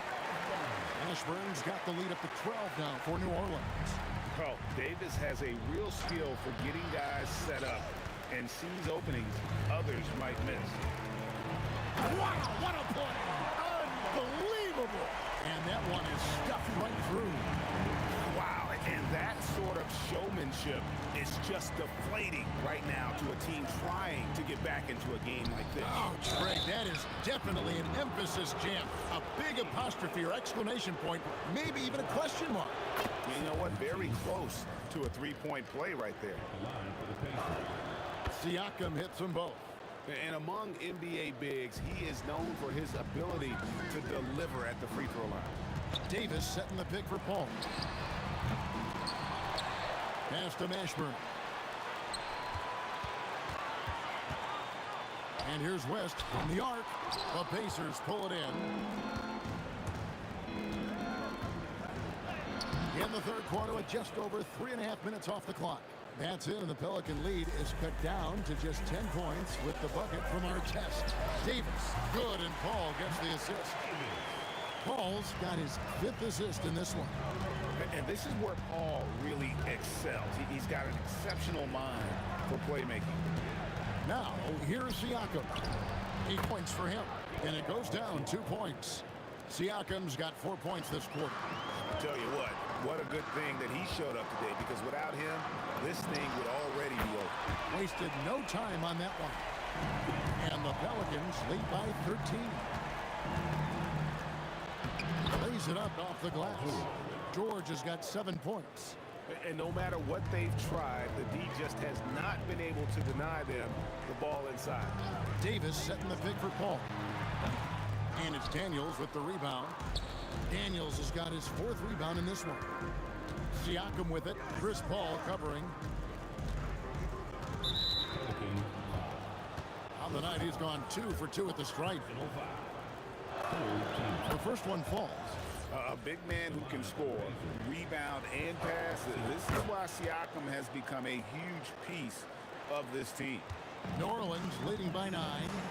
B: Mashburn's got the lead up to 12 now for New Orleans.
C: Well, Davis has a real skill for getting guys set up and sees openings others might miss.
B: Wow, what a play!
D: Unbelievable!
B: And that one is stuffed right through.
C: Wow, and that sort of showmanship is just deflating right now to a team trying to get back into a game like this.
B: Oh, Greg, that is definitely an emphasis jam. A big apostrophe or exclamation point, maybe even a question mark.
C: You know what? Very close to a 3-point play right there.
B: Siakam hits them both.
C: And among NBA bigs, he is known for his ability to deliver at the free throw line.
B: Davis setting the pick for Paul. Pass to Mashburn. And here's West from the arc. The Pacers pull it in. In the third quarter with just over 3.5 minutes off the clock. That's it, and the Pelican lead is cut down to just 10 points with the bucket from Artest. Davis, good, and Paul gets the assist. Paul's got his 5th assist in this one.
C: And this is where Paul really excels. He's got an exceptional mind for playmaking.
B: Now, here's Siakam. 8 points for him, and it goes down 2 points. Siakam's got 4 points this quarter.
C: I tell you what a good thing that he showed up today, because without him, this thing would already be over.
B: Wasted no time on that one. And the Pelicans lead by 13. Lays it up off the glass. George has got 7 points.
C: And no matter what they've tried, the D just has not been able to deny them the ball inside.
B: Davis setting the pick for Paul. And it's Daniels with the rebound. Daniels has got his 4th rebound in this one. Siakam with it. Chris Paul covering. On the night, he's gone 2 for 2 at the stripe. The first one falls.
C: A big man who can score, rebound, and pass. This is why Siakam has become a huge piece of this team.
B: New Orleans leading by 9.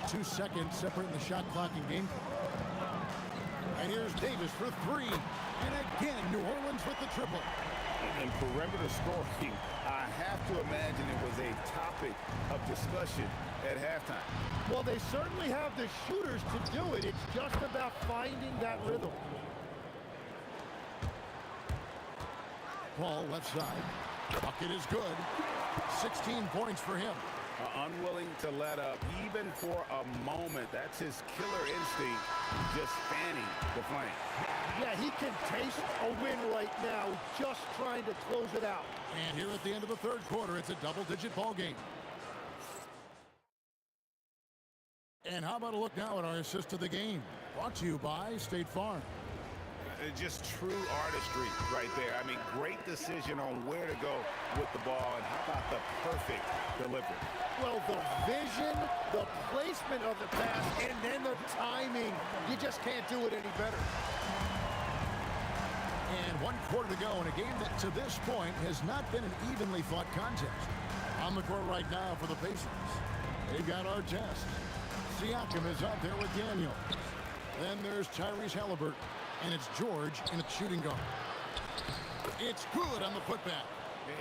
B: 2 seconds separating the shot clock and game clock. And here's Davis for 3. And again, New Orleans with the triple.
C: And perimeter scoring, I have to imagine it was a topic of discussion at halftime.
D: Well, they certainly have the shooters to do it. It's just about finding that rhythm.
B: Paul left side. Bucket is good. 16 points for him.
C: Unwilling to let up even for a moment. That's his killer instinct, just fanning the flame.
D: Yeah, he can taste a win right now, just trying to close it out.
B: And here at the end of the third quarter, it's a double-digit ball game. And how about a look now at our assist of the game? Brought to you by State Farm.
C: Just true artistry right there. I mean, great decision on where to go with the ball, and how about the perfect delivery?
D: Well, the vision, the placement of the pass, and then the timing. You just can't do it any better.
B: And 1 quarter to go in a game that to this point has not been an evenly fought contest. On the court right now for the Pacers. They've got Artest. Siakam is out there with Daniels. Then there's Tyrese Halliburton. And it's George in a shooting guard. It's good on the putback.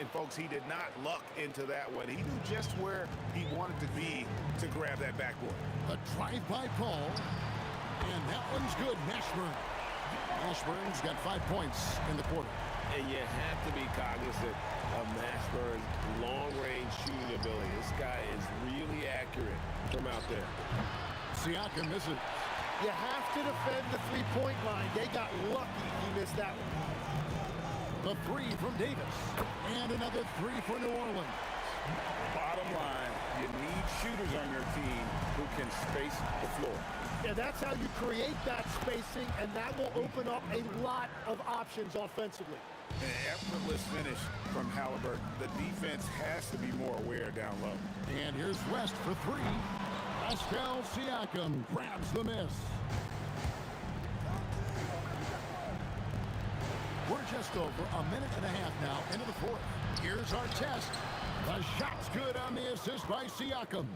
C: And folks, he did not luck into that one. He knew just where he wanted to be to grab that backboard.
B: A drive by Paul. And that one's good. Mashburn's got 5 points in the quarter.
N: And you have to be cognizant of Mashburn's long-range shooting ability. This guy is really accurate from out there.
B: Siakam misses.
D: You have to defend the three-point line. They got lucky he missed that one.
B: The 3 from Davis. And another 3 for New Orleans.
C: Bottom line, you need shooters on your team who can space the floor.
D: Yeah, that's how you create that spacing, and that will open up a lot of options offensively.
C: An effortless finish from Halliburton. The defense has to be more aware down low.
B: And here's West for 3. Pascal Siakam grabs the miss. We're just over a minute and a half now into the fourth. Here's our test. The shot's good on the assist by Siakam.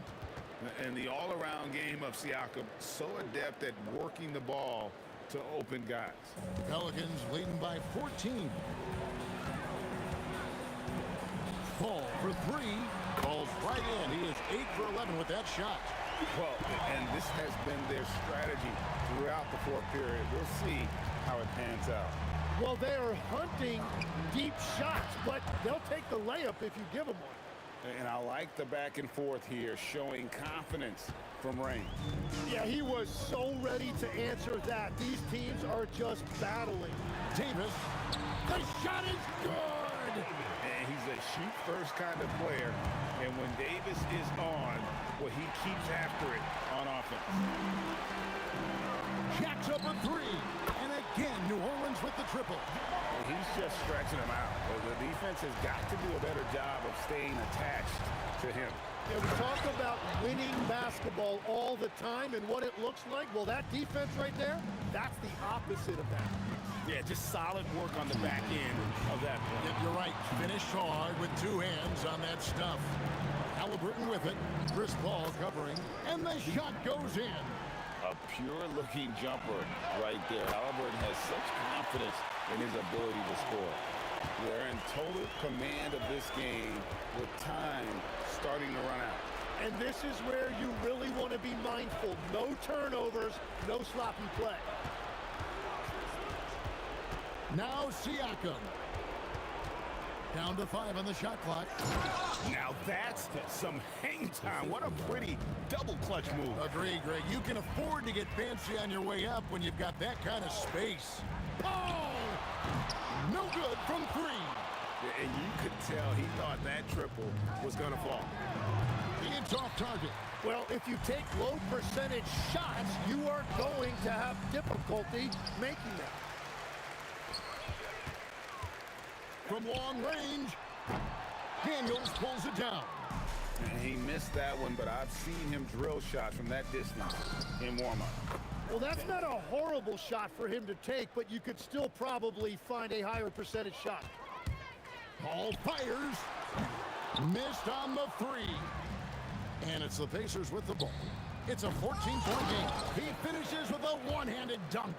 C: And the all-around game of Siakam, so adept at working the ball to open guys.
B: Pelicans leading by 14. Paul for 3. Falls right in. He is 8 for 11 with that shot.
C: Well, and this has been their strategy throughout the fourth period. We'll see how it pans out.
D: Well, they are hunting deep shots, but they'll take the layup if you give them one.
C: And I like the back and forth here, showing confidence from Rain.
D: Yeah, he was so ready to answer that. These teams are just battling.
B: Davis, the shot is good!
C: And he's a shoot-first kind of player. And when Davis is on, well, he keeps after it on offense.
B: Jacks up a 3. And again, New Orleans Orleans with the triple.
C: He's just stretching them out. The defense has got to do a better job of staying attached to him.
D: Yeah, we talk about winning basketball all the time and what it looks like. Well, that defense right there, that's the opposite of that.
C: Yeah, just solid work on the back end of that play.
B: Yeah, you're right. Finish hard with two hands on that stuff. Halliburton with it. Chris Paul covering. And the shot goes in.
N: A pure-looking jumper right there. Halliburton has such confidence in his ability to score. They're in total command of this game with time starting to run out.
D: And this is where you really want to be mindful. No turnovers, no sloppy play.
B: Now Siakam. Down to 5 on the shot clock.
C: Now that's some hang time. What a pretty double clutch move.
B: Agree, Greg. You can afford to get fancy on your way up when you've got that kind of space. Oh! No good from 3.
C: And you could tell he thought that triple was going to fall.
B: It's off target.
D: Well, if you take low percentage shots, you are going to have difficulty making them.
B: From long range, Daniels pulls it down.
C: And he missed that one, but I've seen him drill shots from that distance in warm-up.
D: Well, that's not a horrible shot for him to take, but you could still probably find a higher percentage shot.
B: Paul fires. Missed on the 3. And it's the Pacers with the ball. It's a 14-point game. He finishes with a one-handed dunk.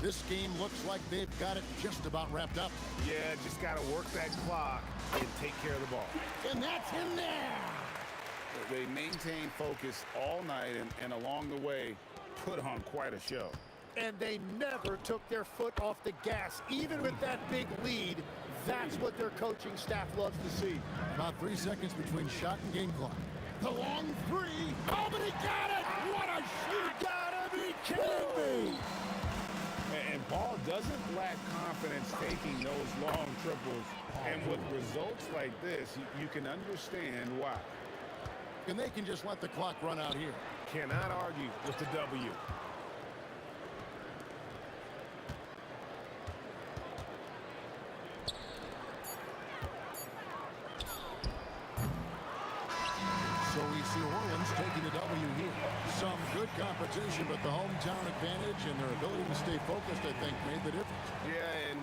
B: This game looks like they've got it just about wrapped up.
C: Yeah, just got to work that clock and take care of the ball.
B: And that's in there.
C: They maintained focus all night and along the way put on quite a show.
D: And they never took their foot off the gas, even with that big lead. That's what their coaching staff loves to see.
B: About 3 seconds between shot and game clock. The long 3. Oh, but he got it! What a shoot!
D: You gotta be kidding me!
C: And Ball doesn't lack confidence taking those long triples. And with results like this, you can understand why.
B: And they can just let the clock run out here.
C: Cannot argue with the W.
B: So we see Orleans taking the W here. Some good competition, but the hometown advantage and their ability to stay focused, I think, made the difference.
C: Yeah, and